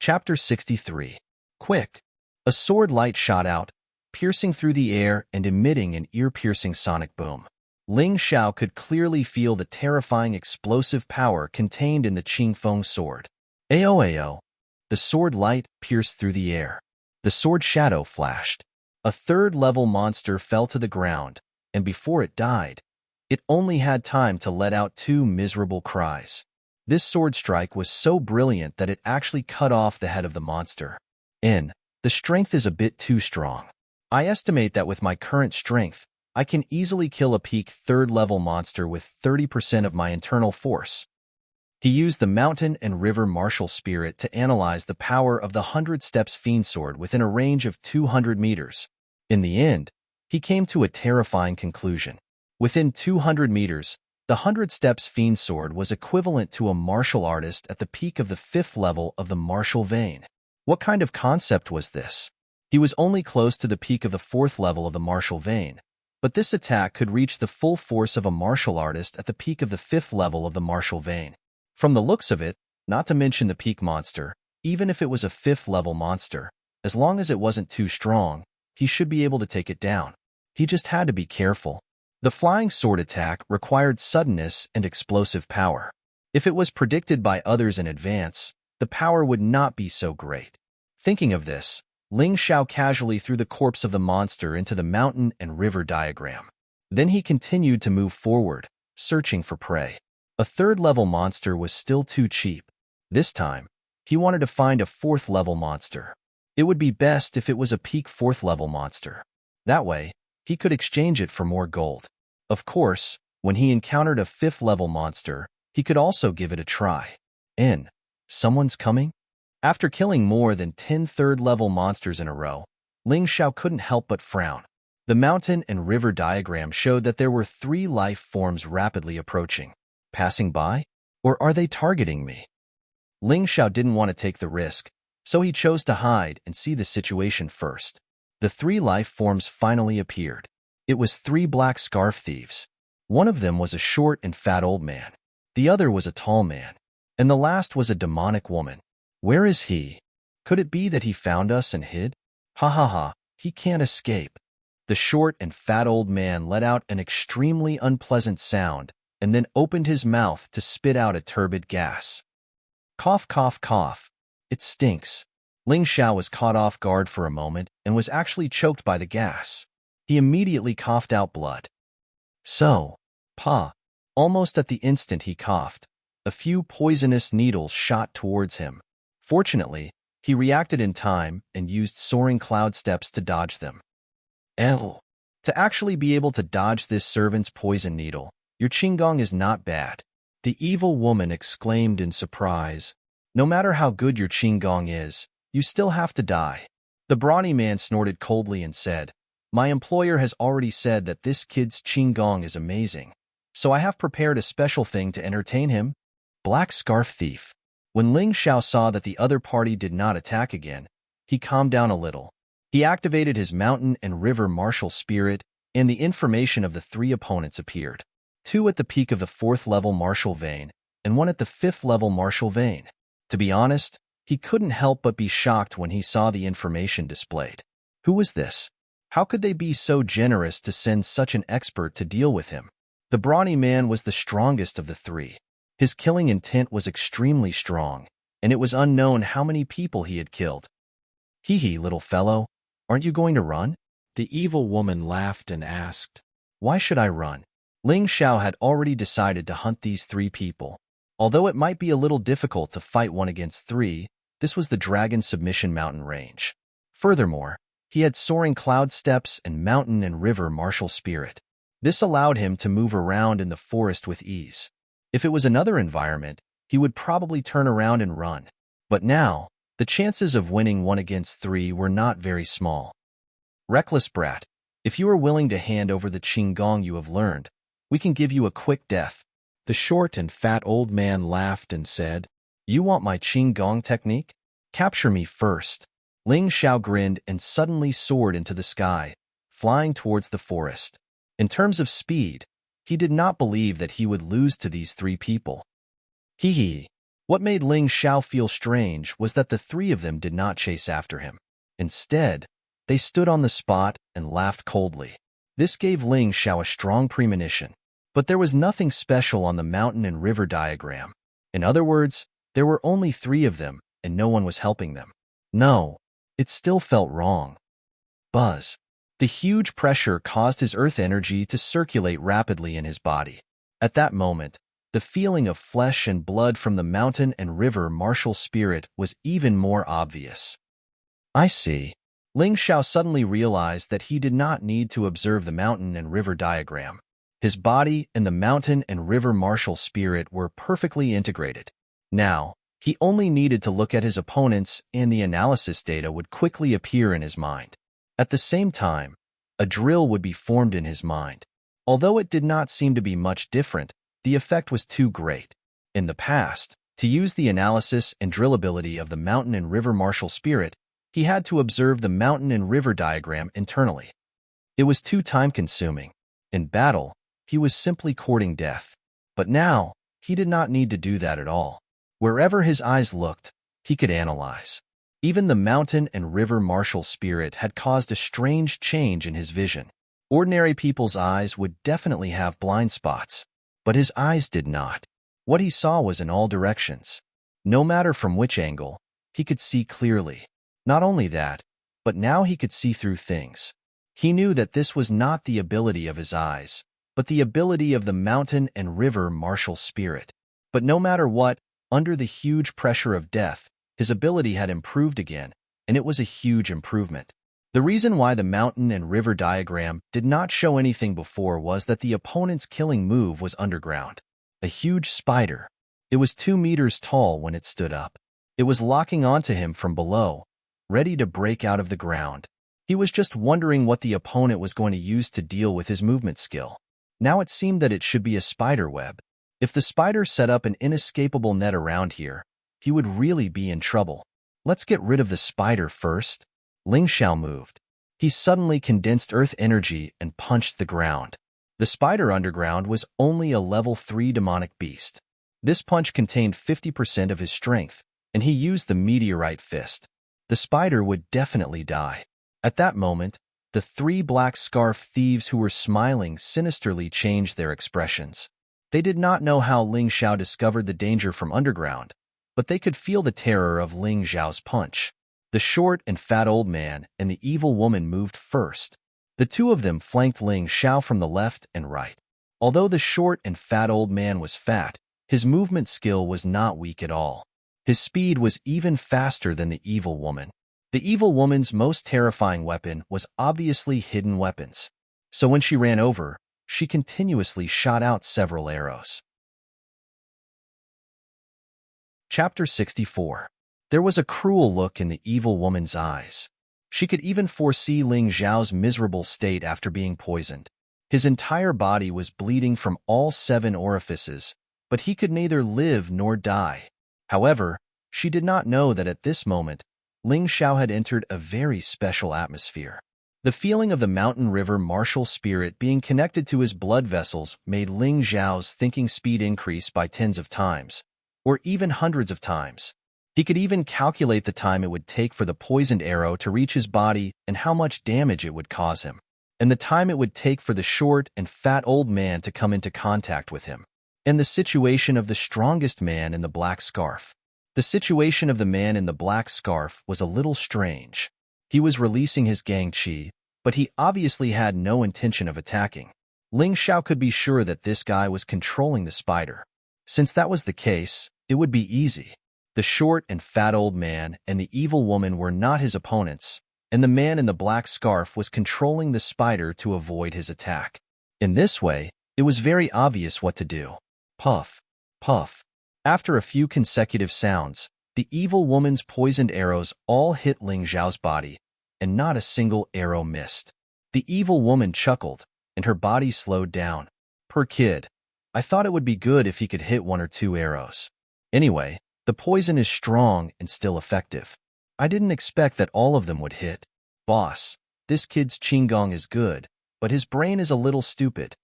Chapter 63. Quick! A sword light shot out, piercing through the air and emitting an ear-piercing sonic boom. Ling Xiao could clearly feel the terrifying explosive power contained in the Qingfeng sword. Ao. The sword light pierced through the air. The sword shadow flashed. A third-level monster fell to the ground, and before it died, it only had time to let out two miserable cries. This sword strike was so brilliant that it actually cut off the head of the monster. The strength is a bit too strong. I estimate that with my current strength, I can easily kill a peak third-level monster with 30% of my internal force. He used the mountain and river martial spirit to analyze the power of the 100 Steps Fiend Sword within a range of 200 meters. In the end, he came to a terrifying conclusion. Within 200 meters, the 100 Steps Fiend Sword was equivalent to a martial artist at the peak of the 5th level of the martial vein. What kind of concept was this? He was only close to the peak of the 4th level of the martial vein, but this attack could reach the full force of a martial artist at the peak of the 5th level of the martial vein. From the looks of it, not to mention the peak monster, even if it was a 5th level monster, as long as it wasn't too strong, he should be able to take it down. He just had to be careful. The flying sword attack required suddenness and explosive power. If it was predicted by others in advance, the power would not be so great. Thinking of this, Ling Xiao casually threw the corpse of the monster into the mountain and river diagram. Then he continued to move forward, searching for prey. A third-level monster was still too cheap. This time, he wanted to find a 4th-level monster. It would be best if it was a peak 4th-level monster. That way, he could exchange it for more gold. Of course, when he encountered a 5th-level monster, he could also give it a try. Someone's coming? After killing more than 10 third-level monsters in a row, Ling Xiao couldn't help but frown. The mountain and river diagram showed that there were 3 life forms rapidly approaching. Passing by? Or are they targeting me? Ling Xiao didn't want to take the risk, so he chose to hide and see the situation first. The 3 life forms finally appeared. It was 3 black scarf thieves. One of them was a short and fat old man. The other was a tall man. And the last was a demonic woman. Where is he? Could it be that he found us and hid? Ha ha ha, he can't escape. The short and fat old man let out an extremely unpleasant sound and then opened his mouth to spit out a turbid gas. Cough, cough, cough. It stinks. Ling Xiao was caught off guard for a moment and was actually choked by the gas. He immediately coughed out blood. Almost at the instant he coughed, a few poisonous needles shot towards him. Fortunately, he reacted in time and used soaring cloud steps to dodge them. To actually be able to dodge this servant's poison needle, your Qinggong is not bad. The evil woman exclaimed in surprise. No matter how good your Qinggong is, you still have to die. The brawny man snorted coldly and said, My employer has already said that this kid's Qinggong is amazing, so I have prepared a special thing to entertain him. Black Scarf Thief. When Ling Xiao saw that the other party did not attack again, he calmed down a little. He activated his mountain and river martial spirit, and the information of the 3 opponents appeared. 2 at the peak of the 4th level martial vein, and 1 at the 5th level martial vein. To be honest, he couldn't help but be shocked when he saw the information displayed. Who was this? How could they be so generous to send such an expert to deal with him? The brawny man was the strongest of the 3. His killing intent was extremely strong, and it was unknown how many people he had killed. Hee, little fellow, aren't you going to run? The evil woman laughed and asked, Why should I run? Ling Xiao had already decided to hunt these 3 people. Although it might be a little difficult to fight 1 against 3, this was the Dragon Submission Mountain range. Furthermore, he had soaring cloud steps and mountain and river martial spirit. This allowed him to move around in the forest with ease. If it was another environment, he would probably turn around and run. But now, the chances of winning 1 against 3 were not very small. Reckless brat, if you are willing to hand over the Qinggong you have learned, we can give you a quick death. The short and fat old man laughed and said, You want my Qinggong technique? Capture me first. Ling Xiao grinned and suddenly soared into the sky, flying towards the forest. In terms of speed, he did not believe that he would lose to these 3 people. Hee. What made Ling Xiao feel strange was that the three of them did not chase after him. Instead, they stood on the spot and laughed coldly. This gave Ling Xiao a strong premonition. But there was nothing special on the mountain and river diagram. In other words, there were only three of them, and no one was helping them. No, it still felt wrong. Buzz. The huge pressure caused his earth energy to circulate rapidly in his body. At that moment, the feeling of flesh and blood from the mountain and river martial spirit was even more obvious. I see. Ling Xiao suddenly realized that he did not need to observe the mountain and river diagram. His body and the mountain and river martial spirit were perfectly integrated. Now, he only needed to look at his opponents and the analysis data would quickly appear in his mind. At the same time, a drill would be formed in his mind. Although it did not seem to be much different, the effect was too great. In the past, to use the analysis and drill ability of the mountain and river martial spirit, he had to observe the mountain and river diagram internally. It was too time-consuming. In battle, he was simply courting death. But now, he did not need to do that at all. Wherever his eyes looked, he could analyze. Even the mountain and river martial spirit had caused a strange change in his vision. Ordinary people's eyes would definitely have blind spots, but his eyes did not. What he saw was in all directions. No matter from which angle, he could see clearly. Not only that, but now he could see through things. He knew that this was not the ability of his eyes, but the ability of the mountain and river martial spirit. But no matter what, under the huge pressure of death, his ability had improved again, and it was a huge improvement. The reason why the mountain and river diagram did not show anything before was that the opponent's killing move was underground. A huge spider. It was 2 meters tall when it stood up. It was locking onto him from below, ready to break out of the ground. He was just wondering what the opponent was going to use to deal with his movement skill. Now it seemed that it should be a spider web. If the spider set up an inescapable net around here, he would really be in trouble. Let's get rid of the spider first. Ling Xiao moved. He suddenly condensed earth energy and punched the ground. The spider underground was only a level 3 demonic beast. This punch contained 50% of his strength, and he used the meteorite fist. The spider would definitely die. At that moment, the 3 black scarf thieves who were smiling sinisterly changed their expressions. They did not know how Ling Xiao discovered the danger from underground, but they could feel the terror of Ling Xiao's punch. The short and fat old man and the evil woman moved first. The two of them flanked Ling Xiao from the left and right. Although the short and fat old man was fat, his movement skill was not weak at all. His speed was even faster than the evil woman. The evil woman's most terrifying weapon was obviously hidden weapons. So when she ran over, she continuously shot out several arrows. Chapter 64. There was a cruel look in the evil woman's eyes. She could even foresee Ling Xiao's miserable state after being poisoned. His entire body was bleeding from all 7 orifices, but he could neither live nor die. However, she did not know that at this moment, Ling Xiao had entered a very special atmosphere. The feeling of the mountain river martial spirit being connected to his blood vessels made Ling Xiao's thinking speed increase by tens of times, or even hundreds of times. He could even calculate the time it would take for the poisoned arrow to reach his body and how much damage it would cause him, and the time it would take for the short and fat old man to come into contact with him, and the situation of the strongest man in the black scarf. The situation of the man in the black scarf was a little strange. He was releasing his gang chi, but he obviously had no intention of attacking. Ling Xiao could be sure that this guy was controlling the spider. Since that was the case, it would be easy. The short and fat old man and the evil woman were not his opponents, and the man in the black scarf was controlling the spider to avoid his attack. In this way, it was very obvious what to do. Puff, puff. After a few consecutive sounds, the evil woman's poisoned arrows all hit Ling Xiao's body, and not a single arrow missed. The evil woman chuckled, and her body slowed down. Poor kid. I thought it would be good if he could hit 1 or 2 arrows. Anyway, the poison is strong and still effective. I didn't expect that all of them would hit. Boss, this kid's qinggong is good, but his brain is a little stupid.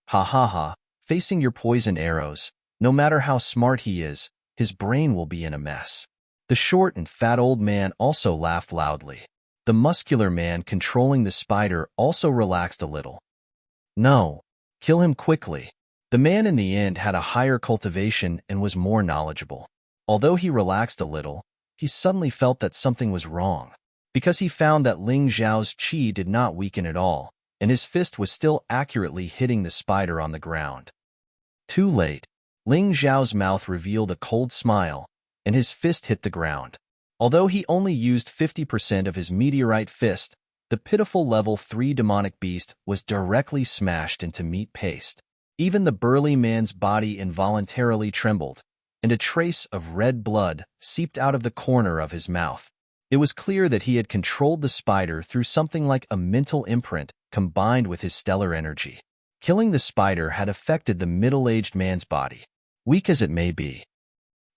Ha ha ha, facing your poison arrows, no matter how smart he is, his brain will be in a mess. The short and fat old man also laughed loudly. The muscular man controlling the spider also relaxed a little. No, kill him quickly. The man in the end had a higher cultivation and was more knowledgeable. Although he relaxed a little, he suddenly felt that something was wrong, because he found that Ling Xiao's qi did not weaken at all, and his fist was still accurately hitting the spider on the ground. Too late, Ling Xiao's mouth revealed a cold smile, and his fist hit the ground. Although he only used 50% of his meteorite fist, the pitiful level 3 demonic beast was directly smashed into meat paste. Even the burly man's body involuntarily trembled, and a trace of red blood seeped out of the corner of his mouth. It was clear that he had controlled the spider through something like a mental imprint combined with his stellar energy. Killing the spider had affected the middle-aged man's body, weak as it may be.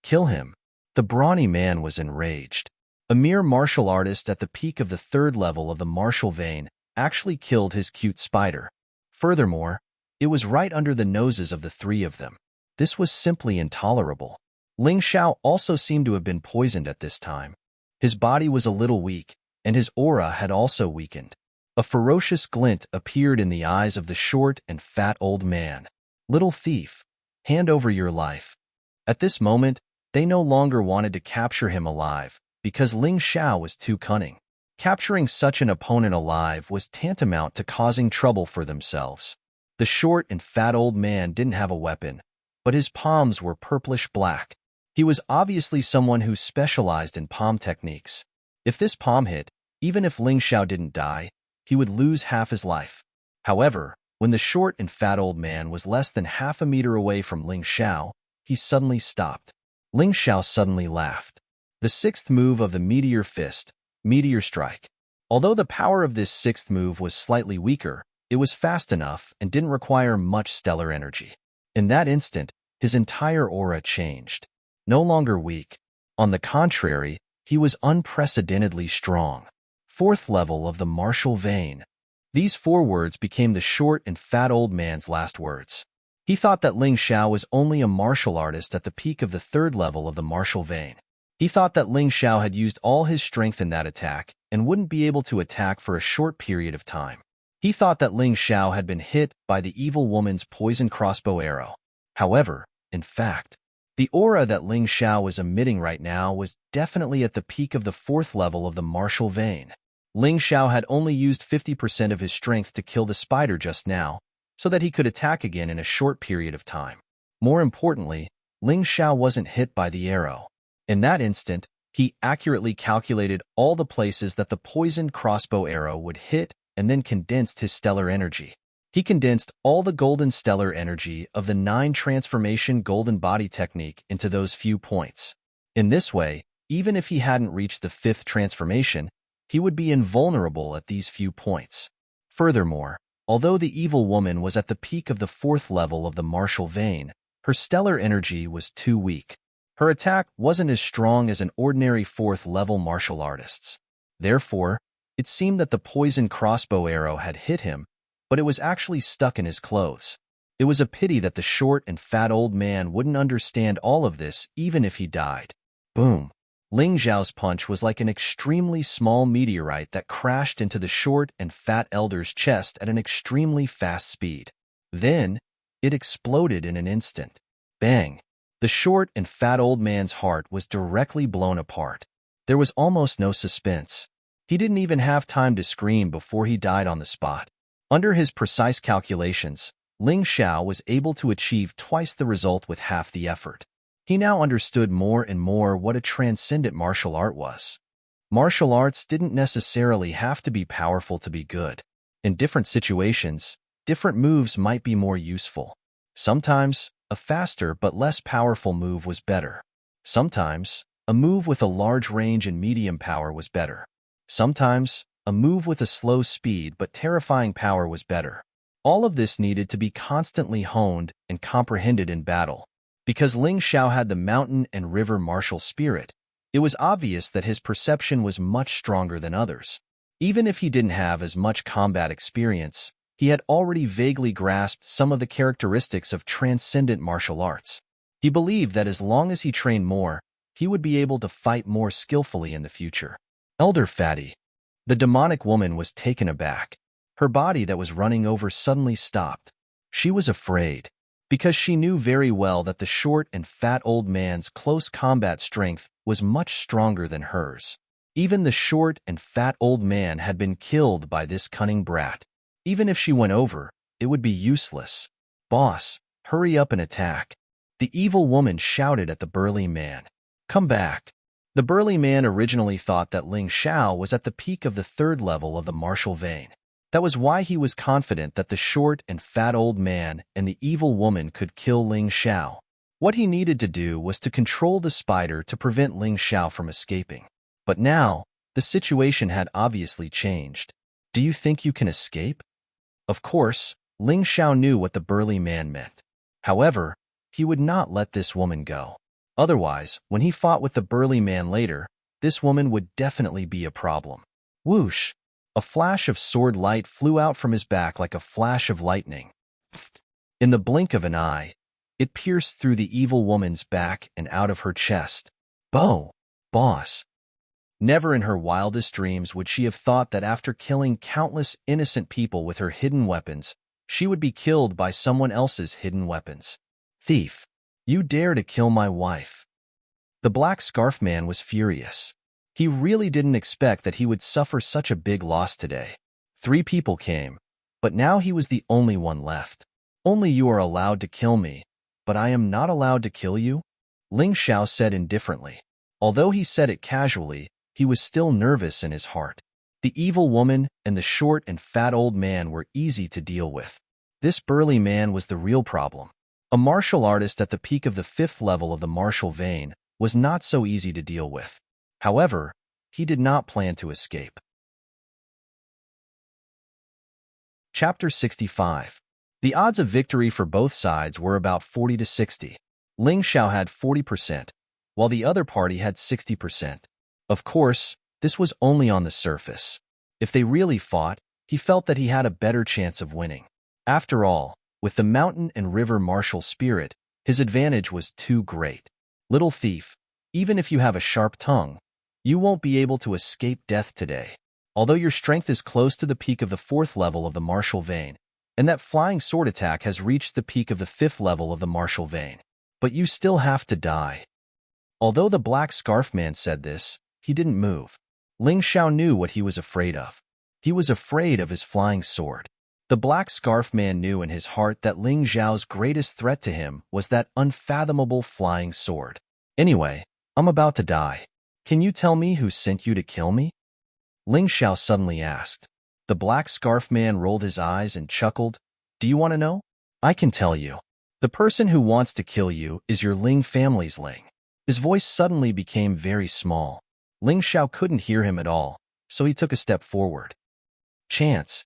Kill him. The brawny man was enraged. A mere martial artist at the peak of the 3rd level of the martial vein actually killed his cute spider. Furthermore, it was right under the noses of the 3 of them. This was simply intolerable. Ling Xiao also seemed to have been poisoned at this time. His body was a little weak, and his aura had also weakened. A ferocious glint appeared in the eyes of the short and fat old man. Little thief, hand over your life. At this moment, they no longer wanted to capture him alive, because Ling Xiao was too cunning. Capturing such an opponent alive was tantamount to causing trouble for themselves. The short and fat old man didn't have a weapon, but his palms were purplish black. He was obviously someone who specialized in palm techniques. If this palm hit, even if Ling Xiao didn't die, he would lose half his life. However, when the short and fat old man was less than half a meter away from Ling Xiao, he suddenly stopped. Ling Xiao suddenly laughed. The 6th move of the Meteor Fist, Meteor Strike. Although the power of this 6th move was slightly weaker, it was fast enough and didn't require much stellar energy. In that instant, his entire aura changed. No longer weak. On the contrary, he was unprecedentedly strong. 4th level of the martial vein. These 4 words became the short and fat old man's last words. He thought that Ling Xiao was only a martial artist at the peak of the 3rd level of the martial vein. He thought that Ling Xiao had used all his strength in that attack and wouldn't be able to attack for a short period of time. He thought that Ling Xiao had been hit by the evil woman's poison crossbow arrow. However, in fact, the aura that Ling Xiao was emitting right now was definitely at the peak of the 4th level of the martial vein. Ling Xiao had only used 50% of his strength to kill the spider just now, so that he could attack again in a short period of time. More importantly, Ling Xiao wasn't hit by the arrow. In that instant, he accurately calculated all the places that the poisoned crossbow arrow would hit and then condensed his stellar energy. He condensed all the golden stellar energy of the 9 transformation golden body technique into those few points. In this way, even if he hadn't reached the 5th transformation, he would be invulnerable at these few points. Furthermore, although the evil woman was at the peak of the 4th level of the martial vein, her stellar energy was too weak. Her attack wasn't as strong as an ordinary 4th level martial artist's. Therefore, it seemed that the poisoned crossbow arrow had hit him, but it was actually stuck in his clothes. It was a pity that the short and fat old man wouldn't understand all of this even if he died. Boom! Ling Xiao's punch was like an extremely small meteorite that crashed into the short and fat elder's chest at an extremely fast speed. Then, it exploded in an instant. Bang! The short and fat old man's heart was directly blown apart. There was almost no suspense. He didn't even have time to scream before he died on the spot. Under his precise calculations, Ling Xiao was able to achieve twice the result with half the effort. He now understood more and more what a transcendent martial art was. Martial arts didn't necessarily have to be powerful to be good. In different situations, different moves might be more useful. Sometimes, a faster but less powerful move was better. Sometimes, a move with a large range and medium power was better. Sometimes, a move with a slow speed but terrifying power was better. All of this needed to be constantly honed and comprehended in battle. Because Ling Xiao had the mountain and river martial spirit, it was obvious that his perception was much stronger than others. Even if he didn't have as much combat experience, he had already vaguely grasped some of the characteristics of transcendent martial arts. He believed that as long as he trained more, he would be able to fight more skillfully in the future. Elder Fatty. The demonic woman was taken aback. Her body that was running over suddenly stopped. She was afraid, because she knew very well that the short and fat old man's close combat strength was much stronger than hers. Even the short and fat old man had been killed by this cunning brat. Even if she went over, it would be useless. Boss, hurry up and attack. The evil woman shouted at the burly man. Come back. The burly man originally thought that Ling Xiao was at the peak of the 3rd level of the martial vein. That was why he was confident that the short and fat old man and the evil woman could kill Ling Xiao. What he needed to do was to control the spider to prevent Ling Xiao from escaping. But now, the situation had obviously changed. Do you think you can escape? Of course, Ling Xiao knew what the burly man meant. However, he would not let this woman go. Otherwise, when he fought with the burly man later, this woman would definitely be a problem. Whoosh! A flash of sword light flew out from his back like a flash of lightning. In the blink of an eye, it pierced through the evil woman's back and out of her chest. Bow! Boss! Never in her wildest dreams would she have thought that after killing countless innocent people with her hidden weapons, she would be killed by someone else's hidden weapons. Thief! You dare to kill my wife! The black scarf man was furious. He really didn't expect that he would suffer such a big loss today. 3 people came, but now he was the only one left. Only you are allowed to kill me, but I am not allowed to kill you? Ling Xiao said indifferently. Although he said it casually, he was still nervous in his heart. The evil woman and the short and fat old man were easy to deal with. This burly man was the real problem. A martial artist at the peak of the 5th level of the martial vein was not so easy to deal with. However, he did not plan to escape. Chapter 65. The odds of victory for both sides were about 40 to 60. Ling Xiao had 40%, while the other party had 60%. Of course, this was only on the surface. If they really fought, he felt that he had a better chance of winning. After all, with the mountain and river martial spirit, his advantage was too great. Little thief, even if you have a sharp tongue, you won't be able to escape death today. Although your strength is close to the peak of the 4th level of the martial vein, and that flying sword attack has reached the peak of the 5th level of the martial vein, but you still have to die. Although the black scarf man said this, he didn't move. Ling Xiao knew what he was afraid of. He was afraid of his flying sword. The black scarf man knew in his heart that Ling Xiao's greatest threat to him was that unfathomable flying sword. Anyway, I'm about to die. Can you tell me who sent you to kill me? Ling Xiao suddenly asked. The black scarf man rolled his eyes and chuckled. Do you want to know? I can tell you. The person who wants to kill you is your Ling family's Ling. His voice suddenly became very small. Ling Xiao couldn't hear him at all, so he took a step forward. Chance.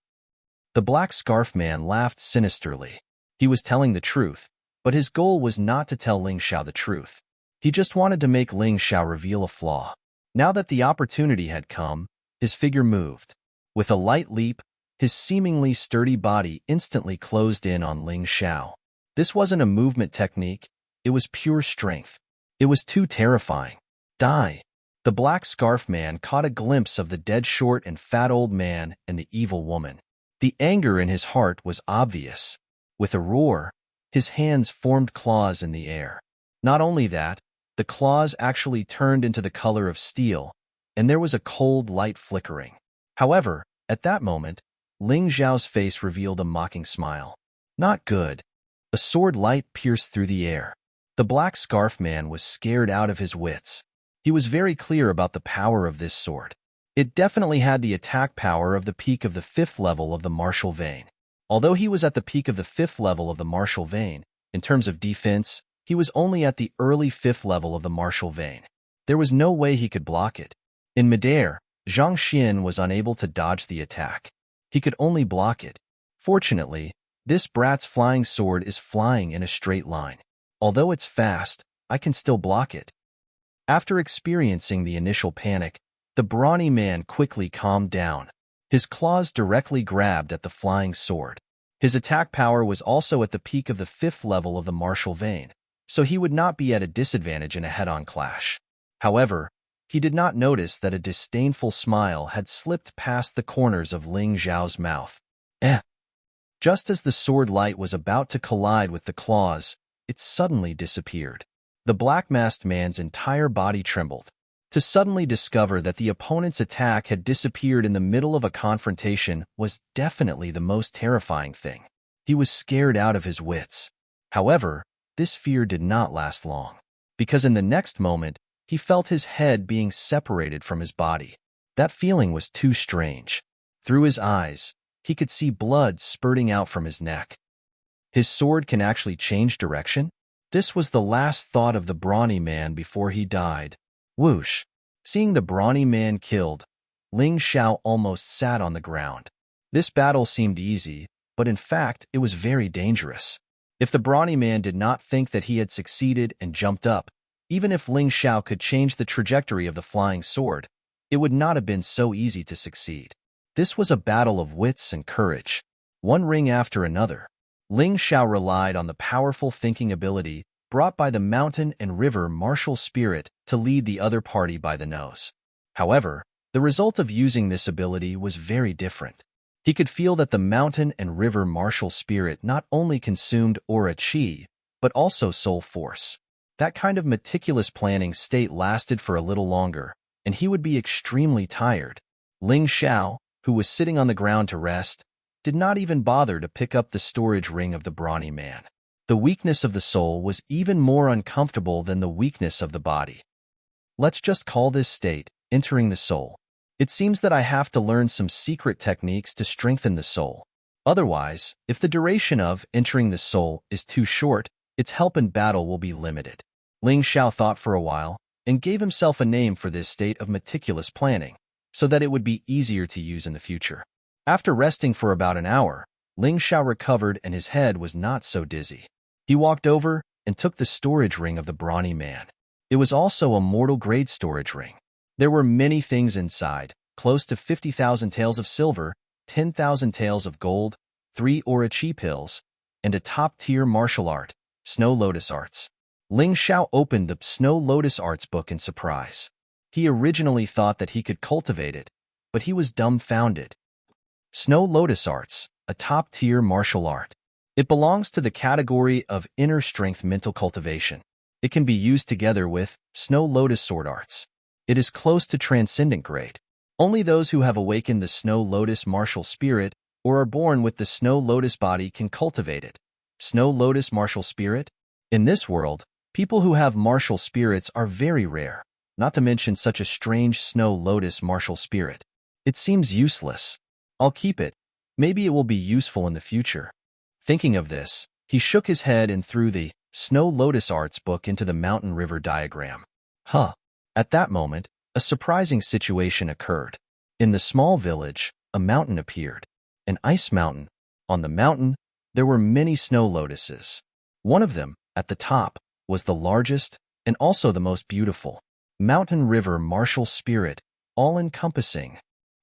The black scarf man laughed sinisterly. He was telling the truth, but his goal was not to tell Ling Xiao the truth. He just wanted to make Ling Xiao reveal a flaw. Now that the opportunity had come, his figure moved. With a light leap, his seemingly sturdy body instantly closed in on Ling Xiao. This wasn't a movement technique, it was pure strength. It was too terrifying. Die. The black scarf man caught a glimpse of the dead short and fat old man and the evil woman. The anger in his heart was obvious. With a roar, his hands formed claws in the air. Not only that, the claws actually turned into the color of steel, and there was a cold light flickering. However, at that moment, Ling Xiao's face revealed a mocking smile. Not good. A sword light pierced through the air. The black scarf man was scared out of his wits. He was very clear about the power of this sword. It definitely had the attack power of the peak of the 5th level of the martial vein. Although he was at the peak of the 5th level of the martial vein, in terms of defense, he was only at the early 5th level of the martial vein. There was no way he could block it. In midair, Zhang Xian was unable to dodge the attack. He could only block it. Fortunately, this brat's flying sword is flying in a straight line. Although it's fast, I can still block it. After experiencing the initial panic, the brawny man quickly calmed down. His claws directly grabbed at the flying sword. His attack power was also at the peak of the 5th level of the martial vein. so he would not be at a disadvantage in a head-on clash. However, he did not notice that a disdainful smile had slipped past the corners of Ling Xiao's mouth. Eh. Just as the sword light was about to collide with the claws, it suddenly disappeared. The black-masked man's entire body trembled. To suddenly discover that the opponent's attack had disappeared in the middle of a confrontation was definitely the most terrifying thing. He was scared out of his wits. However, this fear did not last long, because in the next moment, he felt his head being separated from his body. That feeling was too strange. Through his eyes, he could see blood spurting out from his neck. His sword can actually change direction? This was the last thought of the brawny man before he died. Whoosh! Seeing the brawny man killed, Ling Xiao almost sat on the ground. This battle seemed easy, but in fact it was very dangerous. If the brawny man did not think that he had succeeded and jumped up, even if Ling Xiao could change the trajectory of the flying sword, it would not have been so easy to succeed. This was a battle of wits and courage. One ring after another, Ling Xiao relied on the powerful thinking ability brought by the mountain and river martial spirit to lead the other party by the nose. However, the result of using this ability was very different. He could feel that the mountain and river martial spirit not only consumed aura chi, but also soul force. That kind of meticulous planning state lasted for a little longer, and he would be extremely tired. Ling Xiao, who was sitting on the ground to rest, did not even bother to pick up the storage ring of the brawny man. The weakness of the soul was even more uncomfortable than the weakness of the body. Let's just call this state entering the soul. It seems that I have to learn some secret techniques to strengthen the soul. Otherwise, if the duration of entering the soul is too short, its help in battle will be limited. Ling Xiao thought for a while and gave himself a name for this state of meticulous planning, so that it would be easier to use in the future. After resting for about an hour, Ling Xiao recovered and his head was not so dizzy. He walked over and took the storage ring of the brawny man. It was also a mortal-grade storage ring. There were many things inside, close to 50,000 taels of silver, 10,000 taels of gold, 3 aura chi pills, and a top-tier martial art, Snow Lotus Arts. Ling Xiao opened the Snow Lotus Arts book in surprise. He originally thought that he could cultivate it, but he was dumbfounded. Snow Lotus Arts, a top-tier martial art. It belongs to the category of inner strength mental cultivation. It can be used together with Snow Lotus Sword Arts. It is close to transcendent grade. Only those who have awakened the Snow Lotus martial spirit or are born with the Snow Lotus body can cultivate it. Snow Lotus martial spirit? In this world, people who have martial spirits are very rare, not to mention such a strange Snow Lotus martial spirit. It seems useless. I'll keep it. Maybe it will be useful in the future. Thinking of this, he shook his head and threw the Snow Lotus Arts book into the mountain river diagram. At that moment, a surprising situation occurred. In the small village, a mountain appeared. An ice mountain. On the mountain, there were many snow lotuses. One of them, at the top, was the largest and also the most beautiful. Mountain river martial spirit, all-encompassing.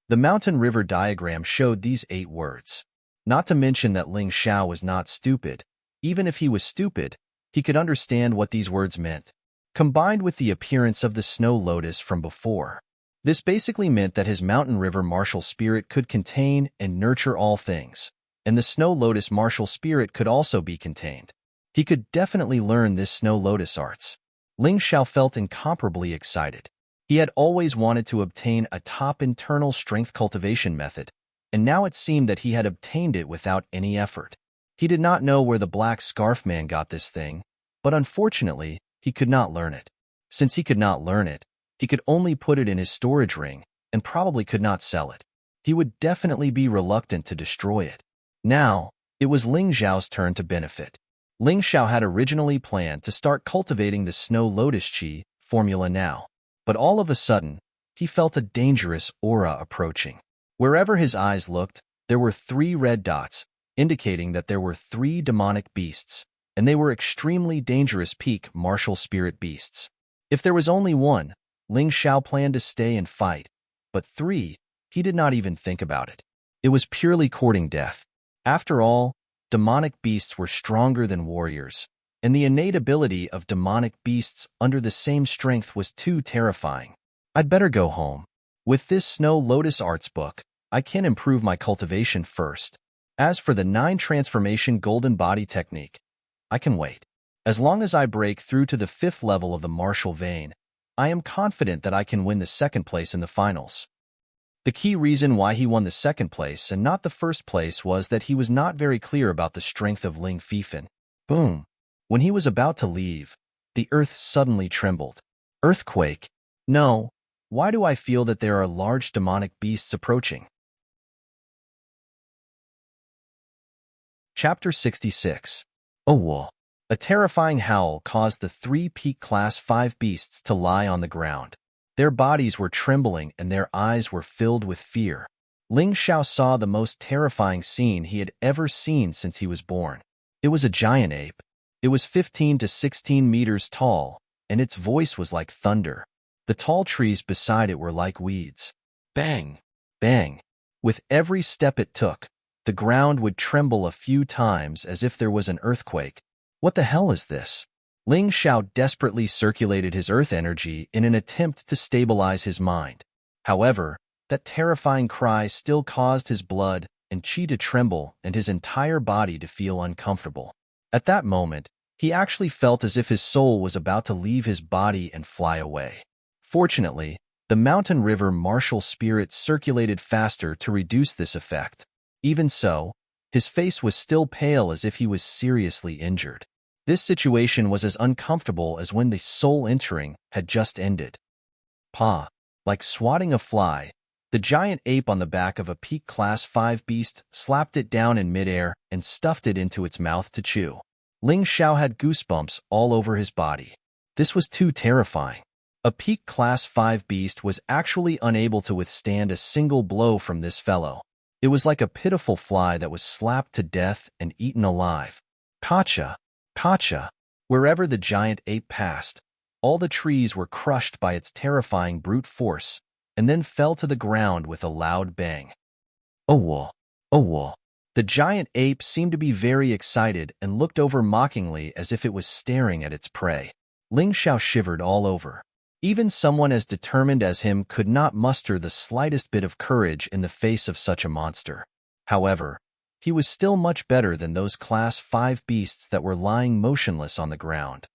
The mountain river diagram showed these 8 words. Not to mention that Ling Xiao was not stupid. Even if he was stupid, he could understand what these words meant. Combined with the appearance of the snow lotus from before, this basically meant that his mountain river martial spirit could contain and nurture all things, and the snow lotus martial spirit could also be contained. He could definitely learn this Snow Lotus Arts. Ling Xiao felt incomparably excited. He had always wanted to obtain a top internal strength cultivation method, and now it seemed that he had obtained it without any effort. He did not know where the black scarf man got this thing, but unfortunately, he could not learn it. Since he could not learn it, he could only put it in his storage ring and probably could not sell it. He would definitely be reluctant to destroy it. Now, it was Ling Xiao's turn to benefit. Ling Xiao had originally planned to start cultivating the Snow Lotus Chi formula now, but all of a sudden, he felt a dangerous aura approaching. Wherever his eyes looked, there were 3 red dots, indicating that there were 3 demonic beasts, and they were extremely dangerous peak martial spirit beasts. If there was only 1, Ling Xiao planned to stay and fight, but 3, he did not even think about it. It was purely courting death. After all, demonic beasts were stronger than warriors, and the innate ability of demonic beasts under the same strength was too terrifying. I'd better go home. With this Snow Lotus Arts book, I can improve my cultivation first. As for the 9 transformation golden body technique, I can wait. As long as I break through to the 5th level of the martial vein, I am confident that I can win the 2nd place in the finals. The key reason why he won the 2nd place and not the 1st place was that he was not very clear about the strength of Ling Fifan. Boom. When he was about to leave, the earth suddenly trembled. Earthquake? No. Why do I feel that there are large demonic beasts approaching? Chapter 66. Owo. A terrifying howl caused the 3 peak class 5 beasts to lie on the ground. Their bodies were trembling and their eyes were filled with fear. Ling Xiao saw the most terrifying scene he had ever seen since he was born. It was a giant ape. It was 15 to 16 meters tall, and its voice was like thunder. The tall trees beside it were like weeds. Bang! Bang! With every step it took, the ground would tremble a few times as if there was an earthquake. What the hell is this? Ling Xiao desperately circulated his earth energy in an attempt to stabilize his mind. However, that terrifying cry still caused his blood and qi to tremble and his entire body to feel uncomfortable. At that moment, he actually felt as if his soul was about to leave his body and fly away. Fortunately, the mountain river martial spirit circulated faster to reduce this effect. Even so, his face was still pale as if he was seriously injured. This situation was as uncomfortable as when the soul entering had just ended. Pa. Like swatting a fly, the giant ape on the back of a peak class 5 beast slapped it down in midair and stuffed it into its mouth to chew. Ling Xiao had goosebumps all over his body. This was too terrifying. A peak class 5 beast was actually unable to withstand a single blow from this fellow. It was like a pitiful fly that was slapped to death and eaten alive. Kacha! Kacha! Wherever the giant ape passed, all the trees were crushed by its terrifying brute force and then fell to the ground with a loud bang. Owo! Owo! The giant ape seemed to be very excited and looked over mockingly as if it was staring at its prey. Ling Xiao shivered all over. Even someone as determined as him could not muster the slightest bit of courage in the face of such a monster. However, he was still much better than those class 5 beasts that were lying motionless on the ground.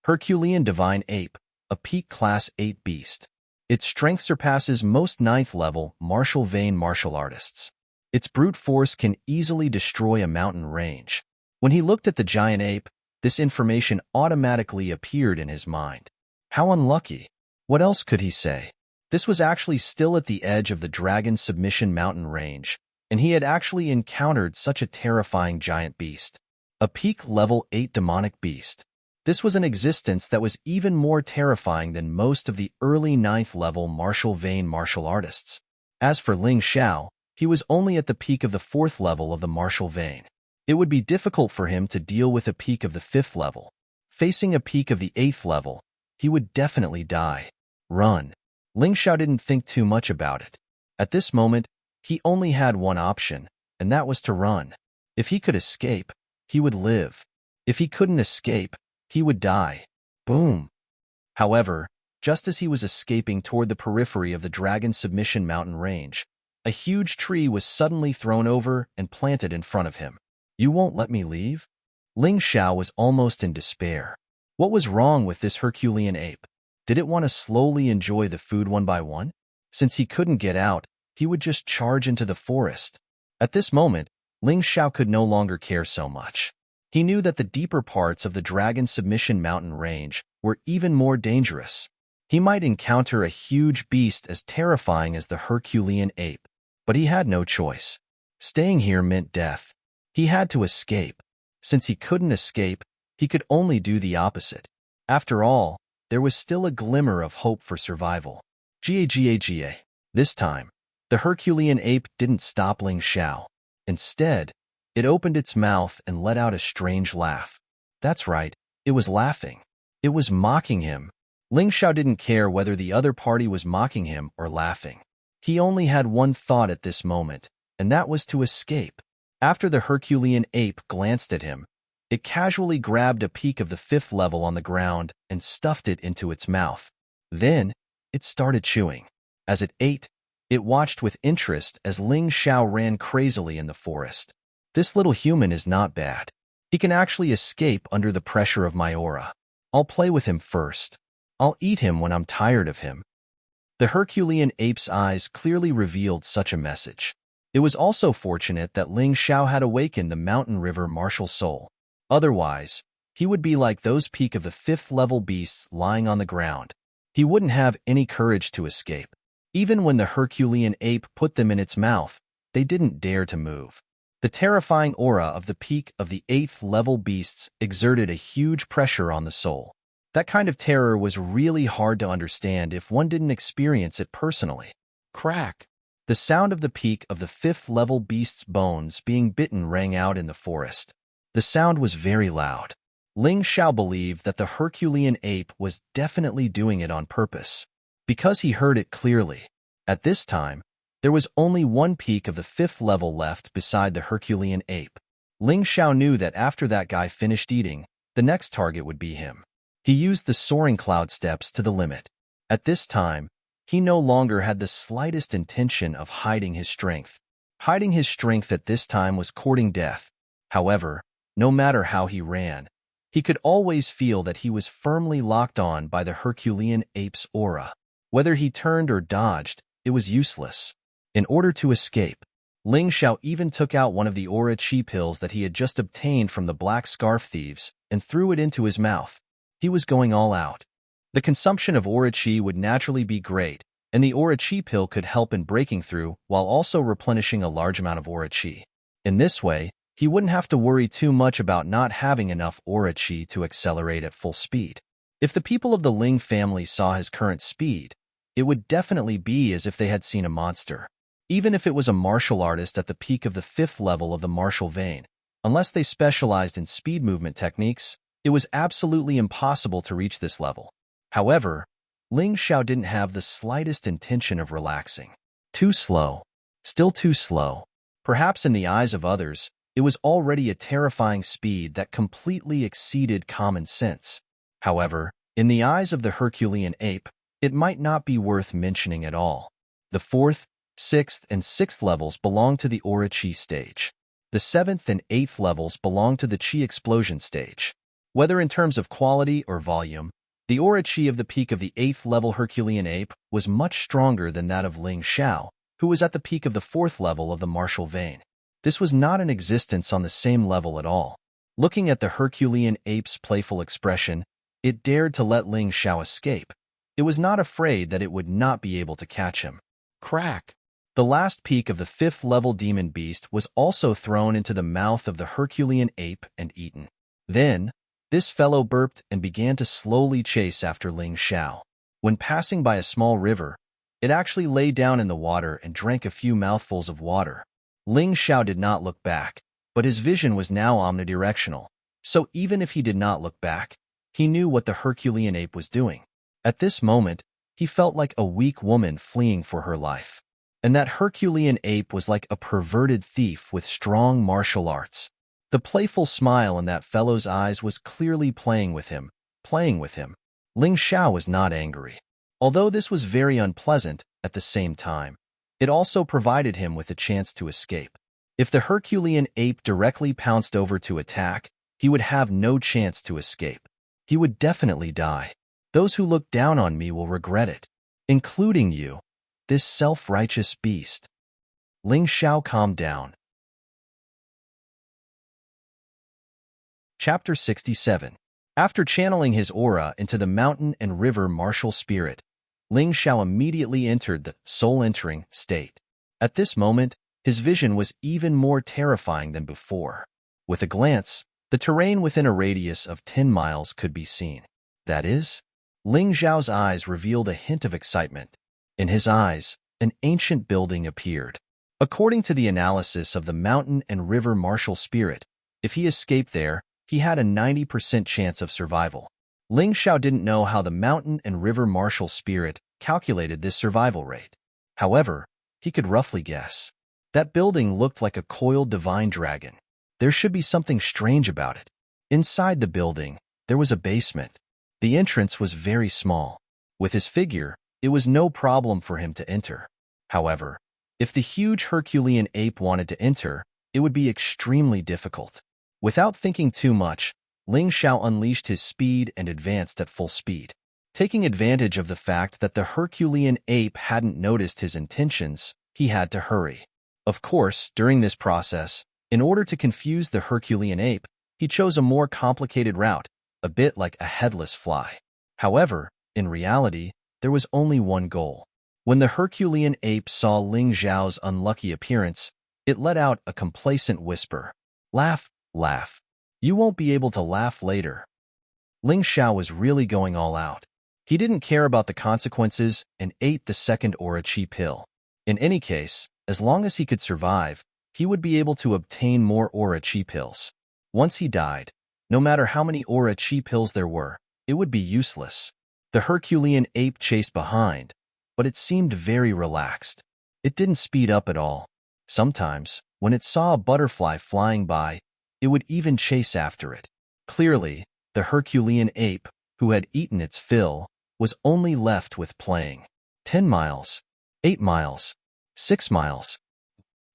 Herculean Divine Ape, a peak class 8 beast. Its strength surpasses most 9th level martial vein martial artists. Its brute force can easily destroy a mountain range. When he looked at the giant ape, this information automatically appeared in his mind. How unlucky. What else could he say? This was actually still at the edge of the Dragon Submission Mountain range, and he had actually encountered such a terrifying giant beast. A peak level 8 demonic beast. This was an existence that was even more terrifying than most of the early 9th level martial vein martial artists. As for Ling Xiao, he was only at the peak of the 4th level of the martial vein. It would be difficult for him to deal with a peak of the 5th level. Facing a peak of the 8th level, he would definitely die. Run. Ling Xiao didn't think too much about it. At this moment, he only had one option, and that was to run. If he could escape, he would live. If he couldn't escape, he would die. Boom. However, just as he was escaping toward the periphery of the Dragon Submission Mountain range, a huge tree was suddenly thrown over and planted in front of him. You won't let me leave? Ling Xiao was almost in despair. What was wrong with this Herculean ape? Did it want to slowly enjoy the food one by one? Since he couldn't get out, he would just charge into the forest. At this moment, Ling Xiao could no longer care so much. He knew that the deeper parts of the Dragon Submission Mountain range were even more dangerous. He might encounter a huge beast as terrifying as the Herculean ape, but he had no choice. Staying here meant death. He had to escape. Since he couldn't escape, he could only do the opposite. After all, there was still a glimmer of hope for survival. Ga. This time, the Herculean ape didn't stop Ling Xiao. Instead, it opened its mouth and let out a strange laugh. That's right, it was laughing. It was mocking him. Ling Xiao didn't care whether the other party was mocking him or laughing. He only had one thought at this moment, and that was to escape. After the Herculean ape glanced at him, It casually grabbed a peak of the 5th level on the ground and stuffed it into its mouth. Then, it started chewing. As it ate, it watched with interest as Ling Xiao ran crazily in the forest. This little human is not bad. He can actually escape under the pressure of my aura. I'll play with him first. I'll eat him when I'm tired of him. The Herculean ape's eyes clearly revealed such a message. It was also fortunate that Ling Xiao had awakened the mountain river martial soul. Otherwise, he would be like those peak of the 5th level beasts lying on the ground. He wouldn't have any courage to escape. Even when the Herculean ape put them in its mouth, they didn't dare to move. The terrifying aura of the peak of the 8th level beasts exerted a huge pressure on the soul. That kind of terror was really hard to understand if one didn't experience it personally. Crack! The sound of the peak of the 5th level beast's bones being bitten rang out in the forest. The sound was very loud. Ling Xiao believed that the Herculean ape was definitely doing it on purpose, because he heard it clearly. At this time, there was only one peak of the 5th level left beside the Herculean ape. Ling Xiao knew that after that guy finished eating, the next target would be him. He used the soaring cloud steps to the limit. At this time, he no longer had the slightest intention of hiding his strength. Hiding his strength at this time was courting death. However, no matter how he ran, he could always feel that he was firmly locked on by the Herculean ape's aura. Whether he turned or dodged, it was useless. In order to escape, Ling Xiao even took out one of the aura chi pills that he had just obtained from the black scarf thieves and threw it into his mouth. He was going all out. The consumption of aura chi would naturally be great, and the aura chi pill could help in breaking through while also replenishing a large amount of aura chi. In this way, he wouldn't have to worry too much about not having enough aura chi to accelerate at full speed. If the people of the Ling family saw his current speed, it would definitely be as if they had seen a monster. Even if it was a martial artist at the peak of the 5th level of the martial vein, unless they specialized in speed movement techniques, it was absolutely impossible to reach this level. However, Ling Xiao didn't have the slightest intention of relaxing. Too slow. Still too slow. Perhaps in the eyes of others, it was already a terrifying speed that completely exceeded common sense. However, in the eyes of the Herculean ape, it might not be worth mentioning at all. The 4th, 6th, and 6th levels belong to the aura chi stage. The 7th and 8th levels belong to the chi explosion stage. Whether in terms of quality or volume, the aura chi of the peak of the 8th level Herculean ape was much stronger than that of Ling Xiao, who was at the peak of the 4th level of the martial vein. This was not an existence on the same level at all. Looking at the Herculean ape's playful expression, it dared to let Ling Xiao escape. It was not afraid that it would not be able to catch him. Crack! The last peak of the 5th level demon beast was also thrown into the mouth of the Herculean ape and eaten. Then, this fellow burped and began to slowly chase after Ling Xiao. When passing by a small river, it actually lay down in the water and drank a few mouthfuls of water. Ling Xiao did not look back, but his vision was now omnidirectional, so even if he did not look back, he knew what the Herculean ape was doing. At this moment, he felt like a weak woman fleeing for her life. And that Herculean ape was like a perverted thief with strong martial arts. The playful smile in that fellow's eyes was clearly playing with him. Ling Xiao was not angry. Although this was very unpleasant, at the same time, it also provided him with a chance to escape. If the Herculean ape directly pounced over to attack, he would have no chance to escape. He would definitely die. Those who look down on me will regret it, including you, this self-righteous beast. Ling Xiao calmed down. Chapter 67. After channeling his aura into the mountain and river martial spirit, Ling Xiao immediately entered the soul-entering state. At this moment, his vision was even more terrifying than before. With a glance, the terrain within a radius of 10 miles could be seen. That is, Ling Xiao's eyes revealed a hint of excitement. In his eyes, an ancient building appeared. According to the analysis of the mountain and river martial spirit, if he escaped there, he had a 90% chance of survival. Ling Xiao didn't know how the mountain and river martial spirit calculated this survival rate. However, he could roughly guess. That building looked like a coiled divine dragon. There should be something strange about it. Inside the building, there was a basement. The entrance was very small. With his figure, it was no problem for him to enter. However, if the huge Herculean ape wanted to enter, it would be extremely difficult. Without thinking too much, Ling Xiao unleashed his speed and advanced at full speed. Taking advantage of the fact that the Herculean ape hadn't noticed his intentions, he had to hurry. Of course, during this process, in order to confuse the Herculean ape, he chose a more complicated route, a bit like a headless fly. However, in reality, there was only one goal. When the Herculean ape saw Ling Xiao's unlucky appearance, it let out a complacent whisper. Laugh, laugh. You won't be able to laugh later. Ling Xiao was really going all out. He didn't care about the consequences and ate the second aura chi pill. In any case, as long as he could survive, he would be able to obtain more aura chi pills. Once he died, no matter how many aura chi pills there were, it would be useless. The Herculean ape chased behind, but it seemed very relaxed. It didn't speed up at all. Sometimes, when it saw a butterfly flying by, it would even chase after it. Clearly, the Herculean ape, who had eaten its fill, was only left with playing. 10 miles, 8 miles, 6 miles.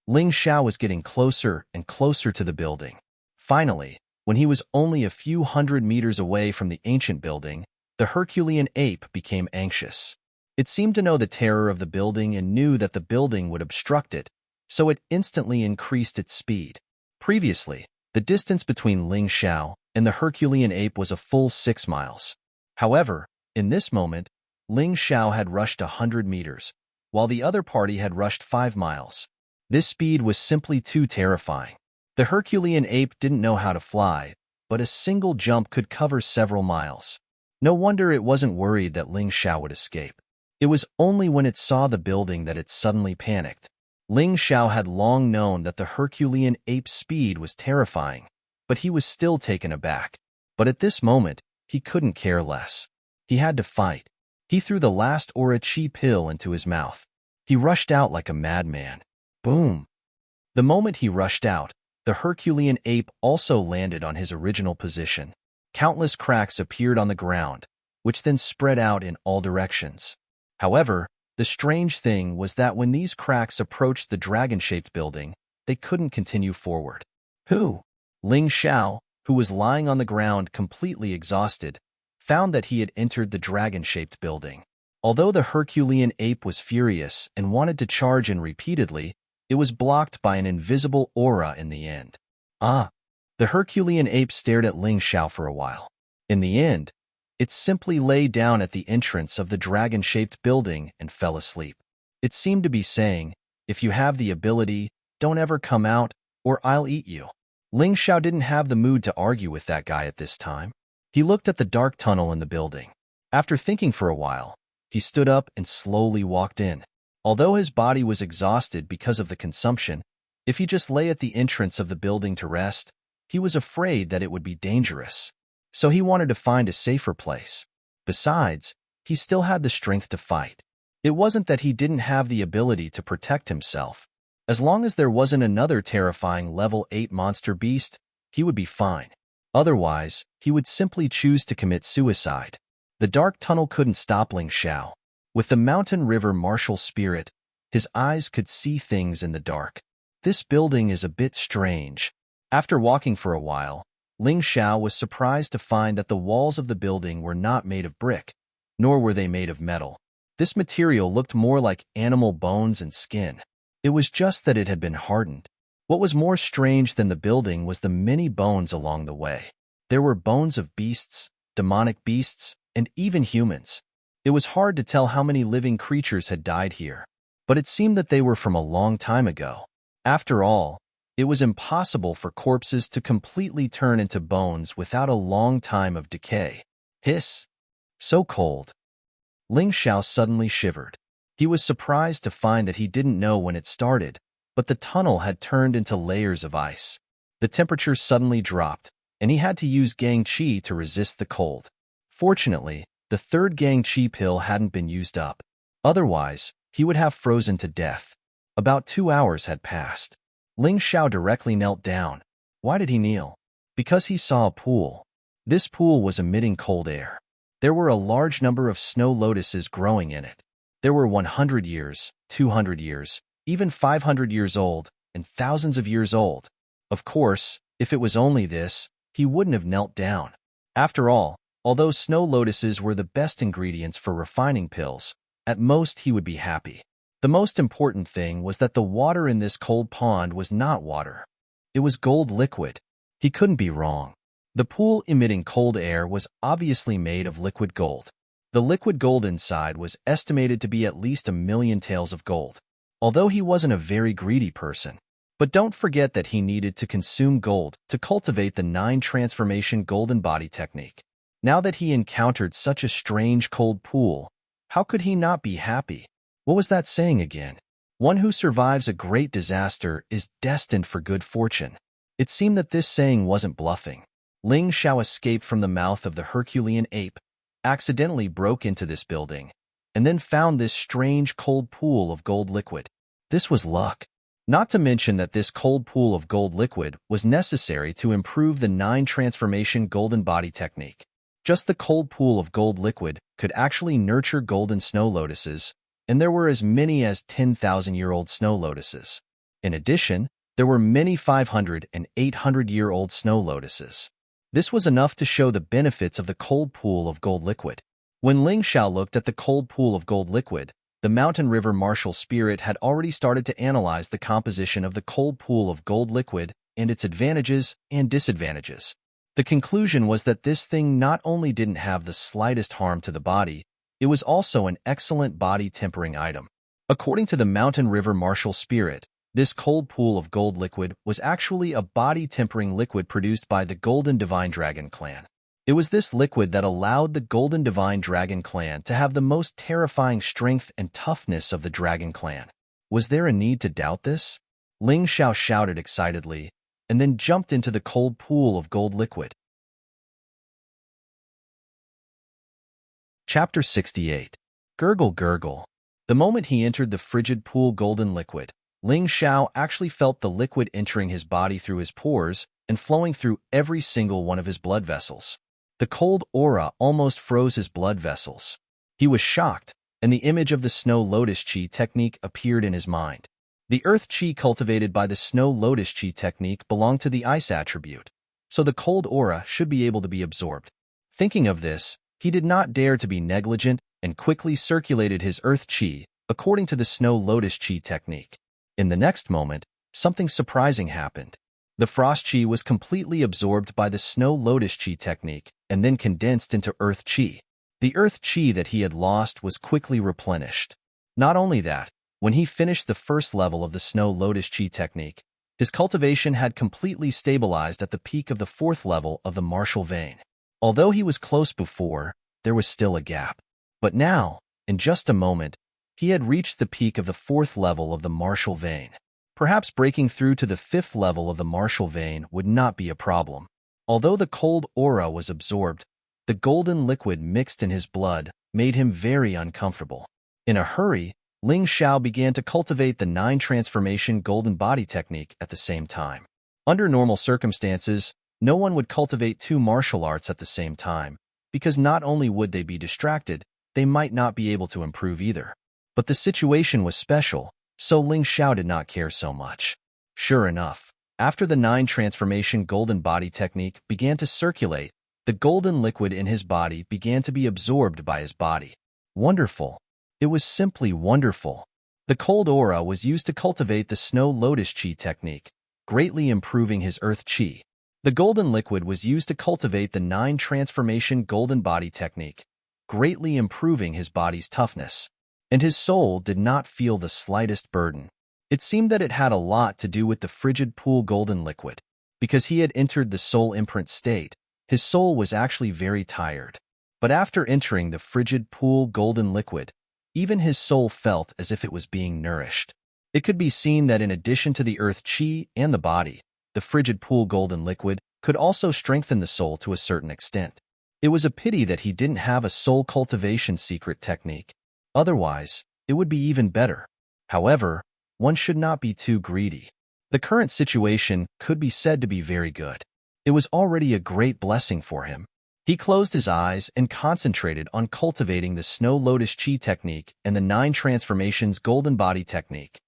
Ling Xiao was getting closer and closer to the building. Finally, when he was only a few hundred meters away from the ancient building, the Herculean ape became anxious. It seemed to know the terror of the building and knew that the building would obstruct it, so it instantly increased its speed. Previously, the distance between Ling Xiao and the Herculean ape was a full 6 miles. However, in this moment, Ling Xiao had rushed 100 meters, while the other party had rushed 5 miles. This speed was simply too terrifying. The Herculean ape didn't know how to fly, but a single jump could cover several miles. No wonder it wasn't worried that Ling Xiao would escape. It was only when it saw the building that it suddenly panicked. Ling Xiao had long known that the Herculean ape's speed was terrifying, but he was still taken aback. But at this moment, he couldn't care less. He had to fight. He threw the last aura chi pill into his mouth. He rushed out like a madman. Boom! The moment he rushed out, the Herculean ape also landed on his original position. Countless cracks appeared on the ground, which then spread out in all directions. However, the strange thing was that when these cracks approached the dragon-shaped building, they couldn't continue forward. Who? Ling Xiao, who was lying on the ground completely exhausted, found that he had entered the dragon-shaped building. Although the Herculean ape was furious and wanted to charge in repeatedly, it was blocked by an invisible aura in the end. The Herculean ape stared at Ling Xiao for a while. In the end, it simply lay down at the entrance of the dragon-shaped building and fell asleep. It seemed to be saying, if you have the ability, don't ever come out, or I'll eat you. Ling Xiao didn't have the mood to argue with that guy at this time. He looked at the dark tunnel in the building. After thinking for a while, he stood up and slowly walked in. Although his body was exhausted because of the consumption, if he just lay at the entrance of the building to rest, he was afraid that it would be dangerous. So he wanted to find a safer place. Besides, he still had the strength to fight. It wasn't that he didn't have the ability to protect himself. As long as there wasn't another terrifying level 8 monster beast, he would be fine. Otherwise, he would simply choose to commit suicide. The dark tunnel couldn't stop Ling Xiao. With the mountain river martial spirit, his eyes could see things in the dark. This building is a bit strange. After walking for a while, Ling Xiao was surprised to find that the walls of the building were not made of brick, nor were they made of metal. This material looked more like animal bones and skin. It was just that it had been hardened. What was more strange than the building was the many bones along the way. There were bones of beasts, demonic beasts, and even humans. It was hard to tell how many living creatures had died here, but it seemed that they were from a long time ago. After all, it was impossible for corpses to completely turn into bones without a long time of decay. Hiss! So cold. Ling Xiao suddenly shivered. He was surprised to find that he didn't know when it started, but the tunnel had turned into layers of ice. The temperature suddenly dropped, and he had to use Gang Chi to resist the cold. Fortunately, the third Gang Chi pill hadn't been used up. Otherwise, he would have frozen to death. About 2 hours had passed. Ling Xiao directly knelt down. Why did he kneel? because he saw a pool. This pool was emitting cold air. There were a large number of snow lotuses growing in it. There were 100 years, 200 years, even 500 years old, and thousands of years old. Of course, if it was only this, he wouldn't have knelt down. After all, although snow lotuses were the best ingredients for refining pills, at most he would be happy. The most important thing was that the water in this cold pond was not water. It was gold liquid. He couldn't be wrong. The pool emitting cold air was obviously made of liquid gold. The liquid gold inside was estimated to be at least 1,000,000 taels of gold, although he wasn't a very greedy person. But don't forget that he needed to consume gold to cultivate the 9 transformation golden body technique. Now that he encountered such a strange cold pool, how could he not be happy? What was that saying again? One who survives a great disaster is destined for good fortune. It seemed that this saying wasn't bluffing. Ling Xiao escaped from the mouth of the Herculean ape, accidentally broke into this building, and then found this strange cold pool of gold liquid. This was luck. Not to mention that this cold pool of gold liquid was necessary to improve the 9 transformation golden body technique. Just the cold pool of gold liquid could actually nurture golden snow lotuses, and there were as many as 10,000-year-old snow lotuses. In addition, there were many 500 and 800-year-old snow lotuses. This was enough to show the benefits of the cold pool of gold liquid. When Ling Xiao looked at the cold pool of gold liquid, the mountain river martial spirit had already started to analyze the composition of the cold pool of gold liquid and its advantages and disadvantages. The conclusion was that this thing not only didn't have the slightest harm to the body, it was also an excellent body tempering item. According to the mountain river martial spirit, this cold pool of gold liquid was actually a body-tempering liquid produced by the Golden Divine Dragon clan. It was this liquid that allowed the Golden Divine Dragon clan to have the most terrifying strength and toughness of the Dragon clan. Was there a need to doubt this? Ling Xiao shouted excitedly, and then jumped into the cold pool of gold liquid. Chapter 68. Gurgle Gurgle. The moment he entered the frigid pool golden liquid, Ling Xiao actually felt the liquid entering his body through his pores and flowing through every single one of his blood vessels. The cold aura almost froze his blood vessels. He was shocked, and the image of the snow lotus chi technique appeared in his mind. The earth chi cultivated by the snow lotus chi technique belonged to the ice attribute, so the cold aura should be able to be absorbed. Thinking of this, he did not dare to be negligent and quickly circulated his earth chi according to the snow lotus chi technique. In the next moment, something surprising happened. The frost chi was completely absorbed by the snow lotus chi technique and then condensed into earth chi. The earth chi that he had lost was quickly replenished. Not only that, when he finished the first level of the snow lotus chi technique, his cultivation had completely stabilized at the peak of the 4th level of the martial vein. Although he was close before, there was still a gap. But now, in just a moment, he had reached the peak of the 4th level of the martial vein. Perhaps breaking through to the 5th level of the martial vein would not be a problem. Although the cold aura was absorbed, the golden liquid mixed in his blood made him very uncomfortable. In a hurry, Ling Xiao began to cultivate the 9 transformation golden body technique at the same time. Under normal circumstances, no one would cultivate 2 martial arts at the same time, because not only would they be distracted, they might not be able to improve either. But the situation was special, so Ling Xiao did not care so much. Sure enough, after the 9 transformation golden body technique began to circulate, the golden liquid in his body began to be absorbed by his body. Wonderful. It was simply wonderful. The cold aura was used to cultivate the snow lotus chi technique, greatly improving his earth chi. The golden liquid was used to cultivate the 9 transformation golden body technique, greatly improving his body's toughness. And his soul did not feel the slightest burden. It seemed that it had a lot to do with the frigid pool golden liquid. Because he had entered the soul imprint state, his soul was actually very tired. But after entering the frigid pool golden liquid, even his soul felt as if it was being nourished. It could be seen that in addition to the earth chi and the body, the frigid pool golden liquid could also strengthen the soul to a certain extent. It was a pity that he didn't have a soul cultivation secret technique. Otherwise, it would be even better. However, one should not be too greedy. The current situation could be said to be very good. It was already a great blessing for him. He closed his eyes and concentrated on cultivating the Snow Lotus Chi technique and the 9 Transformations Golden Body technique.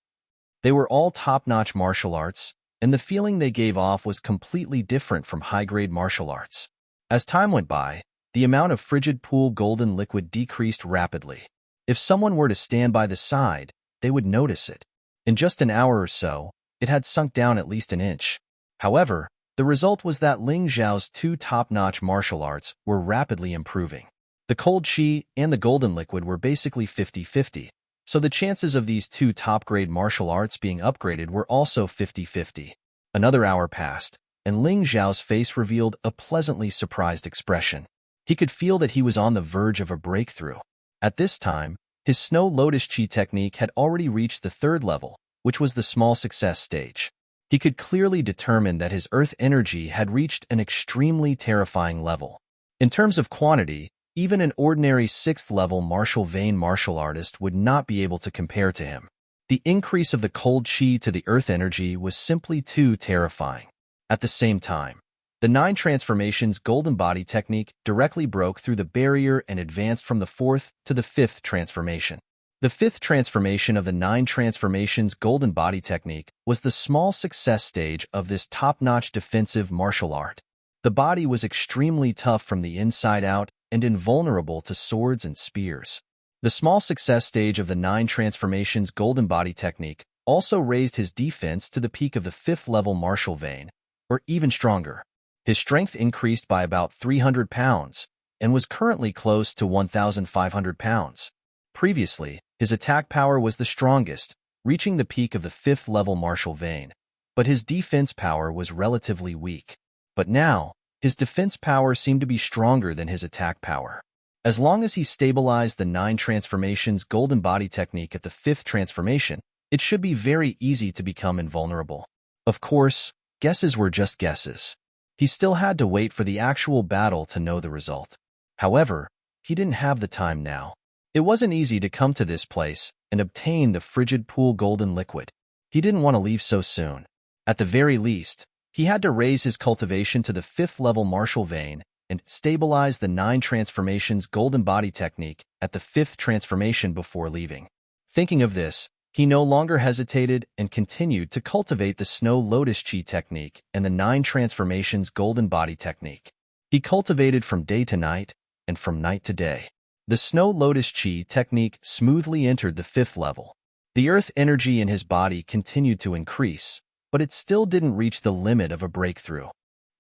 They were all top-notch martial arts, and the feeling they gave off was completely different from high-grade martial arts. As time went by, the amount of frigid pool golden liquid decreased rapidly. If someone were to stand by the side, they would notice it. In just an hour or so, it had sunk down at least an inch. However, the result was that Ling Xiao's 2 top-notch martial arts were rapidly improving. The cold chi and the golden liquid were basically 50-50, so the chances of these 2 top-grade martial arts being upgraded were also 50-50. Another hour passed, and Ling Xiao's face revealed a pleasantly surprised expression. He could feel that he was on the verge of a breakthrough. At this time, his Snow Lotus Chi technique had already reached the 3rd level, which was the small success stage. He could clearly determine that his earth energy had reached an extremely terrifying level. In terms of quantity, even an ordinary 6th-level martial vein martial artist would not be able to compare to him. The increase of the cold chi to the earth energy was simply too terrifying. At the same time, the 9 Transformations Golden Body technique directly broke through the barrier and advanced from the 4th to the 5th transformation. The 5th transformation of the 9 Transformations Golden Body technique was the small success stage of this top-notch defensive martial art. The body was extremely tough from the inside out and invulnerable to swords and spears. The small success stage of the 9 Transformations Golden Body technique also raised his defense to the peak of the 5th-level martial vein, or even stronger. His strength increased by about 300 pounds and was currently close to 1,500 pounds. Previously, his attack power was the strongest, reaching the peak of the 5th-level martial vein, but his defense power was relatively weak. But now, his defense power seemed to be stronger than his attack power. As long as he stabilized the 9 Transformations Golden Body technique at the 5th transformation, it should be very easy to become invulnerable. Of course, guesses were just guesses. He still had to wait for the actual battle to know the result. However, he didn't have the time now. It wasn't easy to come to this place and obtain the frigid pool golden liquid. He didn't want to leave so soon. At the very least, he had to raise his cultivation to the 5th-level martial vein and stabilize the 9 Transformations Golden Body technique at the 5th transformation before leaving. Thinking of this, he no longer hesitated and continued to cultivate the Snow Lotus Chi technique and the 9 Transformations Golden Body technique. He cultivated from day to night and from night to day. The Snow Lotus Chi technique smoothly entered the 5th level. The earth energy in his body continued to increase, but it still didn't reach the limit of a breakthrough.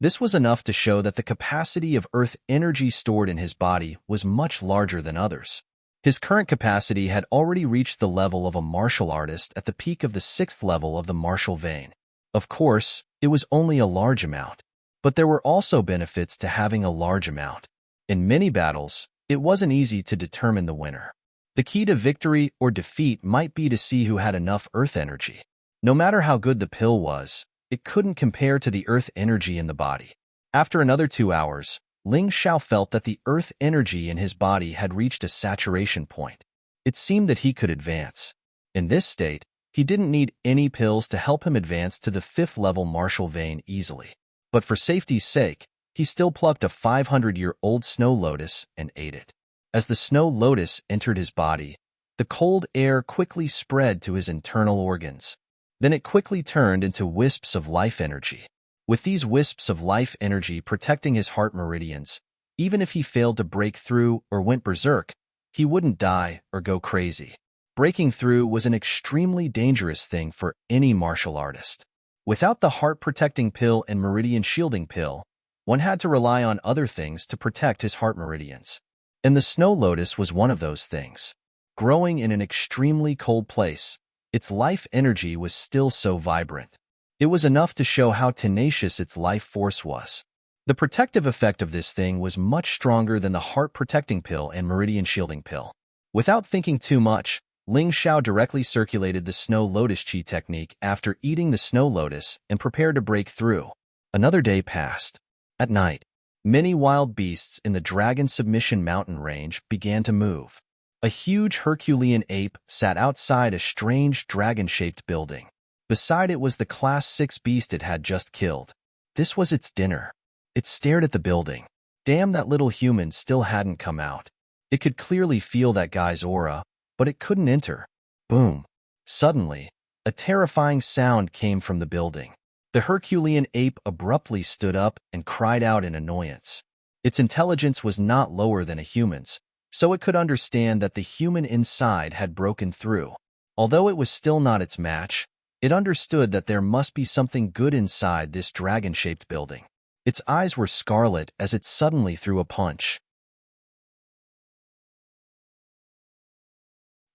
This was enough to show that the capacity of earth energy stored in his body was much larger than others. His current capacity had already reached the level of a martial artist at the peak of the 6th level of the martial vein. Of course, it was only a large amount, but there were also benefits to having a large amount. In many battles, it wasn't easy to determine the winner. The key to victory or defeat might be to see who had enough earth energy. No matter how good the pill was, it couldn't compare to the earth energy in the body. After another 2 hours, Ling Xiao felt that the earth energy in his body had reached a saturation point. It seemed that he could advance. In this state, he didn't need any pills to help him advance to the 5th-level martial vein easily. But for safety's sake, he still plucked a 500-year-old snow lotus and ate it. As the snow lotus entered his body, the cold air quickly spread to his internal organs. Then it quickly turned into wisps of life energy. With these wisps of life energy protecting his heart meridians, even if he failed to break through or went berserk, he wouldn't die or go crazy. Breaking through was an extremely dangerous thing for any martial artist. Without the heart-protecting pill and meridian shielding pill, one had to rely on other things to protect his heart meridians. And the snow lotus was one of those things. Growing in an extremely cold place, its life energy was still so vibrant. It was enough to show how tenacious its life force was. The protective effect of this thing was much stronger than the heart-protecting pill and meridian shielding pill. Without thinking too much, Ling Xiao directly circulated the Snow Lotus Chi technique after eating the snow lotus and prepared to break through. Another day passed. At night, many wild beasts in the Dragon Submission Mountain range began to move. A huge Herculean ape sat outside a strange dragon-shaped building. Beside it was the Class 6 beast it had just killed. This was its dinner. It stared at the building. Damn, that little human still hadn't come out. It could clearly feel that guy's aura, but it couldn't enter. Boom. Suddenly, a terrifying sound came from the building. The Herculean ape abruptly stood up and cried out in annoyance. Its intelligence was not lower than a human's, so it could understand that the human inside had broken through. Although it was still not its match, it understood that there must be something good inside this dragon-shaped building. Its eyes were scarlet as it suddenly threw a punch.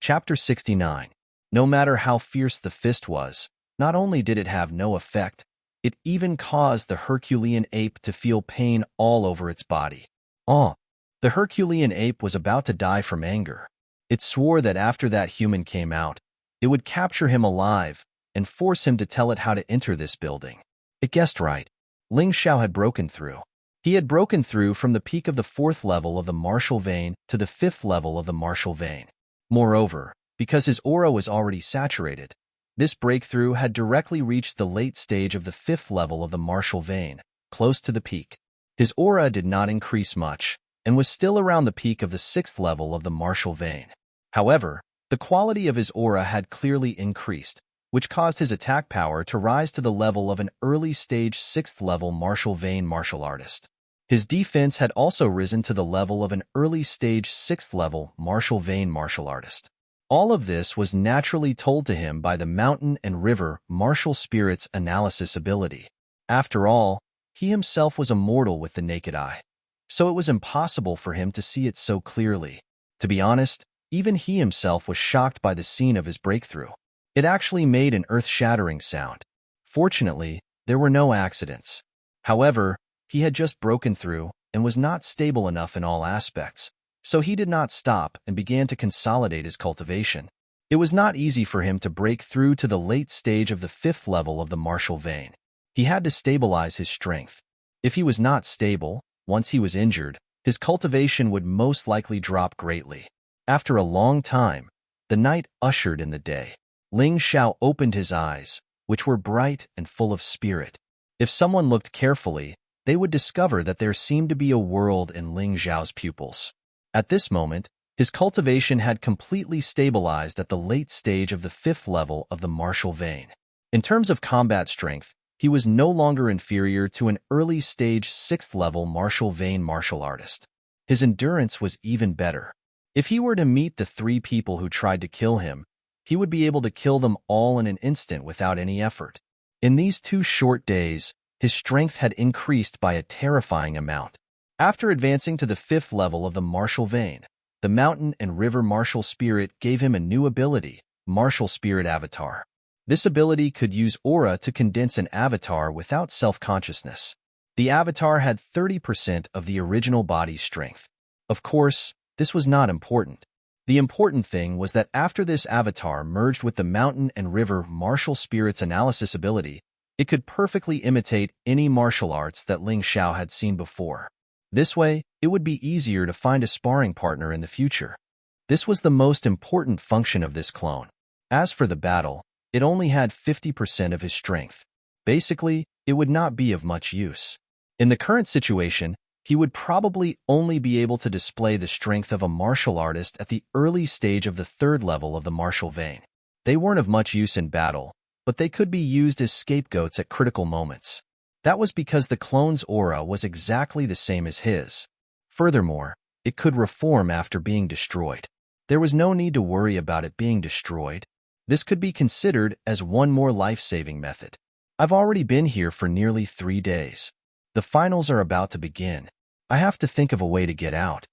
Chapter 69. No matter how fierce the fist was, not only did it have no effect, it even caused the Herculean ape to feel pain all over its body. The Herculean ape was about to die from anger. It swore that after that human came out, it would capture him alive and force him to tell it how to enter this building. It guessed right. Ling Xiao had broken through. He had broken through from the peak of the 4th level of the martial vein to the 5th level of the martial vein. Moreover, because his aura was already saturated, this breakthrough had directly reached the late stage of the 5th level of the martial vein, close to the peak. His aura did not increase much, and was still around the peak of the 6th level of the martial vein. However, the quality of his aura had clearly increased, which caused his attack power to rise to the level of an early-stage 6th level martial vein martial artist. His defense had also risen to the level of an early-stage 6th level martial vein martial artist. All of this was naturally told to him by the mountain and river martial spirits analysis ability. After all, he himself was immortal with the naked eye, so it was impossible for him to see it so clearly. To be honest, even he himself was shocked by the scene of his breakthrough. It actually made an earth-shattering sound. Fortunately, there were no accidents. However, he had just broken through and was not stable enough in all aspects, so he did not stop and began to consolidate his cultivation. It was not easy for him to break through to the late stage of the 5th level of the martial vein. He had to stabilize his strength. If he was not stable, once he was injured, his cultivation would most likely drop greatly. After a long time, the night ushered in the day. Ling Xiao opened his eyes, which were bright and full of spirit. If someone looked carefully, they would discover that there seemed to be a world in Ling Xiao's pupils. At this moment, his cultivation had completely stabilized at the late stage of the 5th level of the martial vein. In terms of combat strength, he was no longer inferior to an early-stage 6th level martial vein martial artist. His endurance was even better. If he were to meet the 3 people who tried to kill him, he would be able to kill them all in an instant without any effort. In these 2 short days, his strength had increased by a terrifying amount. After advancing to the 5th level of the martial vein, the mountain and river martial spirit gave him a new ability, Martial Spirit Avatar. This ability could use aura to condense an avatar without self-consciousness. The avatar had 30% of the original body's strength. Of course, this was not important. The important thing was that after this avatar merged with the mountain and river martial spirits analysis ability, it could perfectly imitate any martial arts that Ling Xiao had seen before. This way, it would be easier to find a sparring partner in the future. This was the most important function of this clone. As for the battle, it only had 50% of his strength. Basically, it would not be of much use. In the current situation, he would probably only be able to display the strength of a martial artist at the early stage of the 3rd level of the martial vein. They weren't of much use in battle, but they could be used as scapegoats at critical moments. That was because the clone's aura was exactly the same as his. Furthermore, it could reform after being destroyed. There was no need to worry about it being destroyed. This could be considered as one more life-saving method. I've already been here for nearly 3 days. The finals are about to begin. I have to think of a way to get out.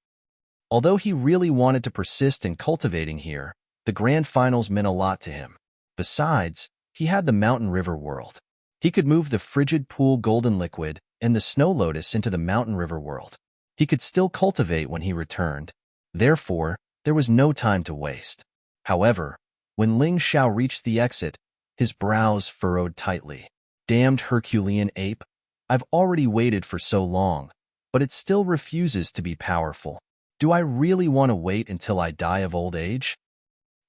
Although he really wanted to persist in cultivating here, the grand finals meant a lot to him. Besides, he had the mountain river world. He could move the frigid pool golden liquid and the snow lotus into the mountain river world. He could still cultivate when he returned. Therefore, there was no time to waste. However, when Ling Xiao reached the exit, his brows furrowed tightly. Damned Herculean ape, I've already waited for so long, but it still refuses to be powerful. Do I really want to wait until I die of old age?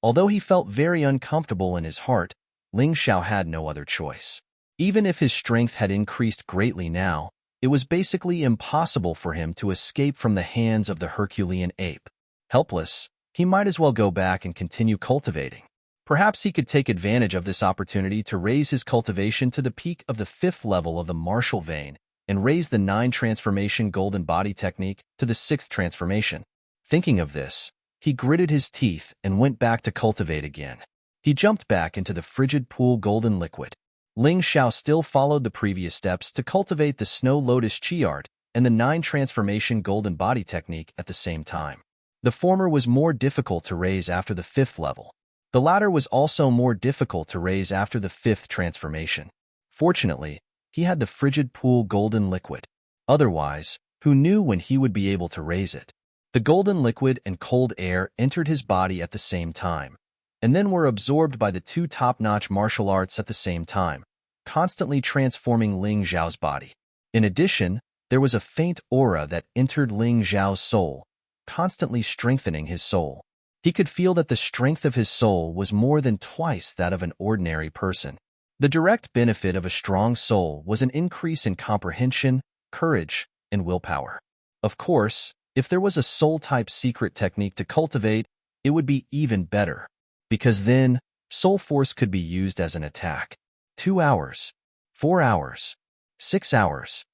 Although he felt very uncomfortable in his heart, Ling Xiao had no other choice. Even if his strength had increased greatly now, It was basically impossible for him to escape from the hands of the Herculean ape. Helpless, he might as well go back and continue cultivating. Perhaps he could take advantage of this opportunity to raise his cultivation to the peak of the 5th level of the martial vein and raise the 9 transformation golden body technique to the 6th transformation. Thinking of this, he gritted his teeth and went back to cultivate again. He jumped back into the frigid pool golden liquid. Ling Xiao still followed the previous steps to cultivate the Snow Lotus Chi Art and the 9 transformation golden body technique at the same time. The former was more difficult to raise after the 5th level. The latter was also more difficult to raise after the 5th transformation. Fortunately, he had the frigid pool golden liquid. Otherwise, who knew when he would be able to raise it? The golden liquid and cold air entered his body at the same time, and then were absorbed by the 2 top-notch martial arts at the same time, constantly transforming Ling Xiao's body. In addition, there was a faint aura that entered Ling Xiao's soul, constantly strengthening his soul. He could feel that the strength of his soul was more than twice that of an ordinary person. The direct benefit of a strong soul was an increase in comprehension, courage, and willpower. Of course, if there was a soul-type secret technique to cultivate, it would be even better, because then soul force could be used as an attack. 2 hours, 4 hours, 6 hours.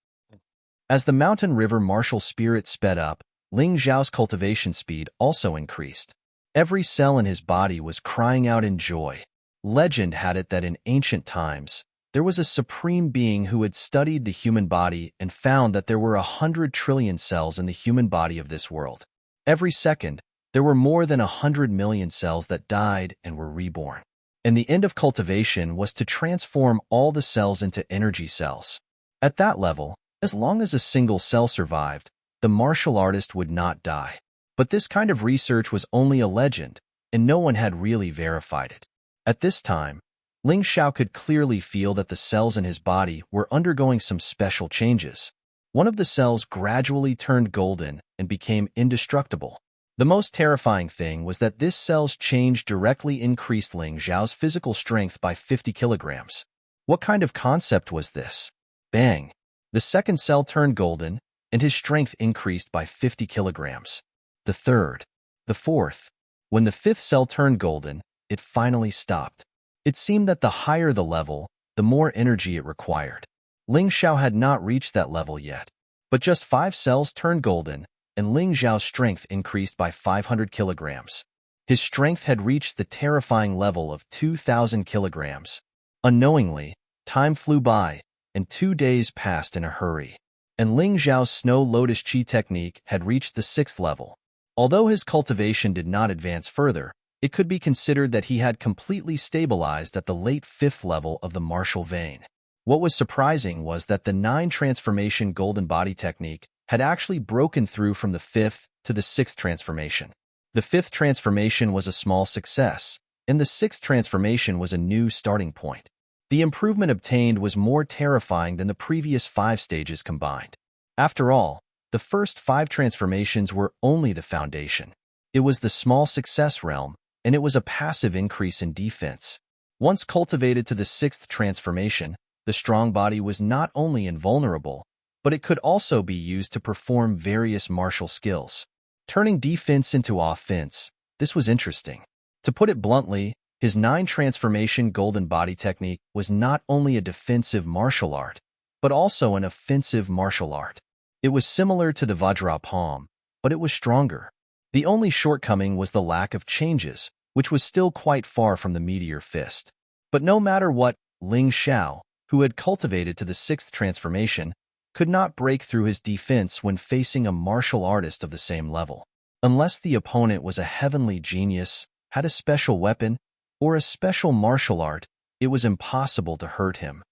As the mountain river martial spirit sped up, Ling Xiao's cultivation speed also increased. Every cell in his body was crying out in joy. Legend had it that in ancient times, there was a supreme being who had studied the human body and found that there were 100 trillion cells in the human body of this world. Every second, there were more than 100 million cells that died and were reborn. And the end of cultivation was to transform all the cells into energy cells. At that level, as long as a single cell survived, the martial artist would not die. But this kind of research was only a legend, and no one had really verified it. At this time, Ling Xiao could clearly feel that the cells in his body were undergoing some special changes. One of the cells gradually turned golden and became indestructible. The most terrifying thing was that this cell's change directly increased Ling Xiao's physical strength by 50 kilograms. What kind of concept was this? Bang! The second cell turned golden, and his strength increased by 50 kilograms. The third, the fourth. When the 5th cell turned golden, it finally stopped. It seemed that the higher the level, the more energy it required. Ling Xiao had not reached that level yet, but just 5 cells turned golden, and Ling Xiao's strength increased by 500 kilograms. His strength had reached the terrifying level of 2,000 kilograms. Unknowingly, time flew by, and 2 days passed in a hurry. And Ling Xiao's Snow Lotus Chi technique had reached the 6th level. Although his cultivation did not advance further, it could be considered that he had completely stabilized at the late 5th level of the martial vein. What was surprising was that the 9 transformation golden body technique had actually broken through from the 5th to the 6th transformation. The 5th transformation was a small success, and the 6th transformation was a new starting point. The improvement obtained was more terrifying than the previous 5 stages combined. After all, the first 5 transformations were only the foundation. It was the small success realm, and it was a passive increase in defense. Once cultivated to the 6th transformation, the strong body was not only invulnerable, but it could also be used to perform various martial skills. Turning defense into offense, this was interesting. To put it bluntly, his 9 transformation golden body technique was not only a defensive martial art, but also an offensive martial art. It was similar to the Vajra palm, but it was stronger. The only shortcoming was the lack of changes, which was still quite far from the meteor fist. But no matter what, Ling Xiao, who had cultivated to the 6th transformation, could not break through his defense when facing a martial artist of the same level. Unless the opponent was a heavenly genius, had a special weapon, or a special martial art, it was impossible to hurt him.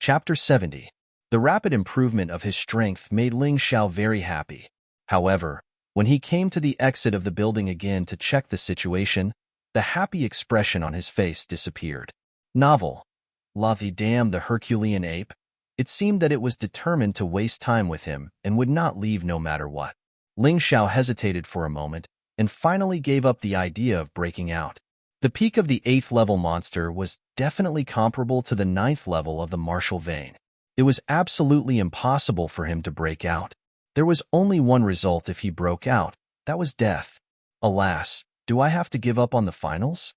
Chapter 70. The rapid improvement of his strength made Ling Xiao very happy. However, when he came to the exit of the building again to check the situation, the happy expression on his face disappeared. Novel. The damn the Herculean ape. It seemed that it was determined to waste time with him and would not leave no matter what. Ling Xiao hesitated for a moment and finally gave up the idea of breaking out. The peak of the 8th level monster was definitely comparable to the 9th level of the martial vein. It was absolutely impossible for him to break out. There was only one result if he broke out. That was death. Alas, do I have to give up on the finals?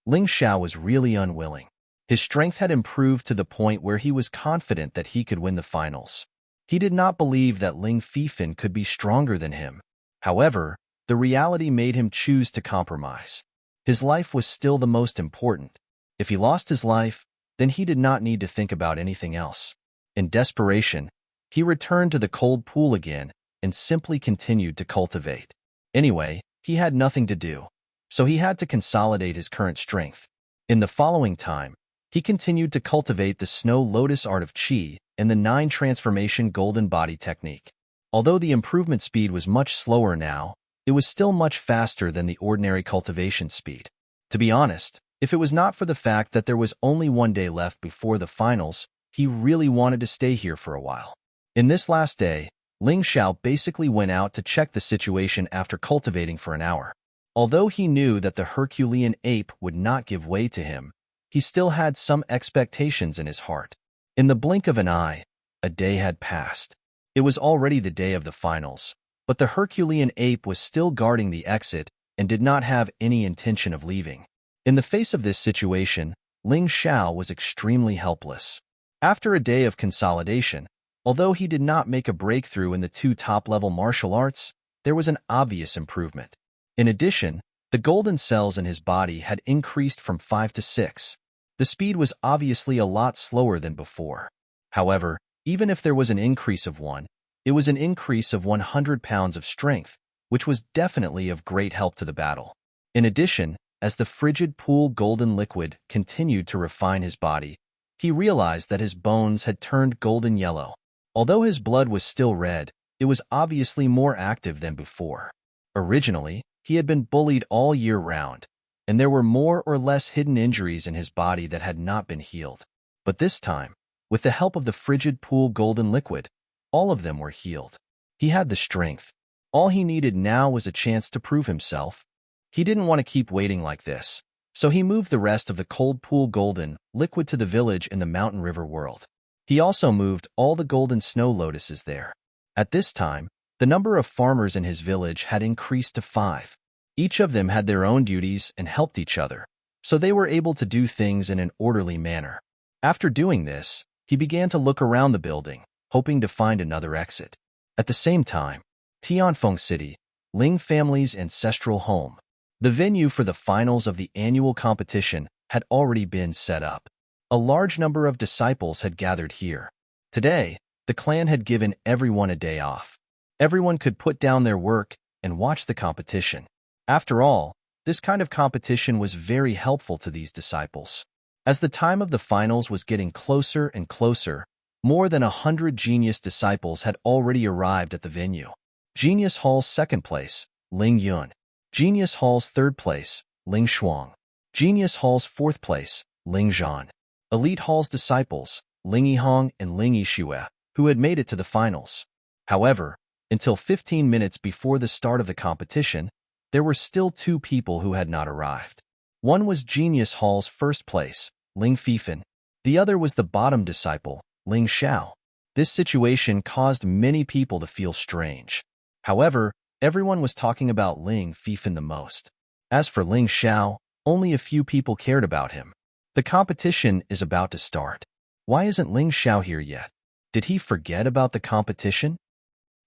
Ling Xiao was really unwilling. His strength had improved to the point where he was confident that he could win the finals. He did not believe that Ling Fifan could be stronger than him. However, the reality made him choose to compromise. His life was still the most important. If he lost his life, then he did not need to think about anything else. In desperation, he returned to the cold pool again and simply continued to cultivate. Anyway, he had nothing to do, so he had to consolidate his current strength. In the following time, he continued to cultivate the Snow Lotus Art of Qi and the 9 Transformation Golden Body Technique. Although the improvement speed was much slower now, it was still much faster than the ordinary cultivation speed. To be honest, if it was not for the fact that there was only one day left before the finals, he really wanted to stay here for a while. In this last day, Ling Xiao basically went out to check the situation after cultivating for an hour. Although he knew that the Herculean ape would not give way to him, he still had some expectations in his heart. In the blink of an eye, a day had passed. It was already the day of the finals, but the Herculean ape was still guarding the exit and did not have any intention of leaving. In the face of this situation, Ling Xiao was extremely helpless. After a day of consolidation, although he did not make a breakthrough in the 2 top-level martial arts, there was an obvious improvement. In addition, the golden cells in his body had increased from 5 to 6. The speed was obviously a lot slower than before. However, even if there was an increase of 1, it was an increase of 100 pounds of strength, which was definitely of great help to the battle. In addition, as the frigid pool golden liquid continued to refine his body, he realized that his bones had turned golden yellow. Although his blood was still red, it was obviously more active than before. Originally, he had been bullied all year round, and there were more or less hidden injuries in his body that had not been healed. But this time, with the help of the frigid pool golden liquid, all of them were healed. He had the strength. All he needed now was a chance to prove himself. He didn't want to keep waiting like this, so he moved the rest of the cold pool golden liquid to the village in the mountain river world. He also moved all the golden snow lotuses there. At this time, the number of farmers in his village had increased to 5. Each of them had their own duties and helped each other, so they were able to do things in an orderly manner. After doing this, he began to look around the building, hoping to find another exit. At the same time, Tianfeng City, Ling family's ancestral home. The venue for the finals of the annual competition had already been set up. A large number of disciples had gathered here. Today, the clan had given everyone a day off. Everyone could put down their work and watch the competition. After all, this kind of competition was very helpful to these disciples. As the time of the finals was getting closer and closer, more than 100 genius disciples had already arrived at the venue. Genius Hall's 2nd place, Ling Yun. Genius Hall's 3rd place, Ling Shuang. Genius Hall's 4th place, Ling Zhan. Elite Hall's disciples, Ling Yihong and Ling Yixue, who had made it to the finals. However, until 15 minutes before the start of the competition, there were still 2 people who had not arrived. One was Genius Hall's 1st place, Ling Fifan. The other was the bottom disciple, Ling Xiao. This situation caused many people to feel strange. However, everyone was talking about Ling Fifan the most. As for Ling Xiao, only a few people cared about him. The competition is about to start. Why isn't Ling Xiao here yet? Did he forget about the competition?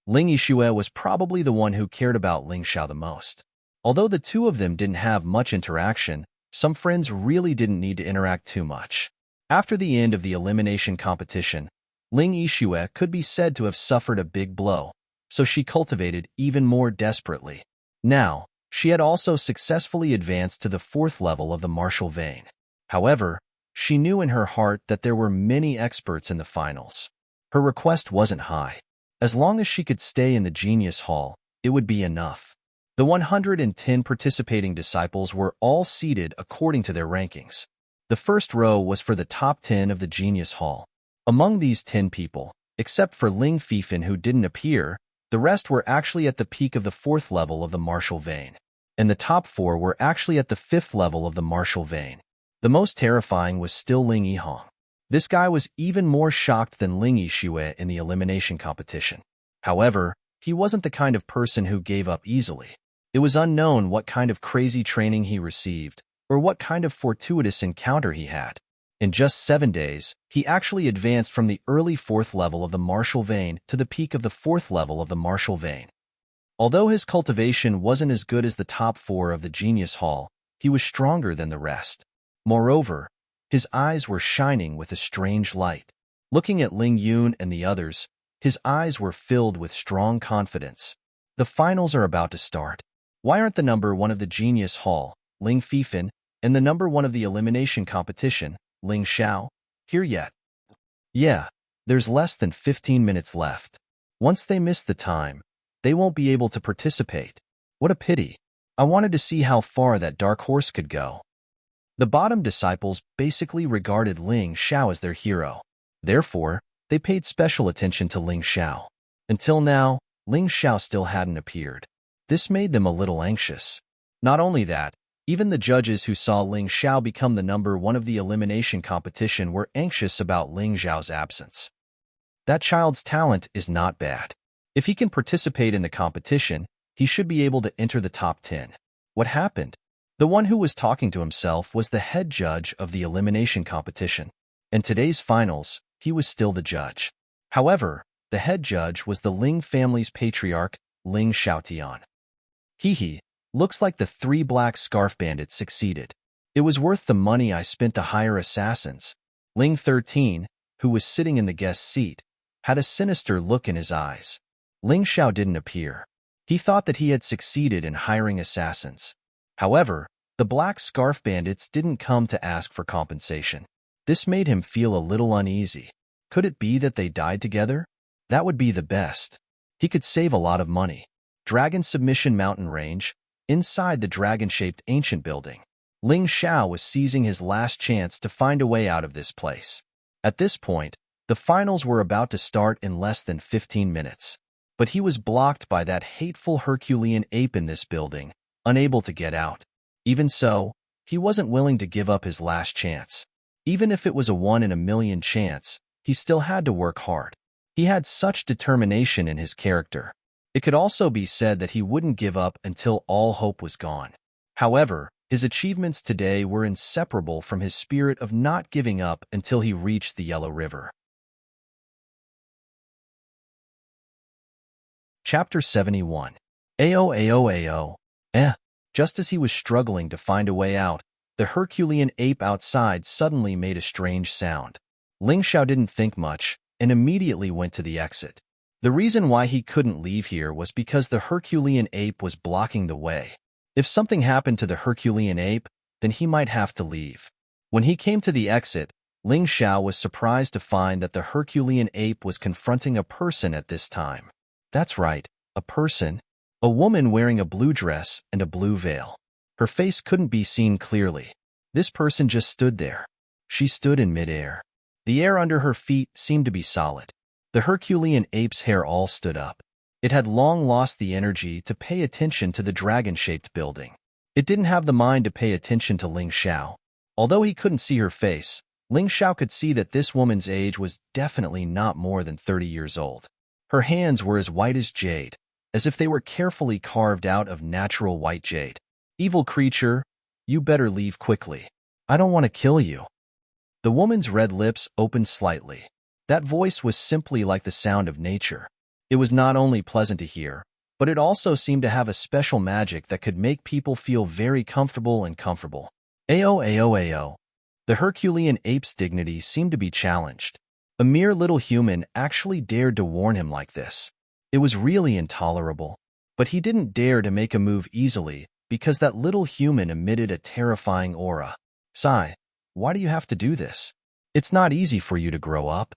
Ling Yixue was probably the one who cared about Ling Xiao the most. Although the 2 of them didn't have much interaction, some friends really didn't need to interact too much. After the end of the elimination competition, Ling Yixue could be said to have suffered a big blow, so she cultivated even more desperately. Now, she had also successfully advanced to the 4th level of the martial vein. However, she knew in her heart that there were many experts in the finals. Her request wasn't high. As long as she could stay in the Genius Hall, it would be enough. The 110 participating disciples were all seated according to their rankings. The first row was for the top 10 of the Genius Hall. Among these 10 people, except for Ling Fifan who didn't appear, the rest were actually at the peak of the 4th level of the martial vein. and the top 4 were actually at the 5th level of the martial vein. The most terrifying was still Ling Yihong. This guy was even more shocked than Ling Yixue in the elimination competition. However, he wasn't the kind of person who gave up easily. It was unknown what kind of crazy training he received, or what kind of fortuitous encounter he had. In just 7 days, he actually advanced from the early 4th level of the martial vein to the peak of the 4th level of the martial vein. Although his cultivation wasn't as good as the top 4 of the Genius Hall, he was stronger than the rest. Moreover, his eyes were shining with a strange light. Looking at Ling Yun and the others, his eyes were filled with strong confidence. The finals are about to start. Why aren't the number 1 of the Genius Hall, Ling Fifan, and the number 1 of the elimination competition, Ling Xiao, here yet? Yeah, there's less than 15 minutes left. Once they miss the time, they won't be able to participate. What a pity. I wanted to see how far that dark horse could go. The bottom disciples basically regarded Ling Xiao as their hero. Therefore, they paid special attention to Ling Xiao. Until now, Ling Xiao still hadn't appeared. This made them a little anxious. Not only that, even the judges who saw Ling Xiao become the number 1 of the elimination competition were anxious about Ling Xiao's absence. That child's talent is not bad. If he can participate in the competition, he should be able to enter the top 10. What happened? The one who was talking to himself was the head judge of the elimination competition. In today's finals, he was still the judge. However, the head judge was the Ling family's patriarch, Ling Xiaotian. Hee, looks like the 3 black scarf bandits succeeded. It was worth the money I spent to hire assassins. Ling 13, who was sitting in the guest seat, had a sinister look in his eyes. Ling Xiao didn't appear. He thought that he had succeeded in hiring assassins. However, the black scarf bandits didn't come to ask for compensation. This made him feel a little uneasy. Could it be that they died together? That would be the best. He could save a lot of money. Dragon Submission Mountain Range, inside the dragon-shaped ancient building. Ling Xiao was seizing his last chance to find a way out of this place. At this point, the finals were about to start in less than 15 minutes. But he was blocked by that hateful Herculean ape in this building, unable to get out. Even so, he wasn't willing to give up his last chance. Even if it was a 1 in a million chance, he still had to work hard. He had such determination in his character. It could also be said that he wouldn't give up until all hope was gone. However, his achievements today were inseparable from his spirit of not giving up until he reached the Yellow River. Chapter 71. Ao. Just as he was struggling to find a way out, the Herculean ape outside suddenly made a strange sound. Ling Xiao didn't think much and immediately went to the exit. The reason why he couldn't leave here was because the Herculean ape was blocking the way. If something happened to the Herculean ape, then he might have to leave. When he came to the exit, Ling Xiao was surprised to find that the Herculean ape was confronting a person at this time. That's right, a person. A woman wearing a blue dress and a blue veil. Her face couldn't be seen clearly. This person just stood there. She stood in midair. The air under her feet seemed to be solid. The Herculean ape's hair all stood up. It had long lost the energy to pay attention to the dragon-shaped building. It didn't have the mind to pay attention to Ling Xiao. Although he couldn't see her face, Ling Xiao could see that this woman's age was definitely not more than 30 years old. Her hands were as white as jade, as if they were carefully carved out of natural white jade. Evil creature, you better leave quickly. I don't want to kill you. The woman's red lips opened slightly. That voice was simply like the sound of nature. It was not only pleasant to hear, but it also seemed to have a special magic that could make people feel very comfortable and comfortable. Ao. The Herculean ape's dignity seemed to be challenged. A mere little human actually dared to warn him like this. It was really intolerable. But he didn't dare to make a move easily because that little human emitted a terrifying aura. Sigh, why do you have to do this? It's not easy for you to grow up.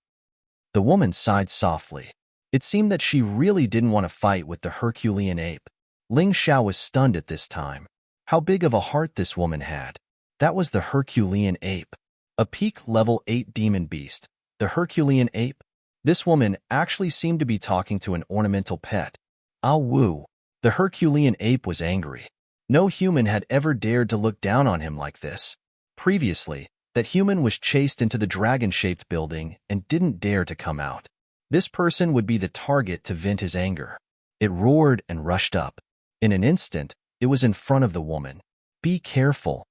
The woman sighed softly. It seemed that she really didn't want to fight with the Herculean ape. Ling Xiao was stunned at this time. How big of a heart this woman had. That was the Herculean ape. A peak level 8 demon beast. The Herculean ape? This woman actually seemed to be talking to an ornamental pet. Ah woo. The Herculean ape was angry. No human had ever dared to look down on him like this. Previously, that human was chased into the dragon-shaped building and didn't dare to come out. This person would be the target to vent his anger. It roared and rushed up. In an instant, it was in front of the woman. Be careful.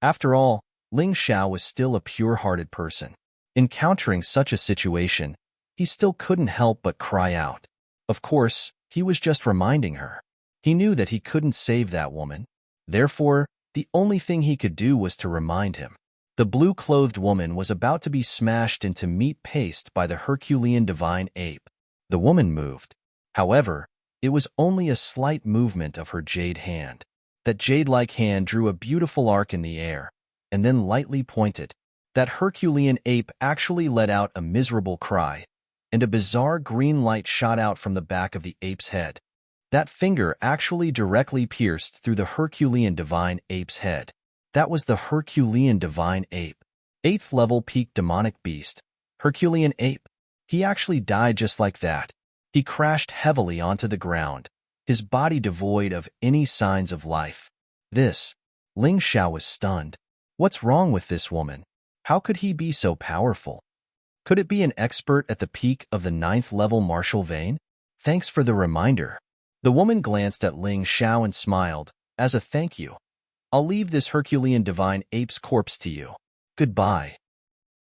After all, Ling Xiao was still a pure-hearted person. Encountering such a situation, he still couldn't help but cry out. Of course, he was just reminding her. He knew that he couldn't save that woman. Therefore, the only thing he could do was to remind him. The blue-clothed woman was about to be smashed into meat paste by the Herculean divine ape. The woman moved. However, it was only a slight movement of her jade hand. That jade-like hand drew a beautiful arc in the air, and then lightly pointed. That Herculean ape actually let out a miserable cry, and a bizarre green light shot out from the back of the ape's head. That finger actually directly pierced through the Herculean divine ape's head. That was the Herculean divine ape. 8th level peak demonic beast, Herculean ape. He actually died just like that. He crashed heavily onto the ground, his body devoid of any signs of life. Ling Xiao was stunned. What's wrong with this woman? How could he be so powerful? Could it be an expert at the peak of the 9th level martial vein? Thanks for the reminder. The woman glanced at Ling Xiao and smiled, as a thank you. I'll leave this Herculean divine ape's corpse to you. Goodbye.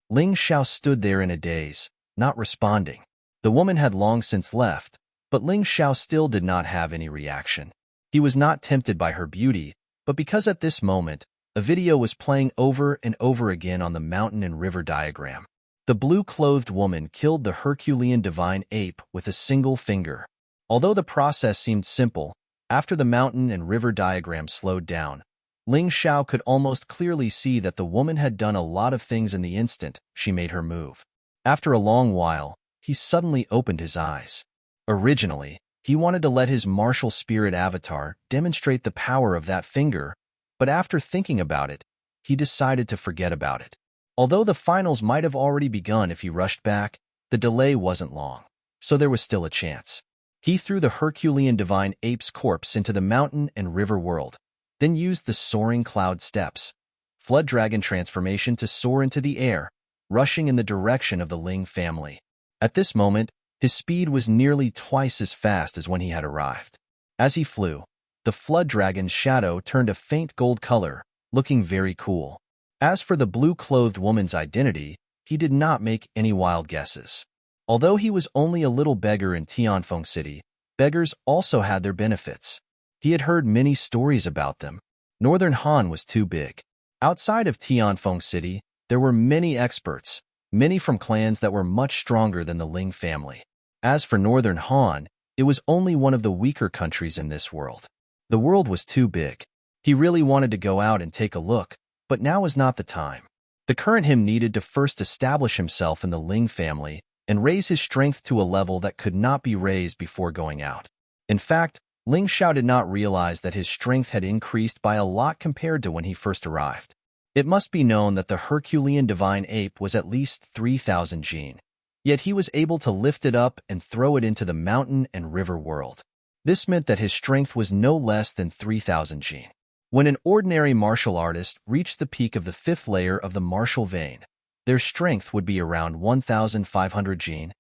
Ling Xiao stood there in a daze, not responding. The woman had long since left, but Ling Xiao still did not have any reaction. He was not tempted by her beauty, but because at this moment, a video was playing over and over again on the mountain and river diagram. The blue-clothed woman killed the Herculean divine ape with a single finger. Although the process seemed simple, after the mountain and river diagram slowed down, Ling Xiao could almost clearly see that the woman had done a lot of things in the instant she made her move. After a long while, he suddenly opened his eyes. Originally, he wanted to let his martial spirit avatar demonstrate the power of that finger, but after thinking about it, he decided to forget about it. Although the finals might have already begun if he rushed back, the delay wasn't long, so there was still a chance. He threw the Herculean divine ape's corpse into the mountain and river world, then used the soaring cloud steps, flood dragon transformation to soar into the air, rushing in the direction of the Ling family. At this moment, his speed was nearly twice as fast as when he had arrived. As he flew, the flood dragon's shadow turned a faint gold color, looking very cool. As for the blue-clothed woman's identity, he did not make any wild guesses. Although he was only a little beggar in Tianfeng City, beggars also had their benefits. He had heard many stories about them. Northern Han was too big. Outside of Tianfeng City, there were many experts, many from clans that were much stronger than the Ling family. As for Northern Han, it was only one of the weaker countries in this world. The world was too big. He really wanted to go out and take a look, but now was not the time. The current him needed to first establish himself in the Ling family and raise his strength to a level that could not be raised before going out. In fact, Ling Xiao did not realize that his strength had increased by a lot compared to when he first arrived. It must be known that the Herculean divine ape was at least 3,000 jin, yet he was able to lift it up and throw it into the mountain and river world. This meant that his strength was no less than 3,000 jin. When an ordinary martial artist reached the peak of the 5th layer of the martial vein, their strength would be around 1,500 jin.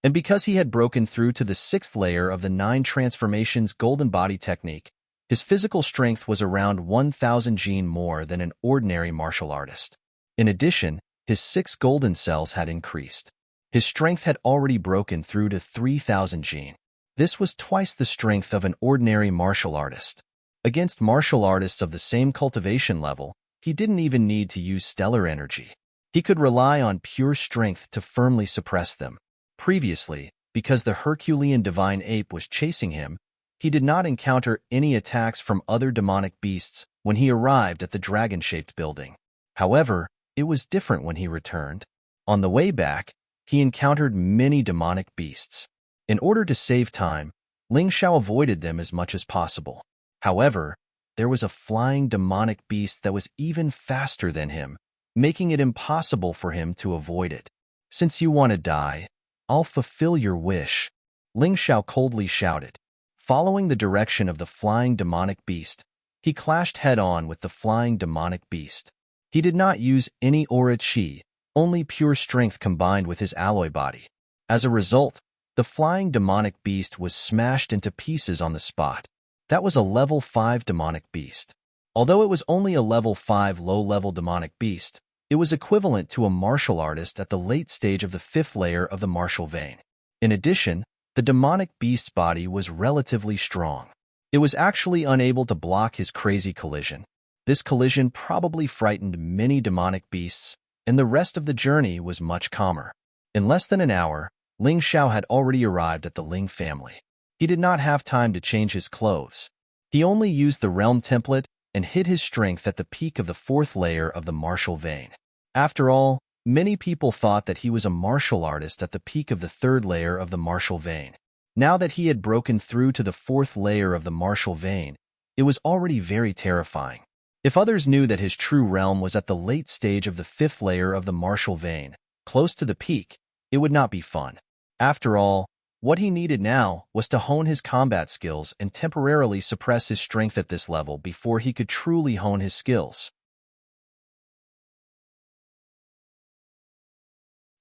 And because he had broken through to the 6th layer of the 9 transformations golden body technique, his physical strength was around 1,000 jin more than an ordinary martial artist. In addition, his 6 golden cells had increased. His strength had already broken through to 3,000 jin. This was twice the strength of an ordinary martial artist. Against martial artists of the same cultivation level, he didn't even need to use stellar energy. He could rely on pure strength to firmly suppress them. Previously, because the Herculean divine ape was chasing him, he did not encounter any attacks from other demonic beasts when he arrived at the dragon-shaped building. However, it was different when he returned. On the way back, he encountered many demonic beasts. In order to save time, Ling Xiao avoided them as much as possible. However, there was a flying demonic beast that was even faster than him, making it impossible for him to avoid it. Since you want to die, I'll fulfill your wish, Ling Xiao coldly shouted. Following the direction of the flying demonic beast, He clashed head-on with the flying demonic beast. He did not use any aura chi, only pure strength combined with his alloy body. As a result, the flying demonic beast was smashed into pieces on the spot. That was a level 5 demonic beast. Although it was only a level 5 low-level demonic beast, it was equivalent to a martial artist at the late stage of the 5th layer of the martial vein. In addition, the demonic beast's body was relatively strong. It was actually unable to block his crazy collision. This collision probably frightened many demonic beasts, and the rest of the journey was much calmer. In less than an hour, Ling Xiao had already arrived at the Ling family. He did not have time to change his clothes. He only used the realm template and hid his strength at the peak of the 4th layer of the martial vein. After all, many people thought that he was a martial artist at the peak of the 3rd layer of the martial vein. Now that he had broken through to the 4th layer of the martial vein, it was already very terrifying. If others knew that his true realm was at the late stage of the 5th layer of the martial vein, close to the peak, it would not be fun. After all, what he needed now was to hone his combat skills and temporarily suppress his strength at this level before he could truly hone his skills.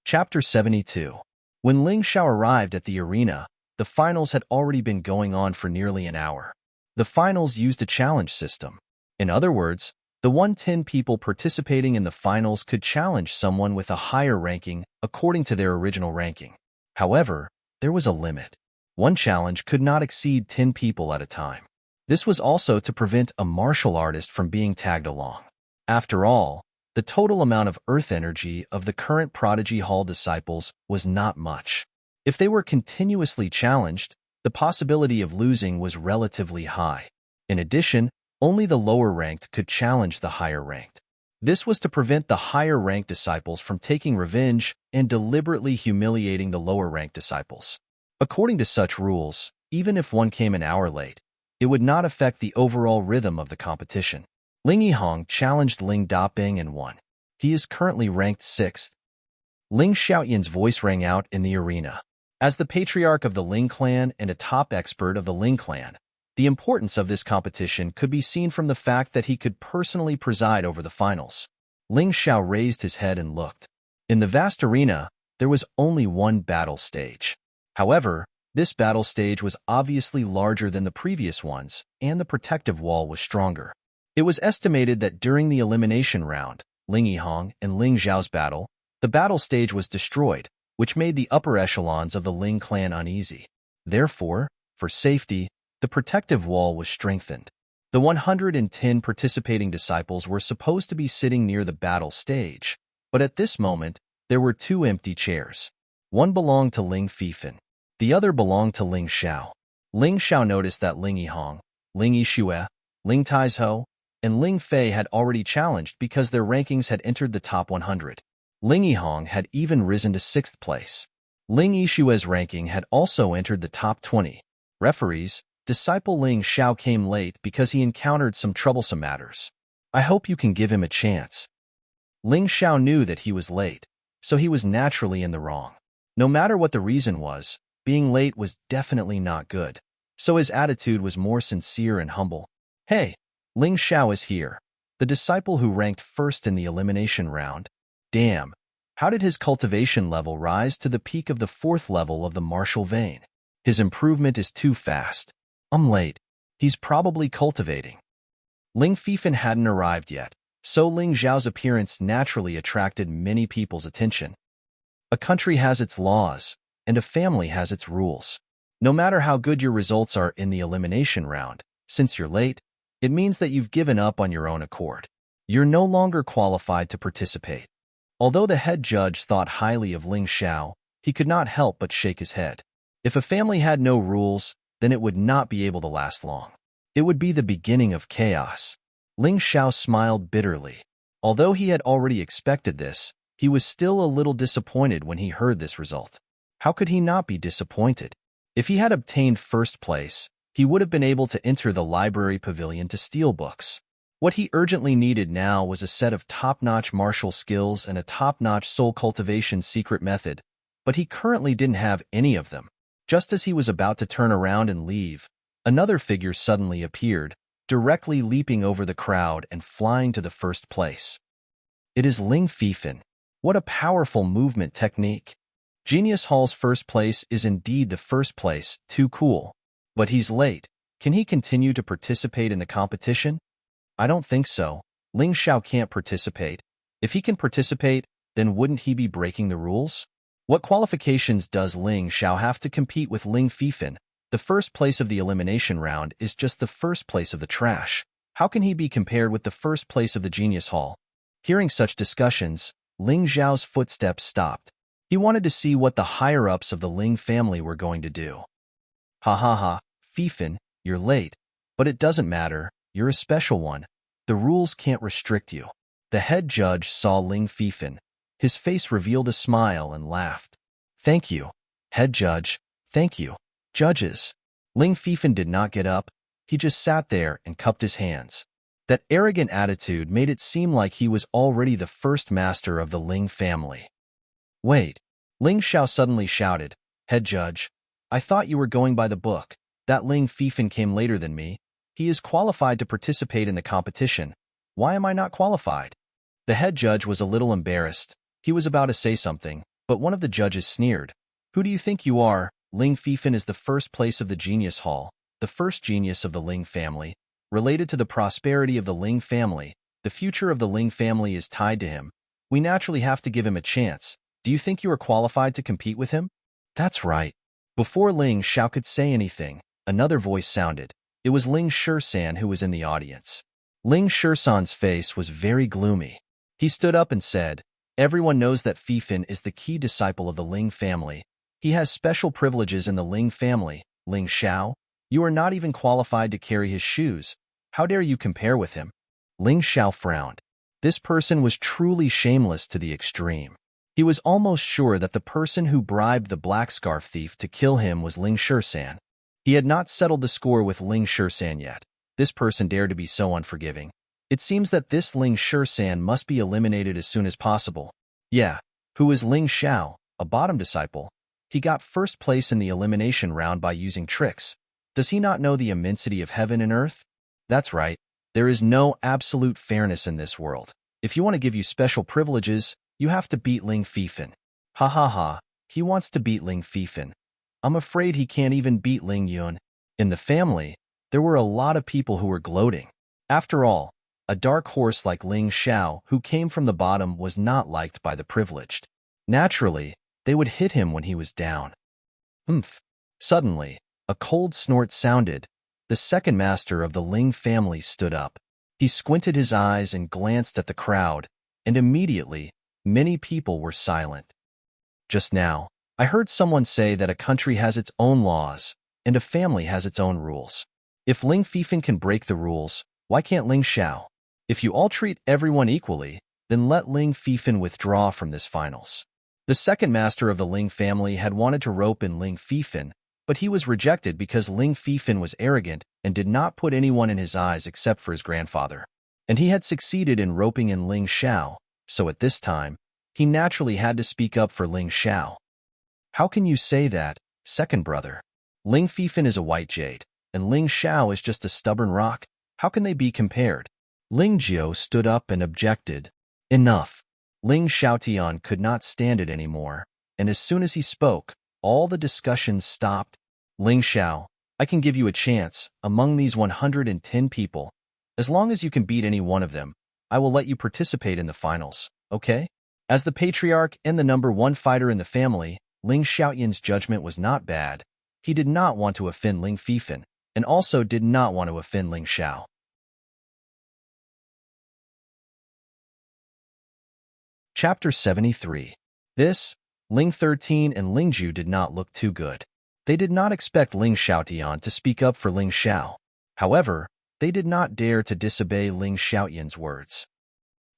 Chapter 72. When Ling Xiao arrived at the arena, the finals had already been going on for nearly an hour. The finals used a challenge system. In other words, the 110 people participating in the finals could challenge someone with a higher ranking according to their original ranking. However, there was a limit. One challenge could not exceed 10 people at a time. This was also to prevent a martial artist from being tagged along. After all, the total amount of earth energy of the current Prodigy Hall disciples was not much. If they were continuously challenged, the possibility of losing was relatively high. In addition, only the lower-ranked could challenge the higher-ranked. This was to prevent the higher-ranked disciples from taking revenge and deliberately humiliating the lower-ranked disciples. According to such rules, even if one came an hour late, it would not affect the overall rhythm of the competition. Ling Yihong challenged Ling Daping and won. He is currently ranked 6th. Ling Xiaoyan's voice rang out in the arena. As the patriarch of the Ling clan and a top expert of the Ling clan, the importance of this competition could be seen from the fact that he could personally preside over the finals. Ling Xiao raised his head and looked. In the vast arena, there was only one battle stage. However, this battle stage was obviously larger than the previous ones, and the protective wall was stronger. It was estimated that during the elimination round, Ling Yihong and Ling Zhao's battle, the battle stage was destroyed, which made the upper echelons of the Ling clan uneasy. Therefore, for safety, the protective wall was strengthened. The 110 participating disciples were supposed to be sitting near the battle stage, but at this moment, there were 2 empty chairs. One belonged to Ling Fifan. The other belonged to Ling Xiao. Ling Xiao noticed that Ling Yihong, Ling Yixue, Ling Taizhou, and Ling Fei had already challenged because their rankings had entered the top 100. Ling Yihong had even risen to 6th place. Ling Yixue's ranking had also entered the top 20. Referees, disciple Ling Xiao came late because he encountered some troublesome matters. I hope you can give him a chance. Ling Xiao knew that he was late, so he was naturally in the wrong. No matter what the reason was, being late was definitely not good, so his attitude was more sincere and humble. Hey, Ling Xiao is here, the disciple who ranked first in the elimination round. Damn, how did his cultivation level rise to the peak of the 4th level of the martial vein? His improvement is too fast. I'm late. He's probably cultivating. Ling Fifan hadn't arrived yet, so Ling Zhao's appearance naturally attracted many people's attention. A country has its laws, and a family has its rules. No matter how good your results are in the elimination round, since you're late, it means that you've given up on your own accord. You're no longer qualified to participate. Although the head judge thought highly of Ling Xiao, he could not help but shake his head. If a family had no rules, then it would not be able to last long. It would be the beginning of chaos. Ling Xiao smiled bitterly. Although he had already expected this, he was still a little disappointed when he heard this result. How could he not be disappointed? If he had obtained 1st place, he would have been able to enter the library pavilion to steal books. What he urgently needed now was a set of top-notch martial skills and a top-notch soul cultivation secret method, but he currently didn't have any of them. Just as he was about to turn around and leave, another figure suddenly appeared, directly leaping over the crowd and flying to the first place. It is Ling Fifan. What a powerful movement technique. Genius Hall's first place is indeed the first place, too cool. But he's late. Can he continue to participate in the competition? I don't think so. Ling Xiao can't participate. If he can participate, then wouldn't he be breaking the rules? What qualifications does Ling Xiao have to compete with Ling Fifan? The first place of the elimination round is just the first place of the trash. How can he be compared with the first place of the Genius Hall? Hearing such discussions, Ling Xiao's footsteps stopped. He wanted to see what the higher-ups of the Ling family were going to do. Ha ha ha, Fifan, you're late. But it doesn't matter, you're a special one. The rules can't restrict you. The head judge saw Ling Fifan. His face revealed a smile and laughed. Thank you, head judge, thank you. Judges. Ling Fifan did not get up. He just sat there and cupped his hands. That arrogant attitude made it seem like he was already the first master of the Ling family. Wait. Ling Xiao suddenly shouted, Head judge, I thought you were going by the book. That Ling Fifan came later than me. He is qualified to participate in the competition. Why am I not qualified? The head judge was a little embarrassed. He was about to say something, but one of the judges sneered. Who do you think you are? Ling Fifan is the first place of the Genius Hall, the first genius of the Ling family. Related to the prosperity of the Ling family, the future of the Ling family is tied to him. We naturally have to give him a chance. Do you think you are qualified to compete with him? That's right. Before Ling Xiao could say anything, another voice sounded. It was Ling Shisan who was in the audience. Ling Shisan's face was very gloomy. He stood up and said, Everyone knows that Fifan is the key disciple of the Ling family. He has special privileges in the Ling family. Ling Xiao, you are not even qualified to carry his shoes. How dare you compare with him? Ling Xiao frowned. This person was truly shameless to the extreme. He was almost sure that the person who bribed the black scarf thief to kill him was Ling Shisan. He had not settled the score with Ling Shisan yet. This person dared to be so unforgiving. It seems that this Ling Shisan must be eliminated as soon as possible. Yeah, who is Ling Xiao, a bottom disciple? He got first place in the elimination round by using tricks. Does he not know the immensity of heaven and earth? That's right. There is no absolute fairness in this world. If you want to give you special privileges, you have to beat Ling Fifan. Ha ha ha, he wants to beat Ling Fifan. I'm afraid he can't even beat Ling Yun. In the family, there were a lot of people who were gloating. After all, a dark horse like Ling Xiao, who came from the bottom, was not liked by the privileged. Naturally, they would hit him when he was down. Humph. Suddenly, a cold snort sounded. The second master of the Ling family stood up. He squinted his eyes and glanced at the crowd, and immediately, many people were silent. Just now, I heard someone say that a country has its own laws, and a family has its own rules. If Ling Fifan can break the rules, why can't Ling Xiao? If you all treat everyone equally, then let Ling Fifan withdraw from this finals. The second master of the Ling family had wanted to rope in Ling Fifan, but he was rejected because Ling Fifan was arrogant and did not put anyone in his eyes except for his grandfather. And he had succeeded in roping in Ling Xiao, so at this time, he naturally had to speak up for Ling Xiao. How can you say that, second brother? Ling Fifan is a white jade, and Ling Xiao is just a stubborn rock. How can they be compared? Ling Jiao stood up and objected. Enough. Ling Xiaotian could not stand it anymore, and as soon as he spoke, all the discussions stopped. Ling Xiao, I can give you a chance among these 110 people. As long as you can beat any one of them, I will let you participate in the finals, okay? As the patriarch and the number one fighter in the family, Ling Xiaotian's judgment was not bad. He did not want to offend Ling Fifan, and also did not want to offend Ling Xiao. Chapter 73. This, Ling 13 and Ling Ju did not look too good. They did not expect Ling Xiaotian to speak up for Ling Xiao. However, they did not dare to disobey Ling Xiaotian's words.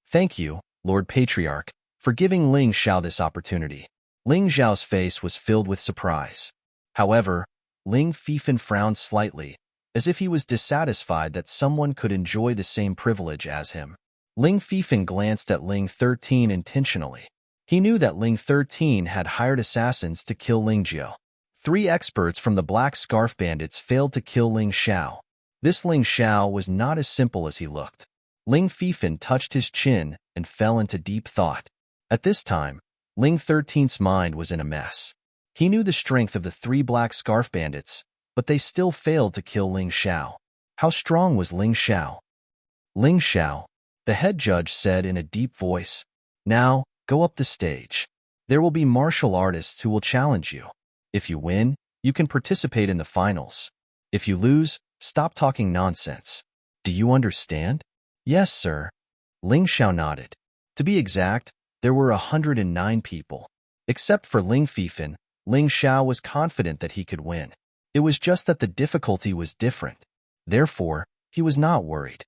Thank you, Lord Patriarch, for giving Ling Xiao this opportunity. Ling Xiao's face was filled with surprise. However, Ling Fifan frowned slightly, as if he was dissatisfied that someone could enjoy the same privilege as him. Ling Fifan glanced at Ling 13 intentionally. He knew that Ling 13 had hired assassins to kill Ling Jiao. 3 experts from the Black Scarf Bandits failed to kill Ling Xiao. This Ling Xiao was not as simple as he looked. Ling Fifan touched his chin and fell into deep thought. At this time, Ling 13's mind was in a mess. He knew the strength of the 3 black scarf bandits, but they still failed to kill Ling Xiao. How strong was Ling Xiao? Ling Xiao, the head judge said in a deep voice, "Now, go up the stage. There will be martial artists who will challenge you. If you win, you can participate in the finals. If you lose, stop talking nonsense. Do you understand?" "Yes, sir." Ling Xiao nodded. To be exact, there were 109 people. Except for Ling Fifan, Ling Xiao was confident that he could win. It was just that the difficulty was different. Therefore, he was not worried.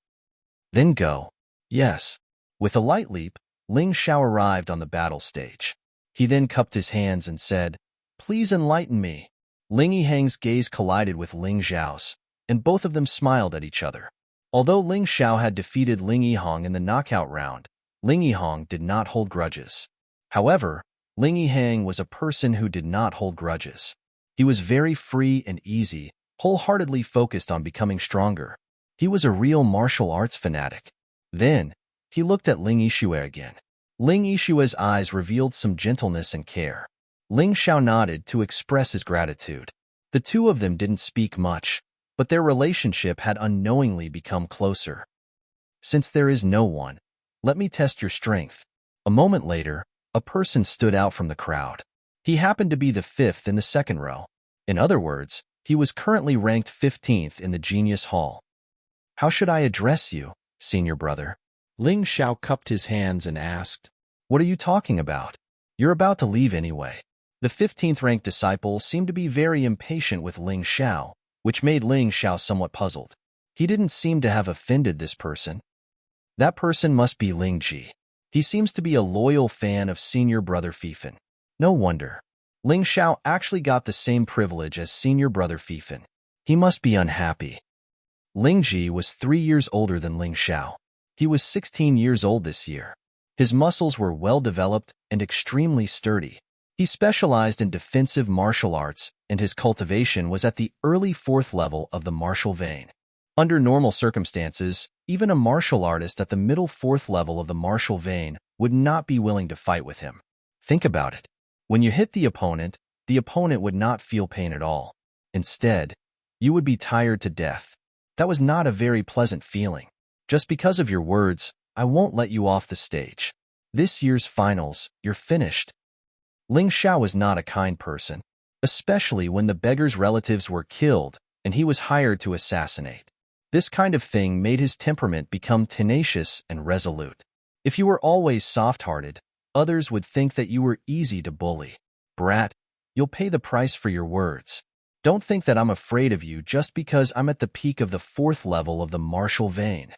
"Then go." Yes. With a light leap, Ling Xiao arrived on the battle stage. He then cupped his hands and said, "Please enlighten me." Ling Yihang's gaze collided with Ling Xiao's, and both of them smiled at each other. Although Ling Xiao had defeated Ling Yihang in the knockout round, Ling Yihang did not hold grudges. However, Ling Yihang was a person who did not hold grudges. He was very free and easy, wholeheartedly focused on becoming stronger. He was a real martial arts fanatic. Then, he looked at Ling Yixue again. Ling Yixue's eyes revealed some gentleness and care. Ling Xiao nodded to express his gratitude. The two of them didn't speak much, but their relationship had unknowingly become closer. "Since there is no one, let me test your strength." A moment later, a person stood out from the crowd. He happened to be the 5th in the second row. In other words, he was currently ranked 15th in the Genius Hall. "How should I address you, senior brother?" Ling Xiao cupped his hands and asked, "What are you talking about? You're about to leave anyway." The 15th-ranked disciple seemed to be very impatient with Ling Xiao, which made Ling Xiao somewhat puzzled. He didn't seem to have offended this person. That person must be Ling Ji. He seems to be a loyal fan of senior brother Fifan. No wonder. Ling Xiao actually got the same privilege as senior brother Fifan. He must be unhappy. Ling Ji was 3 years older than Ling Xiao. He was 16 years old this year. His muscles were well-developed and extremely sturdy. He specialized in defensive martial arts, and his cultivation was at the early 4th level of the martial vein. Under normal circumstances, even a martial artist at the middle 4th level of the martial vein would not be willing to fight with him. Think about it. When you hit the opponent would not feel pain at all. Instead, you would be tired to death. That was not a very pleasant feeling. Just because of your words, I won't let you off the stage. This year's finals, you're finished. Ling Xiao was not a kind person, especially when the beggar's relatives were killed and he was hired to assassinate. This kind of thing made his temperament become tenacious and resolute. If you were always soft-hearted, others would think that you were easy to bully. "Brat, you'll pay the price for your words. Don't think that I'm afraid of you just because I'm at the peak of the 4th level of the martial vein."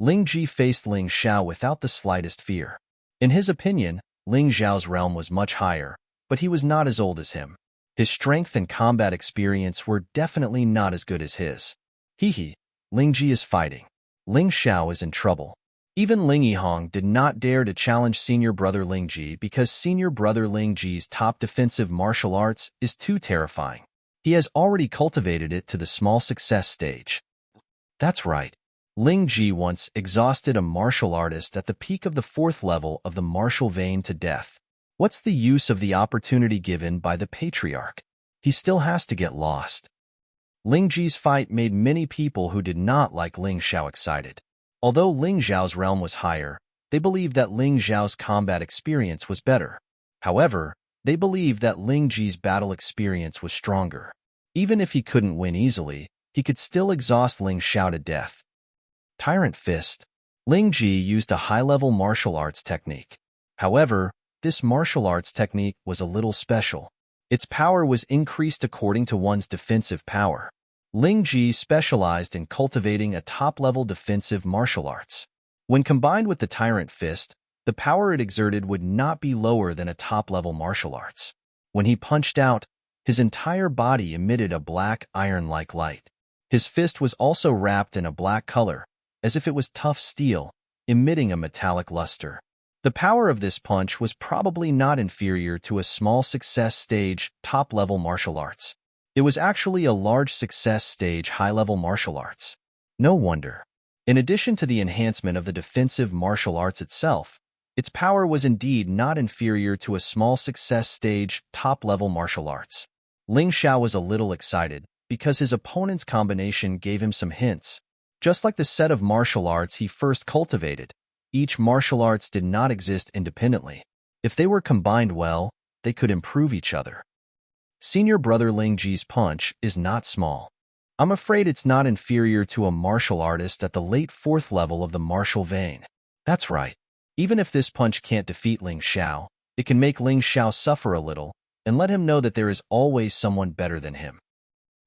Ling Ji faced Ling Xiao without the slightest fear. In his opinion, Ling Xiao's realm was much higher, but he was not as old as him. His strength and combat experience were definitely not as good as his. Hee. Ling Ji is fighting. Ling Xiao is in trouble. Even Ling Yihang did not dare to challenge senior brother Ling Ji because senior brother Ling Ji's top defensive martial arts is too terrifying. He has already cultivated it to the small success stage. That's right. Ling Ji once exhausted a martial artist at the peak of the 4th level of the martial vein to death. What's the use of the opportunity given by the patriarch? He still has to get lost. Ling Ji's fight made many people who did not like Ling Xiao excited. Although Ling Xiao's realm was higher, they believed that Ling Xiao's combat experience was better. However, they believed that Ling Ji's battle experience was stronger. Even if he couldn't win easily, he could still exhaust Ling Xiao to death. Tyrant Fist. Ling Ji used a high-level martial arts technique. However, this martial arts technique was a little special. Its power was increased according to one's defensive power. Ling Ji specialized in cultivating a top-level defensive martial arts. When combined with the Tyrant Fist, the power it exerted would not be lower than a top-level martial arts. When he punched out, his entire body emitted a black iron-like light. His fist was also wrapped in a black color, as if it was tough steel, emitting a metallic luster. The power of this punch was probably not inferior to a small success stage top-level martial arts. It was actually a large success stage high-level martial arts. No wonder. In addition to the enhancement of the defensive martial arts itself, its power was indeed not inferior to a small success stage top-level martial arts. Ling Xiao was a little excited because his opponent's combination gave him some hints. Just like the set of martial arts he first cultivated, each martial arts did not exist independently. If they were combined well, they could improve each other. Senior brother Ling Ji's punch is not small. I'm afraid it's not inferior to a martial artist at the late 4th level of the martial vein. That's right. Even if this punch can't defeat Ling Xiao, it can make Ling Xiao suffer a little and let him know that there is always someone better than him.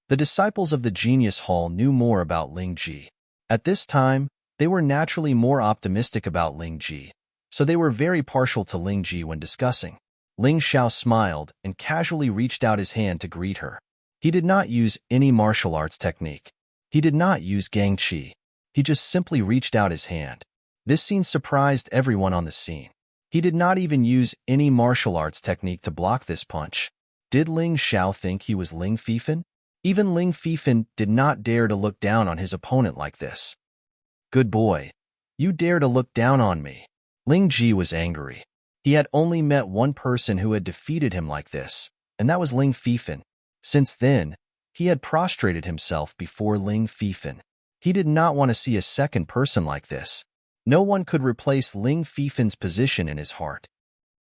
The disciples of the Genius Hall knew more about Ling Ji. At this time, they were naturally more optimistic about Ling Ji, so they were very partial to Ling Ji when discussing. Ling Xiao smiled and casually reached out his hand to greet her. He did not use any martial arts technique. He did not use Gang Qi. He just simply reached out his hand. This scene surprised everyone on the scene. He did not even use any martial arts technique to block this punch. Did Ling Xiao think he was Ling Fifan? Even Ling Fifan did not dare to look down on his opponent like this. Good boy. You dare to look down on me. Ling Ji was angry. He had only met one person who had defeated him like this, and that was Ling Fifan. Since then, he had prostrated himself before Ling Fifan. He did not want to see a second person like this. No one could replace Ling Fifan's position in his heart.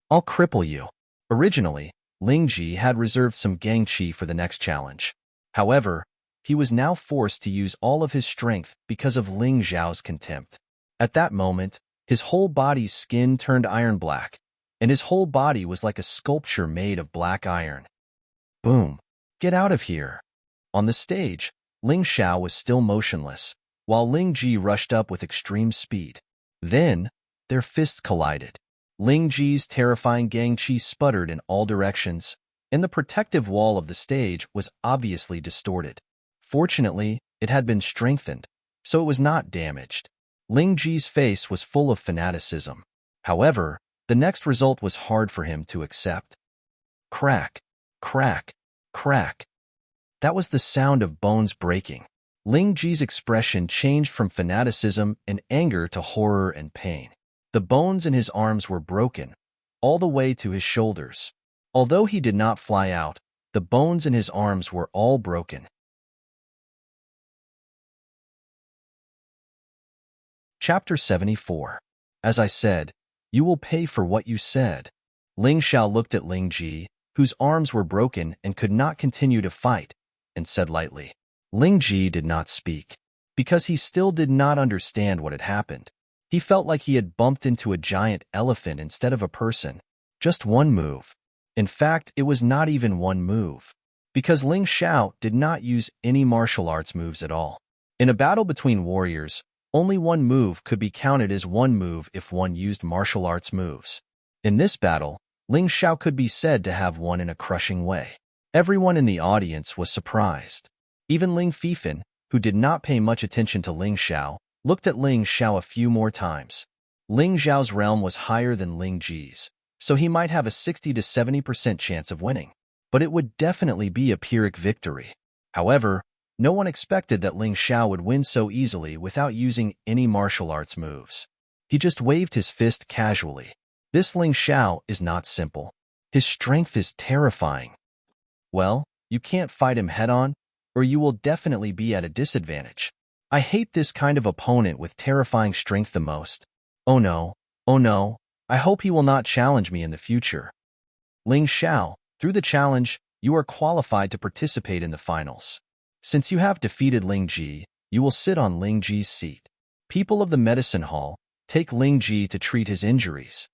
I'll cripple you. Originally, Ling Ji had reserved some Gang Qi for the next challenge. However, he was now forced to use all of his strength because of Ling Xiao's contempt. At that moment, his whole body's skin turned iron black, and his whole body was like a sculpture made of black iron. Boom! Get out of here! On the stage, Ling Xiao was still motionless, while Ling Ji rushed up with extreme speed. Then, their fists collided. Ling Ji's terrifying Gang Qi sputtered in all directions, and the protective wall of the stage was obviously distorted. Fortunately, it had been strengthened, so it was not damaged. Ling Ji's face was full of fanaticism. However, the next result was hard for him to accept. Crack, crack, crack. That was the sound of bones breaking. Ling Ji's expression changed from fanaticism and anger to horror and pain. The bones in his arms were broken, all the way to his shoulders. Although he did not fly out, the bones in his arms were all broken. Chapter 74. As I said, you will pay for what you said. Ling Xiao looked at Ling Ji, whose arms were broken and could not continue to fight, and said lightly. Ling Ji did not speak, because he still did not understand what had happened. He felt like he had bumped into a giant elephant instead of a person. Just one move. In fact, it was not even one move, because Ling Xiao did not use any martial arts moves at all. In a battle between warriors, only one move could be counted as one move if one used martial arts moves. In this battle, Ling Xiao could be said to have won in a crushing way. Everyone in the audience was surprised. Even Ling Fifan, who did not pay much attention to Ling Xiao, looked at Ling Xiao a few more times. Ling Xiao's realm was higher than Ling Ji's, so he might have a 60 to 70% chance of winning. But it would definitely be a Pyrrhic victory. However, no one expected that Ling Xiao would win so easily without using any martial arts moves. He just waved his fist casually. This Ling Xiao is not simple. His strength is terrifying. Well, you can't fight him head-on, or you will definitely be at a disadvantage. I hate this kind of opponent with terrifying strength the most. Oh no, I hope he will not challenge me in the future. Ling Xiao, through the challenge, you are qualified to participate in the finals. Since you have defeated Ling Ji, you will sit on Ling Ji's seat. People of the medicine hall, take Ling Ji to treat his injuries.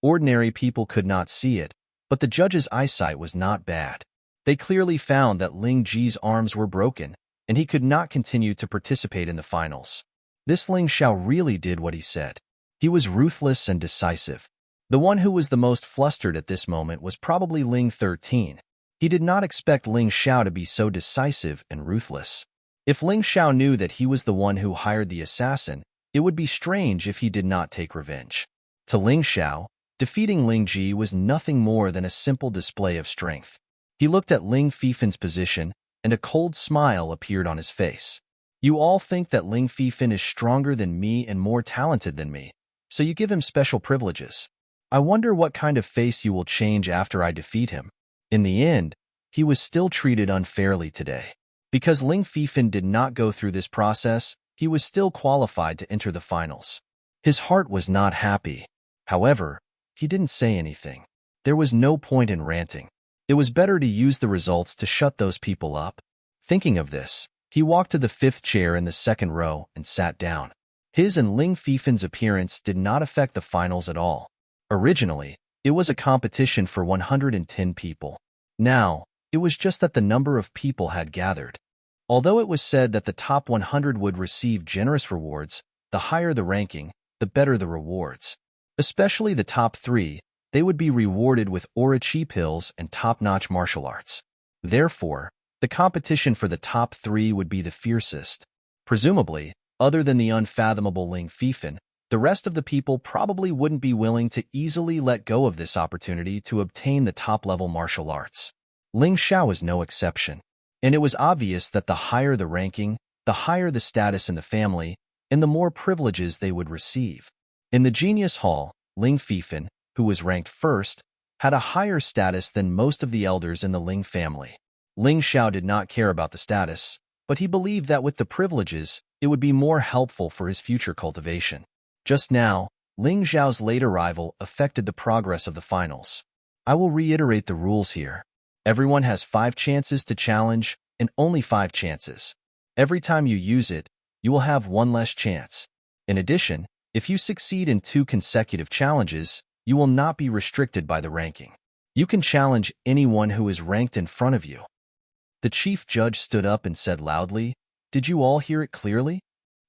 Ordinary people could not see it, but the judge's eyesight was not bad. They clearly found that Ling Ji's arms were broken, and he could not continue to participate in the finals. This Ling Xiao really did what he said. He was ruthless and decisive. The one who was the most flustered at this moment was probably Ling 13. He did not expect Ling Xiao to be so decisive and ruthless. If Ling Xiao knew that he was the one who hired the assassin, it would be strange if he did not take revenge. To Ling Xiao, defeating Ling Ji was nothing more than a simple display of strength. He looked at Ling Fifen's position, and a cold smile appeared on his face. You all think that Ling Fifen is stronger than me and more talented than me, so you give him special privileges. I wonder what kind of face you will change after I defeat him. In the end, he was still treated unfairly today. Because Ling Fifen did not go through this process, he was still qualified to enter the finals. His heart was not happy. However, he didn't say anything. There was no point in ranting. It was better to use the results to shut those people up. Thinking of this, he walked to the 5th chair in the 2nd row and sat down. His and Ling Fifen's appearance did not affect the finals at all. Originally, it was a competition for 110 people. Now, it was just that the number of people had gathered. Although it was said that the top 100 would receive generous rewards, the higher the ranking, the better the rewards. Especially the top 3, they would be rewarded with Orochi pills and top-notch martial arts. Therefore, the competition for the top 3 would be the fiercest. Presumably, other than the unfathomable Ling Fifen, the rest of the people probably wouldn't be willing to easily let go of this opportunity to obtain the top-level martial arts. Ling Xiao was no exception, and it was obvious that the higher the ranking, the higher the status in the family, and the more privileges they would receive. In the Genius Hall, Ling Fifen, who was ranked first, had a higher status than most of the elders in the Ling family. Ling Xiao did not care about the status, but he believed that with the privileges, it would be more helpful for his future cultivation. Just now, Ling Xiao's late arrival affected the progress of the finals. I will reiterate the rules here. Everyone has 5 chances to challenge, and only 5 chances. Every time you use it, you will have 1 less chance. In addition, if you succeed in 2 consecutive challenges, you will not be restricted by the ranking. You can challenge anyone who is ranked in front of you. The chief judge stood up and said loudly, "Did you all hear it clearly?"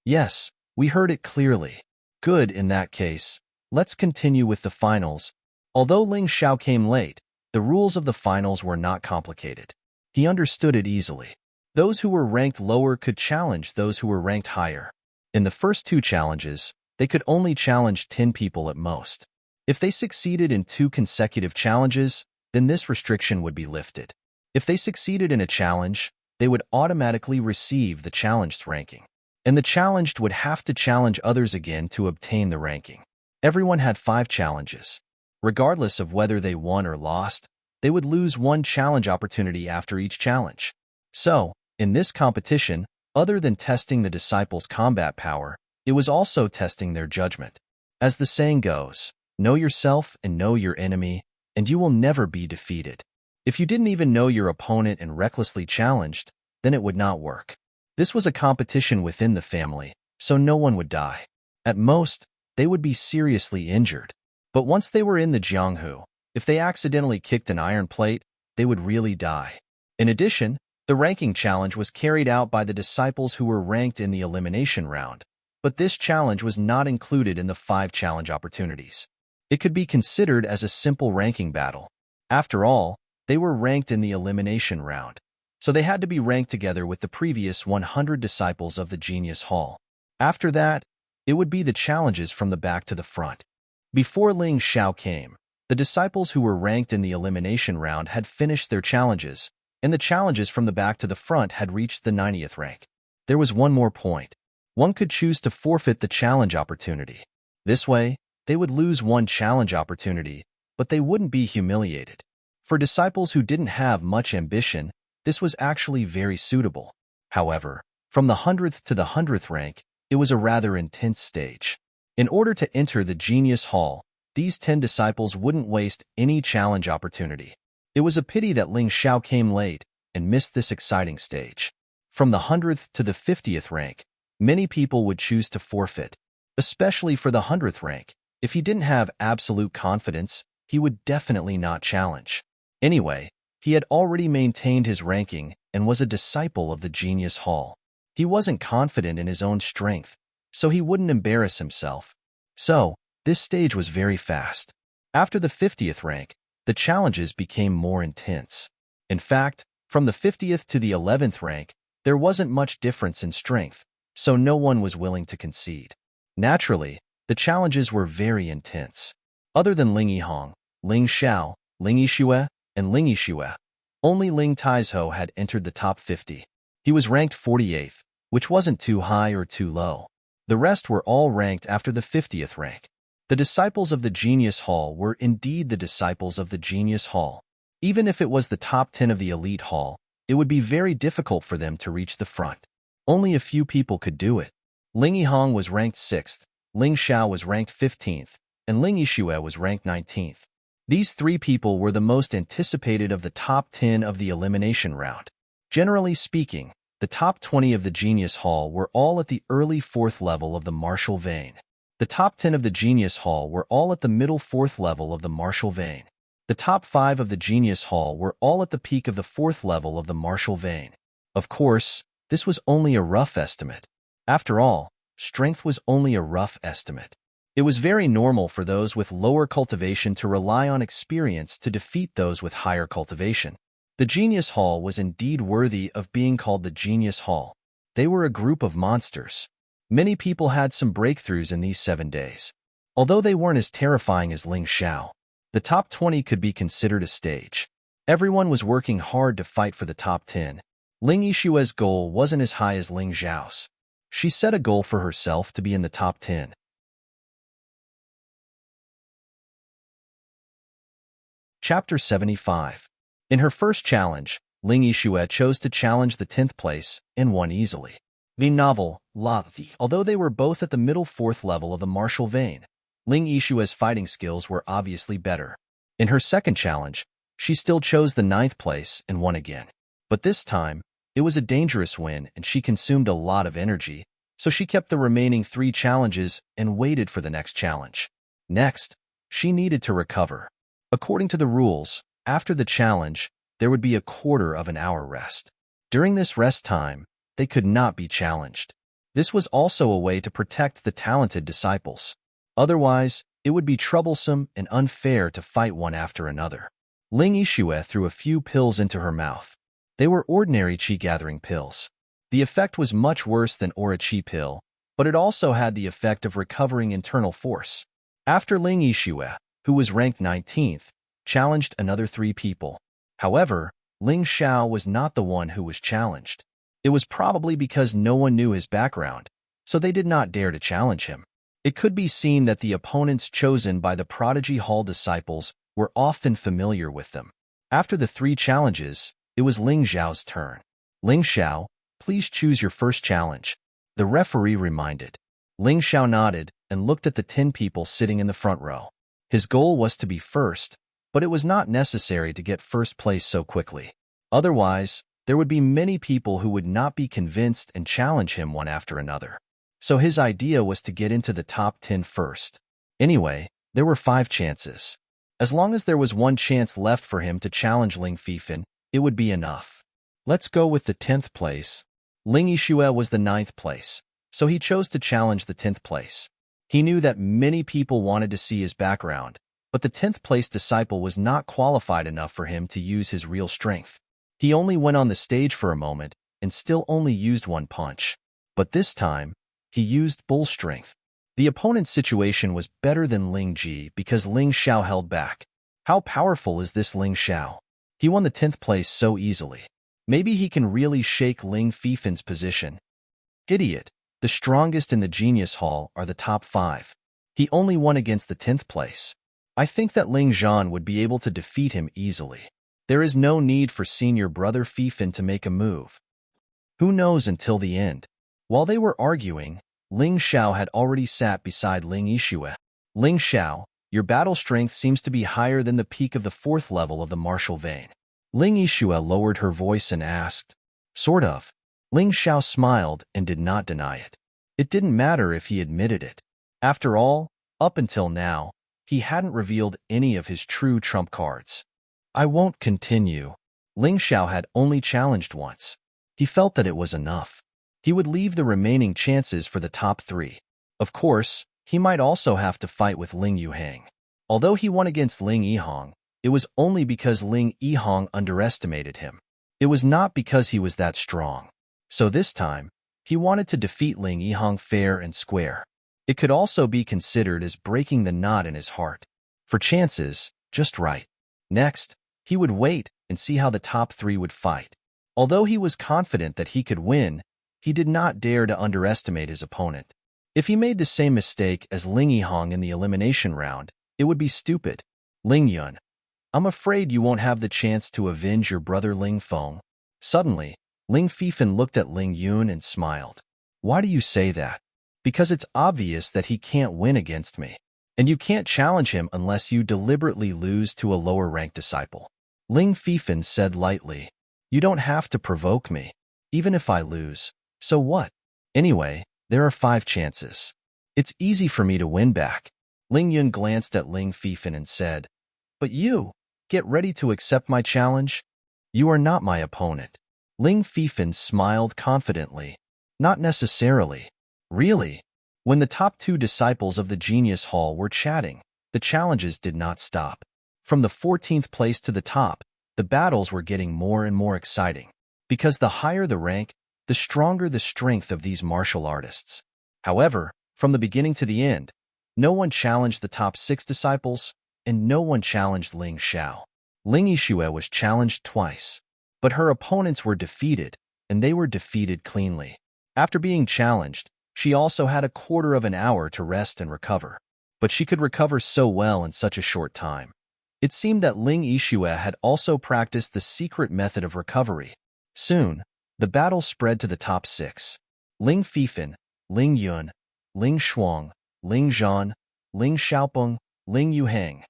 "Yes, we heard it clearly." "Good, in that case. Let's continue with the finals." Although Ling Xiao came late, the rules of the finals were not complicated. He understood it easily. Those who were ranked lower could challenge those who were ranked higher. In the first 2 challenges, they could only challenge 10 people at most. If they succeeded in 2 consecutive challenges, then this restriction would be lifted. If they succeeded in a challenge, they would automatically receive the challenged ranking. And the challenged would have to challenge others again to obtain the ranking. Everyone had 5 challenges. Regardless of whether they won or lost, they would lose 1 challenge opportunity after each challenge. So, in this competition, other than testing the disciples' combat power, it was also testing their judgment. As the saying goes, know yourself and know your enemy, and you will never be defeated. If you didn't even know your opponent and recklessly challenged, then it would not work. This was a competition within the family, so no one would die. At most, they would be seriously injured. But once they were in the Jianghu, if they accidentally kicked an iron plate, they would really die. In addition, the ranking challenge was carried out by the disciples who were ranked in the elimination round, but this challenge was not included in the 5 challenge opportunities. It could be considered as a simple ranking battle. After all, they were ranked in the elimination round, so they had to be ranked together with the previous 100 disciples of the Genius Hall. After that, it would be the challenges from the back to the front. Before Ling Xiao came, the disciples who were ranked in the elimination round had finished their challenges, and the challenges from the back to the front had reached the 90th rank. There was one more point. One could choose to forfeit the challenge opportunity. This way, they would lose 1 challenge opportunity, but they wouldn't be humiliated. For disciples who didn't have much ambition, this was actually very suitable. However, from the 100th to the 100th rank, it was a rather intense stage. In order to enter the Genius Hall, these 10 disciples wouldn't waste any challenge opportunity. It was a pity that Ling Xiao came late and missed this exciting stage. From the 100th to the 50th rank, many people would choose to forfeit. Especially for the 100th rank, if he didn't have absolute confidence, he would definitely not challenge. Anyway, he had already maintained his ranking and was a disciple of the Genius Hall. He wasn't confident in his own strength, so he wouldn't embarrass himself. So, this stage was very fast. After the 50th rank, the challenges became more intense. In fact, from the 50th to the 11th rank, there wasn't much difference in strength, so no one was willing to concede. Naturally, the challenges were very intense. Other than Ling Yihong, Ling Xiao, Ling Yixue, and Ling Yixue, Only Ling Taizhou had entered the top 50. He was ranked 48th, which wasn't too high or too low. The rest were all ranked after the 50th rank. The disciples of the Genius Hall were indeed the disciples of the Genius Hall. Even if it was the top 10 of the Elite Hall, it would be very difficult for them to reach the front. Only a few people could do it. Ling Yihong was ranked 6th, Ling Xiao was ranked 15th, and Ling Yixue was ranked 19th. These three people were the most anticipated of the top 10 of the elimination round. Generally speaking, the top 20 of the Genius Hall were all at the early 4th level of the martial vein. The top 10 of the Genius Hall were all at the middle 4th level of the martial vein. The top 5 of the Genius Hall were all at the peak of the 4th level of the martial vein. Of course, this was only a rough estimate. After all, strength was only a rough estimate. It was very normal for those with lower cultivation to rely on experience to defeat those with higher cultivation. The Genius Hall was indeed worthy of being called the Genius Hall. They were a group of monsters. Many people had some breakthroughs in these 7 days. Although they weren't as terrifying as Ling Xiao, the top 20 could be considered a stage. Everyone was working hard to fight for the top 10. Ling Yixue's goal wasn't as high as Ling Xiao's. She set a goal for herself to be in the top 10. Chapter 75. In her first challenge, Ling Yixue chose to challenge the 10th place and won easily. The novel, although they were both at the middle 4th level of the martial vein, Ling Yixue's fighting skills were obviously better. In her second challenge, she still chose the 9th place and won again. But this time, it was a dangerous win and she consumed a lot of energy, so she kept the remaining 3 challenges and waited for the next challenge. Next, she needed to recover. According to the rules, after the challenge, there would be a quarter of an hour rest. During this rest time, they could not be challenged. This was also a way to protect the talented disciples. Otherwise, it would be troublesome and unfair to fight one after another. Ling Yixue threw a few pills into her mouth. They were ordinary qi-gathering pills. The effect was much worse than Aura Qi pill, but it also had the effect of recovering internal force. After Ling Yixue, who was ranked 19th, challenged another 3 people. However, Ling Xiao was not the one who was challenged. It was probably because no one knew his background, so they did not dare to challenge him. It could be seen that the opponents chosen by the Prodigy Hall disciples were often familiar with them. After the 3 challenges, it was Ling Xiao's turn. Ling Xiao, please choose your first challenge, the referee reminded. Ling Xiao nodded and looked at the 10 people sitting in the front row. His goal was to be first, but it was not necessary to get first place so quickly. Otherwise, there would be many people who would not be convinced and challenge him one after another. So his idea was to get into the top 10 first. Anyway, there were 5 chances. As long as there was 1 chance left for him to challenge Ling Fifan, it would be enough. Let's go with the 10th place. Ling Yixue was the 9th place, so he chose to challenge the 10th place. He knew that many people wanted to see his background, but the 10th place disciple was not qualified enough for him to use his real strength. He only went on the stage for a moment and still only used 1 punch. But this time, he used bull strength. The opponent's situation was better than Ling Ji because Ling Xiao held back. How powerful is this Ling Xiao? He won the 10th place so easily. Maybe he can really shake Ling Fifan's position. Idiot. The strongest in the Genius Hall are the top 5. He only won against the 10th place. I think that Ling Zhan would be able to defeat him easily. There is no need for senior brother Fifan to make a move. Who knows until the end? While they were arguing, Ling Xiao had already sat beside Ling Yixue. Ling Xiao, your battle strength seems to be higher than the peak of the 4th level of the martial vein. Ling Yixue lowered her voice and asked. Sort of. Ling Xiao smiled and did not deny it. It didn't matter if he admitted it. After all, up until now, he hadn't revealed any of his true trump cards. I won't continue. Ling Xiao had only challenged once. He felt that it was enough. He would leave the remaining chances for the top 3. Of course, he might also have to fight with Ling Yuhang. Although he won against Ling Yihong, it was only because Ling Yihong underestimated him. It was not because he was that strong. So this time, he wanted to defeat Ling Yihong fair and square. It could also be considered as breaking the knot in his heart. For chances, just right. Next, he would wait and see how the top three would fight. Although he was confident that he could win, he did not dare to underestimate his opponent. If he made the same mistake as Ling Yihong in the elimination round, it would be stupid. Ling Yun, I'm afraid you won't have the chance to avenge your brother Ling Feng. Suddenly, Ling Fifan looked at Ling Yun and smiled. Why do you say that? Because it's obvious that he can't win against me. And you can't challenge him unless you deliberately lose to a lower-ranked disciple. Ling Fifan said lightly. You don't have to provoke me. Even if I lose, so what? Anyway, there are 5 chances. It's easy for me to win back. Ling Yun glanced at Ling Fifan and said, But you, get ready to accept my challenge? You are not my opponent. Ling Fifan smiled confidently. Not necessarily. Really? When the top 2 disciples of the Genius Hall were chatting, the challenges did not stop. From the 14th place to the top, the battles were getting more and more exciting. Because the higher the rank, the stronger the strength of these martial artists. However, from the beginning to the end, no one challenged the top 6 disciples, and no one challenged Ling Xiao. Ling Yixue was challenged twice, but her opponents were defeated, and they were defeated cleanly. After being challenged, she also had a quarter of an hour to rest and recover. But she could recover so well in such a short time. It seemed that Ling Yixue had also practiced the secret method of recovery. Soon, the battle spread to the top 6. Ling Fifan, Ling Yun, Ling Shuang, Ling Zhan, Ling Xiaopeng, Ling Yuhang.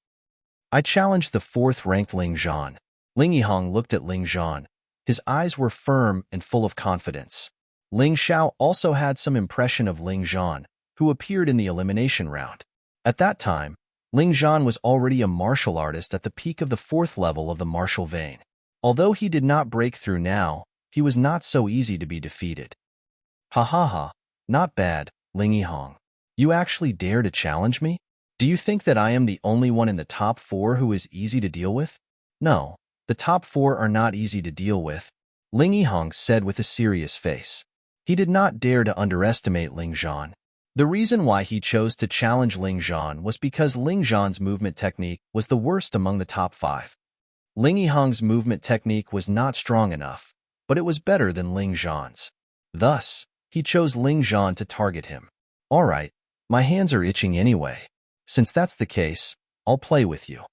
I challenged the 4th-ranked Ling Zhan. Ling Yihong looked at Ling Zhan. His eyes were firm and full of confidence. Ling Xiao also had some impression of Ling Zhan, who appeared in the elimination round. At that time, Ling Zhan was already a martial artist at the peak of the 4th level of the martial vein. Although he did not break through now, he was not so easy to be defeated. Ha ha ha, not bad, Ling Yihong. You actually dare to challenge me? Do you think that I am the only one in the top 4 who is easy to deal with? No, the top 4 are not easy to deal with, Ling Yihong said with a serious face. He did not dare to underestimate Ling Zhan. The reason why he chose to challenge Ling Zhan was because Ling Zhan's movement technique was the worst among the top 5. Ling Yihong's movement technique was not strong enough, but it was better than Ling Zhan's. Thus, he chose Ling Zhan to target him. All right, my hands are itching anyway. Since that's the case, I'll play with you.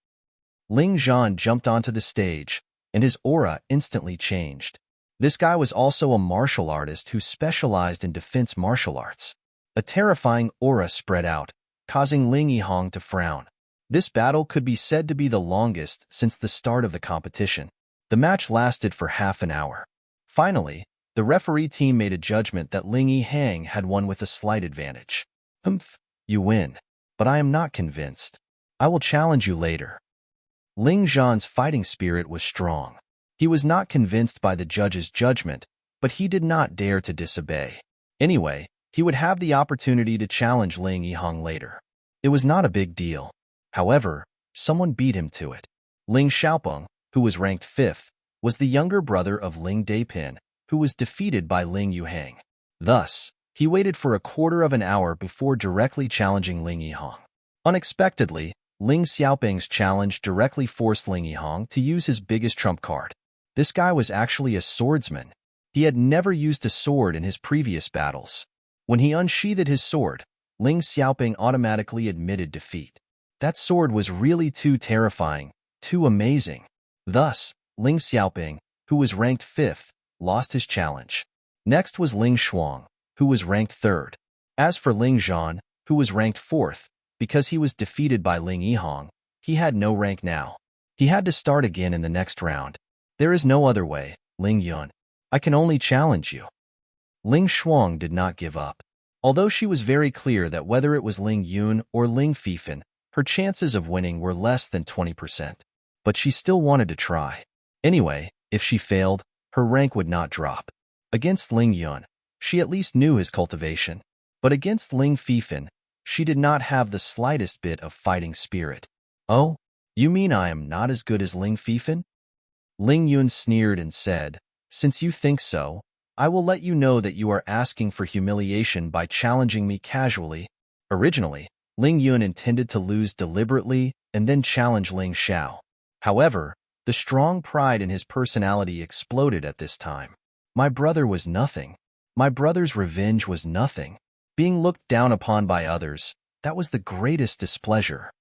Ling Zhan jumped onto the stage, and his aura instantly changed. This guy was also a martial artist who specialized in defense martial arts. A terrifying aura spread out, causing Ling Yihong to frown. This battle could be said to be the longest since the start of the competition. The match lasted for half an hour. Finally, the referee team made a judgment that Ling Yihang had won with a slight advantage. Humph, you win. But I am not convinced. I will challenge you later. Ling Zhan's fighting spirit was strong. He was not convinced by the judge's judgment, but he did not dare to disobey. Anyway, he would have the opportunity to challenge Ling Yihong later. It was not a big deal. However, someone beat him to it. Ling Xiaopeng, who was ranked 5th, was the younger brother of Ling Daipin, who was defeated by Ling Yuhang. Thus, he waited for a quarter of an hour before directly challenging Ling Yihong. Unexpectedly, Ling Xiaopeng's challenge directly forced Ling Yihong to use his biggest trump card. This guy was actually a swordsman. He had never used a sword in his previous battles. When he unsheathed his sword, Ling Xiaopeng automatically admitted defeat. That sword was really too terrifying, too amazing. Thus, Ling Xiaopeng, who was ranked 5th, lost his challenge. Next was Ling Shuang, who was ranked 3rd. As for Ling Zhan, who was ranked 4th, because he was defeated by Ling Yihong, he had no rank now. He had to start again in the next round. There is no other way, Ling Yun. I can only challenge you. Ling Shuang did not give up. Although she was very clear that whether it was Ling Yun or Ling Fifan, her chances of winning were less than 20%. But she still wanted to try. Anyway, if she failed, her rank would not drop. Against Ling Yun, she at least knew his cultivation. But against Ling Fifan, she did not have the slightest bit of fighting spirit. Oh, you mean I am not as good as Ling Fifan? Ling Yun sneered and said, Since you think so, I will let you know that you are asking for humiliation by challenging me casually. Originally, Ling Yun intended to lose deliberately and then challenge Ling Xiao. However, The strong pride in his personality exploded at this time. My brother was nothing. My brother's revenge was nothing. Being looked down upon by others, that was the greatest displeasure.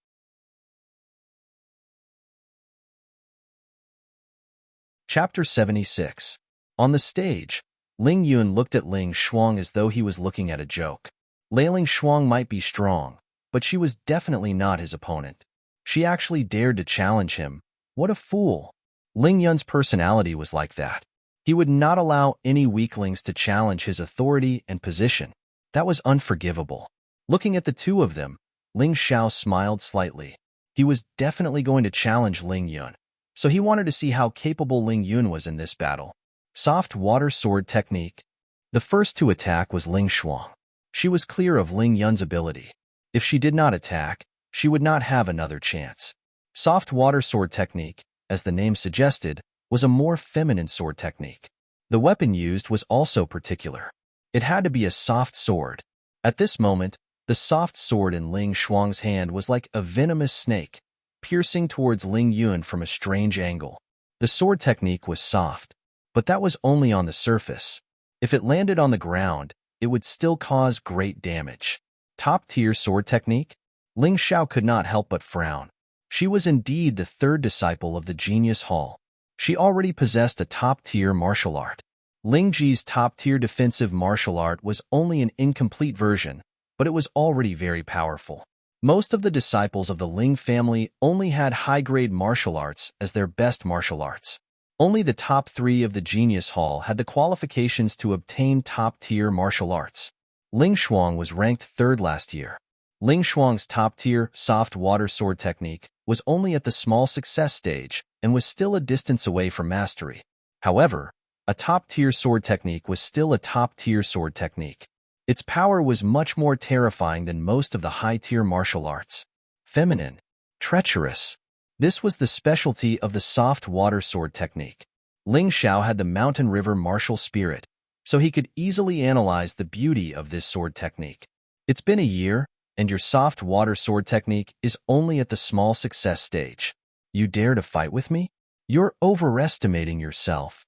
Chapter 76. On the stage, Ling Yun looked at Ling Shuang as though he was looking at a joke. Ling Shuang might be strong, but she was definitely not his opponent. She actually dared to challenge him. What a fool! Ling Yun's personality was like that. He would not allow any weaklings to challenge his authority and position. That was unforgivable. Looking at the two of them, Ling Xiao smiled slightly. He was definitely going to challenge Ling Yun, so he wanted to see how capable Ling Yun was in this battle. Soft water sword technique. The first to attack was Ling Shuang. She was clear of Ling Yun's ability. If she did not attack, she would not have another chance. Soft water sword technique, as the name suggested, was a more feminine sword technique. The weapon used was also particular. It had to be a soft sword. At this moment, the soft sword in Ling Shuang's hand was like a venomous snake, piercing towards Ling Yun from a strange angle. The sword technique was soft, but that was only on the surface. If it landed on the ground, it would still cause great damage. Top-tier sword technique? Ling Xiao could not help but frown. She was indeed the third disciple of the Genius Hall. She already possessed a top-tier martial art. Ling Ji's top-tier defensive martial art was only an incomplete version, but it was already very powerful. Most of the disciples of the Ling family only had high-grade martial arts as their best martial arts. Only the top 3 of the Genius Hall had the qualifications to obtain top-tier martial arts. Ling Shuang was ranked 3rd last year. Ling Shuang's top-tier soft water sword technique was only at the small success stage and was still a distance away from mastery. However, a top-tier sword technique was still a top-tier sword technique. Its power was much more terrifying than most of the high-tier martial arts. Feminine. Treacherous. This was the specialty of the soft water sword technique. Ling Xiao had the mountain river martial spirit, so he could easily analyze the beauty of this sword technique. It's been a year, and your soft water sword technique is only at the small success stage. You dare to fight with me? You're overestimating yourself.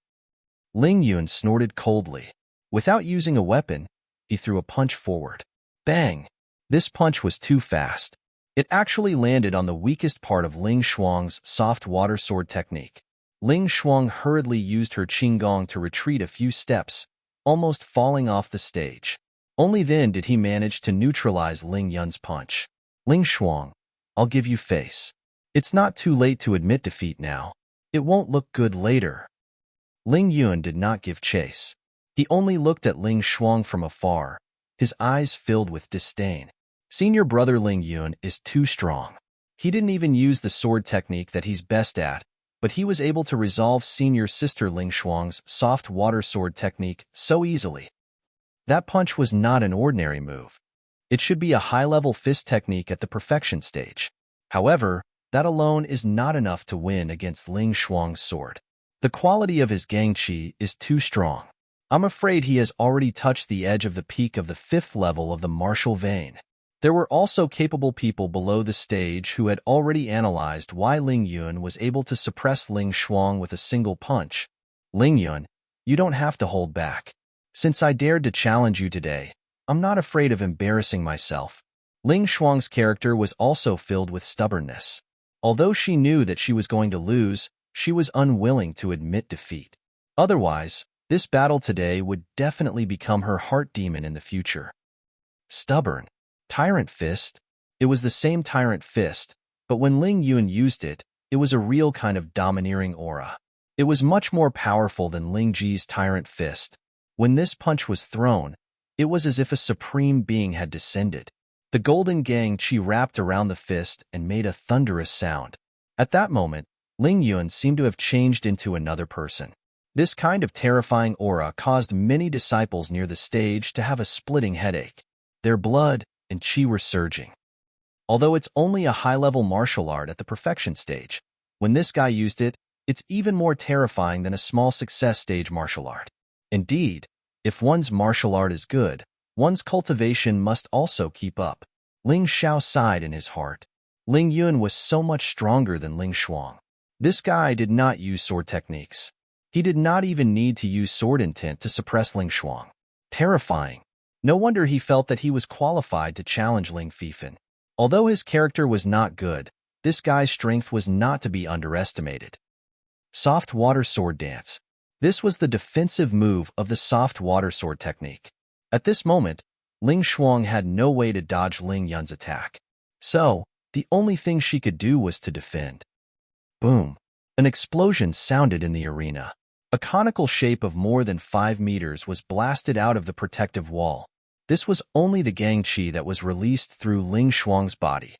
Ling Yun snorted coldly. Without using a weapon, he threw a punch forward. Bang! This punch was too fast. It actually landed on the weakest part of Ling Shuang's soft water sword technique. Ling Shuang hurriedly used her qinggong to retreat a few steps, almost falling off the stage. Only then did he manage to neutralize Ling Yun's punch. Ling Shuang, I'll give you face. It's not too late to admit defeat now. It won't look good later. Ling Yun did not give chase. He only looked at Ling Shuang from afar, his eyes filled with disdain. Senior brother Ling Yun is too strong. He didn't even use the sword technique that he's best at, but he was able to resolve senior sister Ling Shuang's soft water sword technique so easily. That punch was not an ordinary move. It should be a high-level fist technique at the perfection stage. However, that alone is not enough to win against Ling Shuang's sword. The quality of his gangqi is too strong. I'm afraid he has already touched the edge of the peak of the 5th level of the martial vein. There were also capable people below the stage who had already analyzed why Ling Yun was able to suppress Ling Shuang with a single punch. Ling Yun, you don't have to hold back. Since I dared to challenge you today, I'm not afraid of embarrassing myself. Ling Shuang's character was also filled with stubbornness. Although she knew that she was going to lose, she was unwilling to admit defeat. Otherwise, this battle today would definitely become her heart demon in the future. Stubborn. Tyrant fist. It was the same Tyrant fist, but when Ling Yun used it, it was a real kind of domineering aura. It was much more powerful than Ling Ji's Tyrant fist. When this punch was thrown, it was as if a supreme being had descended. The golden gangqi wrapped around the fist and made a thunderous sound. At that moment, Ling Yun seemed to have changed into another person. This kind of terrifying aura caused many disciples near the stage to have a splitting headache. Their blood and qi were surging. Although it's only a high-level martial art at the perfection stage, when this guy used it, it's even more terrifying than a small success stage martial art. Indeed, if one's martial art is good, one's cultivation must also keep up. Ling Xiao sighed in his heart. Ling Yun was so much stronger than Ling Shuang. This guy did not use sword techniques. He did not even need to use sword intent to suppress Ling Shuang. Terrifying. No wonder he felt that he was qualified to challenge Ling Fifan. Although his character was not good, this guy's strength was not to be underestimated. Soft water sword dance. This was the defensive move of the soft water sword technique. At this moment, Ling Shuang had no way to dodge Ling Yun's attack. So, the only thing she could do was to defend. Boom. An explosion sounded in the arena. A conical shape of more than 5 meters was blasted out of the protective wall. This was only the gang qi that was released through Ling Shuang's body.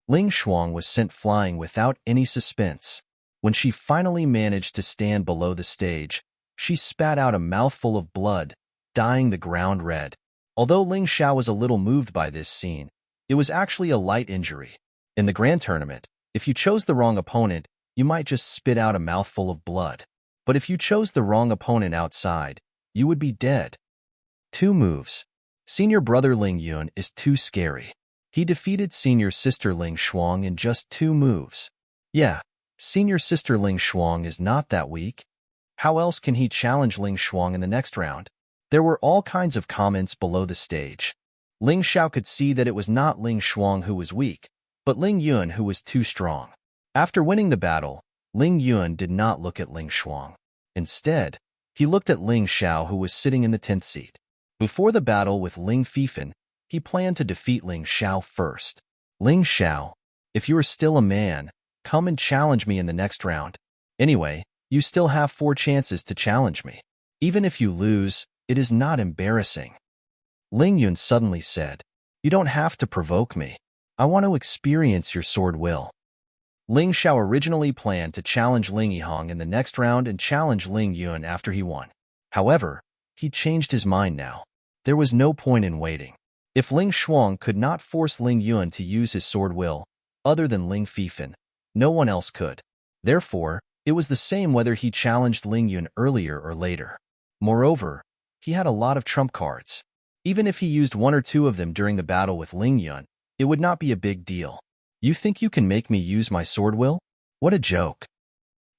Ling Shuang was sent flying without any suspense. When she finally managed to stand below the stage, she spat out a mouthful of blood, dyeing the ground red. Although Ling Xiao was a little moved by this scene, it was actually a light injury. In the grand tournament, if you chose the wrong opponent, you might just spit out a mouthful of blood. But if you chose the wrong opponent outside, you would be dead. 2 moves. Senior brother Ling Yun is too scary. He defeated senior sister Ling Shuang in just 2 moves. Yeah, senior sister Ling Shuang is not that weak. How else can he challenge Ling Shuang in the next round? There were all kinds of comments below the stage. Ling Xiao could see that it was not Ling Shuang who was weak, but Ling Yun who was too strong. After winning the battle, Ling Yun did not look at Ling Shuang. Instead, he looked at Ling Xiao who was sitting in the 10th seat. Before the battle with Ling Fifan, he planned to defeat Ling Xiao first. Ling Xiao, if you are still a man, come and challenge me in the next round. Anyway, you still have 4 chances to challenge me. Even if you lose, it is not embarrassing. Ling Yun suddenly said, you don't have to provoke me. I want to experience your sword will. Ling Xiao originally planned to challenge Ling Yihong in the next round and challenge Ling Yun after he won. However, he changed his mind now. There was no point in waiting. If Ling Shuang could not force Ling Yun to use his sword will, other than Ling Fifan, no one else could. Therefore, it was the same whether he challenged Ling Yun earlier or later. Moreover, he had a lot of trump cards. Even if he used 1 or 2 of them during the battle with Ling Yun, it would not be a big deal. You think you can make me use my sword will? What a joke.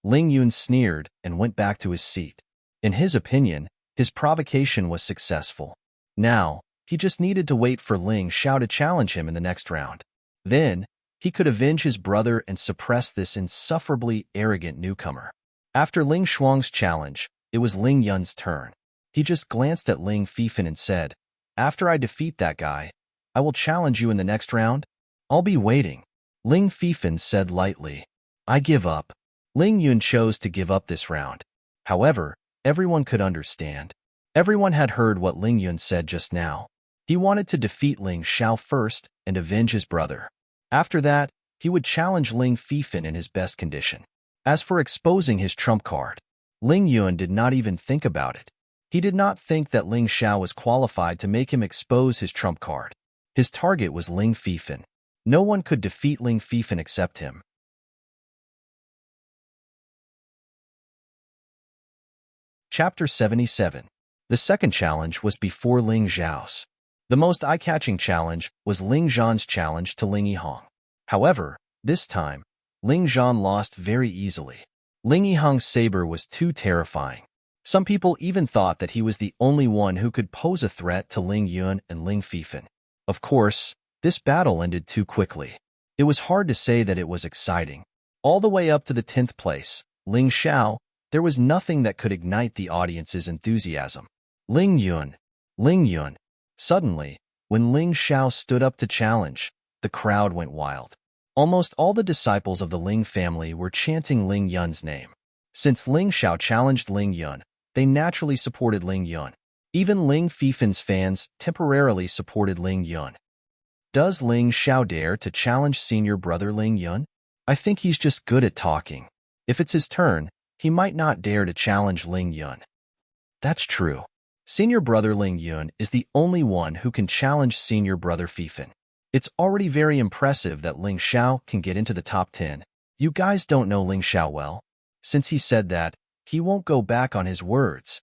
Ling Yun sneered and went back to his seat. In his opinion, his provocation was successful. Now, he just needed to wait for Ling Xiao to challenge him in the next round. Then, he could avenge his brother and suppress this insufferably arrogant newcomer. After Ling Shuang's challenge, it was Ling Yun's turn. He just glanced at Ling Fifan and said, after I defeat that guy, I will challenge you in the next round. I'll be waiting. Ling Fifan said lightly, I give up. Ling Yun chose to give up this round. However, everyone could understand. Everyone had heard what Ling Yun said just now. He wanted to defeat Ling Xiao first and avenge his brother. After that, he would challenge Ling Fifan in his best condition. As for exposing his trump card, Ling Yun did not even think about it. He did not think that Ling Xiao was qualified to make him expose his trump card. His target was Ling Fifan. No one could defeat Ling Fifan except him. Chapter 77. The second challenge was before Ling Zhao's. The most eye-catching challenge was Ling Zhan's challenge to Ling Yihong. However, this time, Ling Zhan lost very easily. Ling Yihong's saber was too terrifying. Some people even thought that he was the only one who could pose a threat to Ling Yun and Ling Fifan. Of course, this battle ended too quickly. It was hard to say that it was exciting. All the way up to the 10th place, Ling Xiao, there was nothing that could ignite the audience's enthusiasm. Ling Yun. Suddenly, when Ling Xiao stood up to challenge, the crowd went wild. Almost all the disciples of the Ling family were chanting Ling Yun's name. Since Ling Xiao challenged Ling Yun, they naturally supported Ling Yun. Even Ling Fifan's fans temporarily supported Ling Yun. Does Ling Xiao dare to challenge senior brother Ling Yun? I think he's just good at talking. If it's his turn, he might not dare to challenge Ling Yun. That's true. Senior brother Ling Yun is the only one who can challenge senior brother Fifan. It's already very impressive that Ling Xiao can get into the top 10. You guys don't know Ling Xiao well. Since he said that, he won't go back on his words.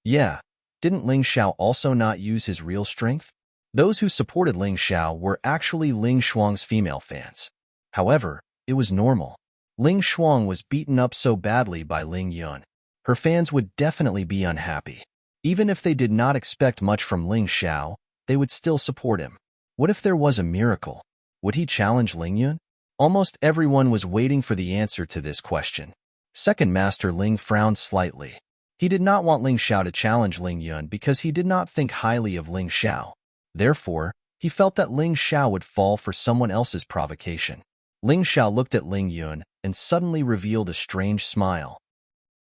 Yeah, didn't Ling Xiao also not use his real strength? Those who supported Ling Xiao were actually Ling Shuang's female fans. However, it was normal. Ling Shuang was beaten up so badly by Ling Yun. Her fans would definitely be unhappy. Even if they did not expect much from Ling Xiao, they would still support him. What if there was a miracle? Would he challenge Ling Yun? Almost everyone was waiting for the answer to this question. Second Master Ling frowned slightly. He did not want Ling Xiao to challenge Ling Yun because he did not think highly of Ling Xiao. Therefore, he felt that Ling Xiao would fall for someone else's provocation. Ling Xiao looked at Ling Yun and suddenly revealed a strange smile.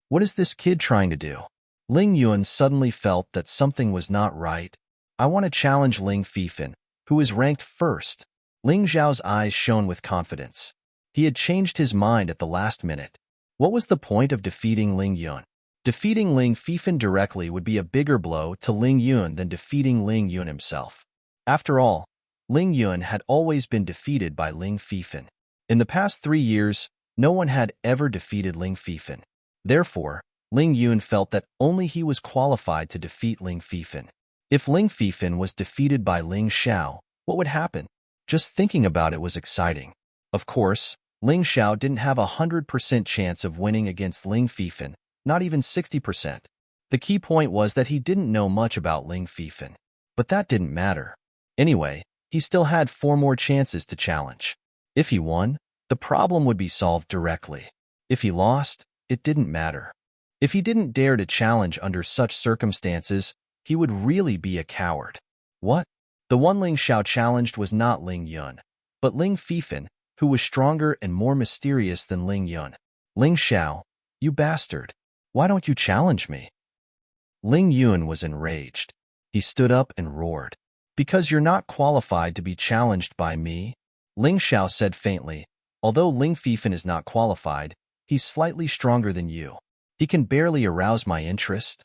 What is this kid trying to do? Ling Yun suddenly felt that something was not right. I want to challenge Ling Fifan, who is ranked first. Ling Xiao's eyes shone with confidence. He had changed his mind at the last minute. What was the point of defeating Ling Yun? Defeating Ling Fifan directly would be a bigger blow to Ling Yun than defeating Ling Yun himself. After all, Ling Yun had always been defeated by Ling Fifan. In the past 3 years, no one had ever defeated Ling Fifan. Therefore, Ling Yun felt that only he was qualified to defeat Ling Fifan. If Ling Fifan was defeated by Ling Xiao, what would happen? Just thinking about it was exciting. Of course, Ling Xiao didn't have 100% chance of winning against Ling Fifan, not even 60%. The key point was that he didn't know much about Ling Fifan. But that didn't matter. Anyway, he still had 4 more chances to challenge. If he won, the problem would be solved directly. If he lost, it didn't matter. If he didn't dare to challenge under such circumstances, he would really be a coward. What? The one Ling Xiao challenged was not Ling Yun, but Ling Fifan, who was stronger and more mysterious than Ling Yun. Ling Xiao, you bastard. Why don't you challenge me? Ling Yun was enraged. He stood up and roared. Because you're not qualified to be challenged by me? Ling Xiao said faintly. Although Ling Fifan is not qualified, he's slightly stronger than you. He can barely arouse my interest.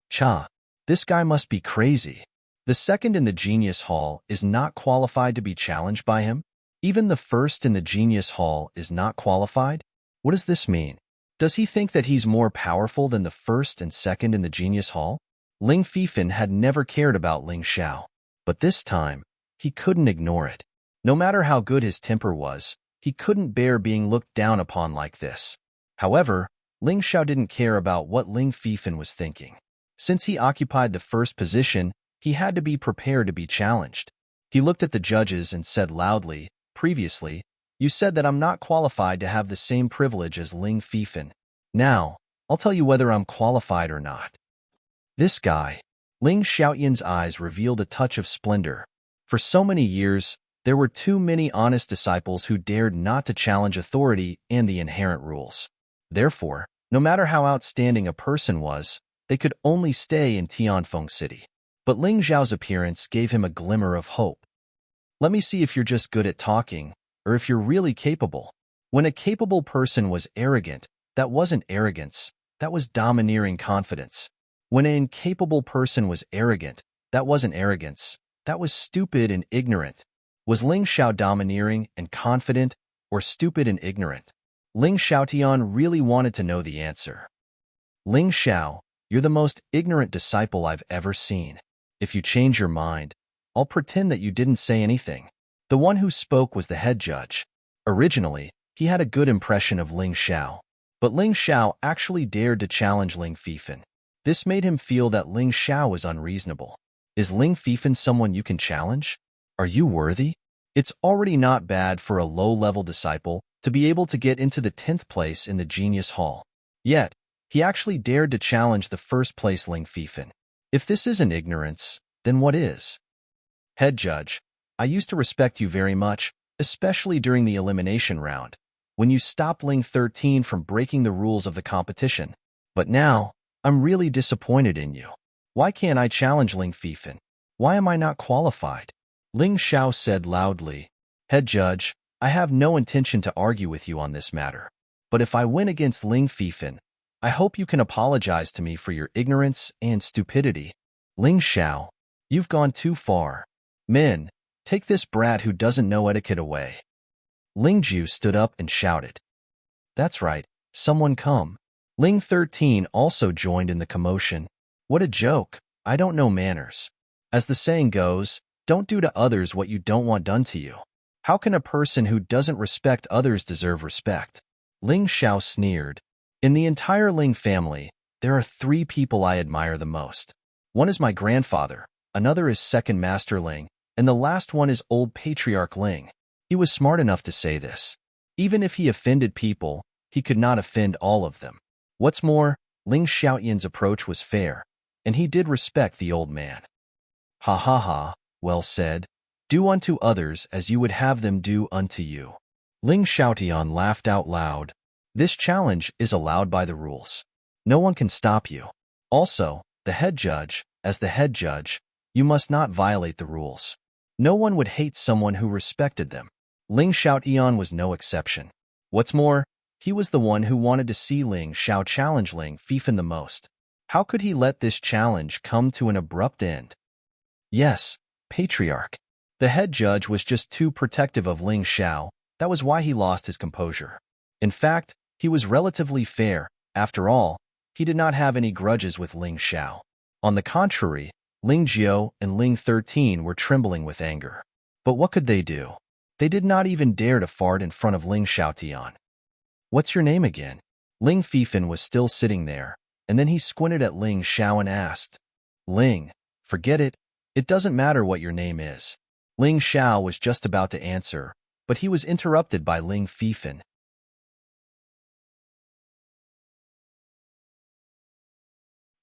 Cha, this guy must be crazy. The second in the Genius Hall is not qualified to be challenged by him? Even the first in the Genius Hall is not qualified? What does this mean? Does he think that he's more powerful than the first and second in the Genius Hall? Ling Fifan had never cared about Ling Xiao, but this time, he couldn't ignore it. No matter how good his temper was, he couldn't bear being looked down upon like this. However, Ling Xiao didn't care about what Ling Fifan was thinking. Since he occupied the first position, he had to be prepared to be challenged. He looked at the judges and said loudly, previously, you said that I'm not qualified to have the same privilege as Ling Fifan. Now, I'll tell you whether I'm qualified or not. This guy. Ling Xiaoyan's eyes revealed a touch of splendor. For so many years, there were too many honest disciples who dared not to challenge authority and the inherent rules. Therefore, no matter how outstanding a person was, they could only stay in Tianfeng City. But Ling Xiao's appearance gave him a glimmer of hope. Let me see if you're just good at talking, or if you're really capable. When a capable person was arrogant, that wasn't arrogance, that was domineering confidence. When an incapable person was arrogant, that wasn't arrogance, that was stupid and ignorant. Was Ling Xiao domineering and confident, or stupid and ignorant? Ling Xiaotian really wanted to know the answer. Ling Xiao, you're the most ignorant disciple I've ever seen. If you change your mind, I'll pretend that you didn't say anything. The one who spoke was the head judge. Originally, he had a good impression of Ling Xiao. But Ling Xiao actually dared to challenge Ling Fifan. This made him feel that Ling Xiao was unreasonable. Is Ling Fifan someone you can challenge? Are you worthy? It's already not bad for a low-level disciple to be able to get into the 10th place in the Genius Hall. Yet, he actually dared to challenge the first-place Ling Fifan. If this isn't ignorance, then what is? Head judge, I used to respect you very much, especially during the elimination round, when you stopped Ling 13 from breaking the rules of the competition. But now, I'm really disappointed in you. Why can't I challenge Ling Fifan? Why am I not qualified? Ling Xiao said loudly, Head judge, I have no intention to argue with you on this matter. But if I win against Ling Fifan, I hope you can apologize to me for your ignorance and stupidity. Ling Xiao, you've gone too far. Men, take this brat who doesn't know etiquette away. Ling Ju stood up and shouted. That's right, someone come. Ling 13 also joined in the commotion. What a joke, I don't know manners. As the saying goes, don't do to others what you don't want done to you. How can a person who doesn't respect others deserve respect? Ling Xiao sneered. In the entire Ling family, there are 3 people I admire the most. One is my grandfather, another is second Master Ling, and the last one is old Patriarch Ling. He was smart enough to say this. Even if he offended people, he could not offend all of them. What's more, Ling Xiaoyan's approach was fair, and he did respect the old man. Ha ha ha, well said. Do unto others as you would have them do unto you. Ling Xiaotian laughed out loud. This challenge is allowed by the rules. No one can stop you. Also, the head judge, as the head judge, you must not violate the rules. No one would hate someone who respected them. Ling Xiaotian was no exception. What's more, he was the one who wanted to see Ling Xiao challenge Ling Fifan the most. How could he let this challenge come to an abrupt end? Yes, Patriarch. The head judge was just too protective of Ling Xiao. That was why he lost his composure. In fact, he was relatively fair. After all, he did not have any grudges with Ling Xiao. On the contrary, Ling Jiao and Ling 13 were trembling with anger. But what could they do? They did not even dare to fart in front of Ling Xiaotian. What's your name again? Ling Fifan was still sitting there, and then he squinted at Ling Xiao and asked, Ling, forget it. It doesn't matter what your name is. Ling Xiao was just about to answer, but he was interrupted by Ling Fifan.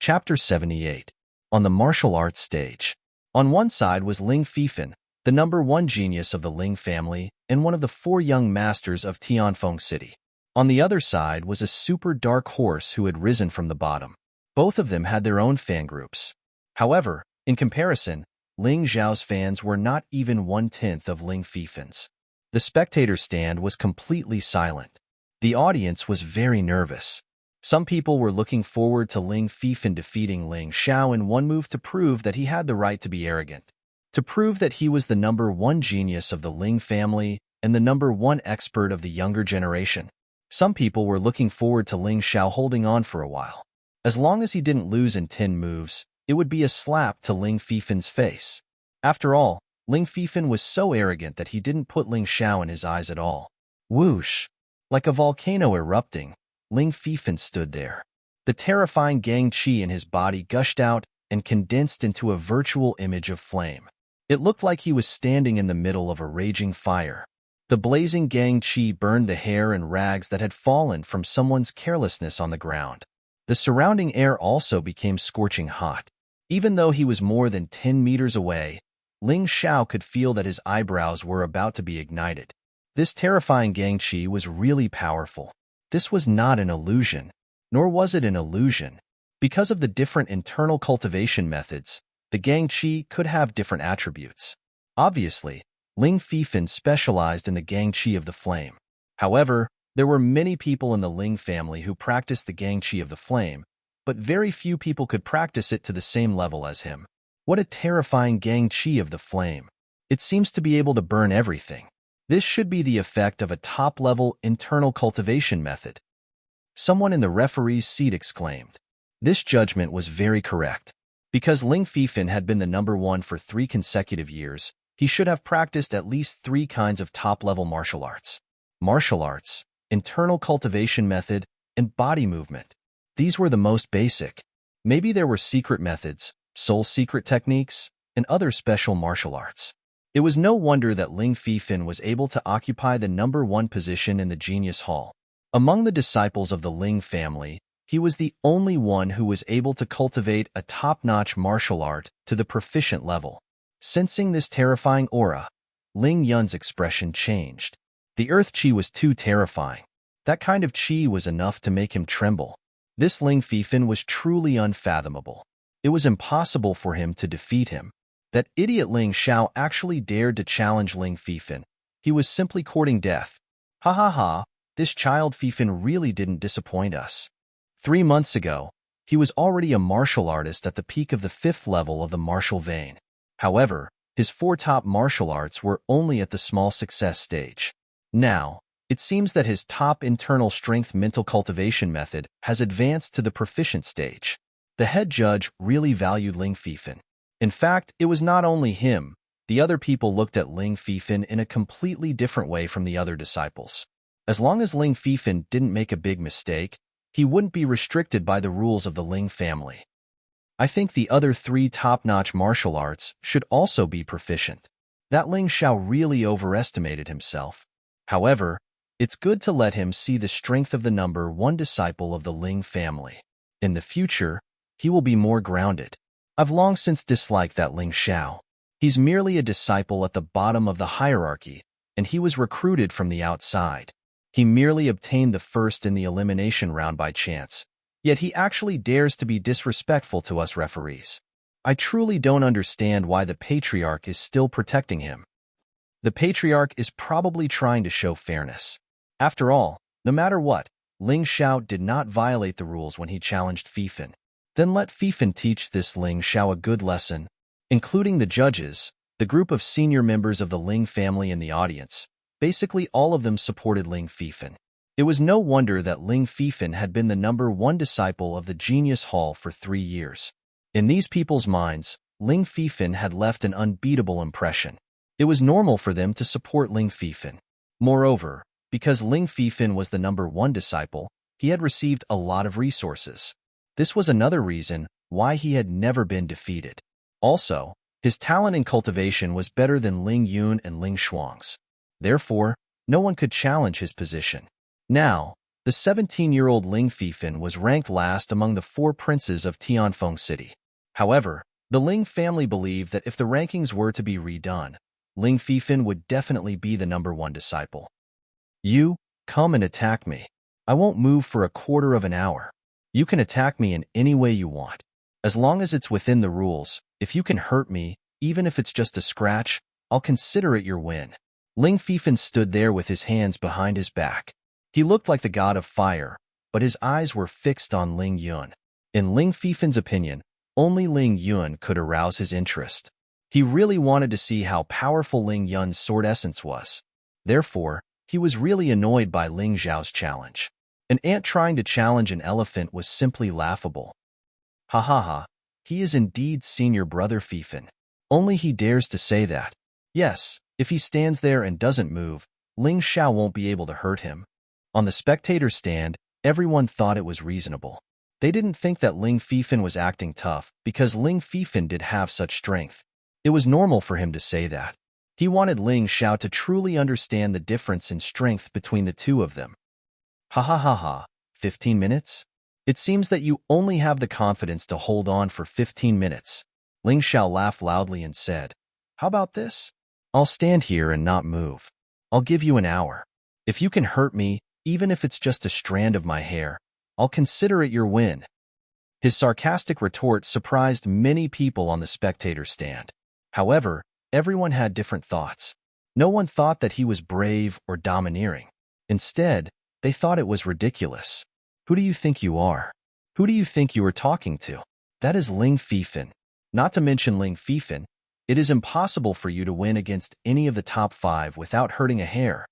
Chapter 78. On the martial arts stage. On one side was Ling Fifan, the #1 genius of the Ling family and one of the 4 young masters of Tianfeng City. On the other side was a super dark horse who had risen from the bottom. Both of them had their own fan groups. However, in comparison, Ling Xiao's fans were not even 1/10 of Ling Fifan's. The spectator stand was completely silent. The audience was very nervous. Some people were looking forward to Ling Fifan defeating Ling Xiao in one move to prove that he had the right to be arrogant, to prove that he was the #1 genius of the Ling family and the #1 expert of the younger generation. Some people were looking forward to Ling Xiao holding on for a while. As long as he didn't lose in 10 moves, it would be a slap to Ling Fifan's face. After all, Ling Fifan was so arrogant that he didn't put Ling Xiao in his eyes at all. Whoosh! Like a volcano erupting, Ling Fifan stood there. The terrifying Gang Qi in his body gushed out and condensed into a virtual image of flame. It looked like he was standing in the middle of a raging fire. The blazing Gang Qi burned the hair and rags that had fallen from someone's carelessness on the ground. The surrounding air also became scorching hot. Even though he was more than 10 meters away, Ling Xiao could feel that his eyebrows were about to be ignited. This terrifying Gang Qi was really powerful. This was not an illusion, nor was it an illusion. Because of the different internal cultivation methods, the Gang Qi could have different attributes. Obviously, Ling Fifan specialized in the Gang Qi of the flame. However, there were many people in the Ling family who practiced the Gang Qi of the flame, but very few people could practice it to the same level as him. What a terrifying Gang Qi of the flame. It seems to be able to burn everything. This should be the effect of a top-level internal cultivation method. Someone in the referee's seat exclaimed. This judgment was very correct. Because Ling Fifan had been the #1 for 3 consecutive years, he should have practiced at least 3 kinds of top-level martial arts. Martial arts, internal cultivation method, and body movement. These were the most basic. Maybe there were secret methods, soul secret techniques, and other special martial arts. It was no wonder that Ling Fifan was able to occupy the #1 position in the Genius Hall. Among the disciples of the Ling family, he was the only one who was able to cultivate a top-notch martial art to the proficient level. Sensing this terrifying aura, Ling Yun's expression changed. The earth qi was too terrifying. That kind of qi was enough to make him tremble. This Ling Fifan was truly unfathomable. It was impossible for him to defeat him. That idiot Ling Xiao actually dared to challenge Ling Fifan. He was simply courting death. Ha ha ha, this child Fifan really didn't disappoint us. 3 months ago, he was already a martial artist at the peak of the 5th level of the martial vein. However, his 4 top martial arts were only at the small success stage. Now, it seems that his top internal strength mental cultivation method has advanced to the proficient stage. The head judge really valued Ling Fifan. In fact, it was not only him. The other people looked at Ling Fifan in a completely different way from the other disciples. As long as Ling Fifan didn't make a big mistake, he wouldn't be restricted by the rules of the Ling family. I think the other 3 top-notch martial arts should also be proficient. That Ling Xiao really overestimated himself. However, it's good to let him see the strength of the number 1 disciple of the Ling family. In the future, he will be more grounded. I've long since disliked that Ling Xiao. He's merely a disciple at the bottom of the hierarchy, and he was recruited from the outside. He merely obtained the first in the elimination round by chance, yet he actually dares to be disrespectful to us referees. I truly don't understand why the Patriarch is still protecting him. The Patriarch is probably trying to show fairness. After all, no matter what, Ling Xiao did not violate the rules when he challenged Fifan. Then let Fifan teach this Ling Xiao a good lesson. Including the judges, the group of senior members of the Ling family in the audience, basically all of them supported Ling Fifan. It was no wonder that Ling Fifan had been the number 1 disciple of the Genius Hall for 3 years. In these people's minds, Ling Fifan had left an unbeatable impression. It was normal for them to support Ling Fifan. Moreover, because Ling Fifan was the number 1 disciple, he had received a lot of resources. This was another reason why he had never been defeated. Also, his talent in cultivation was better than Ling Yun and Ling Shuang's. Therefore, no one could challenge his position. Now, the 17-year-old Ling Fifan was ranked last among the 4 princes of Tianfeng City. However, the Ling family believed that if the rankings were to be redone, Ling Fifan would definitely be the number 1 disciple. You, come and attack me. I won't move for a quarter of an hour. You can attack me in any way you want. As long as it's within the rules, if you can hurt me, even if it's just a scratch, I'll consider it your win. Ling Fifan stood there with his hands behind his back. He looked like the god of fire, but his eyes were fixed on Ling Yun. In Ling Fifan's opinion, only Ling Yun could arouse his interest. He really wanted to see how powerful Ling Yun's sword essence was. Therefore, he was really annoyed by Ling Zhao's challenge. An ant trying to challenge an elephant was simply laughable. Ha ha ha, he is indeed senior brother Fifan. Only he dares to say that. Yes, if he stands there and doesn't move, Ling Xiao won't be able to hurt him. On the spectator stand, everyone thought it was reasonable. They didn't think that Ling Fifan was acting tough because Ling Fifan did have such strength. It was normal for him to say that. He wanted Ling Xiao to truly understand the difference in strength between the two of them. Ha ha ha ha, 15 minutes? It seems that you only have the confidence to hold on for 15 minutes. Ling Xiao laughed loudly and said, How about this? I'll stand here and not move. I'll give you an hour. If you can hurt me, even if it's just a strand of my hair, I'll consider it your win. His sarcastic retort surprised many people on the spectator stand. However, everyone had different thoughts. No one thought that he was brave or domineering. Instead, they thought it was ridiculous. Who do you think you are? Who do you think you are talking to? That is Ling Fifan. Not to mention Ling Fifan, it is impossible for you to win against any of the top 5 without hurting a hair.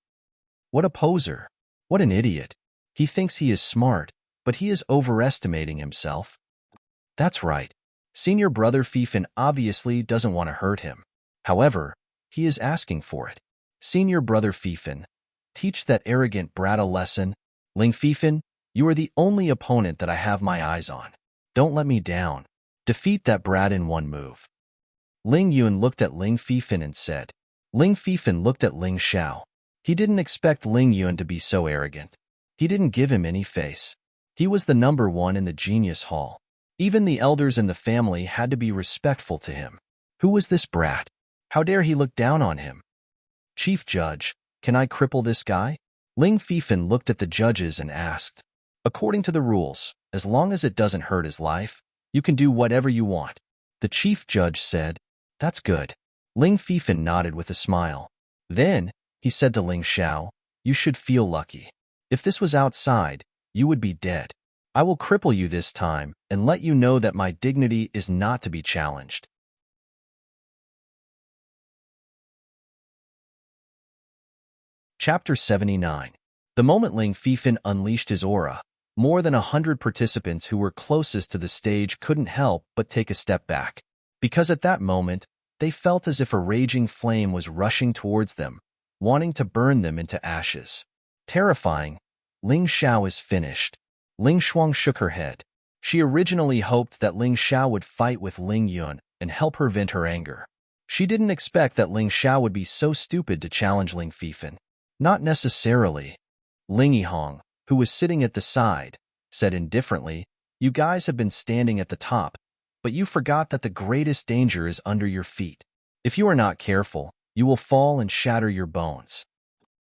What a poser. What an idiot. He thinks he is smart, but he is overestimating himself. That's right. Senior brother Fifan obviously doesn't want to hurt him. However, he is asking for it. Senior brother Fifan, teach that arrogant brat a lesson. Ling Fifan, you are the only opponent that I have my eyes on. Don't let me down. Defeat that brat in one move. Ling Yun looked at Ling Fifan and said. Ling Fifan looked at Ling Xiao. He didn't expect Ling Yun to be so arrogant. He didn't give him any face. He was the number 1 in the Genius Hall. Even the elders in the family had to be respectful to him. Who was this brat? How dare he look down on him? Chief Judge, can I cripple this guy? Ling Fifan looked at the judges and asked. According to the rules, as long as it doesn't hurt his life, you can do whatever you want. The chief judge said, That's good. Ling Fifan nodded with a smile. Then, he said to Ling Xiao, You should feel lucky. If this was outside, you would be dead. I will cripple you this time and let you know that my dignity is not to be challenged. Chapter 79. The moment Ling Fifan unleashed his aura, more than 100 participants who were closest to the stage couldn't help but take a step back, because at that moment, they felt as if a raging flame was rushing towards them, wanting to burn them into ashes. Terrifying, Ling Xiao is finished. Ling Shuang shook her head. She originally hoped that Ling Xiao would fight with Ling Yun and help her vent her anger. She didn't expect that Ling Xiao would be so stupid to challenge Ling Fifan. Not necessarily. Ling Yihong, who was sitting at the side, said indifferently, "You guys have been standing at the top, but you forgot that the greatest danger is under your feet. If you are not careful, you will fall and shatter your bones."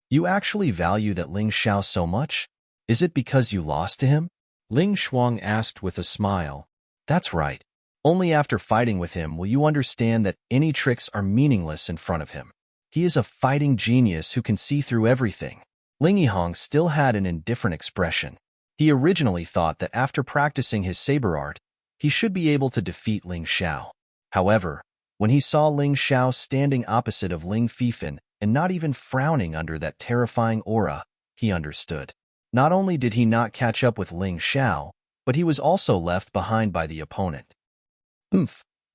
You actually value that Ling Xiao so much? Is it because you lost to him? Ling Shuang asked with a smile. That's right. Only after fighting with him will you understand that any tricks are meaningless in front of him. He is a fighting genius who can see through everything. Ling Yihong still had an indifferent expression. He originally thought that after practicing his saber art, he should be able to defeat Ling Xiao. However, when he saw Ling Xiao standing opposite of Ling Fifan and not even frowning under that terrifying aura, he understood. Not only did he not catch up with Ling Xiao, but he was also left behind by the opponent.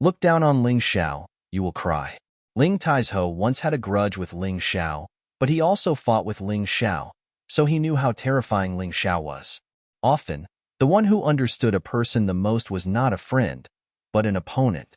Look down on Ling Xiao, you will cry. Ling Taizhou once had a grudge with Ling Xiao, but he also fought with Ling Xiao, so he knew how terrifying Ling Xiao was. Often, the one who understood a person the most was not a friend, but an opponent.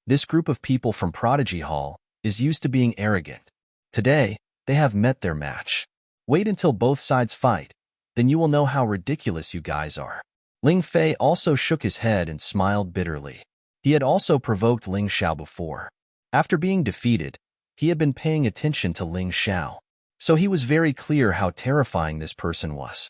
This group of people from Prodigy Hall is used to being arrogant. Today, they have met their match. Wait until both sides fight, then you will know how ridiculous you guys are. Ling Fei also shook his head and smiled bitterly. He had also provoked Ling Xiao before. After being defeated, he had been paying attention to Ling Xiao, so he was very clear how terrifying this person was.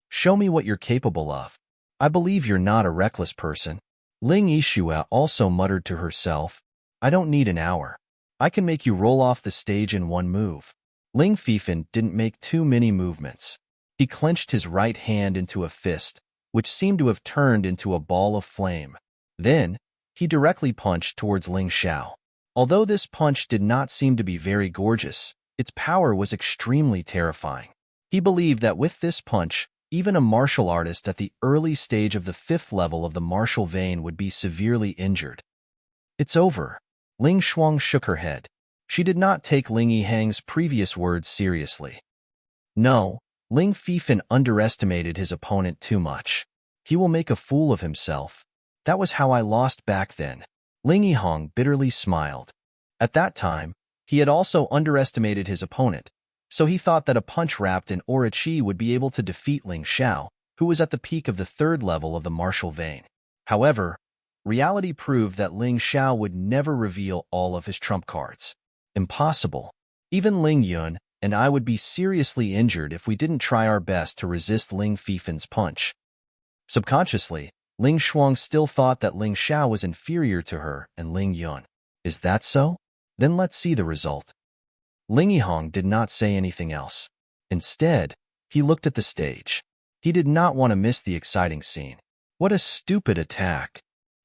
Show me what you're capable of. I believe you're not a reckless person. Ling Yixue also muttered to herself, I don't need an hour. I can make you roll off the stage in one move. Ling Fifan didn't make too many movements. He clenched his right hand into a fist, which seemed to have turned into a ball of flame. Then, he directly punched towards Ling Xiao. Although this punch did not seem to be very gorgeous, its power was extremely terrifying. He believed that with this punch, even a martial artist at the early stage of the 5th level of the martial vein would be severely injured. It's over. Ling Shuang shook her head. She did not take Ling Yihang's previous words seriously. No, Ling Fifan underestimated his opponent too much. He will make a fool of himself. That was how I lost back then. Ling Yihong bitterly smiled. At that time, he had also underestimated his opponent, so he thought that a punch wrapped in aura chi would be able to defeat Ling Xiao, who was at the peak of the 3rd level of the martial vein. However, reality proved that Ling Xiao would never reveal all of his trump cards. Impossible. Even Ling Yun and I would be seriously injured if we didn't try our best to resist Ling Fifan's punch. Subconsciously, Ling Shuang still thought that Ling Xiao was inferior to her and Ling Yun. Is that so? Then let's see the result. Ling Yihong did not say anything else. Instead, he looked at the stage. He did not want to miss the exciting scene. What a stupid attack.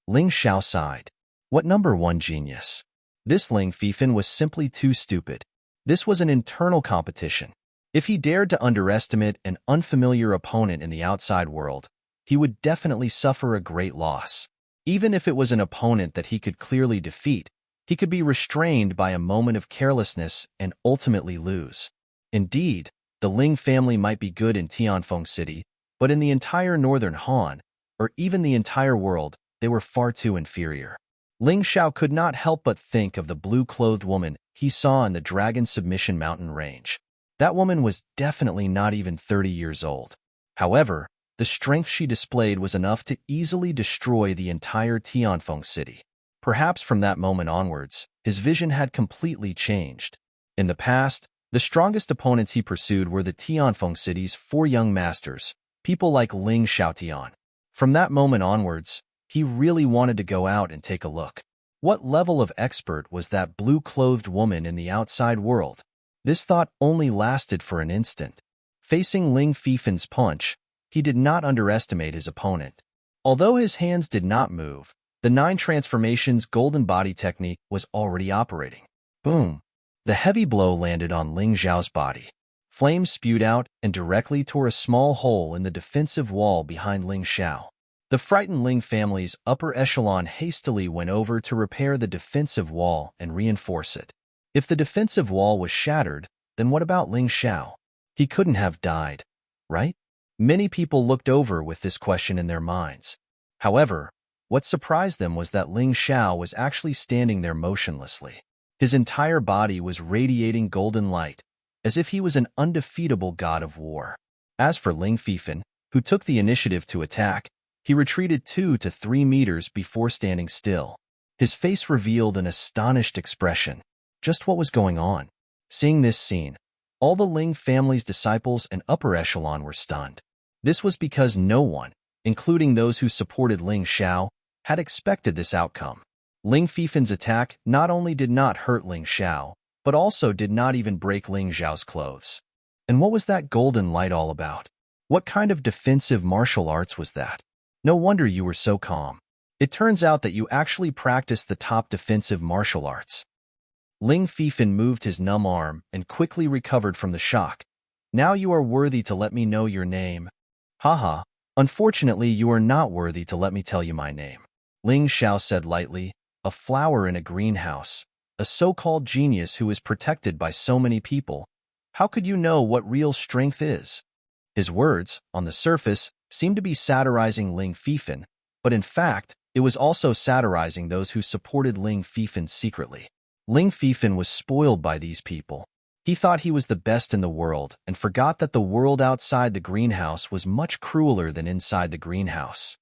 Ling Xiao sighed. What number 1 genius? This Ling Fifan was simply too stupid. This was an internal competition. If he dared to underestimate an unfamiliar opponent in the outside world, he would definitely suffer a great loss. Even if it was an opponent that he could clearly defeat, he could be restrained by a moment of carelessness and ultimately lose. Indeed, the Ling family might be good in Tianfeng City, but in the entire northern Han, or even the entire world, they were far too inferior. Ling Xiao could not help but think of the blue-clothed woman he saw in the Dragon Submission Mountain range. That woman was definitely not even 30 years old. However, the strength she displayed was enough to easily destroy the entire Tianfeng City. Perhaps from that moment onwards, his vision had completely changed. In the past, the strongest opponents he pursued were the Tianfeng City's 4 young masters, people like Ling Xiaotian. From that moment onwards, he really wanted to go out and take a look. What level of expert was that blue-clothed woman in the outside world? This thought only lasted for an instant. Facing Ling Fifan's punch, he did not underestimate his opponent. Although his hands did not move, the 9 transformations golden body technique was already operating. Boom! The heavy blow landed on Ling Zhao's body. Flames spewed out and directly tore a small hole in the defensive wall behind Ling Xiao. The frightened Ling family's upper echelon hastily went over to repair the defensive wall and reinforce it. If the defensive wall was shattered, then what about Ling Xiao? He couldn't have died, right? Many people looked over with this question in their minds. However, what surprised them was that Ling Xiao was actually standing there motionlessly. His entire body was radiating golden light, as if he was an undefeatable god of war. As for Ling Fifan, who took the initiative to attack, he retreated 2 to 3 meters before standing still. His face revealed an astonished expression. Just what was going on? Seeing this scene, all the Ling family's disciples and upper echelon were stunned. This was because no one, including those who supported Ling Xiao, had expected this outcome. Ling Fifan's attack not only did not hurt Ling Xiao, but also did not even break Ling Xiao's clothes. And what was that golden light all about? What kind of defensive martial arts was that? No wonder you were so calm. It turns out that you actually practiced the top defensive martial arts. Ling Fifan moved his numb arm and quickly recovered from the shock. Now you are worthy to let me know your name. Haha, unfortunately you are not worthy to let me tell you my name. Ling Xiao said lightly, a flower in a greenhouse, a so-called genius who is protected by so many people. How could you know what real strength is? His words, on the surface, seemed to be satirizing Ling Fifan, but in fact, it was also satirizing those who supported Ling Fifan secretly. Ling Fifan was spoiled by these people. He thought he was the best in the world and forgot that the world outside the greenhouse was much crueler than inside the greenhouse.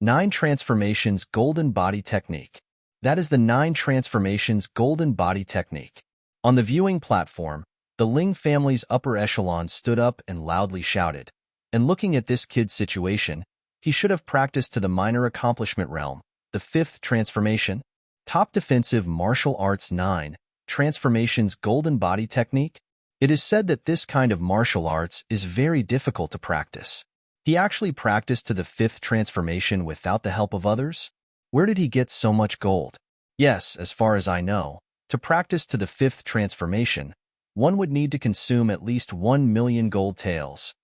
9 Transformations Golden Body Technique. That is the 9 Transformations Golden Body Technique. On the viewing platform, the Ling family's upper echelon stood up and loudly shouted. And looking at this kid's situation, he should have practiced to the minor accomplishment realm, the 5th transformation. Top Defensive Martial Arts 9 Transformations Golden Body Technique. It is said that this kind of martial arts is very difficult to practice. He actually practiced to the 5th transformation without the help of others? Where did he get so much gold? Yes, as far as I know, to practice to the 5th transformation, one would need to consume at least 1 million gold taels.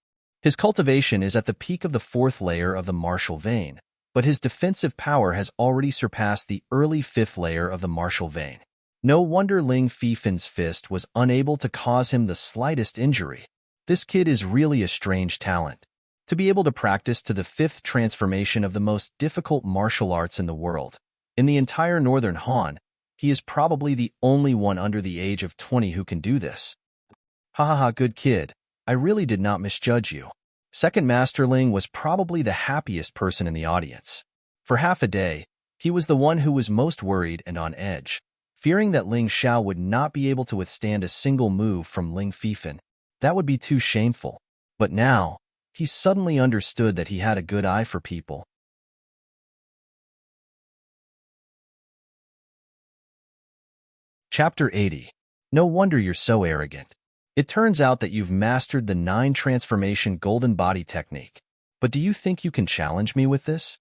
His cultivation is at the peak of the 4th layer of the martial vein, but his defensive power has already surpassed the early 5th layer of the martial vein. No wonder Ling Fifan's fist was unable to cause him the slightest injury. This kid is really a strange talent. To be able to practice to the 5th transformation of the most difficult martial arts in the world. In the entire Northern Han, he is probably the only one under the age of 20 who can do this. Ha, good kid. I really did not misjudge you. Second Masterling was probably the happiest person in the audience. For half a day, he was the one who was most worried and on edge, fearing that Ling Xiao would not be able to withstand a single move from Ling Fifan. That would be too shameful. But now, he suddenly understood that he had a good eye for people. Chapter 80. No wonder you're so arrogant. It turns out that you've mastered the 9 Transformation Golden Body Technique. But do you think you can challenge me with this?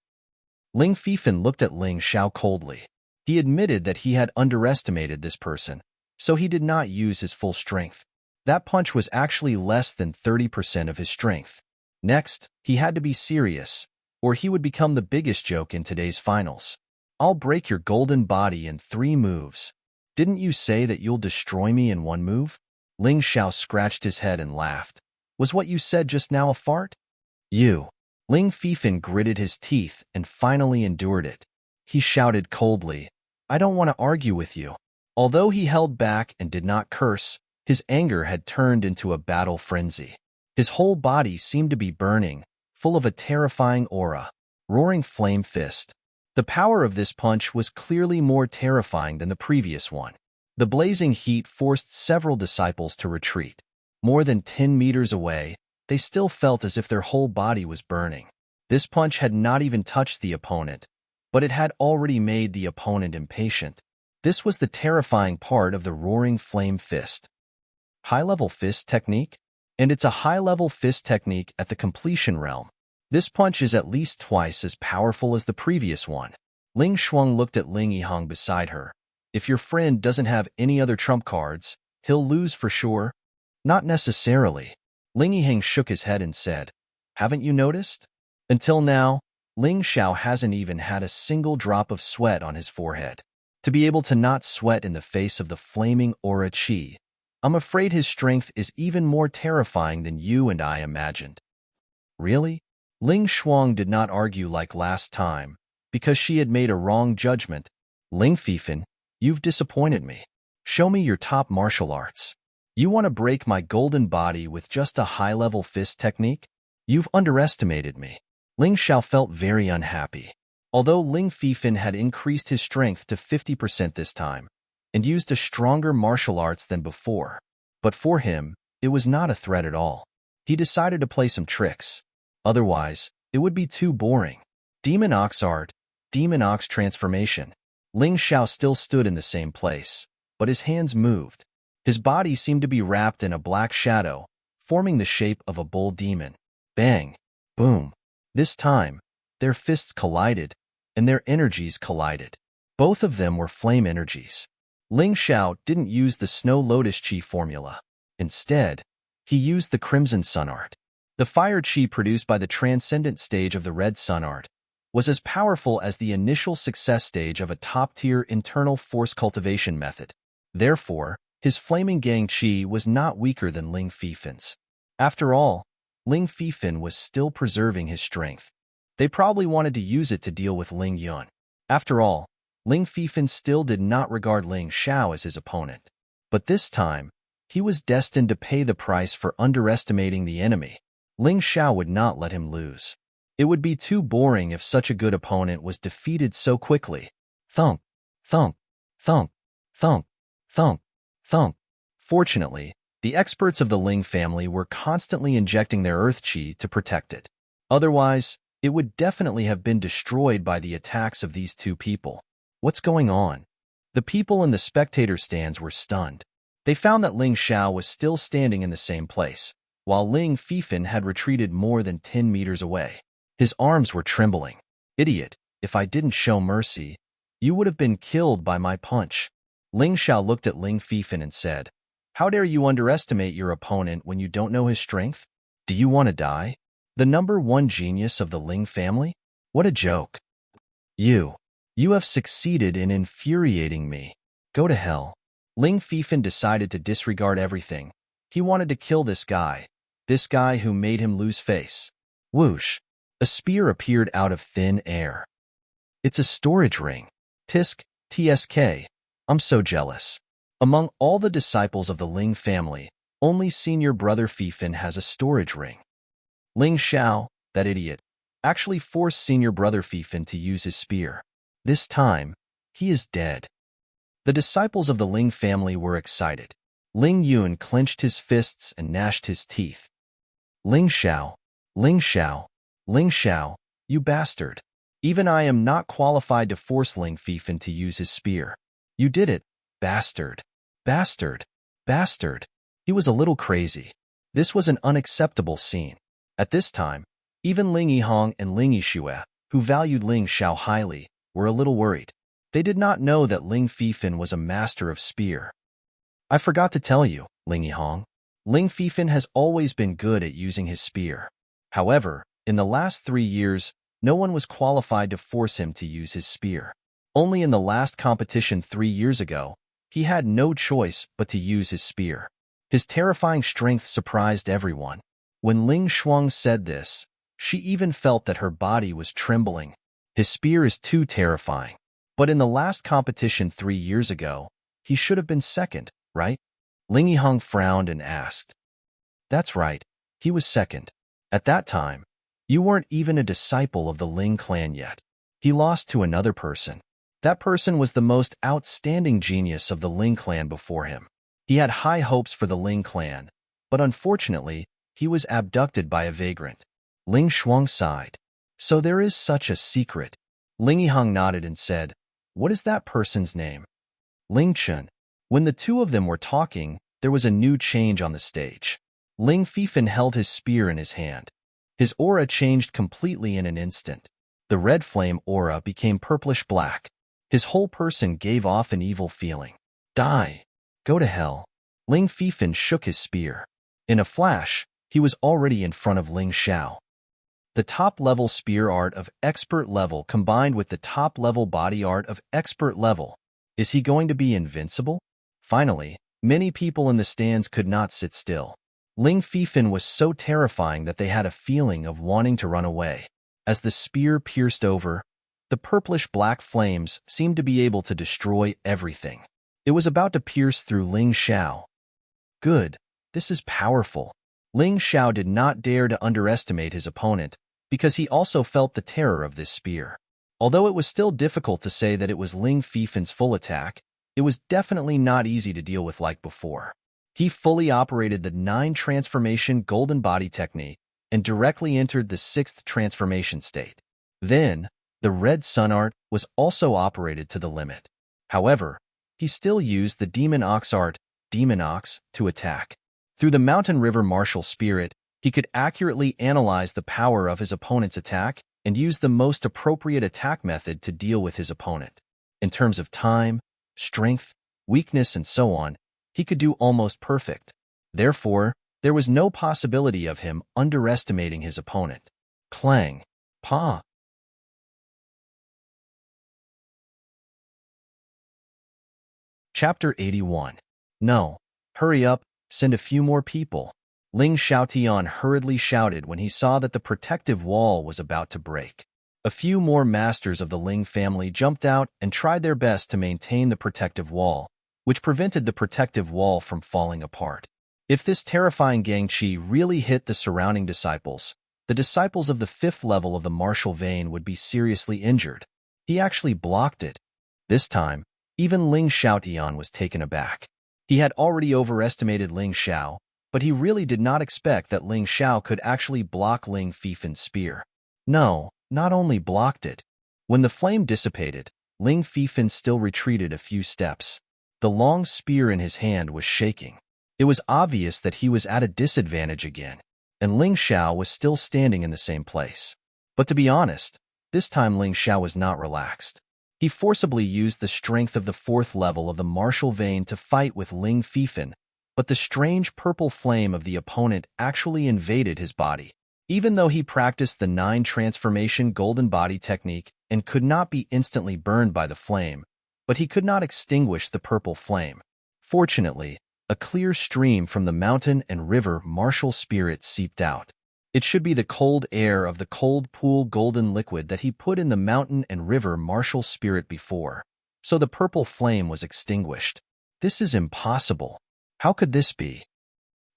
Ling Fifan looked at Ling Xiao coldly. He admitted that he had underestimated this person, so he did not use his full strength. That punch was actually less than 30% of his strength. Next, he had to be serious, or he would become the biggest joke in today's finals. I'll break your golden body in 3 moves. Didn't you say that you'll destroy me in 1 move? Ling Xiao scratched his head and laughed. Was what you said just now a fart? You. Ling Fifan gritted his teeth and finally endured it. He shouted coldly, I don't want to argue with you. Although he held back and did not curse, his anger had turned into a battle frenzy. His whole body seemed to be burning, full of a terrifying aura. Roaring Flame Fist. The power of this punch was clearly more terrifying than the previous one. The blazing heat forced several disciples to retreat. More than 10 meters away, they still felt as if their whole body was burning. This punch had not even touched the opponent, but it had already made the opponent impatient. This was the terrifying part of the Roaring Flame Fist. High-level fist technique? And it's a high-level fist technique at the completion realm. This punch is at least twice as powerful as the previous one. Ling Shuang looked at Ling Yihang beside her. If your friend doesn't have any other trump cards, he'll lose for sure? Not necessarily. Ling Yihang shook his head and said, Haven't you noticed? Until now, Ling Xiao hasn't even had a single drop of sweat on his forehead. To be able to not sweat in the face of the flaming aura qi, I'm afraid his strength is even more terrifying than you and I imagined. Really? Ling Shuang did not argue like last time, because she had made a wrong judgment. Ling Fifan, you've disappointed me. Show me your top martial arts. You want to break my golden body with just a high-level fist technique? You've underestimated me. Ling Xiao felt very unhappy. Although Ling Fifan had increased his strength to 50% this time, and used a stronger martial arts than before, but for him, it was not a threat at all. He decided to play some tricks. Otherwise, it would be too boring. Demon Ox Art, Demon Ox Transformation. Ling Xiao still stood in the same place, but his hands moved. His body seemed to be wrapped in a black shadow, forming the shape of a bull demon. Bang! Boom! This time, their fists collided, and their energies collided. Both of them were flame energies. Ling Xiao didn't use the Snow Lotus Chi formula. Instead, he used the Crimson Sun Art. The fire chi produced by the transcendent stage of the Red Sun Art was as powerful as the initial success stage of a top-tier internal force cultivation method. Therefore, his flaming gang chi was not weaker than Ling Fifan's. After all, Ling Fifan was still preserving his strength. They probably wanted to use it to deal with Ling Yun. After all, Ling Fifan still did not regard Ling Xiao as his opponent. But this time, he was destined to pay the price for underestimating the enemy. Ling Xiao would not let him lose. It would be too boring if such a good opponent was defeated so quickly. Thump, thump, thump, thump, thump, thump. Fortunately, the experts of the Ling family were constantly injecting their earth chi to protect it. Otherwise, it would definitely have been destroyed by the attacks of these two people. What's going on? The people in the spectator stands were stunned. They found that Ling Xiao was still standing in the same place, while Ling Fifan had retreated more than 10 meters away. His arms were trembling. Idiot, if I didn't show mercy, you would have been killed by my punch. Ling Xiao looked at Ling Fifan and said, How dare you underestimate your opponent when you don't know his strength? Do you want to die? The number one genius of the Ling family? What a joke. You have succeeded in infuriating me. Go to hell. Ling Fifan decided to disregard everything. He wanted to kill this guy who made him lose face. Whoosh! A spear appeared out of thin air. It's a storage ring. Tisk, TSK. I'm so jealous. Among all the disciples of the Ling family, only senior brother Fifan has a storage ring. Ling Xiao, that idiot, actually forced senior brother Fifan to use his spear. This time, he is dead. The disciples of the Ling family were excited. Ling Yun clenched his fists and gnashed his teeth. Ling Xiao, Ling Xiao, Ling Xiao, you bastard. Even I am not qualified to force Ling Fifan to use his spear. You did it, bastard. Bastard. Bastard. He was a little crazy. This was an unacceptable scene. At this time, even Ling Yihong and Ling Yixue, who valued Ling Xiao highly, were a little worried. They did not know that Ling Fifan was a master of spear. I forgot to tell you, Ling Yihong. Ling Fifan has always been good at using his spear. However, in the last 3 years, no one was qualified to force him to use his spear. Only in the last competition 3 years ago, he had no choice but to use his spear. His terrifying strength surprised everyone. When Ling Shuang said this, she even felt that her body was trembling. His spear is too terrifying. But in the last competition 3 years ago, he should have been second, right? Ling Yihong frowned and asked. That's right, he was second. At that time, you weren't even a disciple of the Ling clan yet. He lost to another person. That person was the most outstanding genius of the Ling clan before him. He had high hopes for the Ling clan, but unfortunately, he was abducted by a vagrant. Ling Shuang sighed. So there is such a secret. Ling Yihong nodded and said, What is that person's name? Ling Chen. When the two of them were talking, there was a new change on the stage. Ling Fifan held his spear in his hand. His aura changed completely in an instant. The red flame aura became purplish-black. His whole person gave off an evil feeling. Die! Go to hell! Ling Fifan shook his spear. In a flash, he was already in front of Ling Xiao. The top-level spear art of expert level combined with the top-level body art of expert level. Is he going to be invincible? Finally, Many people in the stands could not sit still. Ling Fifan was so terrifying that they had a feeling of wanting to run away. As the spear pierced over, the purplish-black flames seemed to be able to destroy everything. It was about to pierce through Ling Xiao. Good. This is powerful. Ling Xiao did not dare to underestimate his opponent, because he also felt the terror of this spear. Although it was still difficult to say that it was Ling Fifan's full attack, it was definitely not easy to deal with like before. He fully operated the 9 transformation golden body technique and directly entered the 6th transformation state. Then, the red sun art was also operated to the limit. However, he still used the demon ox art, demon ox, to attack. Through the mountain river martial spirit, he could accurately analyze the power of his opponent's attack and use the most appropriate attack method to deal with his opponent. In terms of time, strength, weakness, and so on, he could do almost perfect. Therefore, there was no possibility of him underestimating his opponent. Clang. Pa. Chapter 81. No. Hurry up, send a few more people. Ling Xiaotian hurriedly shouted when he saw that the protective wall was about to break. A few more masters of the Ling family jumped out and tried their best to maintain the protective wall, which prevented the protective wall from falling apart. If this terrifying Gangqi really hit the surrounding disciples, the disciples of the 5th level of the martial vein would be seriously injured. He actually blocked it. This time, even Ling Xiaotian was taken aback. He had already overestimated Ling Xiao, but he really did not expect that Ling Xiao could actually block Ling Fifan's spear. No, not only blocked it. When the flame dissipated, Ling Fifan still retreated a few steps. The long spear in his hand was shaking. It was obvious that he was at a disadvantage again, and Ling Xiao was still standing in the same place. But to be honest, this time Ling Xiao was not relaxed. He forcibly used the strength of the 4th level of the martial vein to fight with Ling Fifan, but the strange purple flame of the opponent actually invaded his body. Even though he practiced the 9 transformation golden body technique and could not be instantly burned by the flame, but he could not extinguish the purple flame. Fortunately, a clear stream from the mountain and river martial spirit seeped out. It should be the cold air of the cold pool golden liquid that he put in the mountain and river martial spirit before, so the purple flame was extinguished. This is impossible. How could this be?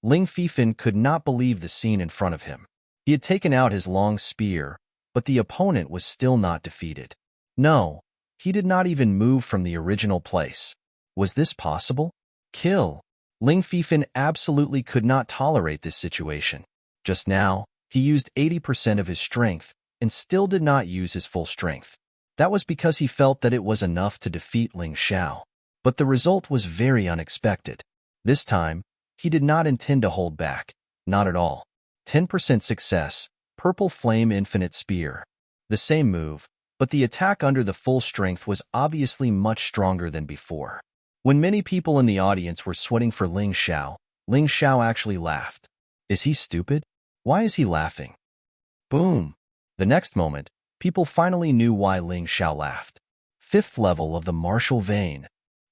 Ling Fifan could not believe the scene in front of him. He had taken out his long spear, but the opponent was still not defeated. No, he did not even move from the original place. Was this possible? Kill. Ling Fifan absolutely could not tolerate this situation. Just now, he used 80% of his strength and still did not use his full strength. That was because he felt that it was enough to defeat Ling Xiao. But the result was very unexpected. This time, he did not intend to hold back. Not at all. 10% success, purple flame infinite spear. The same move, but the attack under the full strength was obviously much stronger than before. When many people in the audience were sweating for Ling Xiao actually laughed. Is he stupid? Why is he laughing? Boom! The next moment, people finally knew why Ling Xiao laughed. 5th level of the martial vein.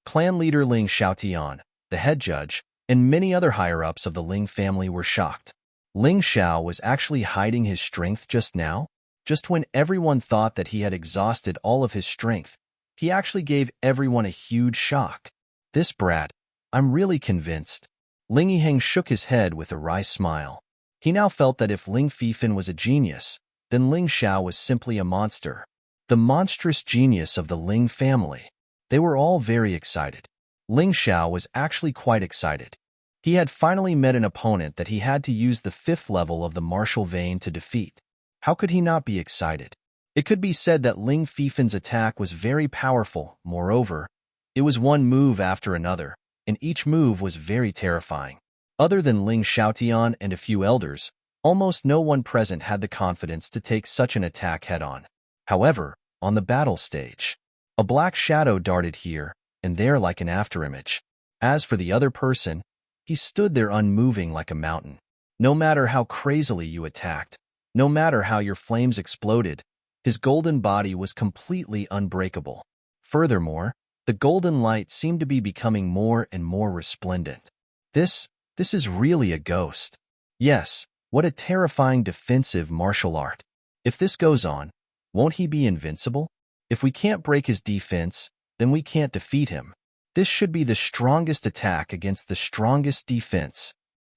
Clan leader Ling Xiaotian, the head judge, and many other higher-ups of the Ling family were shocked. Ling Xiao was actually hiding his strength just now? Just when everyone thought that he had exhausted all of his strength, he actually gave everyone a huge shock. This brat, I'm really convinced. Ling Yiheng shook his head with a wry smile. He now felt that if Ling Fifan was a genius, then Ling Xiao was simply a monster. The monstrous genius of the Ling family. They were all very excited. Ling Xiao was actually quite excited. He had finally met an opponent that he had to use the 5th level of the martial vein to defeat. How could he not be excited? It could be said that Ling Fifan's attack was very powerful. Moreover, it was one move after another, and each move was very terrifying. Other than Ling Xiaotian and a few elders, almost no one present had the confidence to take such an attack head-on. However, on the battle stage, a black shadow darted here and there like an afterimage. As for the other person, he stood there unmoving like a mountain. No matter how crazily you attacked, no matter how your flames exploded, his golden body was completely unbreakable. Furthermore, The golden light seemed to be becoming more and more resplendent. This is really a ghost. Yes, what a terrifying defensive martial art. If this goes on, won't he be invincible? If we can't break his defense, then we can't defeat him. This should be the strongest attack against the strongest defense.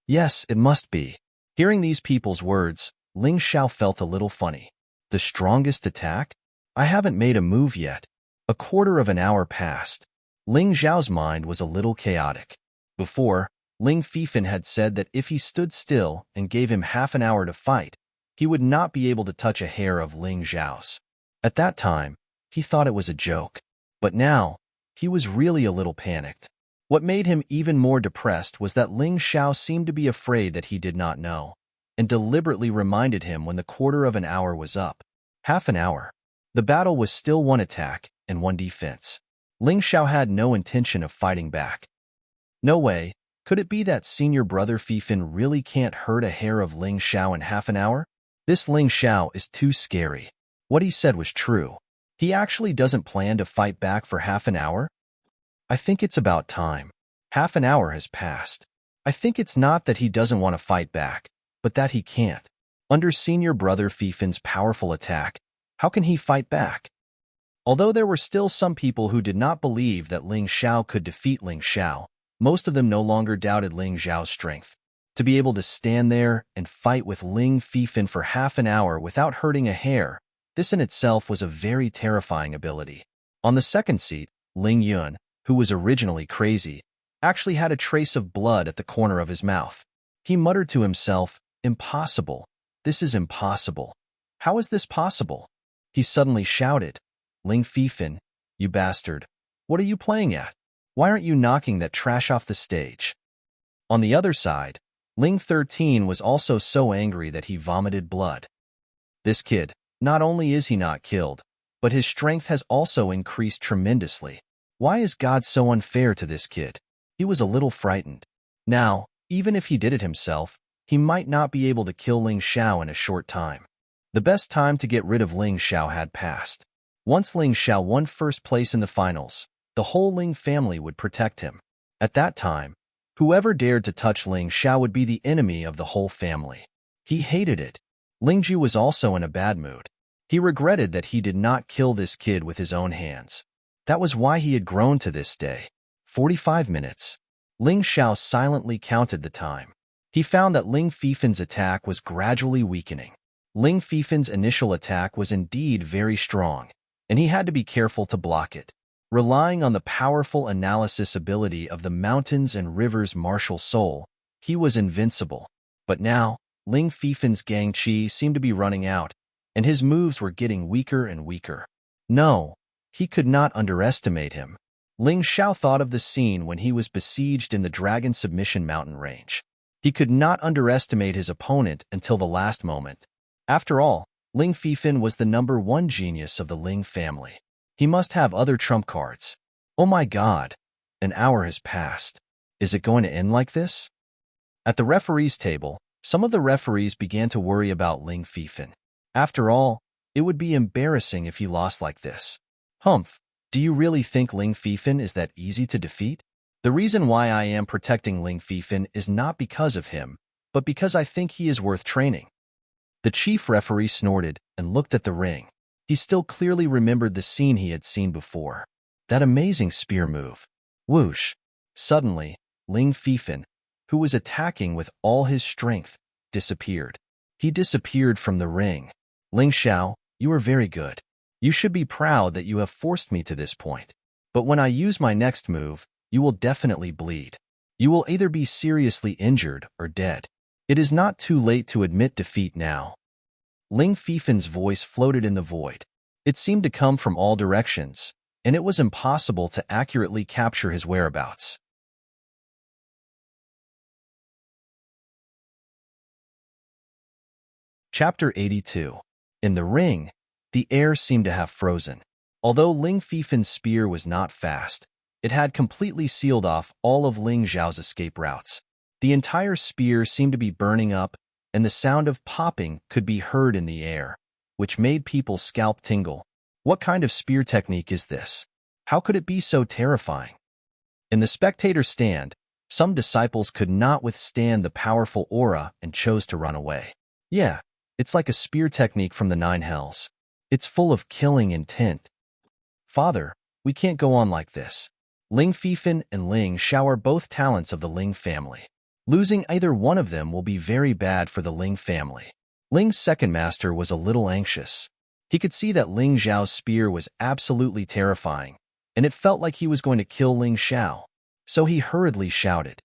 Yes, it must be. Hearing these people's words, Ling Xiao felt a little funny. The strongest attack? I haven't made a move yet. A quarter of an hour passed. Ling Xiao's mind was a little chaotic. Before, Ling Fifan had said that if he stood still and gave him half an hour to fight, he would not be able to touch a hair of Ling Xiao's. At that time, he thought it was a joke. But now, he was really a little panicked. What made him even more depressed was that Ling Xiao seemed to be afraid that he did not know, and deliberately reminded him when the quarter of an hour was up. Half an hour. The battle was still one attack and one defense. Ling Xiao had no intention of fighting back. No way. Could it be that senior brother Fifan really can't hurt a hair of Ling Xiao in half an hour? This Ling Xiao is too scary. What he said was true. He actually doesn't plan to fight back for half an hour? I think it's about time. Half an hour has passed. I think it's not that he doesn't want to fight back, but that he can't. Under senior brother Fifan's powerful attack, how can he fight back? Although there were still some people who did not believe that Ling Xiao could defeat Ling Xiao, most of them no longer doubted Ling Xiao's strength. To be able to stand there and fight with Ling Fifan for half an hour without hurting a hair, this in itself was a very terrifying ability. On the second seat, Ling Yun, who was originally crazy, actually had a trace of blood at the corner of his mouth. He muttered to himself, "Impossible. This is impossible. How is this possible?" He suddenly shouted, "Ling Fifan, you bastard. What are you playing at? Why aren't you knocking that trash off the stage?" On the other side, Ling 13 was also so angry that he vomited blood. This kid, not only is he not killed, but his strength has also increased tremendously. Why is God so unfair to this kid? He was a little frightened. Now, even if he did it himself, he might not be able to kill Ling Xiao in a short time. The best time to get rid of Ling Xiao had passed. Once Ling Xiao won first place in the finals, the whole Ling family would protect him. At that time, whoever dared to touch Ling Xiao would be the enemy of the whole family. He hated it. Lingju was also in a bad mood. He regretted that he did not kill this kid with his own hands. That was why he had grown to this day. 45 minutes. Ling Xiao silently counted the time. He found that Ling Fifan's attack was gradually weakening. Ling Fifan's initial attack was indeed very strong, and he had to be careful to block it. Relying on the powerful analysis ability of the mountains and rivers martial soul, he was invincible. But now, Ling Fifan's gang chi seemed to be running out, and his moves were getting weaker and weaker. No, he could not underestimate him. Ling Xiao thought of the scene when he was besieged in the Dragon Submission Mountain range. He could not underestimate his opponent until the last moment. After all, Ling Fifan was the #1 genius of the Ling family. He must have other trump cards. Oh my God, an hour has passed. Is it going to end like this? At the referees' table, some of the referees began to worry about Ling Fifan. After all, it would be embarrassing if he lost like this. Humph, do you really think Ling Fifan is that easy to defeat? The reason why I am protecting Ling Fifan is not because of him, but because I think he is worth training. The chief referee snorted and looked at the ring. He still clearly remembered the scene he had seen before. That amazing spear move. Whoosh! Suddenly, Ling Fifan, who was attacking with all his strength, disappeared. He disappeared from the ring. Ling Xiao, you are very good. You should be proud that you have forced me to this point. But when I use my next move, you will definitely bleed. You will either be seriously injured or dead. It is not too late to admit defeat now. Ling Fifan's voice floated in the void. It seemed to come from all directions, and it was impossible to accurately capture his whereabouts. Chapter 82. In the ring, the air seemed to have frozen. Although Ling Fifan's spear was not fast, it had completely sealed off all of Ling Xiao's escape routes. The entire spear seemed to be burning up, and the sound of popping could be heard in the air, which made people's scalp tingle. What kind of spear technique is this? How could it be so terrifying? In the spectator stand, some disciples could not withstand the powerful aura and chose to run away. Yeah, it's like a spear technique from the nine hells. It's full of killing intent. Father, we can't go on like this. Ling Fifan and Ling Xiao are both talents of the Ling family. Losing either one of them will be very bad for the Ling family. Ling's second master was a little anxious. He could see that Ling Xiao's spear was absolutely terrifying, and it felt like he was going to kill Ling Xiao. So he hurriedly shouted,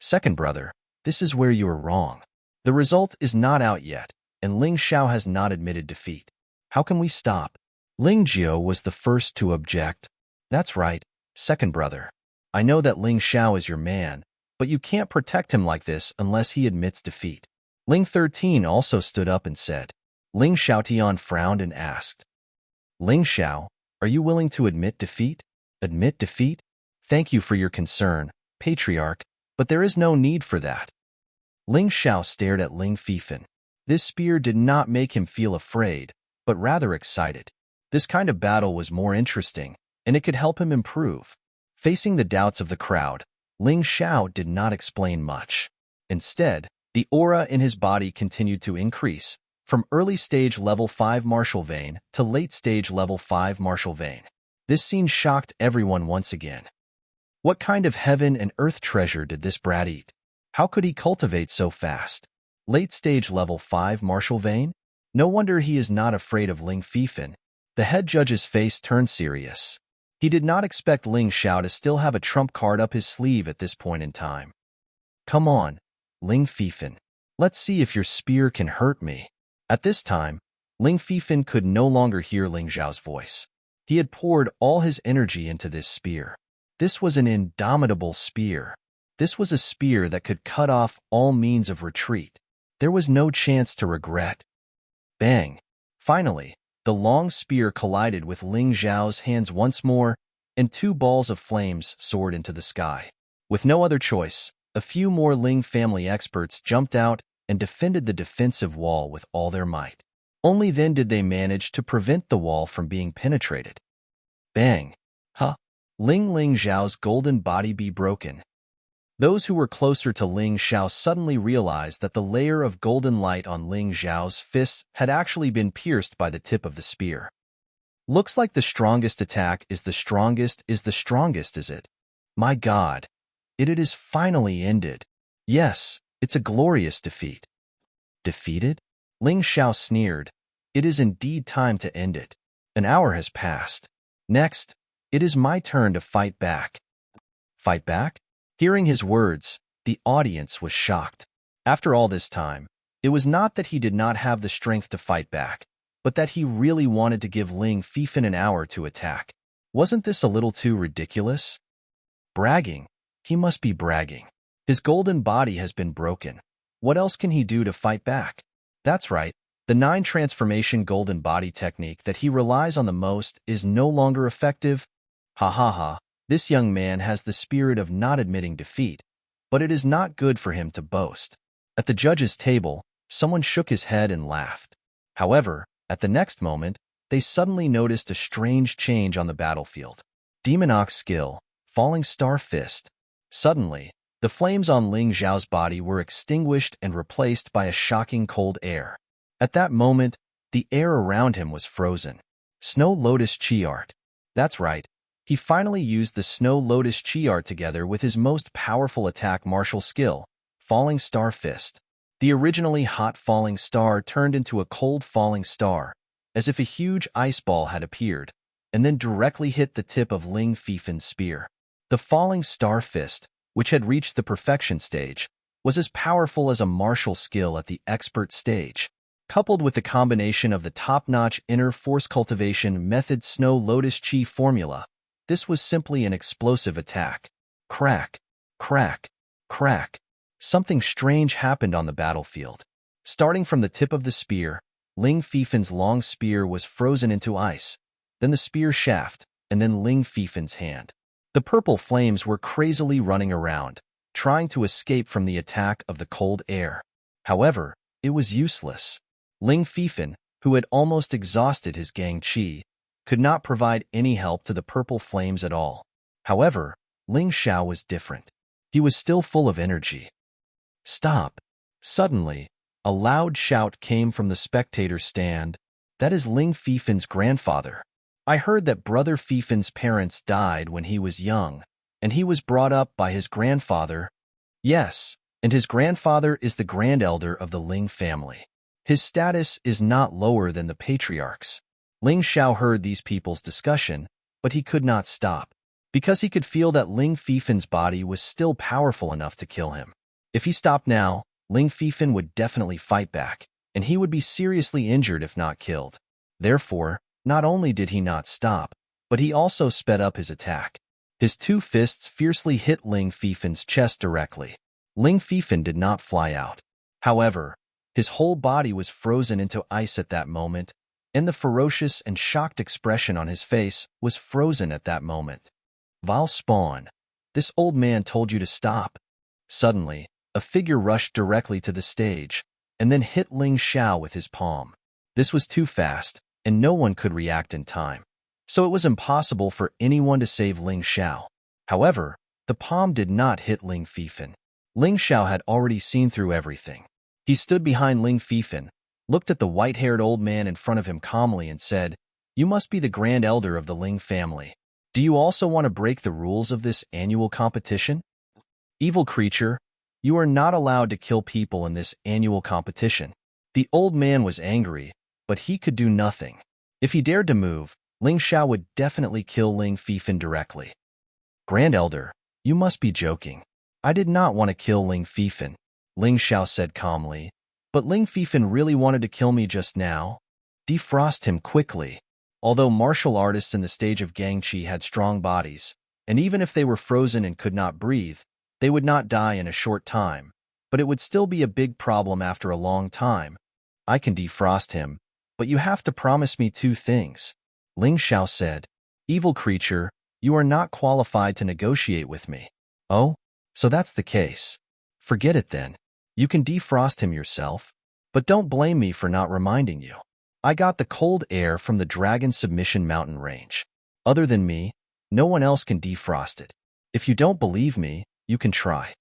"Second brother, this is where you are wrong. The result is not out yet, and Ling Xiao has not admitted defeat. How can we stop?" Ling Jiao was the first to object. "That's right, second brother. I know that Ling Xiao is your man, but you can't protect him like this unless he admits defeat." Ling 13 also stood up and said. Ling Xiaotian frowned and asked, "Ling Xiao, are you willing to admit defeat?" "Admit defeat? Thank you for your concern, Patriarch, but there is no need for that." Ling Xiao stared at Ling Fifan. This spear did not make him feel afraid, but rather excited. This kind of battle was more interesting, and it could help him improve. Facing the doubts of the crowd, Ling Xiao did not explain much. Instead, the aura in his body continued to increase, from early stage level 5 martial vein to late stage level 5 martial vein. This scene shocked everyone once again. What kind of heaven and earth treasure did this brat eat? How could he cultivate so fast? Late stage level 5 martial vein? No wonder he is not afraid of Ling Fifan. The head judge's face turned serious. He did not expect Ling Xiao to still have a trump card up his sleeve at this point in time. "Come on, Ling Fifan. Let's see if your spear can hurt me." At this time, Ling Fifan could no longer hear Ling Xiao's voice. He had poured all his energy into this spear. This was an indomitable spear. This was a spear that could cut off all means of retreat. There was no chance to regret. Bang! Finally, the long spear collided with Ling Xiao's hands once more, and two balls of flames soared into the sky. With no other choice, a few more Ling family experts jumped out and defended the defensive wall with all their might. Only then did they manage to prevent the wall from being penetrated. Bang! Huh! Ling Xiao's golden body be broken. Those who were closer to Ling Xiao suddenly realized that the layer of golden light on Ling Xiao's fists had actually been pierced by the tip of the spear. Looks like the strongest attack is the strongest, is it? My God! It is finally ended. Yes, it's a glorious defeat. Defeated? Ling Xiao sneered. It is indeed time to end it. An hour has passed. Next, it is my turn to fight back. Fight back? Hearing his words, the audience was shocked. After all this time, it was not that he did not have the strength to fight back, but that he really wanted to give Ling Fifan an hour to attack. Wasn't this a little too ridiculous? Bragging. He must be bragging. His golden body has been broken. What else can he do to fight back? That's right. The 9 transformation golden body technique that he relies on the most is no longer effective. Ha ha ha. This young man has the spirit of not admitting defeat, but it is not good for him to boast. At the judge's table, someone shook his head and laughed. However, at the next moment, they suddenly noticed a strange change on the battlefield. Demon Ox skill, Falling Star Fist. Suddenly, the flames on Ling Xiao's body were extinguished and replaced by a shocking cold air. At that moment, the air around him was frozen. Snow Lotus Chi Art. That's right. He finally used the Snow Lotus Chi Art together with his most powerful attack martial skill, Falling Star Fist. The originally hot falling star turned into a cold falling star, as if a huge ice ball had appeared, and then directly hit the tip of Ling Fifan's spear. The Falling Star Fist, which had reached the perfection stage, was as powerful as a martial skill at the expert stage. Coupled with the combination of the top-notch inner force cultivation method Snow Lotus Chi formula, this was simply an explosive attack. Crack, crack, crack. Something strange happened on the battlefield. Starting from the tip of the spear, Ling Fifan's long spear was frozen into ice, then the spear shaft, and then Ling Fifan's hand. The purple flames were crazily running around, trying to escape from the attack of the cold air. However, it was useless. Ling Fifan, who had almost exhausted his Gang Chi, could not provide any help to the purple flames at all. However, Ling Xiao was different. He was still full of energy. Stop! Suddenly, a loud shout came from the spectator stand. That is Ling Fifin's grandfather. I heard that Brother Fifin's parents died when he was young, and he was brought up by his grandfather. Yes, and his grandfather is the grand elder of the Ling family. His status is not lower than the patriarch's. Ling Xiao heard these people's discussion, but he could not stop, because he could feel that Ling Fifin's body was still powerful enough to kill him. If he stopped now, Ling Fifin would definitely fight back, and he would be seriously injured if not killed. Therefore, not only did he not stop, but he also sped up his attack. His two fists fiercely hit Ling Fifin's chest directly. Ling Fifin did not fly out. However, his whole body was frozen into ice at that moment, and the ferocious and shocked expression on his face was frozen at that moment. Vile spawn, this old man told you to stop. Suddenly, a figure rushed directly to the stage, and then hit Ling Xiao with his palm. This was too fast, and no one could react in time, so it was impossible for anyone to save Ling Xiao. However, the palm did not hit Ling Fifin. Ling Xiao had already seen through everything. He stood behind Ling Fifin, looked at the white-haired old man in front of him calmly and said, "You must be the grand elder of the Ling family. Do you also want to break the rules of this annual competition? Evil creature, you are not allowed to kill people in this annual competition." The old man was angry, but he could do nothing. If he dared to move, Ling Xiao would definitely kill Ling Fifin directly. "Grand Elder, you must be joking. I did not want to kill Ling Fifin," Ling Xiao said calmly. "But Ling Fifin really wanted to kill me just now. Defrost him quickly." Although martial artists in the stage of Gangqi had strong bodies, and even if they were frozen and could not breathe, they would not die in a short time, but it would still be a big problem after a long time. "I can defrost him, but you have to promise me two things," Ling Xiao said. "Evil creature, you are not qualified to negotiate with me." "Oh, so that's the case. Forget it then. You can defrost him yourself, but don't blame me for not reminding you. I got the cold air from the Dragon Submission Mountain Range. Other than me, no one else can defrost it. If you don't believe me, you can try."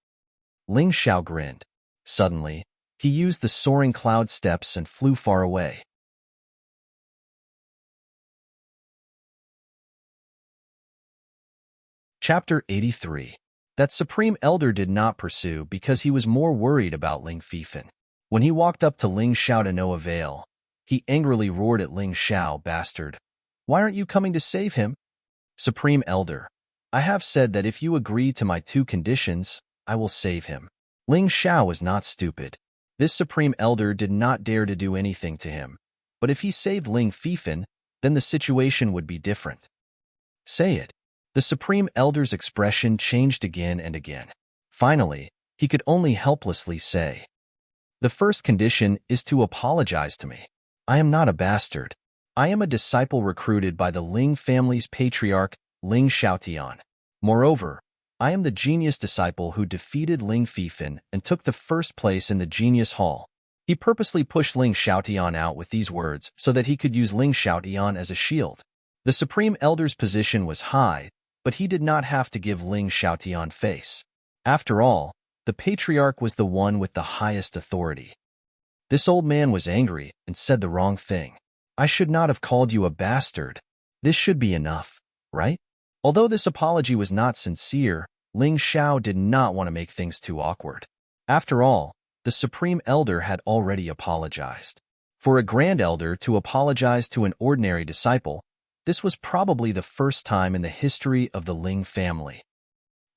Ling Xiao grinned. Suddenly, he used the soaring cloud steps and flew far away. Chapter 83. That Supreme Elder did not pursue because he was more worried about Ling Fifin. When he walked up to Ling Xiao to no avail, he angrily roared at Ling Xiao, "Bastard! Why aren't you coming to save him?" "Supreme Elder, I have said that if you agree to my two conditions, I will save him." Ling Xiao was not stupid. This Supreme Elder did not dare to do anything to him, but if he saved Ling Fifin, then the situation would be different. "Say it." The Supreme Elder's expression changed again and again. Finally, he could only helplessly say, "The first condition is to apologize to me. I am not a bastard. I am a disciple recruited by the Ling family's patriarch, Ling Xiaotian. Moreover, I am the genius disciple who defeated Ling Fifin and took the first place in the Genius Hall." He purposely pushed Ling Xiaotian out with these words so that he could use Ling Xiaotian as a shield. The Supreme Elder's position was high, but he did not have to give Ling Xiaotian face. After all, the patriarch was the one with the highest authority. This old man was angry and said the wrong thing. "I should not have called you a bastard. This should be enough, right?" Although this apology was not sincere, Ling Xiao did not want to make things too awkward. After all, the Supreme Elder had already apologized. For a Grand Elder to apologize to an ordinary disciple, this was probably the first time in the history of the Ling family.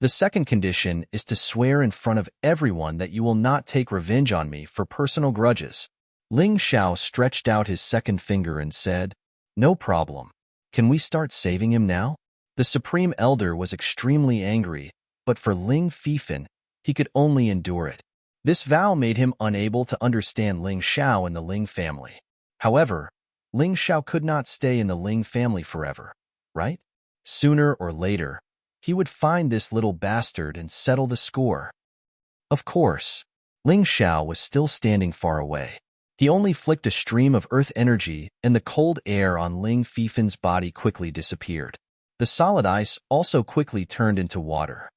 The second condition is to swear in front of everyone that you will not take revenge on me for personal grudges. Ling Xiao stretched out his second finger and said, "No problem. Can we start saving him now?" The Supreme Elder was extremely angry, but for Ling Fifin, he could only endure it. This vow made him unable to understand Ling Xiao and the Ling family. However, Ling Xiao could not stay in the Ling family forever, right? Sooner or later, he would find this little bastard and settle the score. Of course, Ling Xiao was still standing far away. He only flicked a stream of earth energy, and the cold air on Ling Fifin's body quickly disappeared. The solid ice also quickly turned into water.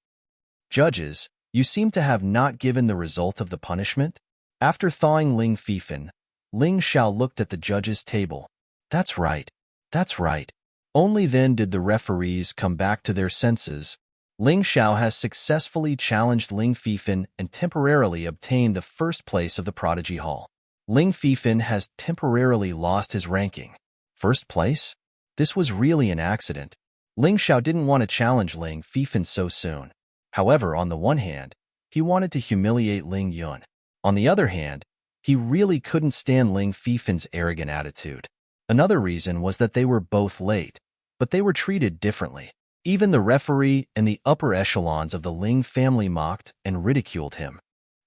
Judges, you seem to have not given the result of the punishment? After thawing Ling Fifin, Ling Xiao looked at the judges' table. That's right. That's right. Only then did the referees come back to their senses. Ling Xiao has successfully challenged Ling Fifin and temporarily obtained the first place of the Prodigy Hall. Ling Fifin has temporarily lost his ranking. First place? This was really an accident. Ling Xiao didn't want to challenge Ling Fifin so soon. However, on the one hand, he wanted to humiliate Ling Yun. On the other hand, he really couldn't stand Ling Fifin's arrogant attitude. Another reason was that they were both late, but they were treated differently. Even the referee and the upper echelons of the Ling family mocked and ridiculed him.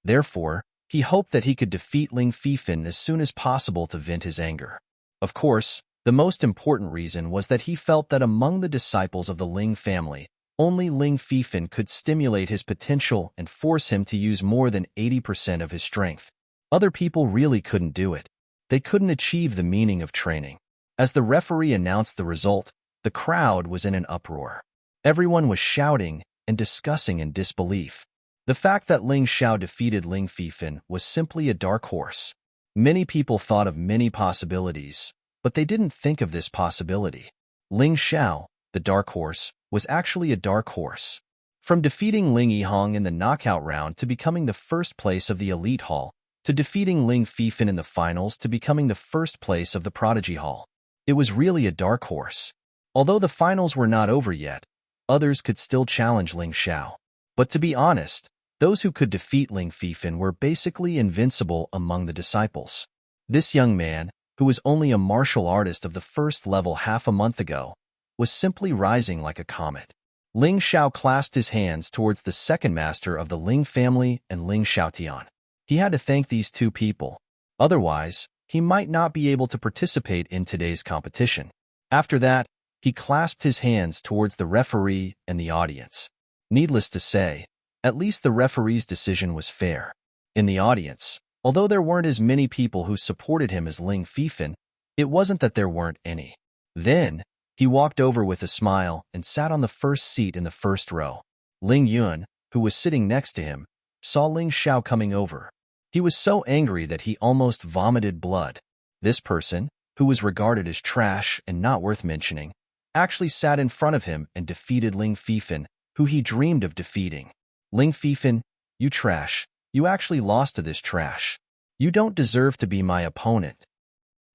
Therefore, he hoped that he could defeat Ling Fifin as soon as possible to vent his anger. Of course, the most important reason was that he felt that among the disciples of the Ling family, only Ling Fifin could stimulate his potential and force him to use more than 80% of his strength. Other people really couldn't do it. They couldn't achieve the meaning of training. As the referee announced the result, the crowd was in an uproar. Everyone was shouting and discussing in disbelief. The fact that Ling Xiao defeated Ling Fifin was simply a dark horse. Many people thought of many possibilities, but they didn't think of this possibility. Ling Xiao, the dark horse, was actually a dark horse. From defeating Ling Yihong in the knockout round to becoming the first place of the Elite Hall, to defeating Ling Fifin in the finals to becoming the first place of the Prodigy Hall. It was really a dark horse. Although the finals were not over yet, others could still challenge Ling Xiao. But to be honest, those who could defeat Ling Fifin were basically invincible among the disciples. This young man, who was only a martial artist of the first level half a month ago, was simply rising like a comet. Ling Xiao clasped his hands towards the second master of the Ling family and Ling Xiaotian. He had to thank these two people. Otherwise, he might not be able to participate in today's competition. After that, he clasped his hands towards the referee and the audience. Needless to say, at least the referee's decision was fair. In the audience, although there weren't as many people who supported him as Ling Fifin, it wasn't that there weren't any. Then, he walked over with a smile and sat on the first seat in the first row. Ling Yun, who was sitting next to him, saw Ling Xiao coming over. He was so angry that he almost vomited blood. This person, who was regarded as trash and not worth mentioning, actually sat in front of him and defeated Ling Fifin, who he dreamed of defeating. Ling Fifin, you trash. You actually lost to this trash. You don't deserve to be my opponent.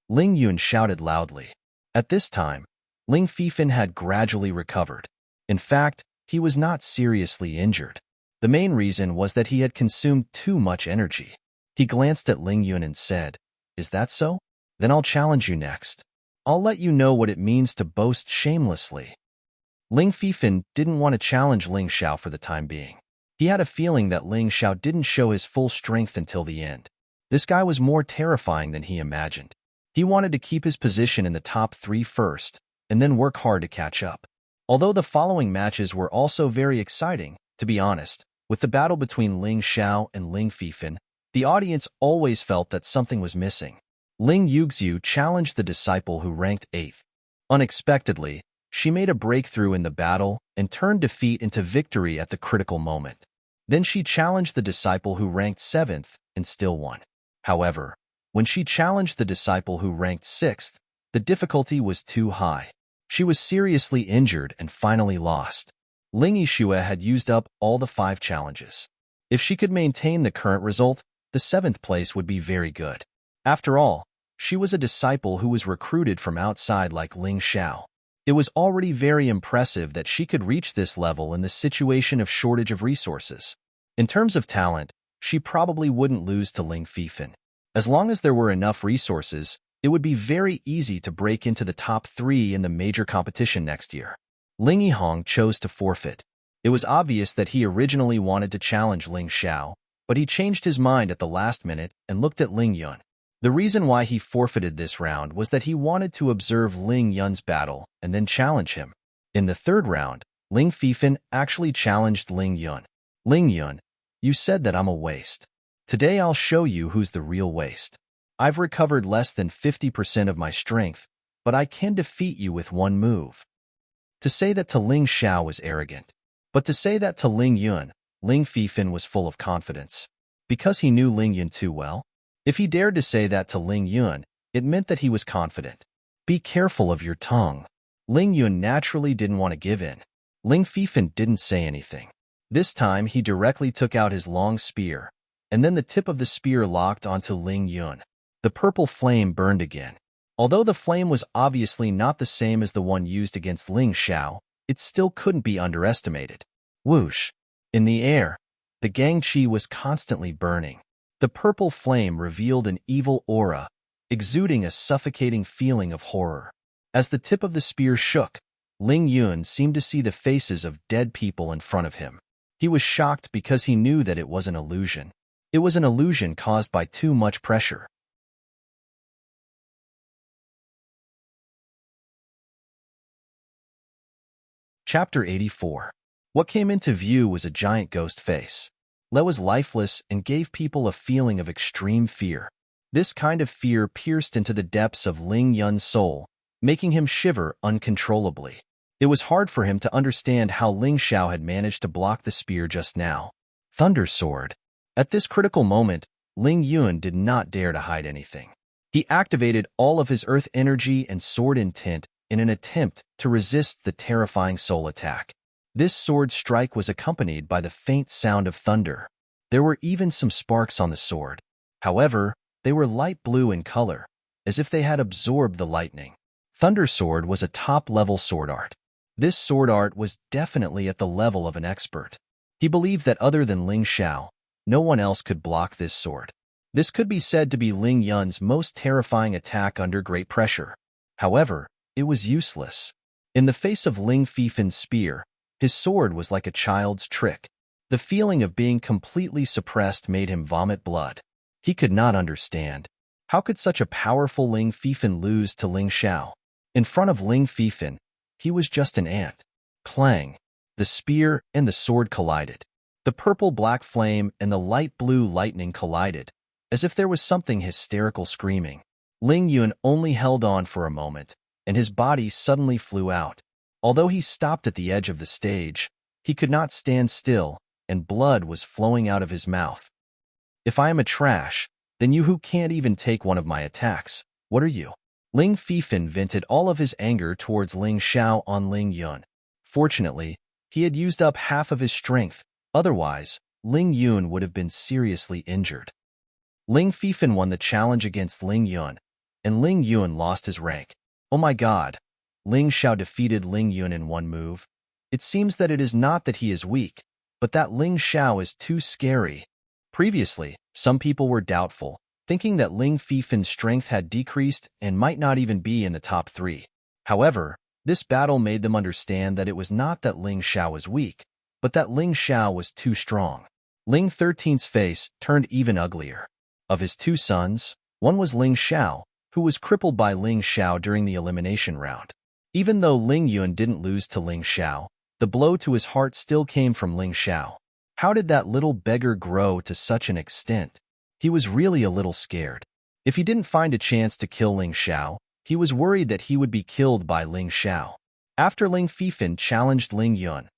Ling Yun shouted loudly. At this time, Ling Fifin had gradually recovered. In fact, he was not seriously injured. The main reason was that he had consumed too much energy. He glanced at Ling Yun and said, "Is that so? Then I'll challenge you next. I'll let you know what it means to boast shamelessly." Ling Fifin didn't want to challenge Ling Xiao for the time being. He had a feeling that Ling Xiao didn't show his full strength until the end. This guy was more terrifying than he imagined. He wanted to keep his position in the top 3 first, and then work hard to catch up. Although the following matches were also very exciting, to be honest, with the battle between Ling Xiao and Ling Fifin, the audience always felt that something was missing. Ling Yuxiu challenged the disciple who ranked 8th. Unexpectedly, she made a breakthrough in the battle and turned defeat into victory at the critical moment. Then she challenged the disciple who ranked 7th and still won. However, when she challenged the disciple who ranked 6th, the difficulty was too high. She was seriously injured and finally lost. Ling Yixue had used up all the 5 challenges. If she could maintain the current result, the 7th place would be very good. After all, she was a disciple who was recruited from outside like Ling Xiao. It was already very impressive that she could reach this level in the situation of shortage of resources. In terms of talent, she probably wouldn't lose to Ling Fifin. As long as there were enough resources, it would be very easy to break into the top 3 in the major competition next year. Ling Yihong chose to forfeit. It was obvious that he originally wanted to challenge Ling Xiao, but he changed his mind at the last minute and looked at Ling Yun. The reason why he forfeited this round was that he wanted to observe Ling Yun's battle and then challenge him. In the 3rd round, Ling Fifin actually challenged Ling Yun. "Ling Yun, you said that I'm a waste. Today I'll show you who's the real waste. I've recovered less than 50% of my strength, but I can defeat you with one move. To say that to Ling Xiao was arrogant. But to say that to Ling Yun, Ling Fifan was full of confidence. Because he knew Ling Yun too well? If he dared to say that to Ling Yun, it meant that he was confident. Be careful of your tongue. Ling Yun naturally didn't want to give in. Ling Fifan didn't say anything. This time he directly took out his long spear, and then the tip of the spear locked onto Ling Yun. The purple flame burned again. Although the flame was obviously not the same as the one used against Ling Xiao, it still couldn't be underestimated. Whoosh! In the air, the Gangqi was constantly burning. The purple flame revealed an evil aura, exuding a suffocating feeling of horror. As the tip of the spear shook, Ling Yun seemed to see the faces of dead people in front of him. He was shocked because he knew that it was an illusion. It was an illusion caused by too much pressure. Chapter 84. What came into view was a giant ghost face. Le was lifeless and gave people a feeling of extreme fear. This kind of fear pierced into the depths of Ling Yun's soul, making him shiver uncontrollably. It was hard for him to understand how Ling Xiao had managed to block the spear just now. Thunder Sword. At this critical moment, Ling Yun did not dare to hide anything. He activated all of his earth energy and sword intent in an attempt to resist the terrifying soul attack. This sword strike was accompanied by the faint sound of thunder. There were even some sparks on the sword. However, they were light blue in color, as if they had absorbed the lightning. Thunder Sword was a top-level sword art. This sword art was definitely at the level of an expert. He believed that other than Ling Xiao, no one else could block this sword. This could be said to be Ling Yun's most terrifying attack under great pressure. However, it was useless. In the face of Ling Fifan's spear, his sword was like a child's trick. The feeling of being completely suppressed made him vomit blood. He could not understand. How could such a powerful Ling Fifan lose to Ling Xiao? In front of Ling Fifan, he was just an ant. Clang! The spear and the sword collided. The purple-black flame and the light-blue lightning collided, as if there was something hysterical screaming. Ling Yun only held on for a moment, and his body suddenly flew out. Although he stopped at the edge of the stage, he could not stand still, and blood was flowing out of his mouth. If I am a trash, then you who can't even take one of my attacks, what are you? Ling Fifan vented all of his anger towards Ling Xiao on Ling Yun. Fortunately, he had used up half of his strength, otherwise, Ling Yun would have been seriously injured. Ling Fifan won the challenge against Ling Yun, and Ling Yun lost his rank. Oh my god! Ling Xiao defeated Ling Yun in one move. It seems that it is not that he is weak, but that Ling Xiao is too scary. Previously, some people were doubtful, thinking that Ling Fifan's strength had decreased and might not even be in the top 3. However, this battle made them understand that it was not that Ling Xiao was weak, but that Ling Xiao was too strong. Ling 13's face turned even uglier. Of his 2 sons, one was Ling Xiao, who was crippled by Ling Xiao during the elimination round. Even though Ling Yun didn't lose to Ling Xiao, the blow to his heart still came from Ling Xiao. How did that little beggar grow to such an extent? He was really a little scared. If he didn't find a chance to kill Ling Xiao, he was worried that he would be killed by Ling Xiao. After Ling Fifan challenged Ling Yun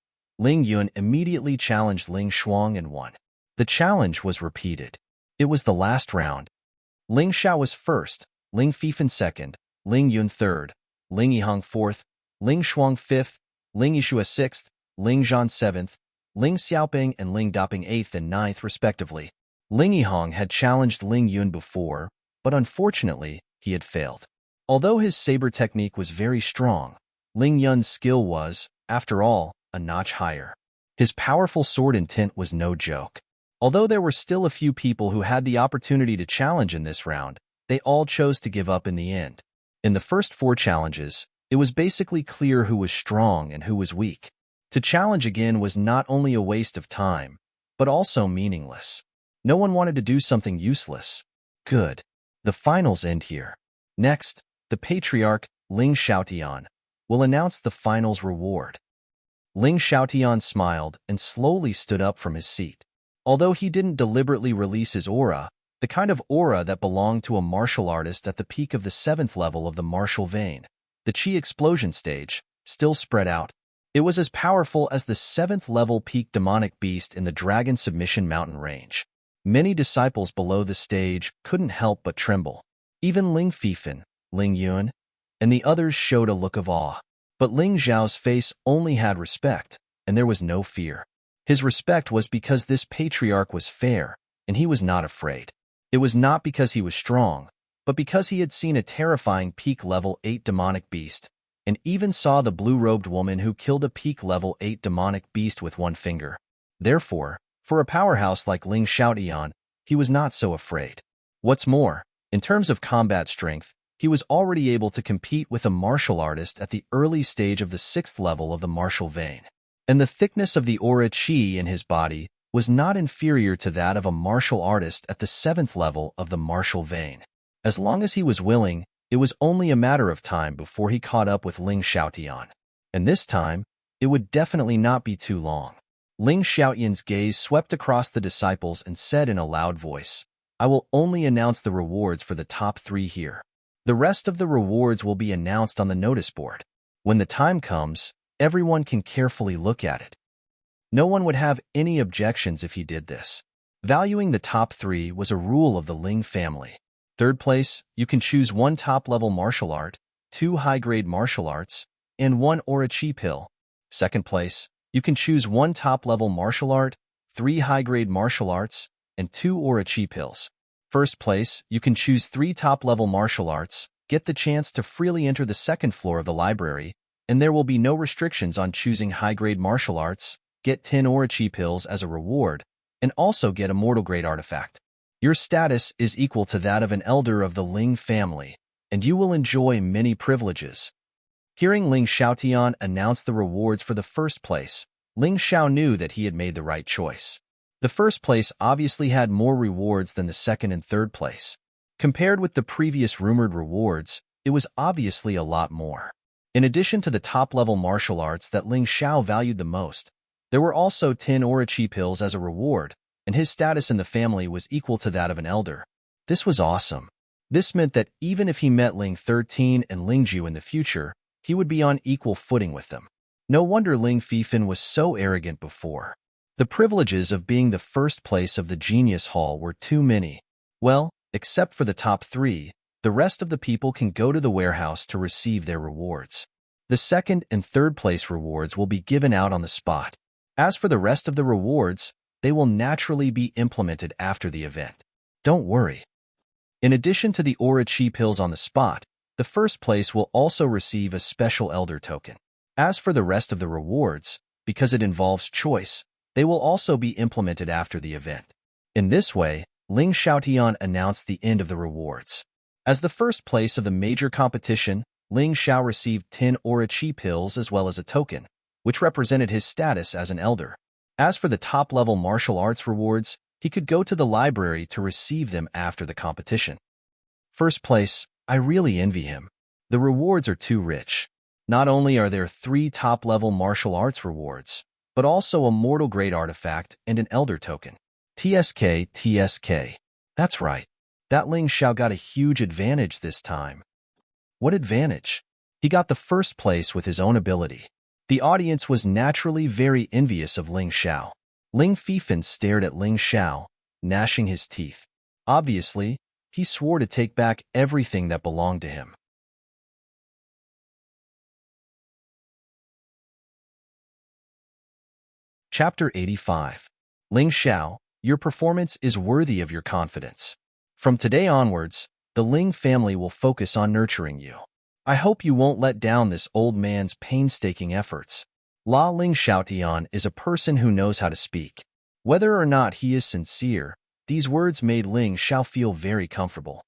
immediately challenged Ling Shuang and won. The challenge was repeated. It was the last round. Ling Xiao was first, Ling Fifan second, Ling Yun third, Ling Yihang fourth, Ling Shuang fifth, Ling Yishua sixth, Ling Zhan seventh, Ling Xiaoping and Ling Daping eighth and ninth respectively. Ling Yihang had challenged Ling Yun before, but unfortunately, he had failed. Although his saber technique was very strong, Ling Yun's skill was, after all, a notch higher. His powerful sword intent was no joke. Although there were still a few people who had the opportunity to challenge in this round, they all chose to give up in the end. In the first 4 challenges, it was basically clear who was strong and who was weak. To challenge again was not only a waste of time, but also meaningless. No one wanted to do something useless. Good. The finals end here. Next, the patriarch, Ling Xiaotian, will announce the finals reward. Ling Xiaotian smiled and slowly stood up from his seat. Although he didn't deliberately release his aura, the kind of aura that belonged to a martial artist at the peak of the 7th level of the martial vein. The chi explosion stage, still spread out. It was as powerful as the 7th level peak demonic beast in the Dragon Submission Mountain range. Many disciples below the stage couldn't help but tremble. Even Ling Fifan, Ling Yuan, and the others showed a look of awe. But Ling Zhao's face only had respect, and there was no fear. His respect was because this patriarch was fair, and he was not afraid. It was not because he was strong, but because he had seen a terrifying peak level 8 demonic beast, and even saw the blue-robed woman who killed a peak level 8 demonic beast with one finger. Therefore, for a powerhouse like Ling Xiaotian, he was not so afraid. What's more, in terms of combat strength, he was already able to compete with a martial artist at the early stage of the 6th level of the martial vein. And the thickness of the aura chi in his body was not inferior to that of a martial artist at the 7th level of the martial vein. As long as he was willing, it was only a matter of time before he caught up with Ling Xiaotian. And this time, it would definitely not be too long. Ling Xiaotian's gaze swept across the disciples and said in a loud voice, "I will only announce the rewards for the top 3 here. The rest of the rewards will be announced on the notice board. When the time comes, everyone can carefully look at it." No one would have any objections if he did this. Valuing the top 3 was a rule of the Ling family. 3rd place, you can choose 1 top-level martial art, 2 high-grade martial arts, and 1 aura chi pill. 2nd place, you can choose 1 top-level martial art, 3 high-grade martial arts, and 2 aura chi pills. 1st place, you can choose 3 top-level martial arts, get the chance to freely enter the 2nd floor of the library, and there will be no restrictions on choosing high-grade martial arts, get 10 aura chi pills as a reward, and also get a mortal grade artifact. Your status is equal to that of an elder of the Ling family, and you will enjoy many privileges. Hearing Ling Xiaotian announce the rewards for the 1st place, Ling Xiao knew that he had made the right choice. The 1st place obviously had more rewards than the 2nd and 3rd place. Compared with the previous rumored rewards, it was obviously a lot more. In addition to the top-level martial arts that Ling Xiao valued the most, there were also 10 aura chi pills as a reward, and his status in the family was equal to that of an elder. This was awesome. This meant that even if he met Ling 13 and Ling Ju in the future, he would be on equal footing with them. No wonder Ling Fifan was so arrogant before. The privileges of being the 1st place of the Genius Hall were too many. Well, except for the top 3, the rest of the people can go to the warehouse to receive their rewards. The 2nd and 3rd place rewards will be given out on the spot. As for the rest of the rewards, they will naturally be implemented after the event. Don't worry. In addition to the aura chi pills on the spot, the 1st place will also receive a special elder token. As for the rest of the rewards, because it involves choice, they will also be implemented after the event. In this way, Ling Xiaotian announced the end of the rewards. As the 1st place of the major competition, Ling Xiao received 10 aura chi pills as well as a token, which represented his status as an elder. As for the top-level martial arts rewards, he could go to the library to receive them after the competition. 1st place, I really envy him. The rewards are too rich. Not only are there 3 top-level martial arts rewards, but also a mortal grade artifact and an elder token. TSK. That's right. That Ling Xiao got a huge advantage this time. What advantage? He got the 1st place with his own ability. The audience was naturally very envious of Ling Xiao. Ling Fifan stared at Ling Xiao, gnashing his teeth. Obviously, he swore to take back everything that belonged to him. Chapter 85. Ling Xiao, your performance is worthy of your confidence. From today onwards, the Ling family will focus on nurturing you. I hope you won't let down this old man's painstaking efforts. La Ling Xiaotian is a person who knows how to speak. Whether or not he is sincere, these words made Ling Xiao feel very comfortable.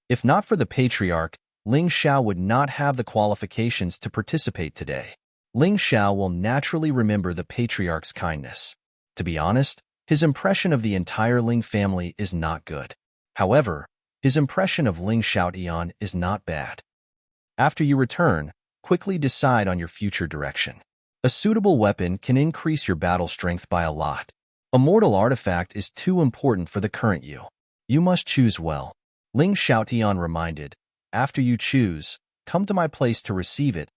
If not for the patriarch, Ling Xiao would not have the qualifications to participate today. Ling Xiao will naturally remember the patriarch's kindness. To be honest, his impression of the entire Ling family is not good. However, his impression of Ling Xiaotian is not bad. After you return, quickly decide on your future direction. A suitable weapon can increase your battle strength by a lot. A mortal artifact is too important for the current you. You must choose well. Ling Xiaotian reminded. After you choose, come to my place to receive it.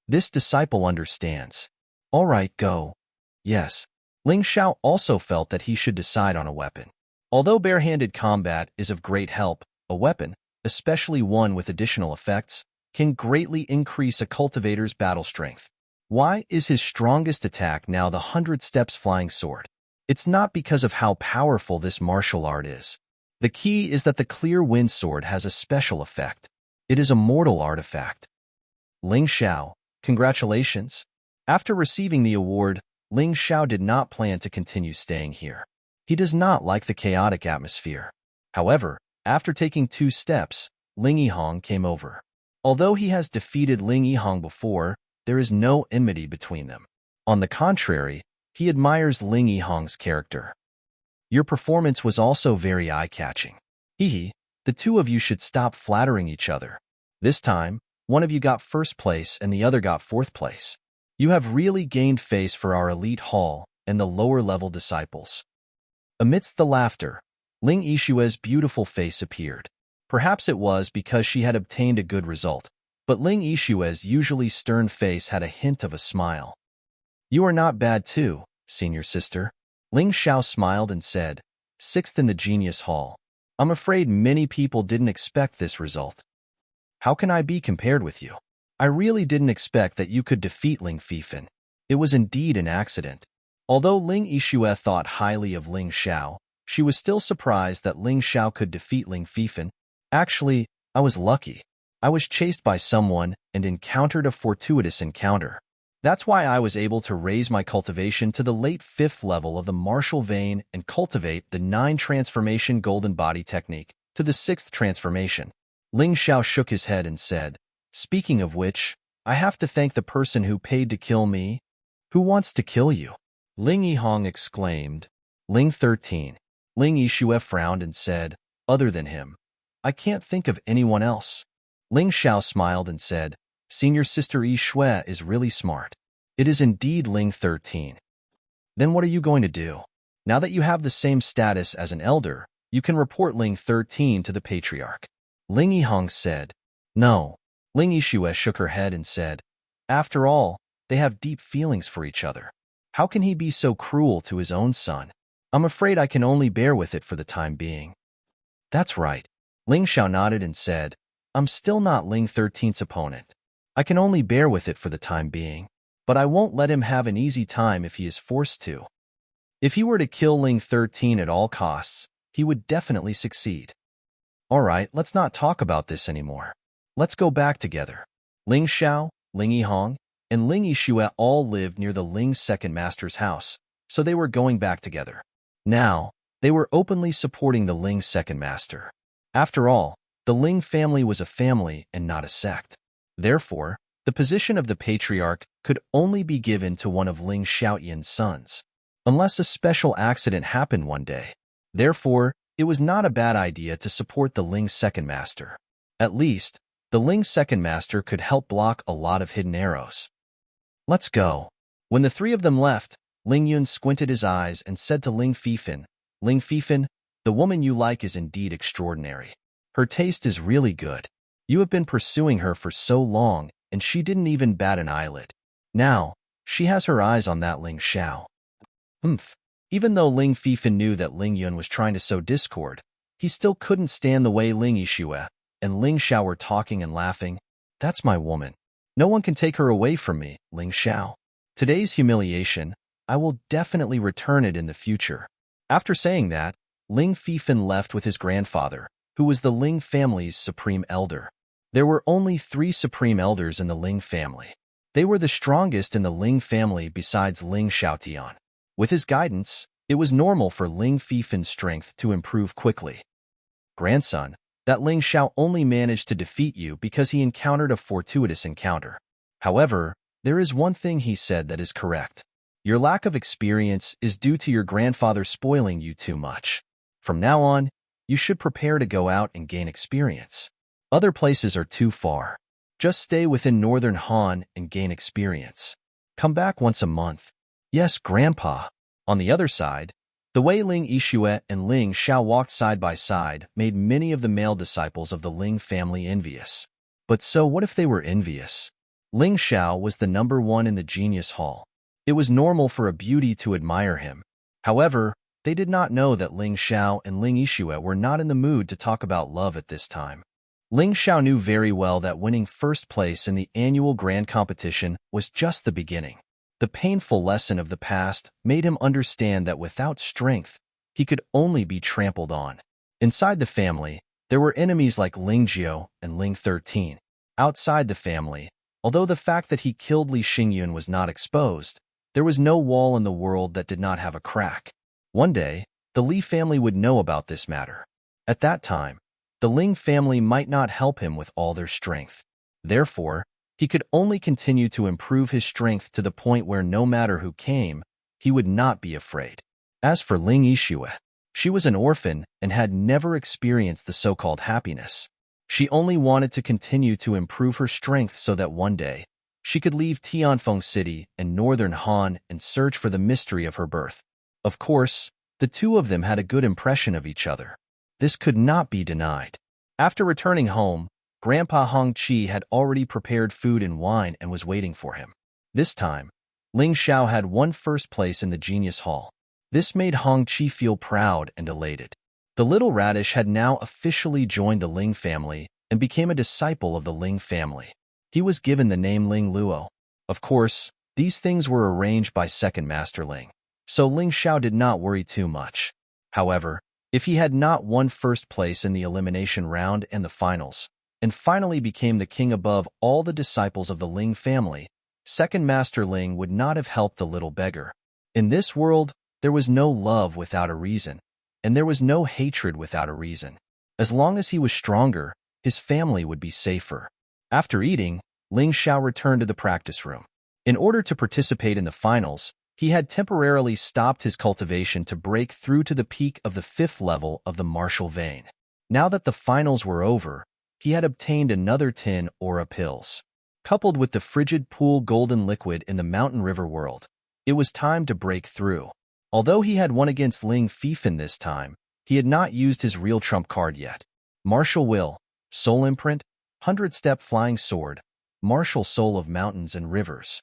This disciple understands. All right, go. Yes. Ling Xiao also felt that he should decide on a weapon. Although barehanded combat is of great help, a weapon, especially one with additional effects, can greatly increase a cultivator's battle strength. Why is his strongest attack now the 100 Steps Flying Sword? It's not because of how powerful this martial art is. The key is that the Clear Wind Sword has a special effect. It is a mortal artifact. Ling Xiao, congratulations. After receiving the award, Ling Xiao did not plan to continue staying here. He does not like the chaotic atmosphere. However, after taking 2 steps, Ling Yihong came over. Although he has defeated Ling Yihong before, there is no enmity between them. On the contrary, he admires Ling Yihong's character. Your performance was also very eye-catching. Hehe, the two of you should stop flattering each other. This time, one of you got 1st place and the other got 4th place. You have really gained face for our elite hall and the lower-level disciples. Amidst the laughter, Ling Yishue's beautiful face appeared. Perhaps it was because she had obtained a good result, but Ling Yishue's usually stern face had a hint of a smile. You are not bad too, senior sister. Ling Xiao smiled and said, 6th in the Genius Hall. I'm afraid many people didn't expect this result. How can I be compared with you? I really didn't expect that you could defeat Ling Fifan. It was indeed an accident. Although Ling Yishue thought highly of Ling Xiao, she was still surprised that Ling Xiao could defeat Ling Fifan. Actually, I was lucky. I was chased by someone and encountered a fortuitous encounter. That's why I was able to raise my cultivation to the late 5th level of the martial vein and cultivate the 9 transformation golden body technique to the 6th transformation. Ling Xiao shook his head and said, speaking of which, I have to thank the person who paid to kill me. Who wants to kill you? Ling Yihong exclaimed. Ling 13. Ling Yishue frowned and said, other than him, I can't think of anyone else. Ling Xiao smiled and said, Senior Sister Yishue is really smart. It is indeed Ling 13. Then what are you going to do? Now that you have the same status as an elder, you can report Ling 13 to the Patriarch. Ling Yihong said, no. Ling Yishue shook her head and said, after all, they have deep feelings for each other. How can he be so cruel to his own son? I'm afraid I can only bear with it for the time being. That's right. Ling Xiao nodded and said, I'm still not Ling 13's opponent. I can only bear with it for the time being, but I won't let him have an easy time if he is forced to. If he were to kill Ling 13 at all costs, he would definitely succeed. All right, let's not talk about this anymore. Let's go back together. Ling Xiao, Ling Yihong, and Ling Yishue all lived near the Ling second master's house, so they were going back together. Now, they were openly supporting the Ling second master. After all, the Ling family was a family and not a sect. Therefore, the position of the Patriarch could only be given to one of Ling Xiaoyan's sons, unless a special accident happened one day. Therefore, it was not a bad idea to support the Ling second master. At least, the Ling second master could help block a lot of hidden arrows. Let's go. When the 3 of them left, Ling Yun squinted his eyes and said to Ling Fifan, Ling Fifan, the woman you like is indeed extraordinary. Her taste is really good. You have been pursuing her for so long, and she didn't even bat an eyelid. Now, she has her eyes on that Ling Xiao. Even though Ling Fifan knew that Ling Yun was trying to sow discord, he still couldn't stand the way Ling Yishue and Ling Xiao were talking and laughing. That's my woman. No one can take her away from me, Ling Xiao. Today's humiliation, I will definitely return it in the future. After saying that, Ling Fifan left with his grandfather, who was the Ling family's supreme elder. There were only 3 supreme elders in the Ling family. They were the strongest in the Ling family besides Ling Xiaotian. With his guidance, it was normal for Ling Fifan's strength to improve quickly. Grandson, that Ling Xiao only managed to defeat you because he encountered a fortuitous encounter. However, there is one thing he said that is correct. Your lack of experience is due to your grandfather spoiling you too much. From now on, you should prepare to go out and gain experience. Other places are too far. Just stay within Northern Han and gain experience. Come back once a month. Yes, Grandpa. On the other side, The way Ling Yixue and Ling Xiao walked side by side made many of the male disciples of the Ling family envious. But so what if they were envious? Ling Xiao was the #1 in the Genius Hall. It was normal for a beauty to admire him. However, they did not know that Ling Xiao and Ling Yixue were not in the mood to talk about love at this time. Ling Xiao knew very well that winning first place in the annual grand competition was just the beginning. The painful lesson of the past made him understand that without strength, he could only be trampled on. Inside the family, there were enemies like Ling Jiao and Ling 13. Outside the family, although the fact that he killed Li Xingyun was not exposed, there was no wall in the world that did not have a crack. One day, the Li family would know about this matter. At that time, the Ling family might not help him with all their strength. Therefore, he could only continue to improve his strength to the point where no matter who came, he would not be afraid. As for Ling Yixue, she was an orphan and had never experienced the so-called happiness. She only wanted to continue to improve her strength so that one day, she could leave Tianfeng City and northern Han and search for the mystery of her birth. Of course, the two of them had a good impression of each other. This could not be denied. After returning home, Grandpa Hong Qi had already prepared food and wine and was waiting for him. This time, Ling Xiao had won first place in the Genius Hall. This made Hong Qi feel proud and elated. The little radish had now officially joined the Ling family and became a disciple of the Ling family. He was given the name Ling Luo. Of course, these things were arranged by Second Master Ling, so Ling Xiao did not worry too much. However, if he had not won first place in the elimination round and the finals, and finally became the king above all the disciples of the Ling family, Second Master Ling would not have helped the little beggar. In this world, there was no love without a reason, and there was no hatred without a reason. As long as he was stronger, his family would be safer. After eating, Ling Xiao returned to the practice room. In order to participate in the finals, he had temporarily stopped his cultivation to break through to the peak of the 5th level of the martial vein. Now that the finals were over, he had obtained another 10 aura pills. Coupled with the frigid pool golden liquid in the mountain river world, it was time to break through. Although he had won against Ling Fifan this time, he had not used his real trump card yet. Martial Will, Soul Imprint, 100-Step Flying Sword, Martial Soul of Mountains and Rivers.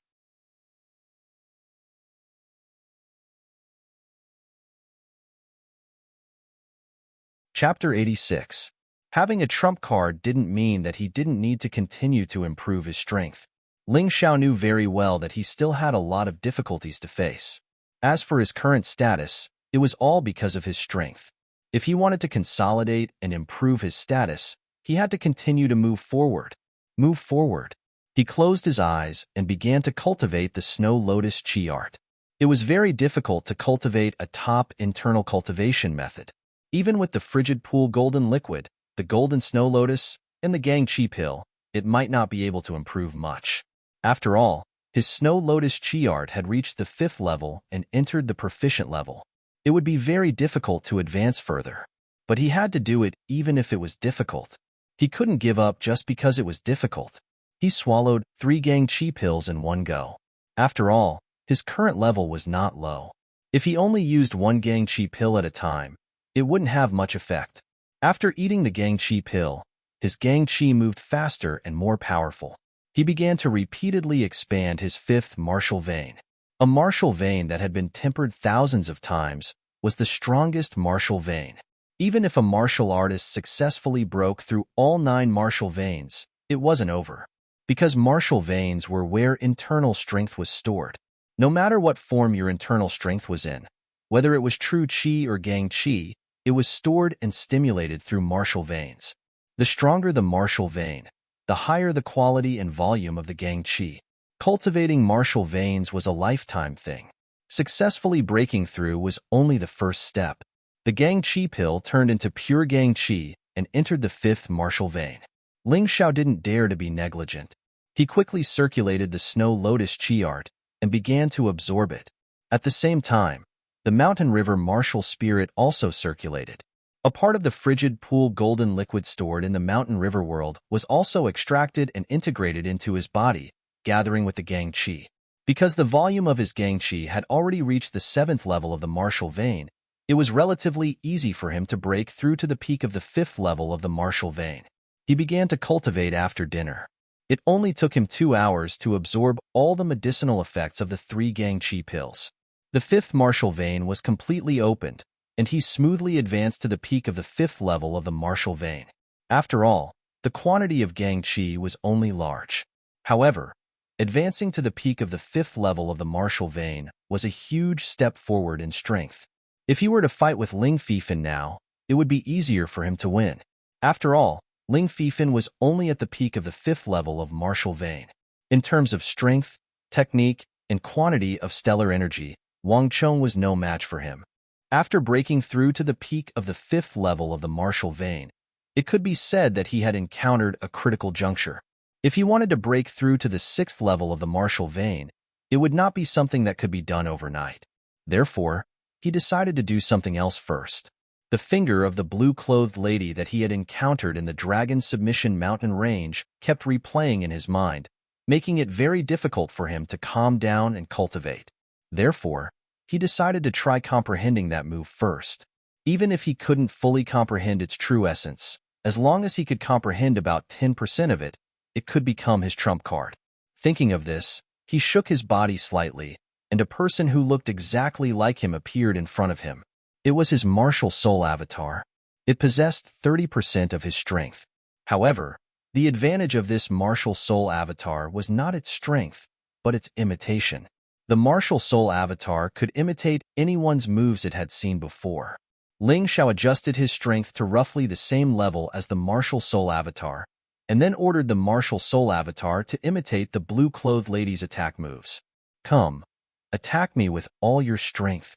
Chapter 86. Having a trump card didn't mean that he didn't need to continue to improve his strength. Ling Xiao knew very well that he still had a lot of difficulties to face. As for his current status, it was all because of his strength. If he wanted to consolidate and improve his status, he had to continue to move forward. Move forward. He closed his eyes and began to cultivate the Snow Lotus Chi art. It was very difficult to cultivate a top internal cultivation method. Even with the frigid pool golden liquid, the golden snow lotus, and the gang chi pill, it might not be able to improve much. After all, his snow lotus chi art had reached the 5th level and entered the proficient level. It would be very difficult to advance further. But he had to do it even if it was difficult. He couldn't give up just because it was difficult. He swallowed 3 gang chi pills in one go. After all, his current level was not low. If he only used 1 gang chi pill at a time, it wouldn't have much effect. After eating the gang chi pill, his gang chi moved faster and more powerful. He began to repeatedly expand his 5th martial vein. A martial vein that had been tempered thousands of times was the strongest martial vein. Even if a martial artist successfully broke through all 9 martial veins, it wasn't over. Because martial veins were where internal strength was stored. No matter what form your internal strength was in, whether it was true chi or gang chi, it was stored and stimulated through martial veins. The stronger the martial vein, the higher the quality and volume of the gang chi. Cultivating martial veins was a lifetime thing. Successfully breaking through was only the first step. The gang chi pill turned into pure gang chi and entered the 5th martial vein. Ling Xiao didn't dare to be negligent. He quickly circulated the Snow Lotus Chi art and began to absorb it. At the same time, the mountain river martial spirit also circulated. A part of the frigid pool golden liquid stored in the mountain river world was also extracted and integrated into his body, gathering with the gang chi. Because the volume of his gang chi had already reached the 7th level of the martial vein, it was relatively easy for him to break through to the peak of the 5th level of the martial vein. He began to cultivate after dinner. It only took him 2 hours to absorb all the medicinal effects of the 3 Gang Chi pills. The 5th martial vein was completely opened, and he smoothly advanced to the peak of the 5th level of the martial vein. After all, the quantity of Gang Chi was only large. However, advancing to the peak of the 5th level of the martial vein was a huge step forward in strength. If he were to fight with Ling Fifan now, it would be easier for him to win. After all, Ling Fifan was only at the peak of the 5th level of martial vein. In terms of strength, technique, and quantity of stellar energy, Wang Chong was no match for him. After breaking through to the peak of the 5th level of the martial vein, it could be said that he had encountered a critical juncture. If he wanted to break through to the 6th level of the martial vein, it would not be something that could be done overnight. Therefore, he decided to do something else first. The finger of the blue-clothed lady that he had encountered in the Dragon Submission Mountain Range kept replaying in his mind, making it very difficult for him to calm down and cultivate. Therefore, he decided to try comprehending that move first. Even if he couldn't fully comprehend its true essence, as long as he could comprehend about 10% of it, it could become his trump card. Thinking of this, he shook his body slightly, and a person who looked exactly like him appeared in front of him. It was his martial soul avatar. It possessed 30% of his strength. However, the advantage of this martial soul avatar was not its strength, but its imitation. The martial soul avatar could imitate anyone's moves it had seen before. Ling Xiao adjusted his strength to roughly the same level as the martial soul avatar, and then ordered the martial soul avatar to imitate the blue-clothed lady's attack moves. Come, attack me with all your strength.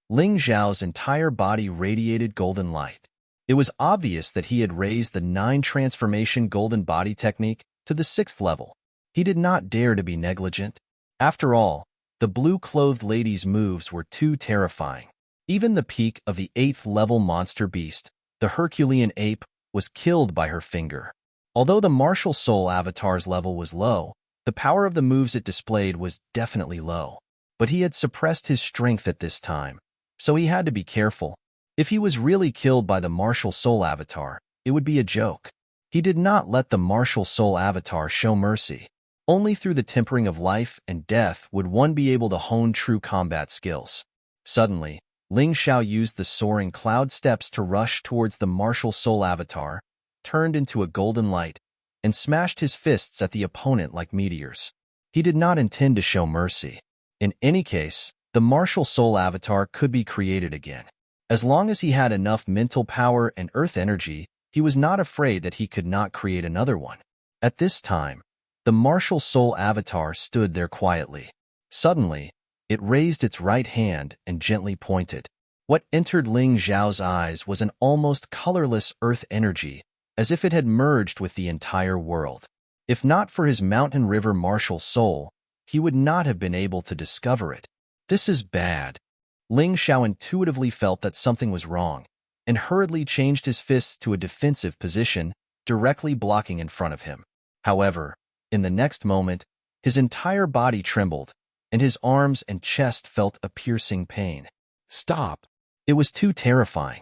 Ling Xiao's entire body radiated golden light. It was obvious that he had raised the 9 transformation golden body technique to the 6th level. He did not dare to be negligent. After all, the blue-clothed lady's moves were too terrifying. Even the peak of the 8th level monster beast, the Herculean ape, was killed by her finger. Although the martial soul avatar's level was low, the power of the moves it displayed was definitely low. But he had suppressed his strength at this time, so he had to be careful. If he was really killed by the martial soul avatar, it would be a joke. He did not let the martial soul avatar show mercy. Only through the tempering of life and death would one be able to hone true combat skills. Suddenly, Ling Xiao used the soaring cloud steps to rush towards the martial soul avatar, turned into a golden light, and smashed his fists at the opponent like meteors. He did not intend to show mercy. In any case, the martial soul avatar could be created again. As long as he had enough mental power and earth energy, he was not afraid that he could not create another one. At this time, the martial soul avatar stood there quietly. Suddenly, it raised its right hand and gently pointed. What entered Ling Xiao's eyes was an almost colorless earth energy, as if it had merged with the entire world. If not for his mountain river martial soul, he would not have been able to discover it. This is bad. Ling Xiao intuitively felt that something was wrong, and hurriedly changed his fists to a defensive position, directly blocking in front of him. However, in the next moment, his entire body trembled, and his arms and chest felt a piercing pain. Stop! It was too terrifying.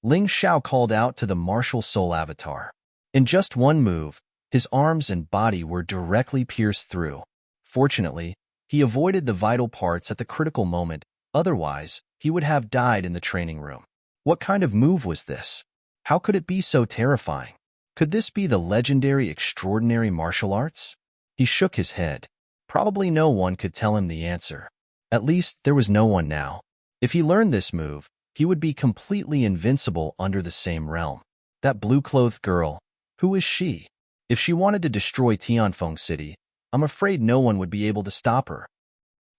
Ling Xiao called out to the martial soul avatar. In just one move, his arms and body were directly pierced through. Fortunately, he avoided the vital parts at the critical moment, otherwise, he would have died in the training room. What kind of move was this? How could it be so terrifying? Could this be the legendary extraordinary martial arts? He shook his head. Probably no one could tell him the answer. At least, there was no one now. If he learned this move, he would be completely invincible under the same realm. That blue-clothed girl, who is she? If she wanted to destroy Tianfeng City, I'm afraid no one would be able to stop her.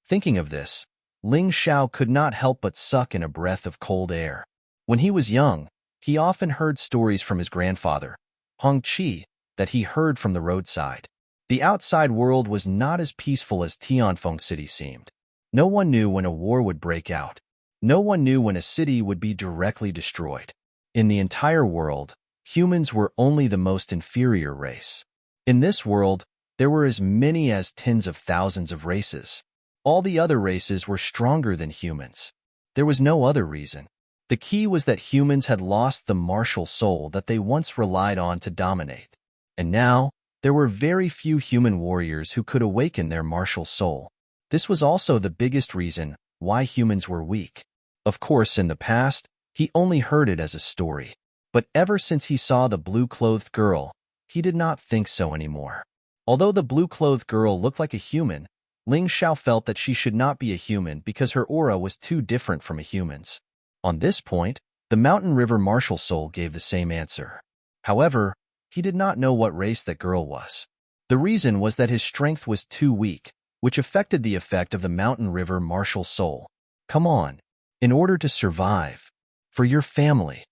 Thinking of this, Ling Xiao could not help but suck in a breath of cold air. When he was young, he often heard stories from his grandfather, Hong Qi, that he heard from the roadside. The outside world was not as peaceful as Tianfeng City seemed. No one knew when a war would break out. No one knew when a city would be directly destroyed. In the entire world, humans were only the most inferior race. In this world, there were as many as tens of thousands of races. All the other races were stronger than humans. There was no other reason. The key was that humans had lost the martial soul that they once relied on to dominate. And now, there were very few human warriors who could awaken their martial soul. This was also the biggest reason why humans were weak. Of course, in the past, he only heard it as a story. But ever since he saw the blue-clothed girl, he did not think so anymore. Although the blue-clothed girl looked like a human, Ling Xiao felt that she should not be a human because her aura was too different from a human's. On this point, the Mountain River martial soul gave the same answer. However, he did not know what race that girl was. The reason was that his strength was too weak, which affected the effect of the Mountain River martial soul. Come on, in order to survive, for your family.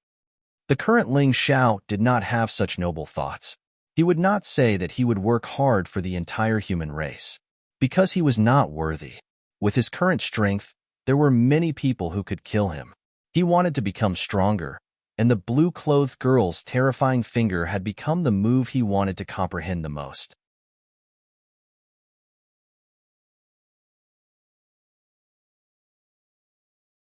The current Ling Xiao did not have such noble thoughts. He would not say that he would work hard for the entire human race, because he was not worthy. With his current strength, there were many people who could kill him. He wanted to become stronger, and the blue-clothed girl's terrifying finger had become the move he wanted to comprehend the most.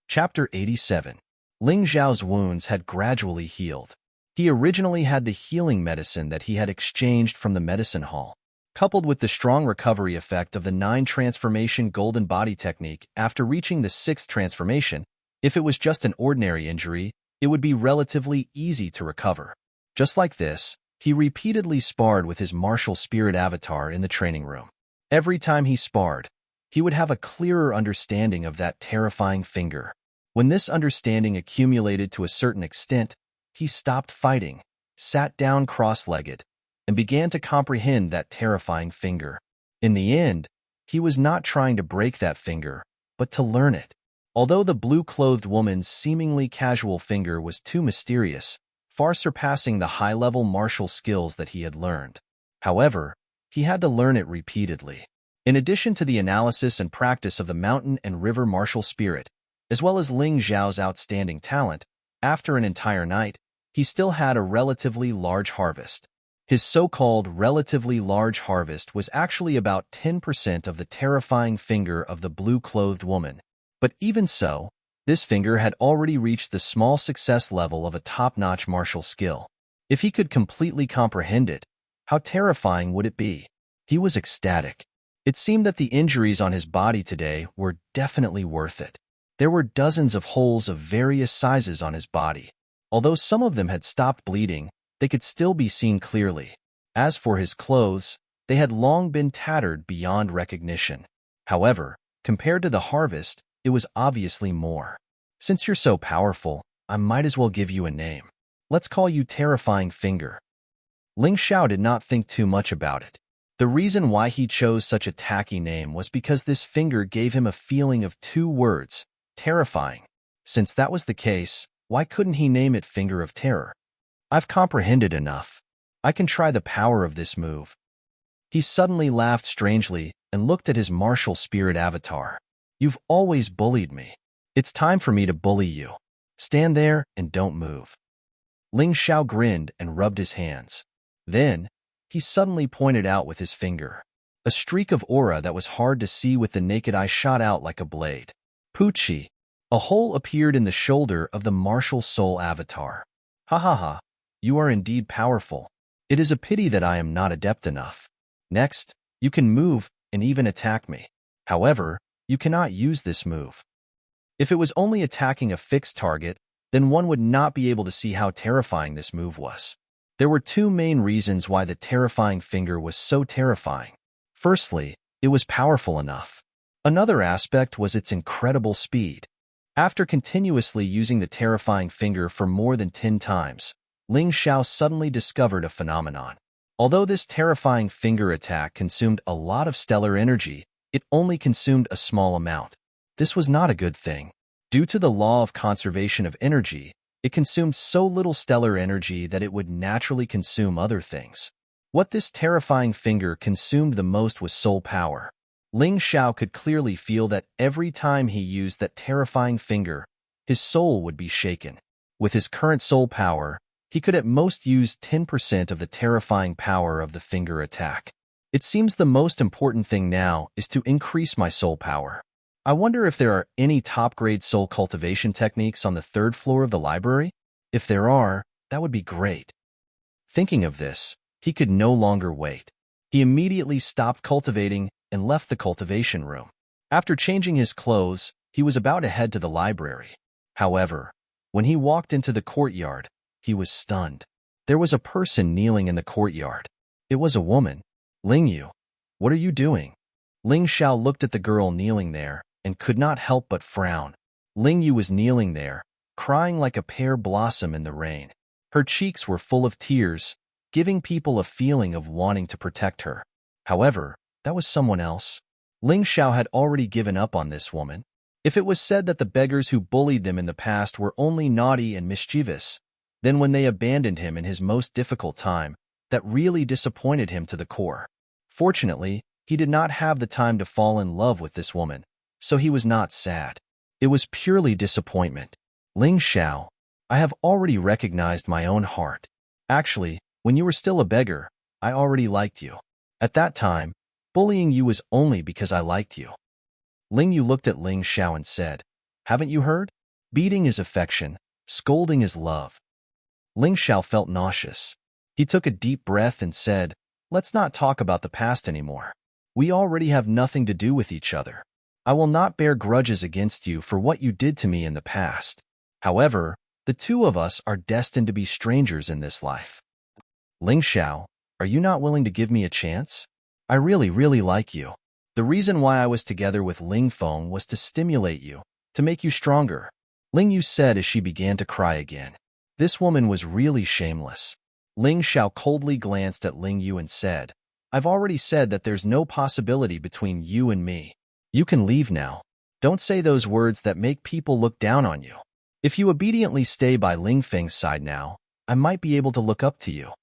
Chapter 87. Ling Xiao's wounds had gradually healed. He originally had the healing medicine that he had exchanged from the medicine hall, coupled with the strong recovery effect of the 9 transformation golden body technique after reaching the 6th transformation. If it was just an ordinary injury, it would be relatively easy to recover. Just like this, he repeatedly sparred with his martial spirit avatar in the training room. Every time he sparred, he would have a clearer understanding of that terrifying finger. When this understanding accumulated to a certain extent, he stopped fighting, sat down cross-legged, and began to comprehend that terrifying finger. In the end, he was not trying to break that finger, but to learn it. Although the blue-clothed woman's seemingly casual finger was too mysterious, far surpassing the high-level martial skills that he had learned. However, he had to learn it repeatedly. In addition to the analysis and practice of the mountain and river martial spirit, as well as Ling Xiao's outstanding talent, after an entire night, he still had a relatively large harvest. His so-called relatively large harvest was actually about 10% of the terrifying finger of the blue-clothed woman. But even so, this finger had already reached the small success level of a top-notch martial skill. If he could completely comprehend it, how terrifying would it be? He was ecstatic. It seemed that the injuries on his body today were definitely worth it. There were dozens of holes of various sizes on his body. Although some of them had stopped bleeding, they could still be seen clearly. As for his clothes, they had long been tattered beyond recognition. However, compared to the harvest, it was obviously more. Since you're so powerful, I might as well give you a name. Let's call you Terrifying Finger. Ling Xiao did not think too much about it. The reason why he chose such a tacky name was because this finger gave him a feeling of 2 words, terrifying. Since that was the case, why couldn't he name it Finger of Terror? I've comprehended enough. I can try the power of this move. He suddenly laughed strangely and looked at his martial spirit avatar. You've always bullied me. It's time for me to bully you. Stand there and don't move. Ling Xiao grinned and rubbed his hands. Then, he suddenly pointed out with his finger. A streak of aura that was hard to see with the naked eye shot out like a blade. Poochie. A hole appeared in the shoulder of the martial soul avatar. Ha ha ha. You are indeed powerful. It is a pity that I am not adept enough. Next, you can move and even attack me. However, you cannot use this move. If it was only attacking a fixed target, then one would not be able to see how terrifying this move was. There were 2 main reasons why the terrifying finger was so terrifying. Firstly, it was powerful enough. Another aspect was its incredible speed. After continuously using the terrifying finger for more than 10 times, Ling Xiao suddenly discovered a phenomenon. Although this terrifying finger attack consumed a lot of stellar energy, it only consumed a small amount. This was not a good thing. Due to the law of conservation of energy, it consumed so little stellar energy that it would naturally consume other things. What this terrifying finger consumed the most was soul power. Ling Xiao could clearly feel that every time he used that terrifying finger, his soul would be shaken. With his current soul power, he could at most use 10% of the terrifying power of the finger attack. It seems the most important thing now is to increase my soul power. I wonder if there are any top-grade soul cultivation techniques on the third floor of the library? If there are, that would be great. Thinking of this, he could no longer wait. He immediately stopped cultivating and left the cultivation room. After changing his clothes, he was about to head to the library. However, when he walked into the courtyard, he was stunned. There was a person kneeling in the courtyard. It was a woman. Ling Yu, what are you doing? Ling Xiao looked at the girl kneeling there and could not help but frown. Ling Yu was kneeling there, crying like a pear blossom in the rain. Her cheeks were full of tears, giving people a feeling of wanting to protect her. However, that was someone else. Ling Xiao had already given up on this woman. If it was said that the beggars who bullied them in the past were only naughty and mischievous, then when they abandoned him in his most difficult time, that really disappointed him to the core. Fortunately, he did not have the time to fall in love with this woman, so he was not sad. It was purely disappointment. Ling Xiao, I have already recognized my own heart. Actually, when you were still a beggar, I already liked you. At that time, bullying you was only because I liked you. Ling Yu looked at Ling Xiao and said, haven't you heard? Beating is affection, scolding is love. Ling Xiao felt nauseous. He took a deep breath and said, let's not talk about the past anymore. We already have nothing to do with each other. I will not bear grudges against you for what you did to me in the past. However, the two of us are destined to be strangers in this life. Ling Xiao, are you not willing to give me a chance? I really like you. The reason why I was together with Ling Feng was to stimulate you, to make you stronger. Ling Yu said as she began to cry again. This woman was really shameless. Ling Xiao coldly glanced at Ling Yu and said, I've already said that there's no possibility between you and me. You can leave now. Don't say those words that make people look down on you. If you obediently stay by Ling Feng's side now, I might be able to look up to you.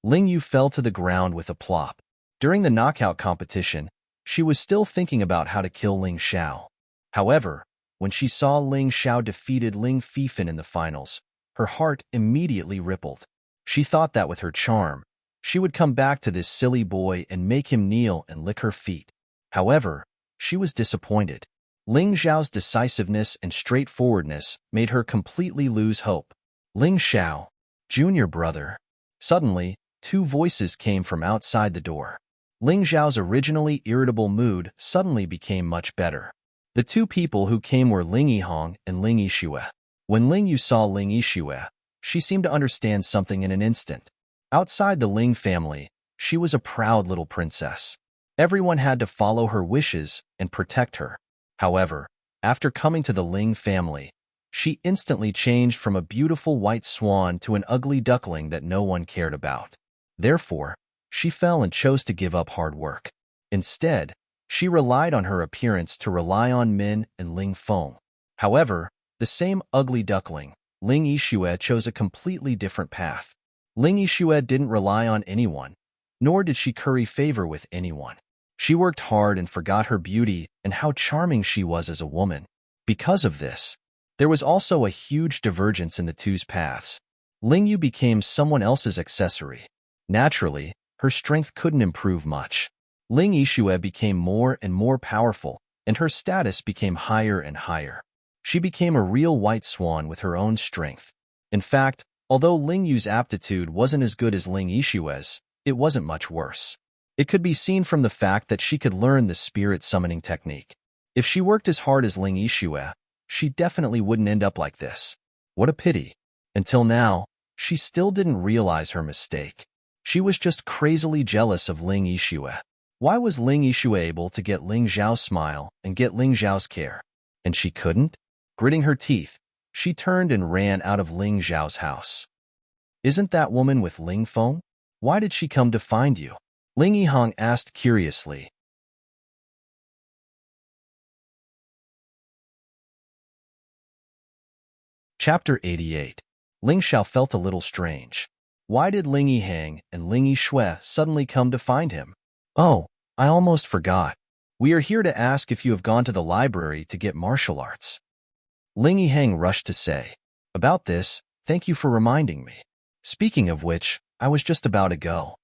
Ling Yu fell to the ground with a plop. During the knockout competition, she was still thinking about how to kill Ling Xiao. However, when she saw Ling Xiao defeated Ling Fifan in the finals, her heart immediately rippled. She thought that with her charm, she would come back to this silly boy and make him kneel and lick her feet. However, she was disappointed. Ling Xiao's decisiveness and straightforwardness made her completely lose hope. Ling Xiao, junior brother. Suddenly, two voices came from outside the door. Ling Xiao's originally irritable mood suddenly became much better. The two people who came were Ling Yihong and Ling Yixue. When Ling Yu saw Ling Yixue, she seemed to understand something in an instant. Outside the Ling family, she was a proud little princess. Everyone had to follow her wishes and protect her. However, after coming to the Ling family, she instantly changed from a beautiful white swan to an ugly duckling that no one cared about. Therefore, she fell and chose to give up hard work. Instead, she relied on her appearance to rely on Min and Ling Feng. However, the same ugly duckling, Ling Yixue, chose a completely different path. Ling Yixue didn't rely on anyone, nor did she curry favor with anyone. She worked hard and forgot her beauty and how charming she was as a woman. Because of this, there was also a huge divergence in the two's paths. Ling Yu became someone else's accessory. Naturally, her strength couldn't improve much. Ling Yixue became more and more powerful, and her status became higher and higher. She became a real white swan with her own strength. In fact, although Ling Yu's aptitude wasn't as good as Ling Yixue's, it wasn't much worse. It could be seen from the fact that she could learn the spirit summoning technique. If she worked as hard as Ling Yixue, she definitely wouldn't end up like this. What a pity. Until now, she still didn't realize her mistake. She was just crazily jealous of Ling Yixue. Why was Ling Yixue able to get Ling Zhao's smile and get Ling Zhao's care, and she couldn't? Gritting her teeth, she turned and ran out of Ling Zhao's house. Isn't that woman with Ling Feng? Why did she come to find you? Ling Yihong asked curiously. Chapter 88. Ling Xiao felt a little strange. Why did Ling Yihang and Ling Yixue suddenly come to find him? Oh, I almost forgot. We are here to ask if you have gone to the library to get martial arts. Ling Yihang rushed to say. About this, thank you for reminding me. Speaking of which, I was just about to go.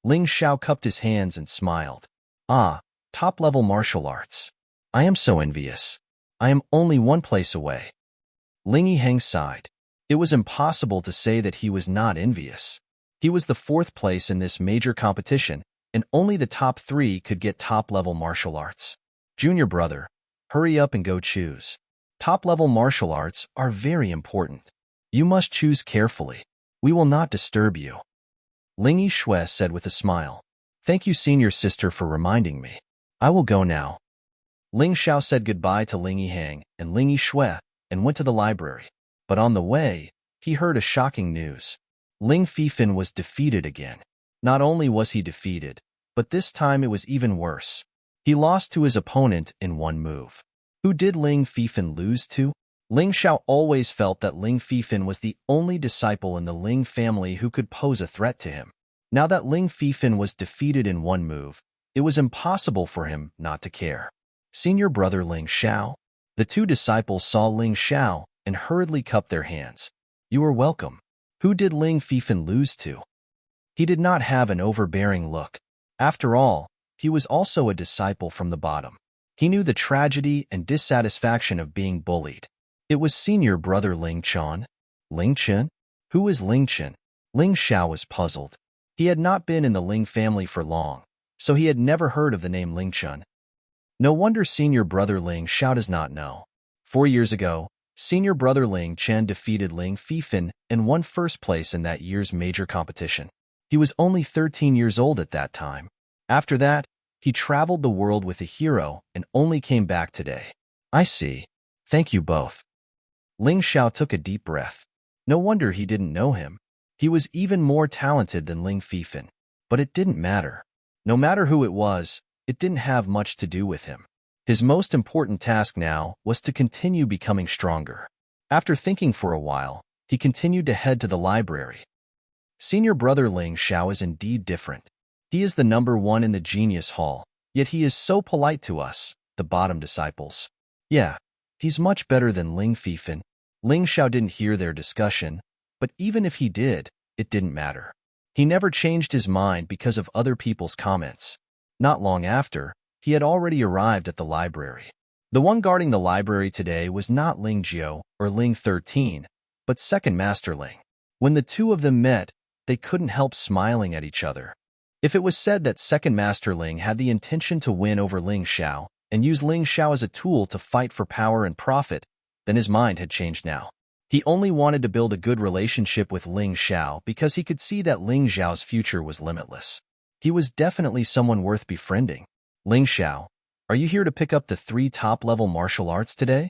Ling Xiao cupped his hands and smiled. Ah, top-level martial arts. I am so envious. I am only one place away. Ling Yiheng sighed. It was impossible to say that he was not envious. He was the fourth place in this major competition, and only the top 3 could get top-level martial arts. Junior brother, hurry up and go choose. Top-level martial arts are very important. You must choose carefully. We will not disturb you. Ling Yishui said with a smile. Thank you, senior sister, for reminding me. I will go now. Ling Xiao said goodbye to Ling Yiheng and Ling Yishui and went to the library. But on the way, he heard a shocking news. Ling Fifan was defeated again. Not only was he defeated, but this time it was even worse. He lost to his opponent in one move. Who did Ling Fifan lose to? Ling Xiao always felt that Ling Fifan was the only disciple in the Ling family who could pose a threat to him. Now that Ling Fifan was defeated in one move, it was impossible for him not to care. Senior brother Ling Xiao? The 2 disciples saw Ling Xiao and hurriedly cupped their hands. You are welcome. Who did Ling Fifan lose to? He did not have an overbearing look. After all, he was also a disciple from the bottom. He knew the tragedy and dissatisfaction of being bullied. It was senior brother Ling Chen. Ling Chen? Who is Ling Chen? Ling Xiao was puzzled. He had not been in the Ling family for long, so he had never heard of the name Ling Chen. No wonder senior brother Ling Xiao does not know. 4 years ago, senior brother Ling Chen defeated Ling Fifan and won first place in that year's major competition. He was only 13 years old at that time. After that, he traveled the world with a hero and only came back today. I see. Thank you both. Ling Xiao took a deep breath. No wonder he didn't know him. He was even more talented than Ling Fifan. But it didn't matter. No matter who it was, it didn't have much to do with him. His most important task now was to continue becoming stronger. After thinking for a while, he continued to head to the library. Senior brother Ling Xiao is indeed different. He is the number 1 in the Genius Hall, yet he is so polite to us, the bottom disciples. Yeah, he's much better than Ling Fifan. Ling Xiao didn't hear their discussion, but even if he did, it didn't matter. He never changed his mind because of other people's comments. Not long after, he had already arrived at the library. The one guarding the library today was not Ling Jiao or Ling 13, but Second Master Ling. When the 2 of them met, they couldn't help smiling at each other. If it was said that Second Master Ling had the intention to win over Ling Xiao and use Ling Xiao as a tool to fight for power and profit, then his mind had changed now. He only wanted to build a good relationship with Ling Xiao because he could see that Ling Xiao's future was limitless. He was definitely someone worth befriending. Ling Xiao, are you here to pick up the 3 top-level martial arts today?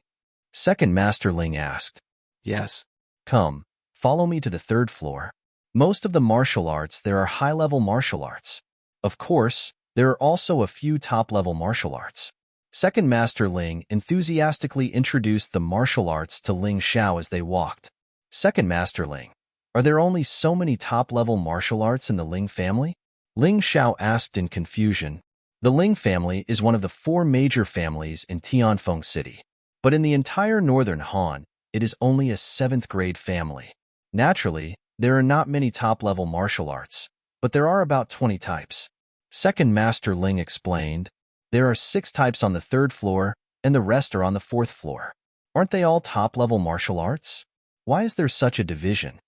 Second Master Ling asked. Yes. Come, follow me to the 3rd floor. Most of the martial arts there are high-level martial arts. Of course, there are also a few top-level martial arts. Second Master Ling enthusiastically introduced the martial arts to Ling Xiao as they walked. Second Master Ling, are there only so many top-level martial arts in the Ling family? Ling Xiao asked in confusion. The Ling family is one of the 4 major families in Tianfeng City. But in the entire northern Han, it is only a 7th-grade family. Naturally, there are not many top-level martial arts, but there are about 20 types. Second Master Ling explained. There are 6 types on the 3rd floor, and the rest are on the 4th floor. Aren't they all top-level martial arts? Why is there such a division?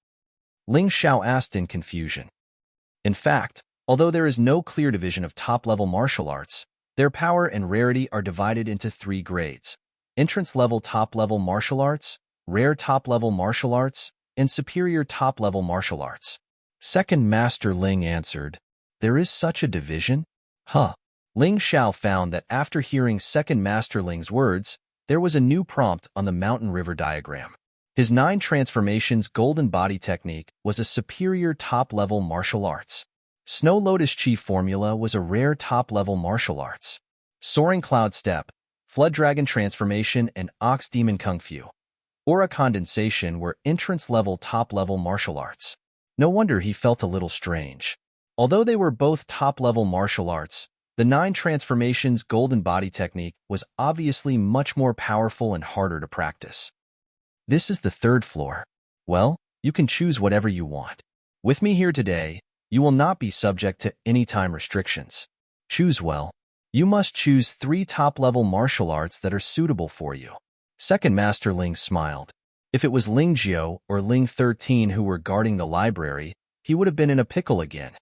Ling Xiao asked in confusion. In fact, although there is no clear division of top-level martial arts, their power and rarity are divided into 3 grades: entrance-level top-level martial arts, rare top-level martial arts, and superior top-level martial arts. Second Master Ling answered, there is such a division? Huh. Ling Xiao found that after hearing Second Master Ling's words, there was a new prompt on the mountain river diagram. His 9 transformations golden body technique was a superior top-level martial arts. Snow Lotus Chi formula was a rare top-level martial arts. Soaring Cloud Step, Flood Dragon transformation, and Ox Demon Kung Fu. Aura Condensation were entrance-level top-level martial arts. No wonder he felt a little strange. Although they were both top-level martial arts, the 9 transformations golden body technique was obviously much more powerful and harder to practice. This is the 3rd floor. Well, you can choose whatever you want. With me here today, you will not be subject to any time restrictions. Choose well. You must choose 3 top-level martial arts that are suitable for you. Second Master Ling smiled. If it was Ling Jiao or Ling 13 who were guarding the library, he would have been in a pickle again.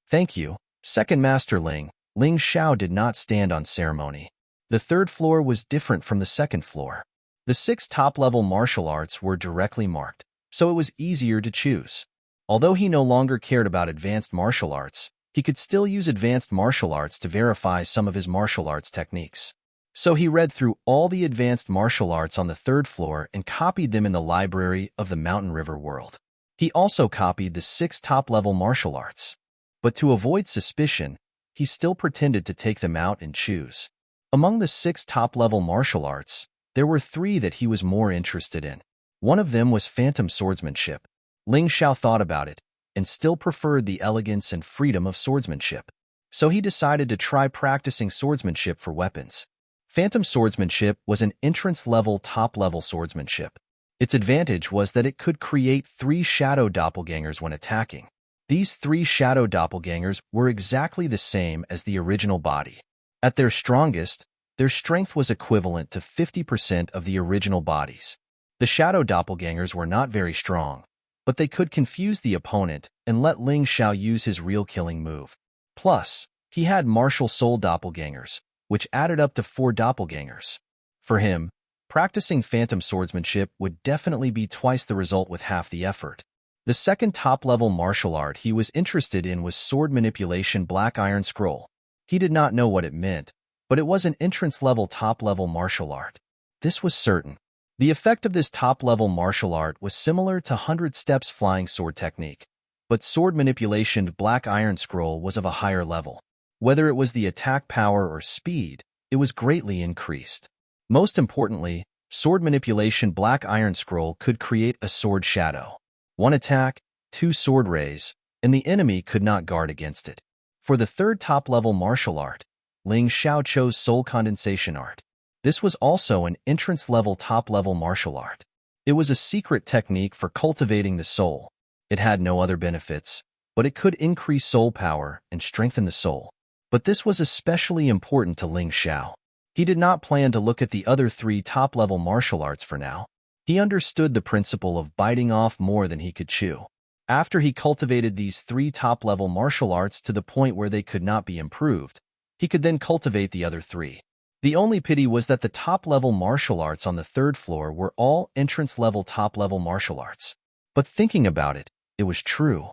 Thank you, Second Master Ling. Ling Xiao did not stand on ceremony. The third floor was different from the second floor. The 6 top-level martial arts were directly marked, so it was easier to choose. Although he no longer cared about advanced martial arts, he could still use advanced martial arts to verify some of his martial arts techniques. So he read through all the advanced martial arts on the third floor and copied them in the library of the Mountain River world. He also copied the 6 top-level martial arts. But to avoid suspicion, he still pretended to take them out and choose. Among the 6 top-level martial arts, there were 3 that he was more interested in. One of them was phantom swordsmanship. Ling Xiao thought about it, and still preferred the elegance and freedom of swordsmanship. So he decided to try practicing swordsmanship for weapons. Phantom swordsmanship was an entrance-level, top-level swordsmanship. Its advantage was that it could create 3 shadow doppelgangers when attacking. These 3 shadow doppelgangers were exactly the same as the original body. At their strongest, their strength was equivalent to 50% of the original bodies. The shadow doppelgangers were not very strong, but they could confuse the opponent and let Ling Xiao use his real killing move. Plus, he had martial soul doppelgangers, which added up to 4 doppelgangers. For him, practicing phantom swordsmanship would definitely be twice the result with half the effort. The second top-level martial art he was interested in was sword manipulation black iron scroll. He did not know what it meant, but it was an entrance-level top-level martial art. This was certain. The effect of this top-level martial art was similar to 100 Steps flying sword technique, but sword manipulation black iron scroll was of a higher level. Whether it was the attack power or speed, it was greatly increased. Most importantly, sword manipulation black iron scroll could create a sword shadow. 1 attack, 2 sword rays, and the enemy could not guard against it. For the third top-level martial art, Ling Xiao chose soul condensation art. This was also an entrance-level top-level martial art. It was a secret technique for cultivating the soul. It had no other benefits, but it could increase soul power and strengthen the soul. But this was especially important to Ling Xiao. He did not plan to look at the other 3 top-level martial arts for now. He understood the principle of biting off more than he could chew. After he cultivated these 3 top-level martial arts to the point where they could not be improved, he could then cultivate the other 3. The only pity was that the top-level martial arts on the third floor were all entrance-level top-level martial arts. But thinking about it, it was true.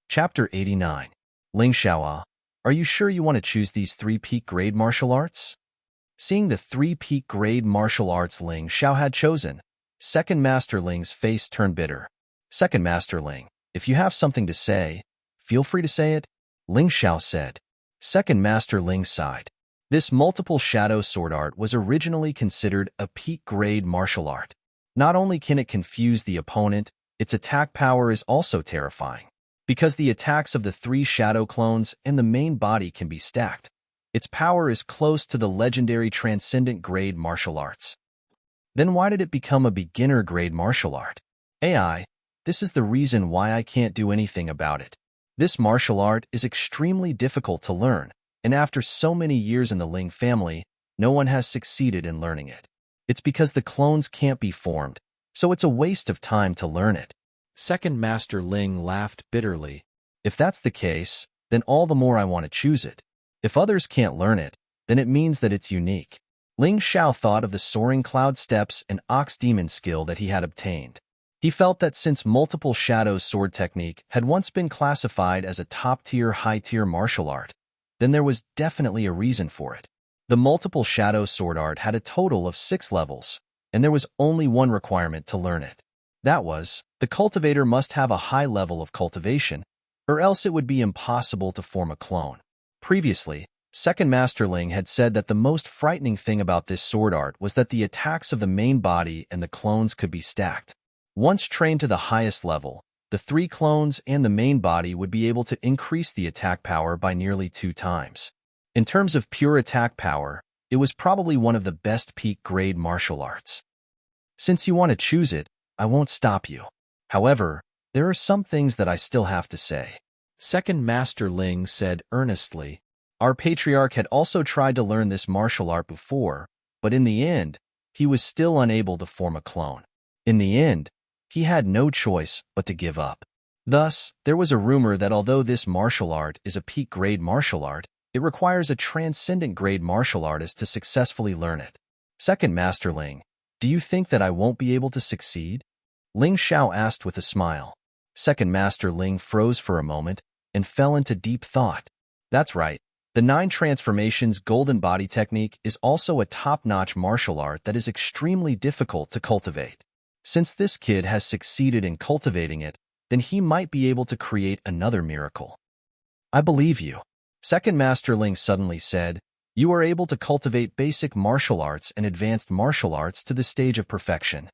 Chapter 89. Ling Xiao, are you sure you want to choose these 3 peak grade martial arts? Seeing the 3 peak grade martial arts Ling Xiao had chosen, Second Master Ling's face turned bitter. Second Master Ling, if you have something to say, feel free to say it, Ling Xiao said. Second Master Ling sighed. This multiple shadow sword art was originally considered a peak grade martial art. Not only can it confuse the opponent, its attack power is also terrifying. Because the attacks of the 3 shadow clones and the main body can be stacked, its power is close to the legendary transcendent grade martial arts. Then why did it become a beginner grade martial art? AI, this is the reason why I can't do anything about it. This martial art is extremely difficult to learn, and after so many years in the Ling family, no one has succeeded in learning it. It's because the clones can't be formed, so it's a waste of time to learn it. Second Master Ling laughed bitterly. If that's the case, then all the more I want to choose it. If others can't learn it, then it means that it's unique. Ling Xiao thought of the soaring cloud steps and ox demon skill that he had obtained. He felt that since multiple shadows sword technique had once been classified as a top-tier, high-tier martial art, then there was definitely a reason for it. The multiple shadow sword art had a total of 6 levels, and there was only one requirement to learn it. That was, the cultivator must have a high level of cultivation, or else it would be impossible to form a clone. Previously, Second Master Ling had said that the most frightening thing about this sword art was that the attacks of the main body and the clones could be stacked. Once trained to the highest level, the 3 clones and the main body would be able to increase the attack power by nearly 2 times. In terms of pure attack power, it was probably one of the best peak grade martial arts. Since you want to choose it, I won't stop you. However, there are some things that I still have to say. Second Master Ling said earnestly. Our patriarch had also tried to learn this martial art before, but in the end, he was still unable to form a clone. In the end, he had no choice but to give up. Thus, there was a rumor that although this martial art is a peak-grade martial art, it requires a transcendent-grade martial artist to successfully learn it. Second Master Ling, do you think that I won't be able to succeed? Ling Xiao asked with a smile. Second Master Ling froze for a moment and fell into deep thought. That's right. The 9 Transformations Golden Body Technique is also a top-notch martial art that is extremely difficult to cultivate. Since this kid has succeeded in cultivating it, then he might be able to create another miracle. I believe you. Second Master Ling suddenly said, you are able to cultivate basic martial arts and advanced martial arts to the stage of perfection.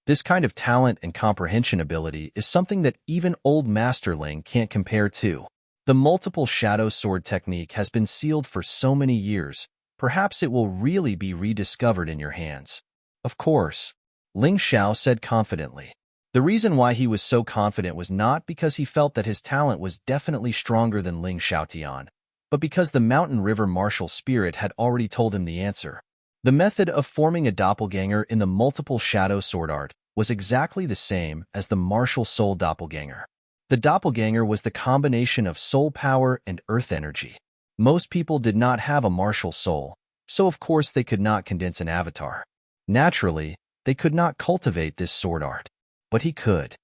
This kind of talent and comprehension ability is something that even old Master Ling can't compare to. The multiple shadow sword technique has been sealed for so many years, perhaps it will really be rediscovered in your hands. Of course, Ling Xiao said confidently. The reason why he was so confident was not because he felt that his talent was definitely stronger than Ling Xiaotian, but because the Mountain River martial spirit had already told him the answer. The method of forming a doppelganger in the multiple shadow sword art was exactly the same as the martial soul doppelganger. The doppelganger was the combination of soul power and earth energy. Most people did not have a martial soul, so of course they could not condense an avatar. Naturally, they could not cultivate this sword art. But he could.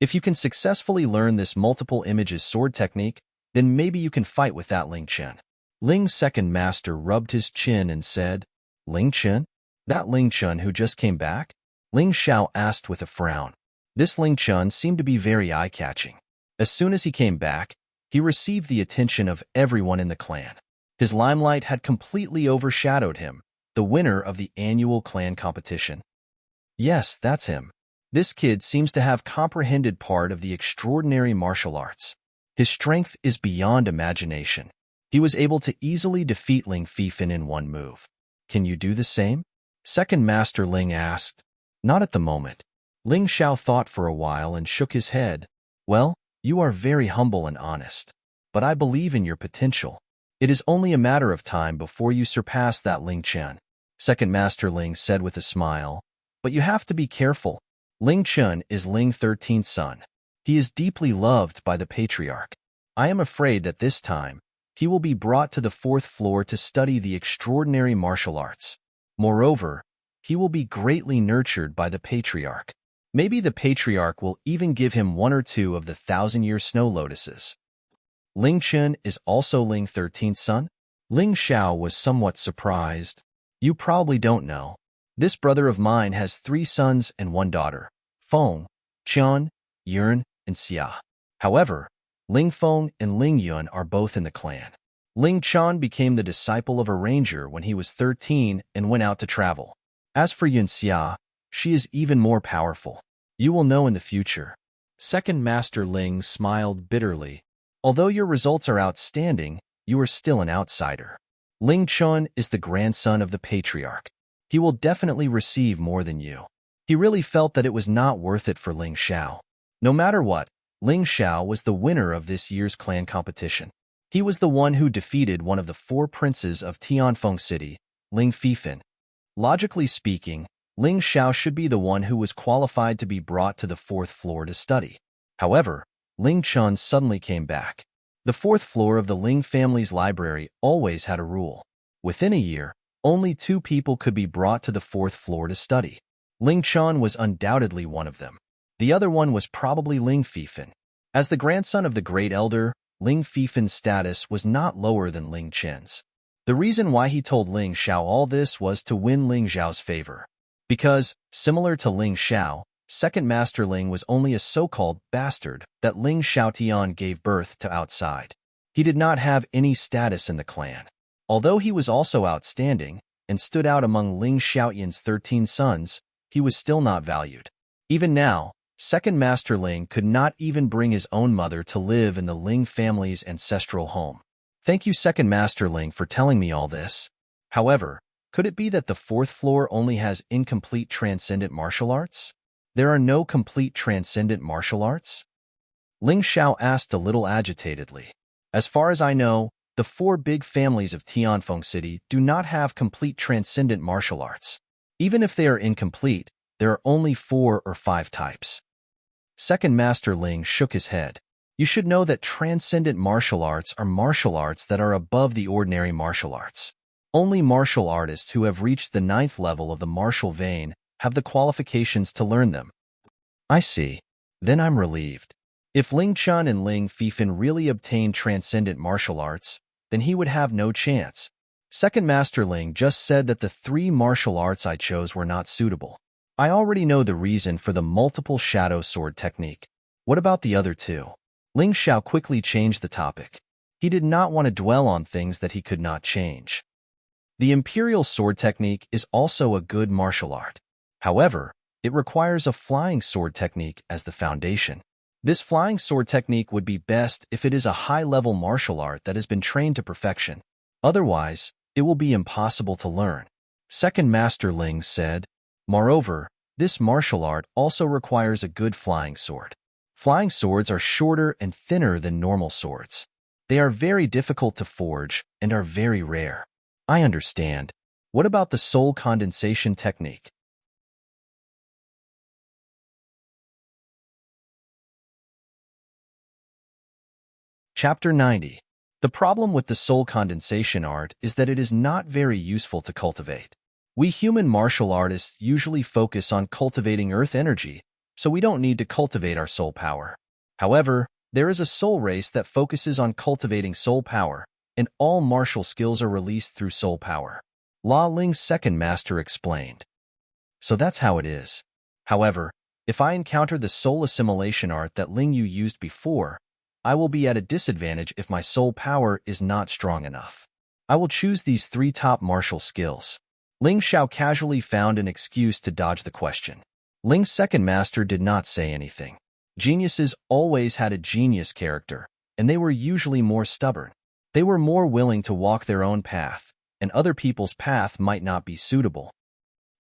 If you can successfully learn this multiple images sword technique, then maybe you can fight with that Ling Chen. Ling's second master rubbed his chin and said, Ling Chen? That Ling Chen who just came back? Ling Xiao asked with a frown. This Ling Chen seemed to be very eye-catching. As soon as he came back, he received the attention of everyone in the clan. His limelight had completely overshadowed him, the winner of the annual clan competition. Yes, that's him. This kid seems to have comprehended part of the extraordinary martial arts. His strength is beyond imagination. He was able to easily defeat Ling Fifan in one move. Can you do the same? Second Master Ling asked. Not at the moment. Ling Xiao thought for a while and shook his head. Well, you are very humble and honest. But I believe in your potential. It is only a matter of time before you surpass that Ling Chen. Second Master Ling said with a smile. But you have to be careful. Ling Chen is Ling's 13th son. He is deeply loved by the patriarch. I am afraid that this time, he will be brought to the 4th floor to study the extraordinary martial arts. Moreover, he will be greatly nurtured by the patriarch. Maybe the patriarch will even give him 1 or 2 of the 1,000-year snow lotuses. Ling Chen is also Ling's 13th son? Ling Xiao was somewhat surprised. You probably don't know. This brother of mine has 3 sons and 1 daughter, Feng, Qian, Yun, and Xia. However, Ling Feng and Ling Yun are both in the clan. Ling Qian became the disciple of a ranger when he was 13 and went out to travel. As for Yun Xia, she is even more powerful. You will know in the future. Second Master Ling smiled bitterly. Although your results are outstanding, you are still an outsider. Ling Chun is the grandson of the patriarch. He will definitely receive more than you. He really felt that it was not worth it for Ling Xiao. No matter what, Ling Xiao was the winner of this year's clan competition. He was the one who defeated one of the 4 princes of Tianfeng City, Ling Fifan. Logically speaking, Ling Xiao should be the one who was qualified to be brought to the 4th floor to study. However, Ling Chun suddenly came back. The 4th floor of the Ling family's library always had a rule. Within a year, only 2 people could be brought to the 4th floor to study. Ling Chun was undoubtedly one of them. The other one was probably Ling Fifan. As the grandson of the great elder, Ling Fifan's status was not lower than Ling Chen's. The reason why he told Ling Xiao all this was to win Ling Xiao's favor. Because, similar to Ling Xiao, Second Master Ling was only a so-called bastard that Ling Xiaotian gave birth to outside. He did not have any status in the clan. Although he was also outstanding and stood out among Ling Xiaotian's 13 sons, he was still not valued. Even now, Second Master Ling could not even bring his own mother to live in the Ling family's ancestral home. Thank you, Second Master Ling, for telling me all this. However, could it be that the 4th floor only has incomplete transcendent martial arts? There are no complete transcendent martial arts? Ling Xiao asked a little agitatedly. As far as I know, the 4 big families of Tianfeng City do not have complete transcendent martial arts. Even if they are incomplete, there are only 4 or 5 types. Second Master Ling shook his head. You should know that transcendent martial arts are martial arts that are above the ordinary martial arts. Only martial artists who have reached the 9th level of the martial vein have the qualifications to learn them. I see. Then I'm relieved. If Ling Chun and Ling Fifan really obtained transcendent martial arts, then he would have no chance. Second Master Ling just said that the 3 martial arts I chose were not suitable. I already know the reason for the multiple shadow sword technique. What about the other 2? Ling Xiao quickly changed the topic. He did not want to dwell on things that he could not change. The imperial sword technique is also a good martial art. However, it requires a flying sword technique as the foundation. This flying sword technique would be best if it is a high-level martial art that has been trained to perfection. Otherwise, it will be impossible to learn. Second Master Ling said, moreover, this martial art also requires a good flying sword. Flying swords are shorter and thinner than normal swords. They are very difficult to forge and are very rare. I understand. What about the soul condensation technique? Chapter 90. The problem with the soul condensation art is that it is not very useful to cultivate. We human martial artists usually focus on cultivating earth energy, so we don't need to cultivate our soul power. However, there is a soul race that focuses on cultivating soul power, and all martial skills are released through soul power. La Ling's second master explained. So that's how it is. However, if I encounter the soul assimilation art that Ling Yu used before, I will be at a disadvantage if my soul power is not strong enough. I will choose these 3 top martial skills. Ling Xiao casually found an excuse to dodge the question. Ling's second master did not say anything. Geniuses always had a genius character, and they were usually more stubborn. They were more willing to walk their own path, and other people's path might not be suitable.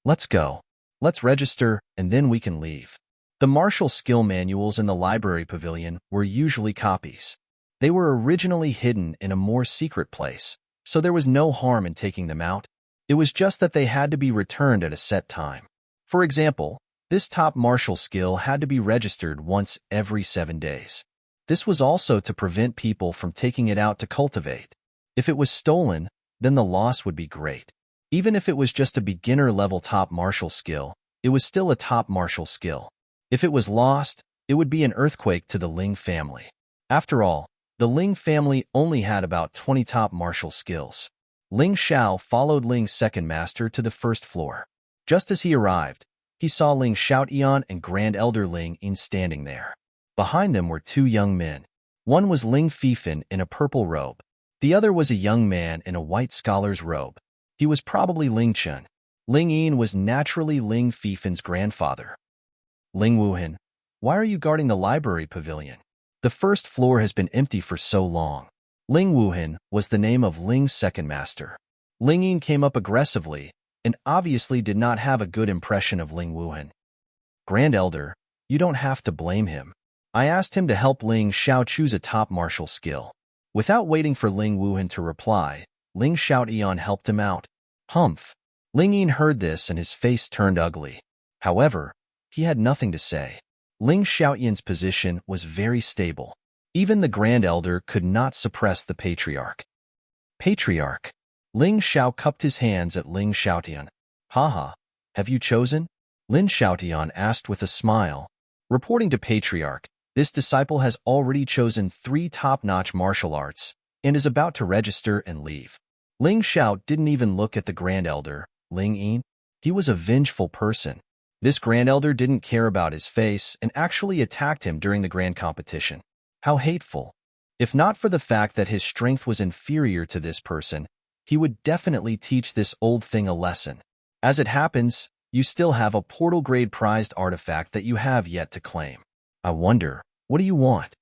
Let's go. Let's register, and then we can leave. The martial skill manuals in the library pavilion were usually copies. They were originally hidden in a more secret place, so there was no harm in taking them out. It was just that they had to be returned at a set time. For example, this top martial skill had to be registered once every 7 days. This was also to prevent people from taking it out to cultivate. If it was stolen, then the loss would be great. Even if it was just a beginner-level top martial skill, it was still a top martial skill. If it was lost, it would be an earthquake to the Ling family. After all, the Ling family only had about 20 top martial skills. Ling Xiao followed Ling's second master to the first floor. Just as he arrived, he saw Ling Xiaotian and Grand Elder Ling Yin standing there. Behind them were 2 young men. One was Ling Fifan in a purple robe. The other was a young man in a white scholar's robe. He was probably Ling Chun. Ling Yin was naturally Ling Fifan's grandfather. Ling Wuhan, why are you guarding the library pavilion? The first floor has been empty for so long. Ling Wuhan was the name of Ling's second master. Ling Yin came up aggressively and obviously did not have a good impression of Ling Wuhan. Grand Elder, you don't have to blame him. I asked him to help Ling Xiao choose a top martial skill. Without waiting for Ling Wuhan to reply, Ling Xiaotian helped him out. Humph. Ling Yin heard this and his face turned ugly. However, he had nothing to say. Ling Xiaotian's position was very stable. Even the Grand Elder could not suppress the Patriarch. Patriarch. Ling Xiao cupped his hands at Ling Xiaotian. Haha, have you chosen? Lin Xiaotian asked with a smile. Reporting to Patriarch, this disciple has already chosen 3 top-notch martial arts and is about to register and leave. Ling Xiao didn't even look at the Grand Elder, Ling Yin. He was a vengeful person. This Grand Elder didn't care about his face and actually attacked him during the grand competition. How hateful. If not for the fact that his strength was inferior to this person, he would definitely teach this old thing a lesson. As it happens, you still have a portal-grade prized artifact that you have yet to claim. I wonder, what do you want?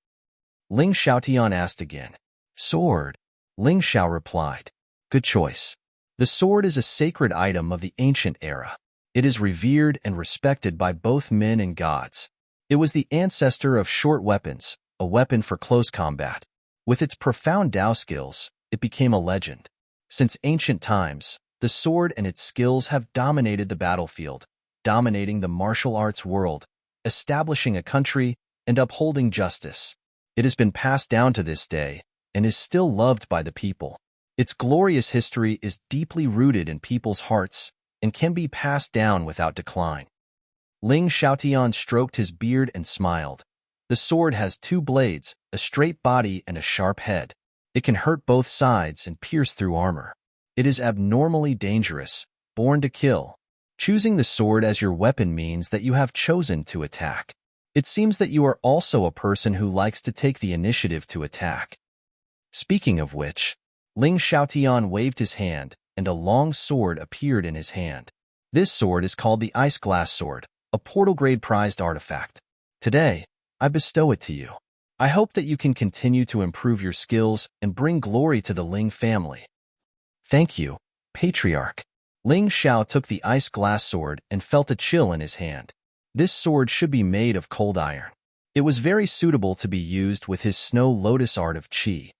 Ling Xiaotian asked again. Sword. Ling Xiao replied. Good choice. The sword is a sacred item of the ancient era. It is revered and respected by both men and gods. It was the ancestor of short weapons, a weapon for close combat. With its profound Dao skills, it became a legend. Since ancient times, the sword and its skills have dominated the battlefield, dominating the martial arts world, establishing a country, and upholding justice. It has been passed down to this day and is still loved by the people. Its glorious history is deeply rooted in people's hearts and can be passed down without decline. Ling Xiaotian stroked his beard and smiled. The sword has two blades, a straight body and a sharp head. It can hurt both sides and pierce through armor. It is abnormally dangerous, born to kill. Choosing the sword as your weapon means that you have chosen to attack. It seems that you are also a person who likes to take the initiative to attack. Speaking of which, Ling Xiaotian waved his hand, and a long sword appeared in his hand. This sword is called the Ice Glass Sword, a portal-grade prized artifact. Today, I bestow it to you. I hope that you can continue to improve your skills and bring glory to the Ling family. Thank you, Patriarch. Ling Xiao took the ice glass sword and felt a chill in his hand. This sword should be made of cold iron. It was very suitable to be used with his snow lotus art of qi.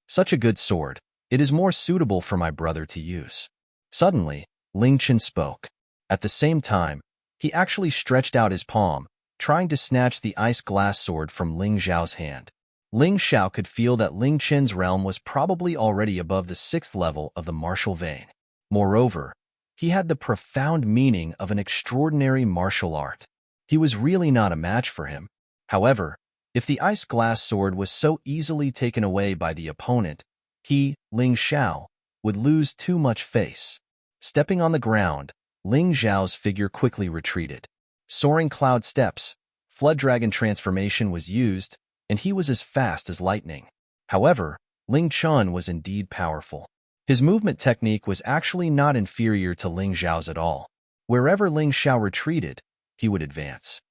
Such a good sword. It is more suitable for my brother to use. Suddenly, Ling Chen spoke. At the same time, he actually stretched out his palm, trying to snatch the ice glass sword from Ling Xiao's hand. Ling Xiao could feel that Ling Chen's realm was probably already above the 6th level of the martial vein. Moreover, he had the profound meaning of an extraordinary martial art. He was really not a match for him. However, if the ice glass sword was so easily taken away by the opponent, he, Ling Xiao, would lose too much face. Stepping on the ground, Ling Xiao's figure quickly retreated. Soaring cloud steps, flood dragon transformation was used, and he was as fast as lightning. However, Ling Chun was indeed powerful. His movement technique was actually not inferior to Ling Xiao's at all. Wherever Ling Xiao retreated, he would advance.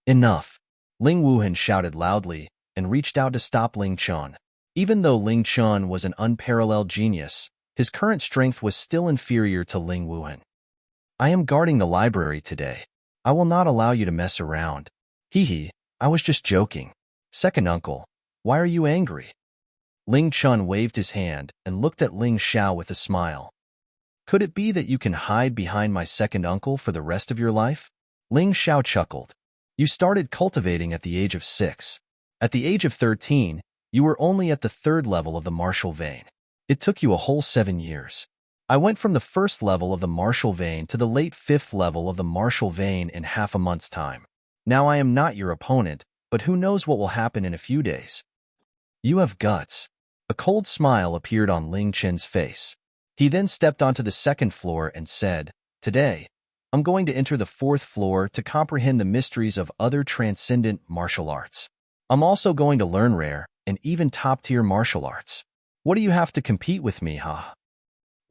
Enough! Ling Wuhan shouted loudly and reached out to stop Ling Chun. Even though Ling Chun was an unparalleled genius, his current strength was still inferior to Ling Wuhan. I am guarding the library today. I will not allow you to mess around. Hee, I was just joking. Second uncle, why are you angry? Ling Chun waved his hand and looked at Ling Xiao with a smile. Could it be that you can hide behind my second uncle for the rest of your life? Ling Xiao chuckled. You started cultivating at the age of 6. At the age of 13, you were only at the 3rd level of the martial vein. It took you a whole 7 years. I went from the 1st level of the martial vein to the late 5th level of the martial vein in half a month's time. Now I am not your opponent, but who knows what will happen in a few days. You have guts. A cold smile appeared on Ling Chen's face. He then stepped onto the 2nd floor and said, Today, I'm going to enter the 4th floor to comprehend the mysteries of other transcendent martial arts. I'm also going to learn rare and even top-tier martial arts. What do you have to compete with me, huh?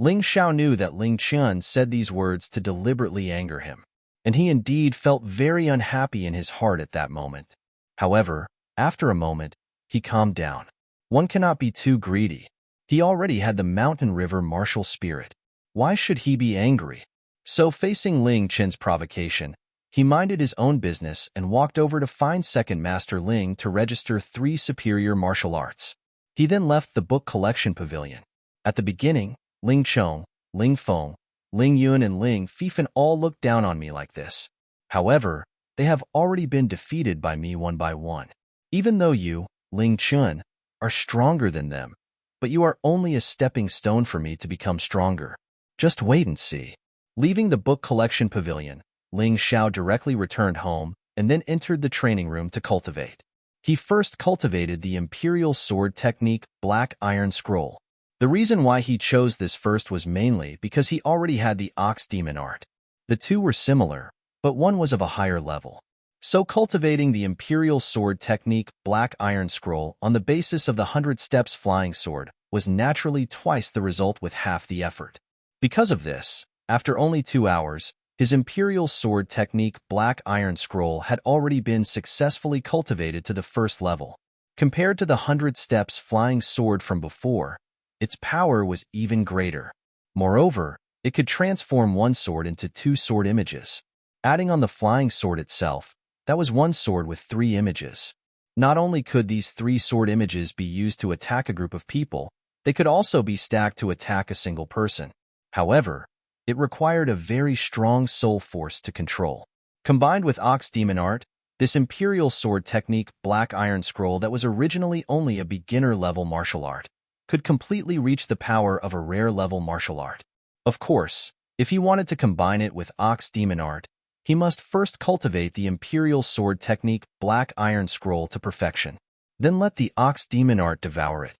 Ling Xiao knew that Ling Chen said these words to deliberately anger him, and he indeed felt very unhappy in his heart at that moment. However, after a moment, he calmed down. One cannot be too greedy. He already had the mountain river martial spirit. Why should he be angry? So facing Ling Chen's provocation, he minded his own business and walked over to find Second Master Ling to register 3 superior martial arts. He then left the book collection pavilion. At the beginning, Ling Chong, Ling Feng, Ling Yun and Ling Fifan all looked down on me like this. However, they have already been defeated by me one by one. Even though you, Ling Chun, are stronger than them, but you are only a stepping stone for me to become stronger. Just wait and see. Leaving the book collection pavilion, Ling Xiao directly returned home and then entered the training room to cultivate. He first cultivated the Imperial Sword Technique Black Iron Scroll. The reason why he chose this first was mainly because he already had the Ox Demon art. The two were similar, but one was of a higher level. So cultivating the Imperial Sword Technique Black Iron Scroll on the basis of the 100 Steps Flying Sword was naturally twice the result with half the effort. Because of this, after only 2 hours, his Imperial Sword Technique Black Iron Scroll had already been successfully cultivated to the 1st level. Compared to the 100 Steps Flying Sword from before, its power was even greater. Moreover, it could transform one sword into 2 sword images. Adding on the flying sword itself, that was one sword with 3 images. Not only could these three sword images be used to attack a group of people, they could also be stacked to attack a single person. However, it required a very strong soul force to control. Combined with Ox Demon Art, this Imperial Sword technique Black Iron Scroll that was originally only a beginner-level martial art could completely reach the power of a rare-level martial art. Of course, if he wanted to combine it with Ox Demon Art, he must first cultivate the Imperial Sword technique Black Iron Scroll to perfection. Then let the Ox Demon Art devour it.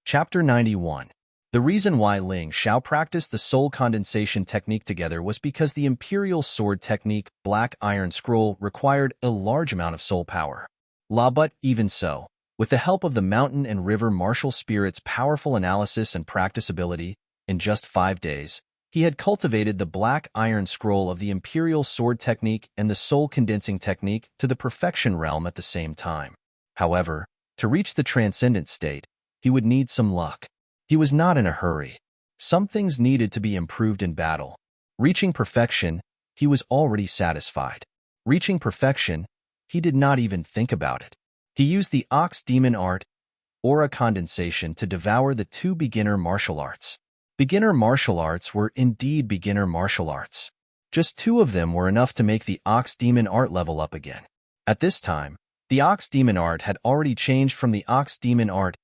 Chapter 91. The reason why Ling Xiao practiced the soul condensation technique together was because the Imperial Sword technique Black Iron Scroll required a large amount of soul power. But even so, with the help of the Mountain and River Martial Spirit's powerful analysis and practice ability, in just 5 days, he had cultivated the Black Iron Scroll of the Imperial Sword technique and the soul condensing technique to the perfection realm at the same time. However, to reach the transcendent state, he would need some luck. He was not in a hurry. Some things needed to be improved in battle. Reaching perfection, he was already satisfied. Reaching perfection, he did not even think about it. He used the Ox Demon Art, Aura Condensation, to devour the 2 beginner martial arts. Beginner martial arts were indeed beginner martial arts. Just 2 of them were enough to make the Ox Demon Art level up again. At this time, the Ox Demon Art had already changed from the Ox Demon Art,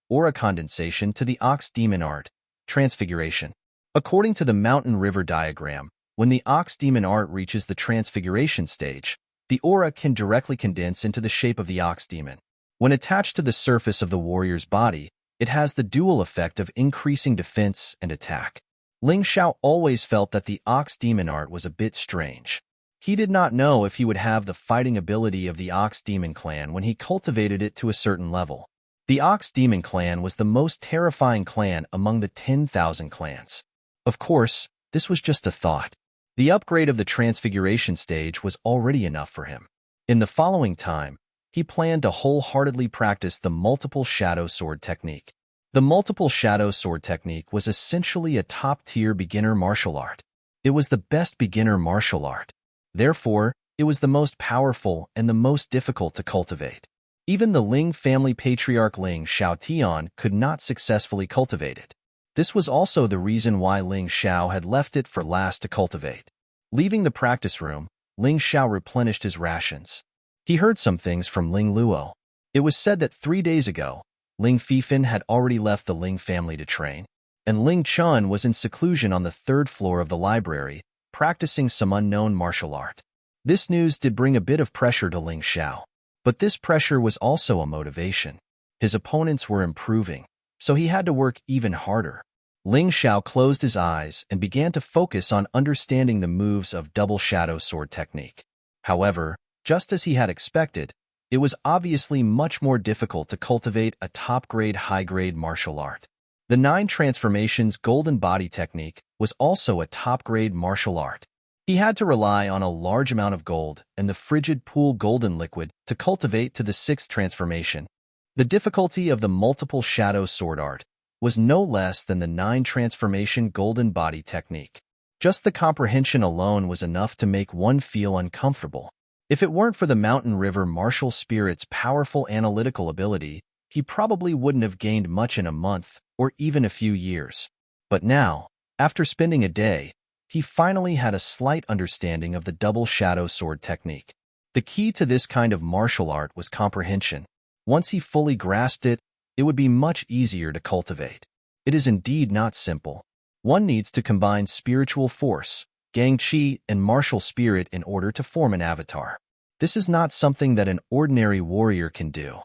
Aura Condensation, to the Ox Demon Art, Transfiguration. According to the Mountain River diagram, when the Ox Demon Art reaches the Transfiguration stage, the aura can directly condense into the shape of the Ox Demon. When attached to the surface of the warrior's body, it has the dual effect of increasing defense and attack. Ling Xiao always felt that the Ox Demon Art was a bit strange. He did not know if he would have the fighting ability of the Ox Demon clan when he cultivated it to a certain level. The Ox Demon clan was the most terrifying clan among the 10,000 clans. Of course, this was just a thought. The upgrade of the Transfiguration stage was already enough for him. In the following time, he planned to wholeheartedly practice the Multiple Shadow Sword technique. The Multiple Shadow Sword technique was essentially a top-tier beginner martial art. It was the best beginner martial art. Therefore, it was the most powerful and the most difficult to cultivate. Even the Ling family patriarch Ling Xiaotian could not successfully cultivate it. This was also the reason why Ling Xiao had left it for last to cultivate. Leaving the practice room, Ling Xiao replenished his rations. He heard some things from Ling Luo. It was said that 3 days ago, Ling Fifan had already left the Ling family to train, and Ling Chun was in seclusion on the 3rd floor of the library, practicing some unknown martial art. This news did bring a bit of pressure to Ling Xiao. But this pressure was also a motivation. His opponents were improving, so he had to work even harder. Ling Xiao closed his eyes and began to focus on understanding the moves of Double Shadow Sword technique. However, just as he had expected, it was obviously much more difficult to cultivate a top-grade, high-grade martial art. The 9 Transformations Golden Body technique was also a top-grade martial art. He had to rely on a large amount of gold and the frigid pool golden liquid to cultivate to the 6th transformation. The difficulty of the Multiple Shadow Sword art was no less than the 9 Transformation Golden Body technique. Just the comprehension alone was enough to make one feel uncomfortable. If it weren't for the Mountain River Martial Spirit's powerful analytical ability, he probably wouldn't have gained much in a month or even a few years. But now, after spending a day, he finally had a slight understanding of the Double Shadow Sword technique. The key to this kind of martial art was comprehension. Once he fully grasped it, it would be much easier to cultivate. It is indeed not simple. One needs to combine spiritual force, gang qi, and martial spirit in order to form an avatar. This is not something that an ordinary warrior can do.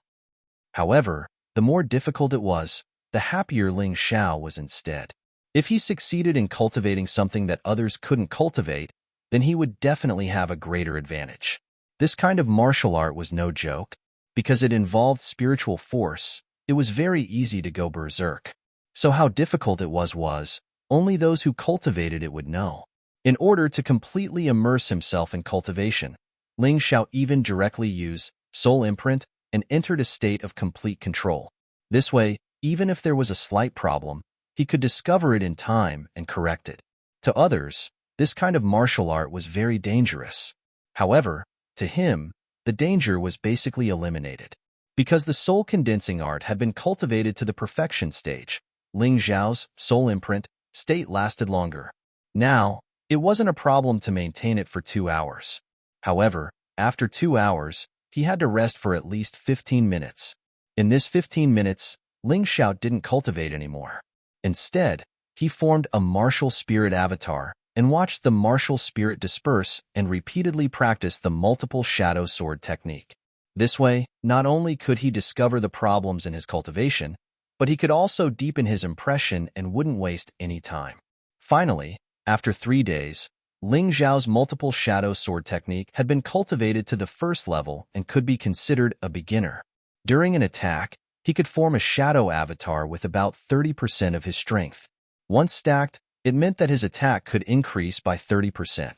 However, the more difficult it was, the happier Ling Xiao was instead. If he succeeded in cultivating something that others couldn't cultivate, then he would definitely have a greater advantage. This kind of martial art was no joke. Because it involved spiritual force, it was very easy to go berserk. So how difficult it was only those who cultivated it would know. In order to completely immerse himself in cultivation, Ling Xiao even directly used soul imprint and entered a state of complete control. This way, even if there was a slight problem, he could discover it in time and correct it. To others, this kind of martial art was very dangerous. However, to him, the danger was basically eliminated. Because the soul-condensing art had been cultivated to the perfection stage, Ling Xiao's soul imprint state lasted longer. Now, it wasn't a problem to maintain it for 2 hours. However, after 2 hours, he had to rest for at least 15 minutes. In this 15 minutes, Ling Xiao didn't cultivate anymore. Instead, he formed a martial spirit avatar and watched the martial spirit disperse and repeatedly practice the multiple shadow sword technique. This way, not only could he discover the problems in his cultivation, but he could also deepen his impression and wouldn't waste any time. Finally, after 3 days, Ling Xiao's multiple shadow sword technique had been cultivated to the first level and could be considered a beginner. During an attack, he could form a shadow avatar with about 30% of his strength. Once stacked, it meant that his attack could increase by 30%.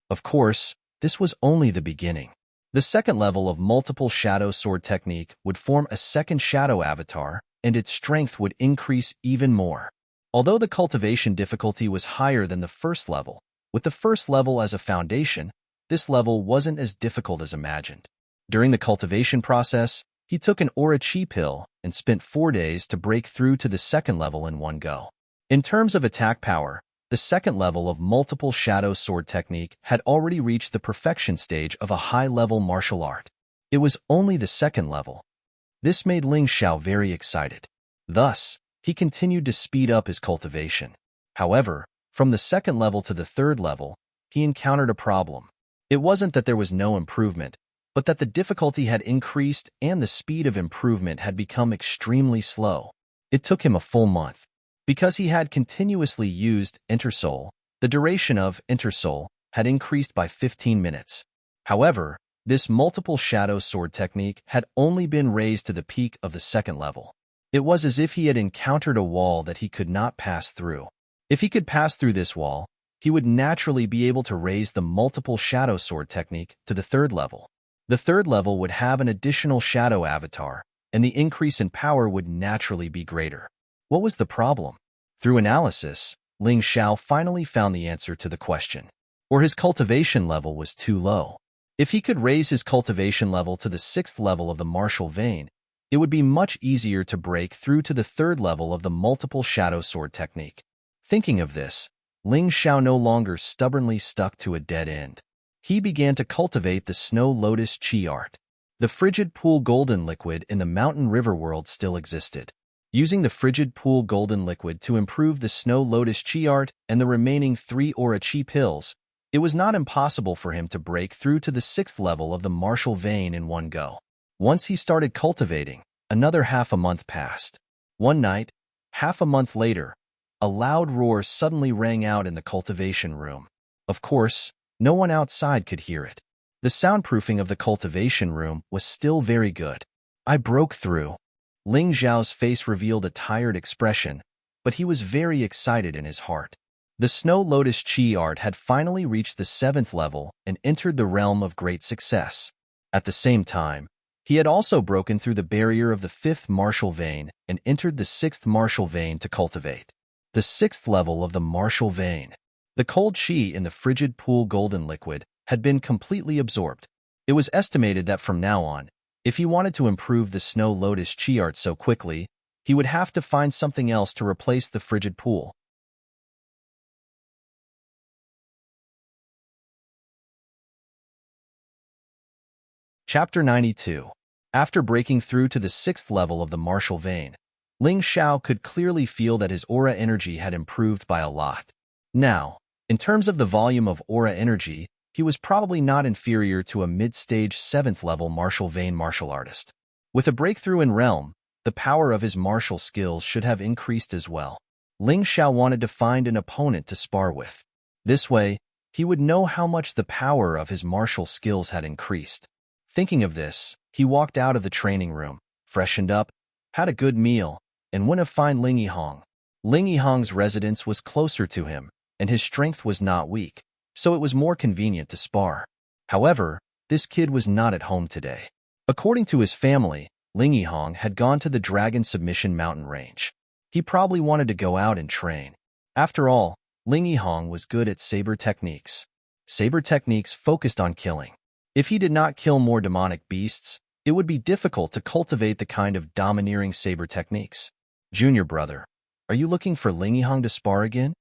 Of course, this was only the beginning. The second level of multiple shadow sword technique would form a second shadow avatar, and its strength would increase even more. Although the cultivation difficulty was higher than the first level, with the first level as a foundation, this level wasn't as difficult as imagined. During the cultivation process, he took an aura chi pill and spent 4 days to break through to the second level in one go. In terms of attack power, the second level of multiple shadow sword technique had already reached the perfection stage of a high-level martial art. It was only the second level. This made Ling Xiao very excited. Thus, he continued to speed up his cultivation. However, from the second level to the third level, he encountered a problem. It wasn't that there was no improvement, but that the difficulty had increased and the speed of improvement had become extremely slow. It took him a full month. Because he had continuously used Intersoul, the duration of Intersoul had increased by 15 minutes. However, this multiple shadow sword technique had only been raised to the peak of the second level. It was as if he had encountered a wall that he could not pass through. If he could pass through this wall, he would naturally be able to raise the multiple shadow sword technique to the third level. The third level would have an additional shadow avatar, and the increase in power would naturally be greater. What was the problem? Through analysis, Ling Xiao finally found the answer to the question. Or his cultivation level was too low. If he could raise his cultivation level to the 6th level of the martial vein, it would be much easier to break through to the third level of the multiple shadow sword technique. Thinking of this, Ling Xiao no longer stubbornly stuck to a dead end. He began to cultivate the snow lotus chi art. The frigid pool golden liquid in the mountain river world still existed. Using the frigid pool golden liquid to improve the snow lotus chi art and the remaining 3 aura chi pills, it was not impossible for him to break through to the 6th level of the martial vein in one go. Once he started cultivating, another half a month passed. One night, half a month later, a loud roar suddenly rang out in the cultivation room. Of course, no one outside could hear it. The soundproofing of the cultivation room was still very good. I broke through. Ling Xiao's face revealed a tired expression, but he was very excited in his heart. The Snow Lotus Chi art had finally reached the 7th level and entered the realm of great success. At the same time, he had also broken through the barrier of the 5th martial vein and entered the 6th martial vein to cultivate. The 6th level of the martial vein. The cold chi in the frigid pool golden liquid had been completely absorbed. It was estimated that from now on, if he wanted to improve the Snow Lotus Chi art so quickly, he would have to find something else to replace the frigid pool. Chapter 92. After breaking through to the 6th level of the martial vein, Ling Xiao could clearly feel that his aura energy had improved by a lot. Now, in terms of the volume of aura energy, he was probably not inferior to a mid-stage 7th level martial vein martial artist. With a breakthrough in realm, the power of his martial skills should have increased as well. Ling Xiao wanted to find an opponent to spar with. This way, he would know how much the power of his martial skills had increased. Thinking of this, he walked out of the training room, freshened up, had a good meal, and went to find Ling Yihong. Ling Yihong's residence was closer to him, and his strength was not weak, so it was more convenient to spar. However, this kid was not at home today. According to his family, Ling Yihong had gone to the Dragon Submission mountain range. He probably wanted to go out and train. After all, Ling Yihong was good at saber techniques. Saber techniques focused on killing. If he did not kill more demonic beasts, it would be difficult to cultivate the kind of domineering saber techniques. Junior brother, are you looking for Ling Yihong to spar again?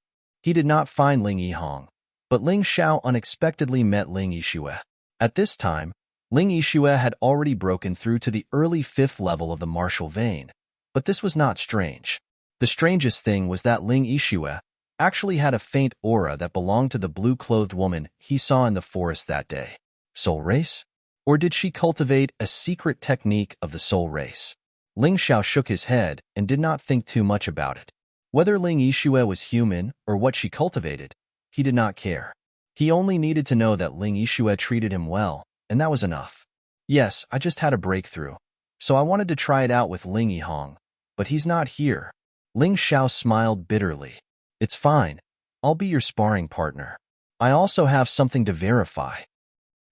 He did not find Ling Yihong, but Ling Xiao unexpectedly met Ling Yixue. At this time, Ling Yixue had already broken through to the early 5th level of the martial vein, but this was not strange. The strangest thing was that Ling Yixue actually had a faint aura that belonged to the blue-clothed woman he saw in the forest that day. Soul race? Or did she cultivate a secret technique of the soul race? Ling Xiao shook his head and did not think too much about it. Whether Ling Yixue was human or what she cultivated, he did not care. He only needed to know that Ling Yixue treated him well, and that was enough. Yes, I just had a breakthrough, so I wanted to try it out with Ling Yihong, but he's not here. Ling Xiao smiled bitterly. It's fine. I'll be your sparring partner. I also have something to verify.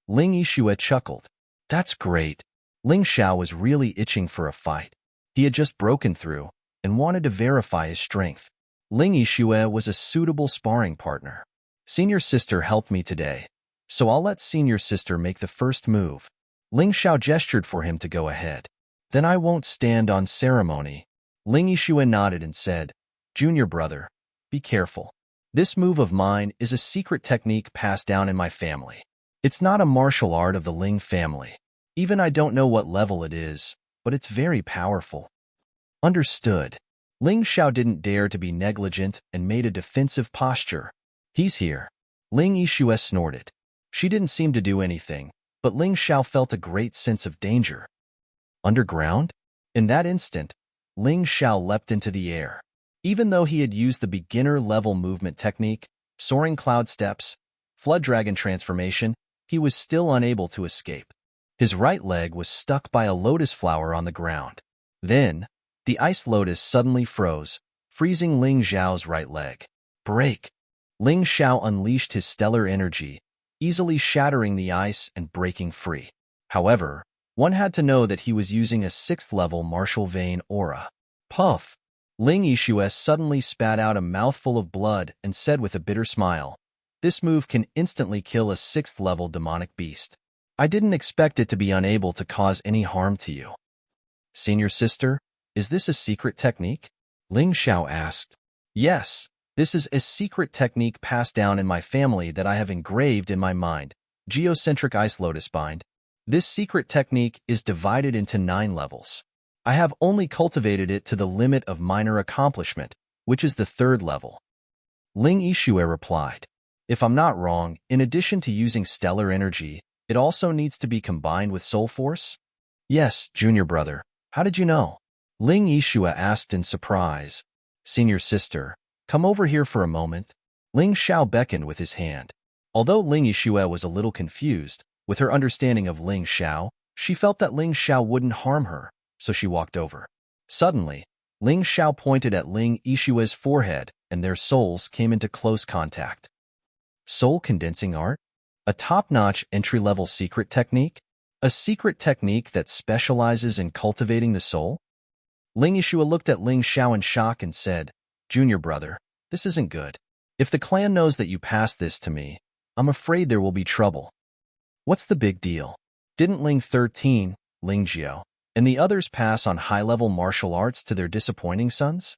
Ling Yixue chuckled. That's great. Ling Xiao was really itching for a fight. He had just broken through and wanted to verify his strength. Ling Yixue was a suitable sparring partner. Senior sister helped me today, so I'll let senior sister make the first move. Ling Xiao gestured for him to go ahead. Then I won't stand on ceremony. Ling Yixue nodded and said, Junior brother, be careful. This move of mine is a secret technique passed down in my family. It's not a martial art of the Ling family. Even I don't know what level it is, but it's very powerful. Understood. Ling Xiao didn't dare to be negligent and made a defensive posture. He's here. Ling Yixue snorted. She didn't seem to do anything, but Ling Xiao felt a great sense of danger. Underground? In that instant, Ling Xiao leapt into the air. Even though he had used the beginner-level movement technique, soaring cloud steps, flood dragon transformation, he was still unable to escape. His right leg was stuck by a lotus flower on the ground. Then, the ice lotus suddenly froze, freezing Ling Xiao's right leg. Break! Ling Xiao unleashed his stellar energy, easily shattering the ice and breaking free. However, one had to know that he was using a 6th-level martial vein aura. Puff! Ling Yixue suddenly spat out a mouthful of blood and said with a bitter smile, This move can instantly kill a 6th-level demonic beast. I didn't expect it to be unable to cause any harm to you. Senior sister, is this a secret technique? Ling Xiao asked. Yes, this is a secret technique passed down in my family that I have engraved in my mind. Geocentric Ice Lotus Bind. This secret technique is divided into 9 levels. I have only cultivated it to the limit of minor accomplishment, which is the 3rd level. Ling Yixue replied. If I'm not wrong, in addition to using stellar energy, it also needs to be combined with soul force? Yes, junior brother. How did you know? Ling Yixue asked in surprise. Senior sister, come over here for a moment. Ling Xiao beckoned with his hand. Although Ling Yixue was a little confused, with her understanding of Ling Xiao, she felt that Ling Xiao wouldn't harm her, so she walked over. Suddenly, Ling Xiao pointed at Ling Yixue's forehead, and their souls came into close contact. Soul condensing art? A top-notch entry-level secret technique? A secret technique that specializes in cultivating the soul? Ling Yixue looked at Ling Xiao in shock and said, Junior brother, this isn't good. If the clan knows that you passed this to me, I'm afraid there will be trouble. What's the big deal? Didn't Ling 13, Ling Jiao, and the others pass on high-level martial arts to their disappointing sons?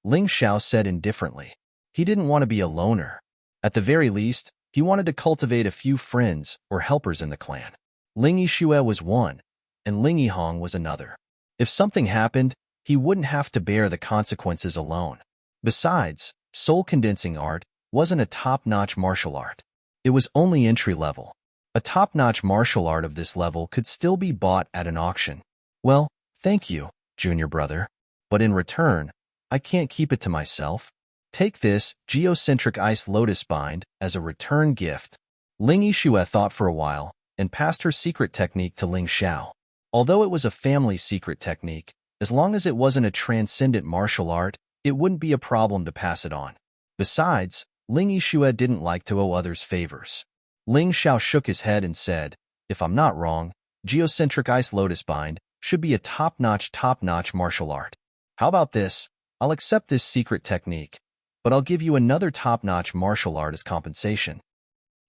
Ling Xiao said indifferently. He didn't want to be a loner. At the very least, he wanted to cultivate a few friends or helpers in the clan. Ling Yixue was one, and Ling Yihong was another. If something happened, he wouldn't have to bear the consequences alone. Besides, soul condensing art wasn't a top-notch martial art. It was only entry-level. A top-notch martial art of this level could still be bought at an auction. Well, thank you, junior brother. But in return, I can't keep it to myself. Take this geocentric ice lotus bind as a return gift. Ling Yixue thought for a while and passed her secret technique to Ling Xiao. Although it was a family secret technique, as long as it wasn't a transcendent martial art, it wouldn't be a problem to pass it on. Besides, Ling Yixue didn't like to owe others favors. Ling Xiao shook his head and said, If I'm not wrong, geocentric ice lotus bind should be a top-notch martial art. How about this? I'll accept this secret technique, but I'll give you another top-notch martial art as compensation.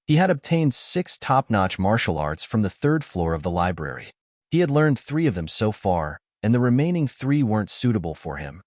He had obtained 6 top-notch martial arts from the 3rd floor of the library. He had learned 3 of them so far, and the remaining 3 weren't suitable for him.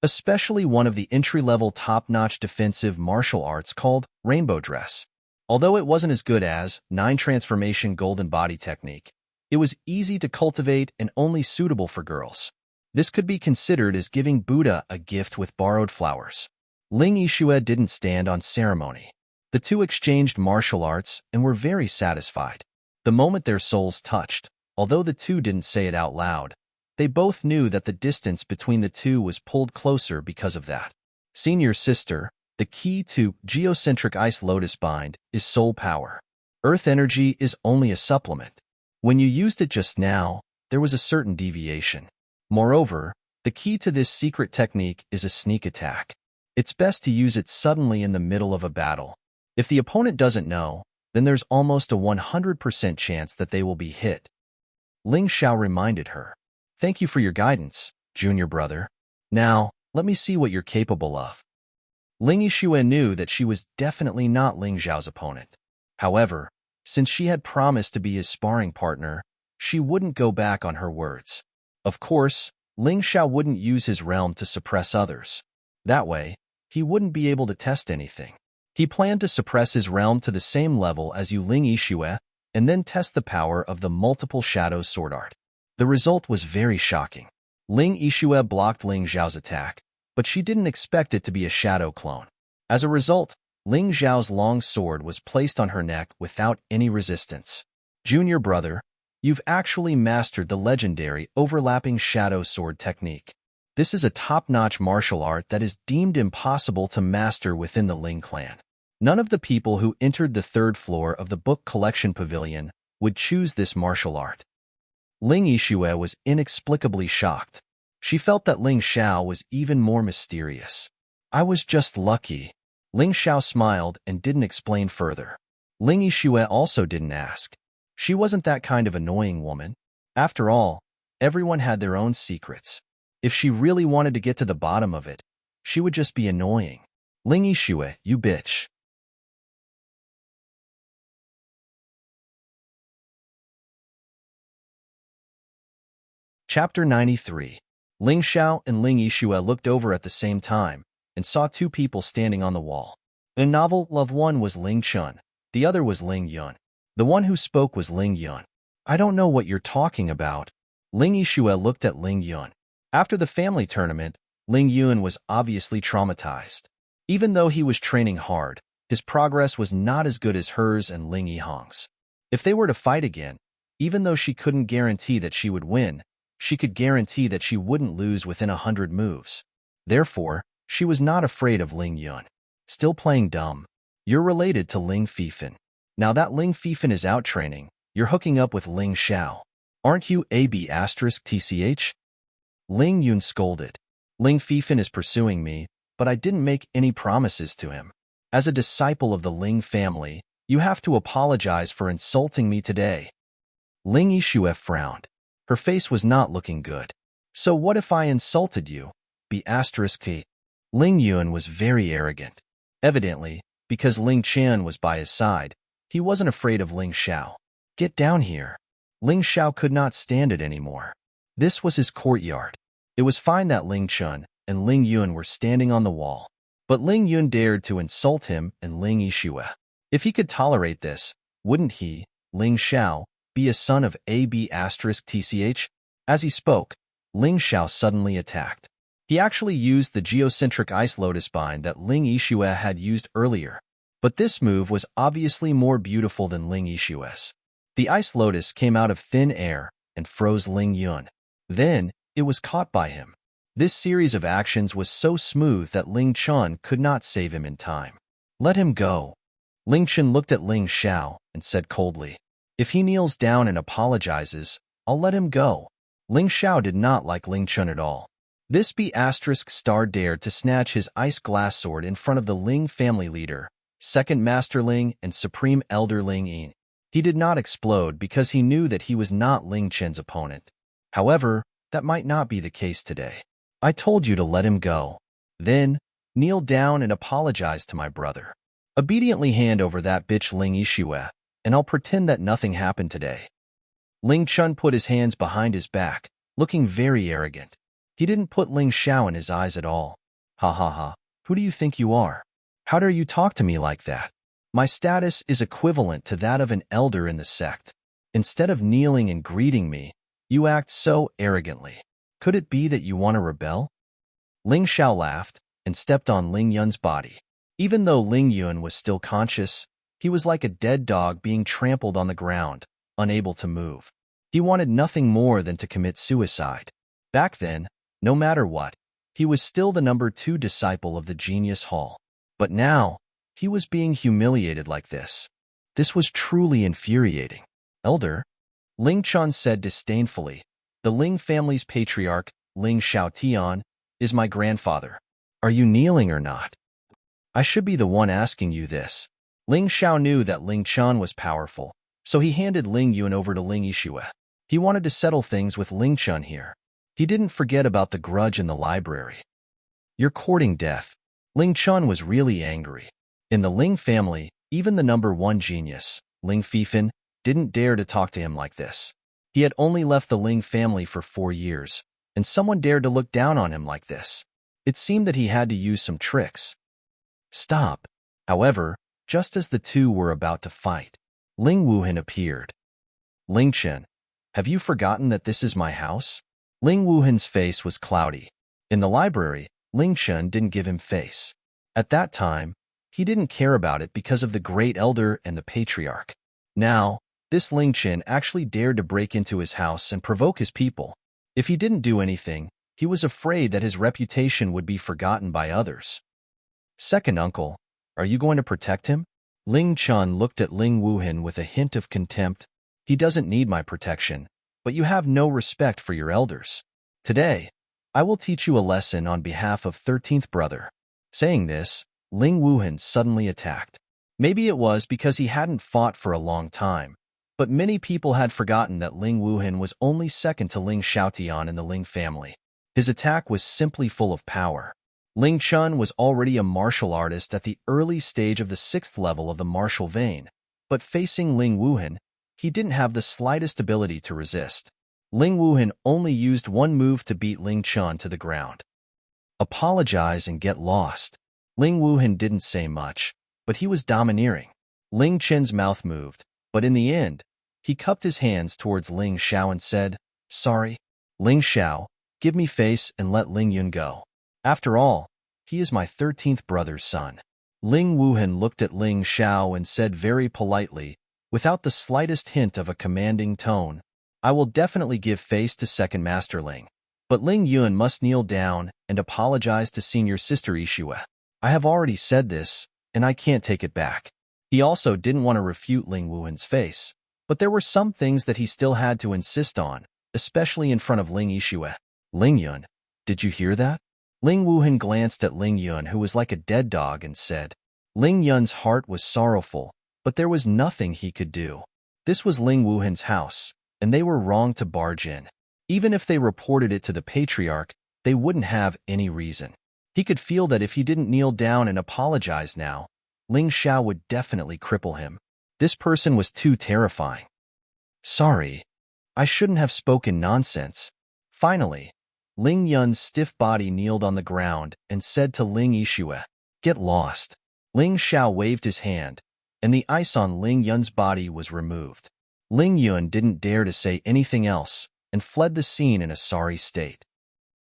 Especially one of the entry-level top-notch defensive martial arts called Rainbow Dress. Although it wasn't as good as 9 Transformation Golden Body Technique, it was easy to cultivate and only suitable for girls. This could be considered as giving Buddha a gift with borrowed flowers. Ling Yixue didn't stand on ceremony. The two exchanged martial arts and were very satisfied. The moment their souls touched, although the two didn't say it out loud, they both knew that the distance between the two was pulled closer because of that. Senior sister, the key to geocentric ice lotus bind is soul power. Earth energy is only a supplement. When you used it just now, there was a certain deviation. Moreover, the key to this secret technique is a sneak attack. It's best to use it suddenly in the middle of a battle. If the opponent doesn't know, then there's almost a 100% chance that they will be hit. Ling Xiao reminded her. Thank you for your guidance, junior brother. Now, let me see what you're capable of. Ling Yixue knew that she was definitely not Ling Xiao's opponent. However, since she had promised to be his sparring partner, she wouldn't go back on her words. Of course, Ling Xiao wouldn't use his realm to suppress others. That way, he wouldn't be able to test anything. He planned to suppress his realm to the same level as Ling Yixue and then test the power of the multiple shadows sword art. The result was very shocking. Ling Yixue blocked Ling Xiao's attack, but she didn't expect it to be a shadow clone. As a result, Ling Xiao's long sword was placed on her neck without any resistance. Junior brother, you've actually mastered the legendary overlapping shadow sword technique. This is a top-notch martial art that is deemed impossible to master within the Ling clan. None of the people who entered the 3rd floor of the book collection pavilion would choose this martial art. Ling Yixue was inexplicably shocked. She felt that Ling Xiao was even more mysterious. I was just lucky. Ling Xiao smiled and didn't explain further. Ling Yixue also didn't ask. She wasn't that kind of annoying woman. After all, everyone had their own secrets. If she really wanted to get to the bottom of it, she would just be annoying. Ling Yixue, you bitch. Chapter 93. Ling Xiao and Ling Yixue looked over at the same time and saw 2 people standing on the wall. In novel, love one was Ling Chun, the other was Ling Yun. The one who spoke was Ling Yun. I don't know what you're talking about. Ling Yixue looked at Ling Yun. After the family tournament, Ling Yun was obviously traumatized. Even though he was training hard, his progress was not as good as hers and Ling Yihong's. If they were to fight again, even though she couldn't guarantee that she would win, she could guarantee that she wouldn't lose within 100 moves. Therefore, she was not afraid of Ling Yun. Still playing dumb. You're related to Ling Fifan. Now that Ling Fifan is out training, you're hooking up with Ling Xiao. Aren't you AB*TCH? Ling Yun scolded. Ling Fifan is pursuing me, but I didn't make any promises to him. As a disciple of the Ling family, you have to apologize for insulting me today. Ling Yixue frowned. Her face was not looking good. So what if I insulted you? B*T. Ling Yun was very arrogant. Evidently, because Ling Qian was by his side, he wasn't afraid of Ling Xiao. Get down here. Ling Xiao could not stand it anymore. This was his courtyard. It was fine that Ling Chun and Ling Yun were standing on the wall, but Ling Yun dared to insult him and Ling Yixue. If he could tolerate this, wouldn't he, Ling Xiao, be a son of AB*TCH? As he spoke, Ling Xiao suddenly attacked. He actually used the geocentric ice lotus bind that Ling Yixue had used earlier, but this move was obviously more beautiful than Ling Yixue's. The ice lotus came out of thin air and froze Ling Yun. Then, it was caught by him. This series of actions was so smooth that Ling Chun could not save him in time. Let him go. Ling Chun looked at Ling Xiao and said coldly, if he kneels down and apologizes, I'll let him go. Ling Xiao did not like Ling Chun at all. This B** dared to snatch his ice glass sword in front of the Ling family leader, second Master Ling and Supreme Elder Ling Yin. He did not explode because he knew that he was not Ling Chen's opponent. However, that might not be the case today. I told you to let him go. Then, Kneel down and apologize to my brother. Obediently hand over that bitch Ling Yixue, and I'll pretend that nothing happened today. Ling Chun put his hands behind his back, looking very arrogant. He didn't put Ling Xiao in his eyes at all. Ha ha ha, who do you think you are? How dare you talk to me like that? My status is equivalent to that of an elder in the sect. Instead of kneeling and greeting me, you act so arrogantly. Could it be that you want to rebel? Ling Xiao laughed and stepped on Ling Yun's body. Even though Ling Yun was still conscious, he was like a dead dog being trampled on the ground, unable to move. He wanted nothing more than to commit suicide. Back then, no matter what, he was still the number 2 disciple of the Genius Hall. But now, he was being humiliated like this. This was truly infuriating. Elder, Ling Chun said disdainfully, the Ling family's patriarch, Ling Xiaotian, is my grandfather. Are you kneeling or not? I should be the one asking you this. Ling Xiao knew that Ling Chun was powerful, so he handed Ling Yun over to Ling Yixue. He wanted to settle things with Ling Chun here. He didn't forget about the grudge in the library. You're courting death. Ling Chun was really angry. In the Ling family, even the number 1 genius, Ling Fifan, didn't dare to talk to him like this. He had only left the Ling family for 4 years, and someone dared to look down on him like this. It seemed that he had to use some tricks. Stop. However, just as the two were about to fight, Ling Wuhan appeared. Ling Chen, have you forgotten that this is my house? Ling Wuhan's face was cloudy. In the library, Ling Chen didn't give him face. At that time, he didn't care about it because of the great elder and the patriarch. Now, this Ling Chen actually dared to break into his house and provoke his people. If he didn't do anything, he was afraid that his reputation would be forgotten by others. Second uncle, are you going to protect him? Ling Chun looked at Ling Wuhan with a hint of contempt. He doesn't need my protection, but you have no respect for your elders. Today, I will teach you a lesson on behalf of 13th brother. Saying this, Ling Wuhan suddenly attacked. Maybe it was because he hadn't fought for a long time, but many people had forgotten that Ling Wuhan was only second to Ling Xiaotian in the Ling family. His attack was simply full of power. Ling Chun was already a martial artist at the early stage of the 6th level of the martial vein, but facing Ling Wuhan, he didn't have the slightest ability to resist. Ling Wuhan only used one move to beat Ling Chun to the ground. Apologize and get lost. Ling Wuhan didn't say much, but he was domineering. Ling Chen's mouth moved, but in the end, he cupped his hands towards Ling Xiao and said, Sorry. Ling Xiao, give me face and let Ling Yun go. After all, he is my 13th brother's son. Ling Wuhan looked at Ling Xiao and said very politely, without the slightest hint of a commanding tone, I will definitely give face to second Master Ling. But Ling Yun must kneel down and apologize to senior sister Yixue. I have already said this, and I can't take it back. He also didn't want to refute Ling Wuhan's face, but there were some things that he still had to insist on, especially in front of Ling Yixue. Ling Yun, did you hear that? Ling Wuhan glanced at Ling Yun, who was like a dead dog, and said, Ling Yun's heart was sorrowful, but there was nothing he could do. This was Ling Wuhan's house, and they were wrong to barge in. Even if they reported it to the patriarch, they wouldn't have any reason. He could feel that if he didn't kneel down and apologize now, Ling Xiao would definitely cripple him. This person was too terrifying. Sorry, I shouldn't have spoken nonsense. Finally, Ling Yun's stiff body kneeled on the ground and said to Ling Yixue, Get lost. Ling Xiao waved his hand, and the ice on Ling Yun's body was removed. Ling Yun didn't dare to say anything else and fled the scene in a sorry state.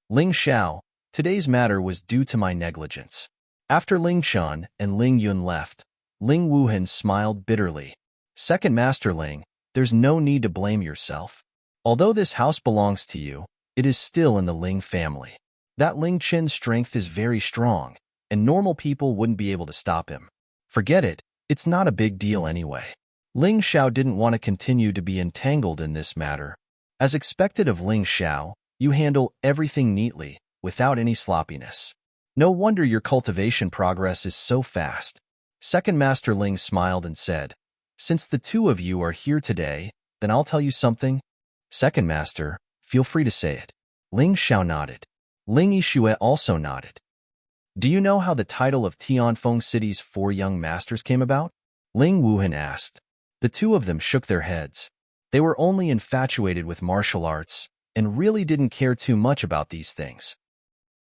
Ling Xiao, today's matter was due to my negligence. After Ling Chun and Ling Yun left, Ling Wuhan smiled bitterly. Second Master Ling, there's no need to blame yourself. Although this house belongs to you, it is still in the Ling family. That Ling Chen's strength is very strong, and normal people wouldn't be able to stop him. Forget it, it's not a big deal anyway. Ling Xiao didn't want to continue to be entangled in this matter. As expected of Ling Xiao, you handle everything neatly, without any sloppiness. No wonder your cultivation progress is so fast. Second Master Ling smiled and said, Since the two of you are here today, then I'll tell you something. Second Master, feel free to say it. Ling Xiao nodded. Ling Yixue also nodded. Do you know how the title of Tianfeng City's 4 young masters came about? Ling Wuhan asked. The two of them shook their heads. They were only infatuated with martial arts and really didn't care too much about these things.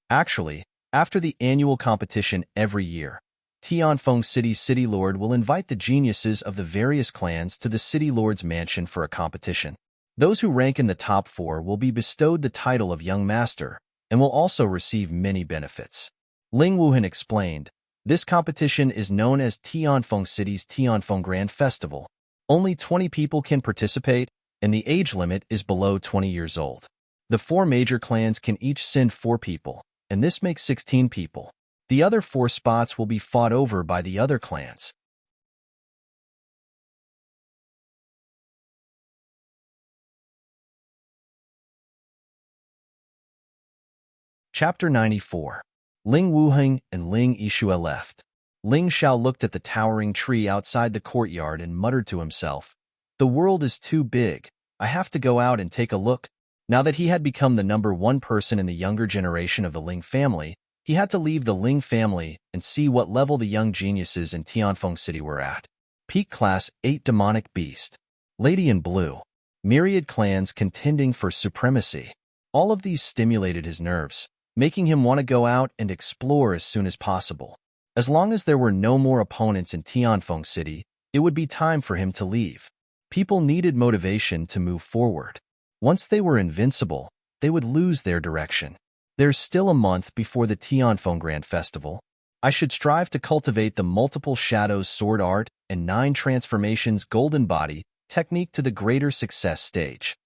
Actually, after the annual competition every year, Tianfeng City's City Lord will invite the geniuses of the various clans to the City Lord's mansion for a competition. Those who rank in the top 4 will be bestowed the title of Young Master and will also receive many benefits. Ling Wuhan explained, this competition is known as Tianfeng City's Tianfeng Grand Festival. Only 20 people can participate, and the age limit is below 20 years old. The 4 major clans can each send 4 people, and this makes 16 people. The other 4 spots will be fought over by the other clans. Chapter 94. Ling Wuheng and Ling Yixue left. Ling Xiao looked at the towering tree outside the courtyard and muttered to himself, "The world is too big. I have to go out and take a look." Now that he had become the #1 person in the younger generation of the Ling family, he had to leave the Ling family and see what level the young geniuses in Tianfeng City were at. Peak Class 8 Demonic Beast. Lady in Blue. Myriad clans contending for supremacy. All of these stimulated his nerves, making him want to go out and explore as soon as possible. As long as there were no more opponents in Tianfeng City, it would be time for him to leave. People needed motivation to move forward. Once they were invincible, they would lose their direction. There's still a month before the Tianfeng Grand Festival. I should strive to cultivate the multiple shadows sword art and 9 transformations golden body technique to the greater success stage.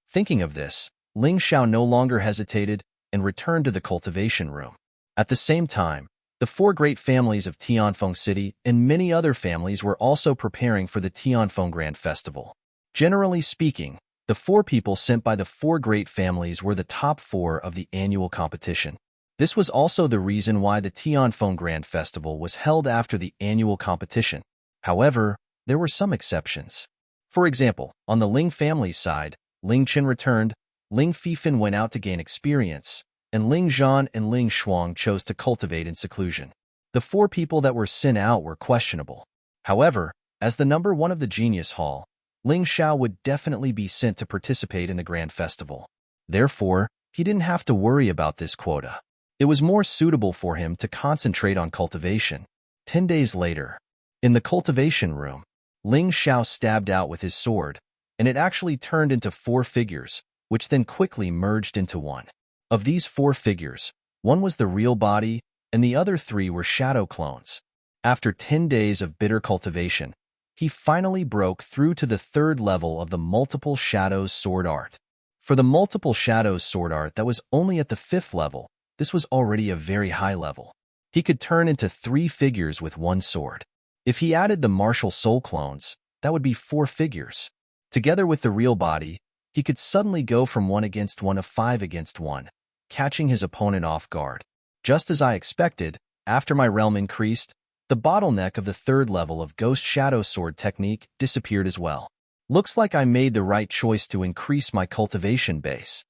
Thinking of this, Ling Xiao no longer hesitated and returned to the cultivation room. At the same time, the 4 great families of Tianfeng City and many other families were also preparing for the Tianfeng Grand Festival. Generally speaking, the 4 people sent by the 4 great families were the top 4 of the annual competition. This was also the reason why the Tianfeng Grand Festival was held after the annual competition. However, there were some exceptions. For example, on the Ling family's side, Ling Chen returned, Ling Fifan went out to gain experience, and Ling Zhan and Ling Shuang chose to cultivate in seclusion. The 4 people that were sent out were questionable. However, as the #1 of the Genius Hall, Ling Xiao would definitely be sent to participate in the Grand Festival. Therefore, he didn't have to worry about this quota. It was more suitable for him to concentrate on cultivation. 10 days later, in the cultivation room, Ling Xiao stabbed out with his sword, and it actually turned into 4 figures, which then quickly merged into one. Of these 4 figures, one was the real body, and the other 3 were shadow clones. After 10 days of bitter cultivation, he finally broke through to the 3rd level of the Multiple Shadows sword art. For the Multiple Shadows sword art that was only at the 5th level, this was already a very high level. He could turn into 3 figures with 1 sword. If he added the martial soul clones, that would be 4 figures. Together with the real body, he could suddenly go from 1 against 1 to 5 against 1, catching his opponent off guard. Just as I expected, after my realm increased, the bottleneck of the 3rd level of Ghost Shadow Sword technique disappeared as well. Looks like I made the right choice to increase my cultivation base.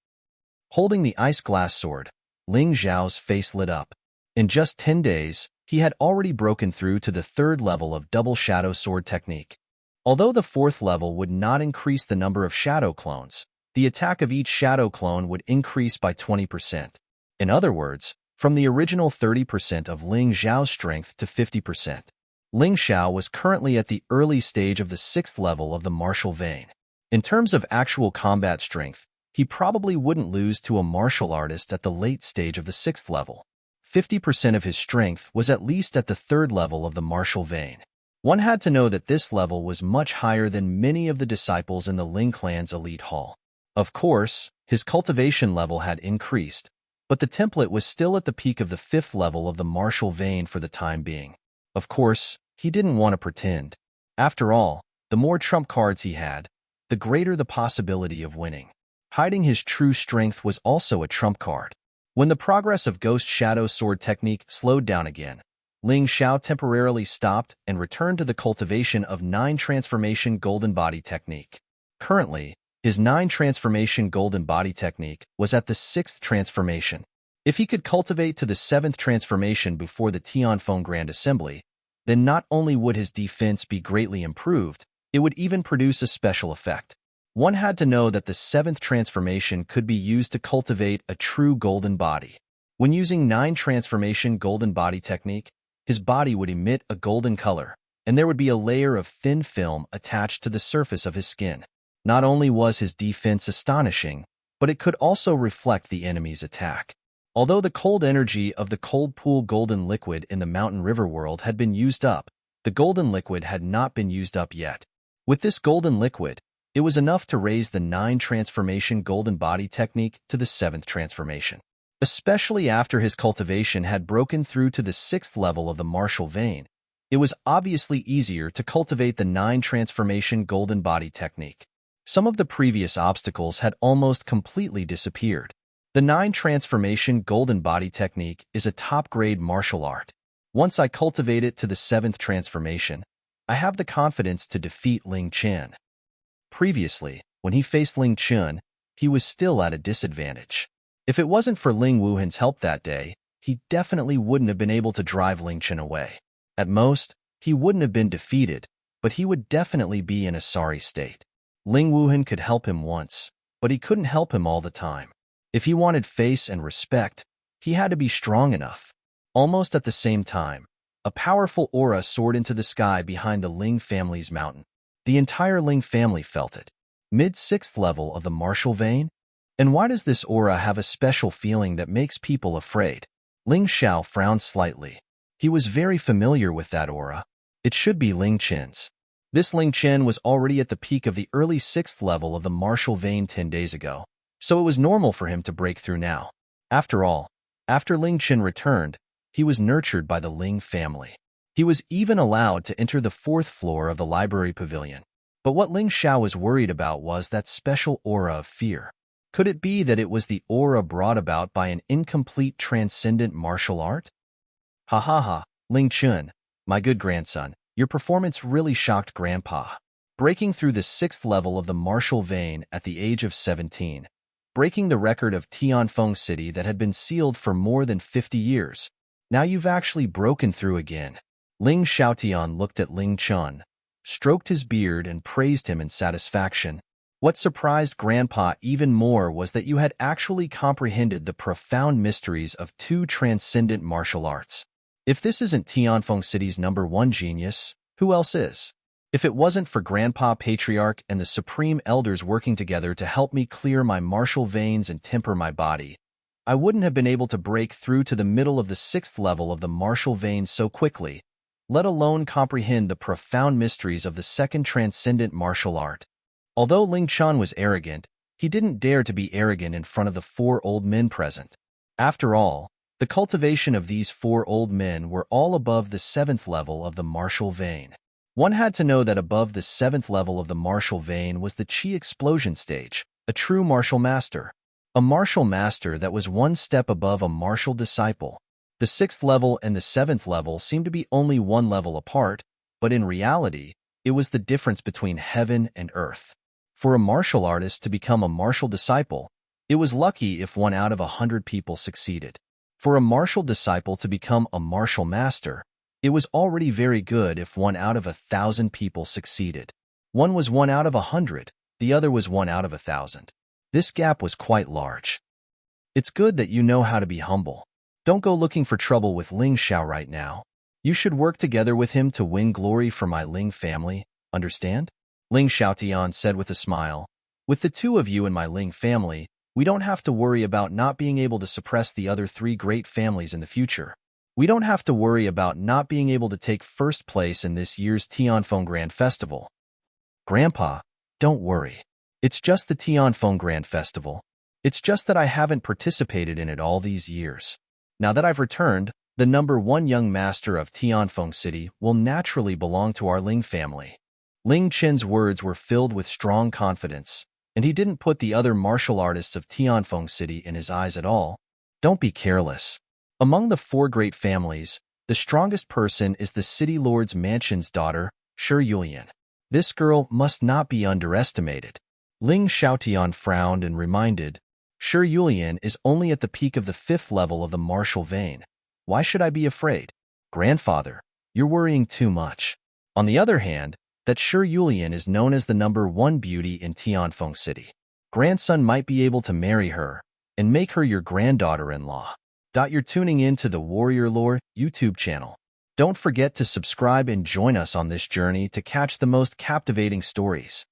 Holding the ice glass sword, Ling Zhao's face lit up. In just 10 days, he had already broken through to the 3rd level of Double Shadow Sword technique. Although the 4th level would not increase the number of shadow clones, the attack of each shadow clone would increase by 20%. In other words, from the original 30% of Ling Zhao's strength to 50%. Ling Xiao was currently at the early stage of the 6th level of the martial vein. In terms of actual combat strength, he probably wouldn't lose to a martial artist at the late stage of the 6th level. 50% of his strength was at least at the 3rd level of the martial vein. One had to know that this level was much higher than many of the disciples in the Ling clan's elite hall. Of course, his cultivation level had increased, but the template was still at the peak of the 5th level of the martial vein for the time being. Of course, he didn't want to pretend. After all, the more trump cards he had, the greater the possibility of winning. Hiding his true strength was also a trump card. When the progress of Ghost Shadow Sword technique slowed down again, Ling Xiao temporarily stopped and returned to the cultivation of 9 transformation golden body technique. Currently, his 9 transformation golden body technique was at the 6th transformation. If he could cultivate to the 7th transformation before the Tianfeng Grand Assembly, then not only would his defense be greatly improved, it would even produce a special effect. One had to know that the 7th transformation could be used to cultivate a true golden body. When using 9 transformation golden body technique, his body would emit a golden color, and there would be a layer of thin film attached to the surface of his skin. Not only was his defense astonishing, but it could also reflect the enemy's attack. Although the cold energy of the cold pool golden liquid in the mountain river world had been used up, the golden liquid had not been used up yet. With this golden liquid, it was enough to raise the 9 transformation golden body technique to the 7th transformation. Especially after his cultivation had broken through to the 6th level of the martial vein, it was obviously easier to cultivate the 9 transformation golden body technique. Some of the previous obstacles had almost completely disappeared. The 9 transformation golden body technique is a top-grade martial art. Once I cultivate it to the 7th transformation, I have the confidence to defeat Ling Chen. Previously, when he faced Ling Chen, he was still at a disadvantage. If it wasn't for Ling Wuhan's help that day, he definitely wouldn't have been able to drive Ling Chen away. At most, he wouldn't have been defeated, but he would definitely be in a sorry state. Ling Wuhan could help him once, but he couldn't help him all the time. If he wanted face and respect, he had to be strong enough. Almost at the same time, a powerful aura soared into the sky behind the Ling family's mountain. The entire Ling family felt it. Mid-6th level of the martial vein? And why does this aura have a special feeling that makes people afraid? Ling Xiao frowned slightly. He was very familiar with that aura. It should be Ling Chen's. This Ling Chen was already at the peak of the early 6th level of the martial vein 10 days ago, so it was normal for him to break through now. After all, after Ling Chen returned, he was nurtured by the Ling family. He was even allowed to enter the 4th floor of the library pavilion. But what Ling Xiao was worried about was that special aura of fear. Could it be that it was the aura brought about by an incomplete transcendent martial art? Ha ha ha, Ling Chen, my good grandson, your performance really shocked Grandpa. Breaking through the 6th level of the martial vein at the age of 17, breaking the record of Tianfeng City that had been sealed for more than 50 years. Now you've actually broken through again. Ling Xiaotian looked at Ling Chen, stroked his beard and praised him in satisfaction. What surprised Grandpa even more was that you had actually comprehended the profound mysteries of 2 transcendent martial arts. If this isn't Tianfeng City's #1 genius, who else is? If it wasn't for Grandpa Patriarch and the Supreme Elders working together to help me clear my martial veins and temper my body, I wouldn't have been able to break through to the middle of the 6th level of the martial vein so quickly, let alone comprehend the profound mysteries of the 2nd transcendent martial art. Although Ling Chen was arrogant, he didn't dare to be arrogant in front of the 4 old men present. After all, the cultivation of these 4 old men were all above the 7th level of the martial vein. One had to know that above the 7th level of the martial vein was the Qi explosion stage, a true martial master. A martial master that was one step above a martial disciple. The 6th level and the 7th level seemed to be only one level apart, but in reality, it was the difference between heaven and earth. For a martial artist to become a martial disciple, it was lucky if 1 out of 100 people succeeded. For a martial disciple to become a martial master, it was already very good if 1 out of 1,000 people succeeded. One was 1 out of 100, the other was 1 out of 1,000. This gap was quite large. It's good that you know how to be humble. Don't go looking for trouble with Ling Xiao right now. You should work together with him to win glory for my Ling family, understand? Ling Xiaotian said with a smile. With the 2 of you in my Ling family, we don't have to worry about not being able to suppress the other 3 great families in the future. We don't have to worry about not being able to take first place in this year's Tianfeng Grand Festival. Grandpa, don't worry. It's just the Tianfeng Grand Festival. It's just that I haven't participated in it all these years. Now that I've returned, the #1 young master of Tianfeng City will naturally belong to our Ling family. Ling Chen's words were filled with strong confidence, and he didn't put the other martial artists of Tianfeng City in his eyes at all. Don't be careless. Among the 4 great families, the strongest person is the city lord's mansion's daughter, Shi Yulian. This girl must not be underestimated. Ling Xiaotian frowned and reminded, Sure Yulian is only at the peak of the 5th level of the martial vein. Why should I be afraid? Grandfather, you're worrying too much. On the other hand, that Sure Yulian is known as the #1 beauty in Tianfeng City. Grandson might be able to marry her and make her your granddaughter-in-law. You're tuning in to the Warrior Lore YouTube channel. Don't forget to subscribe and join us on this journey to catch the most captivating stories.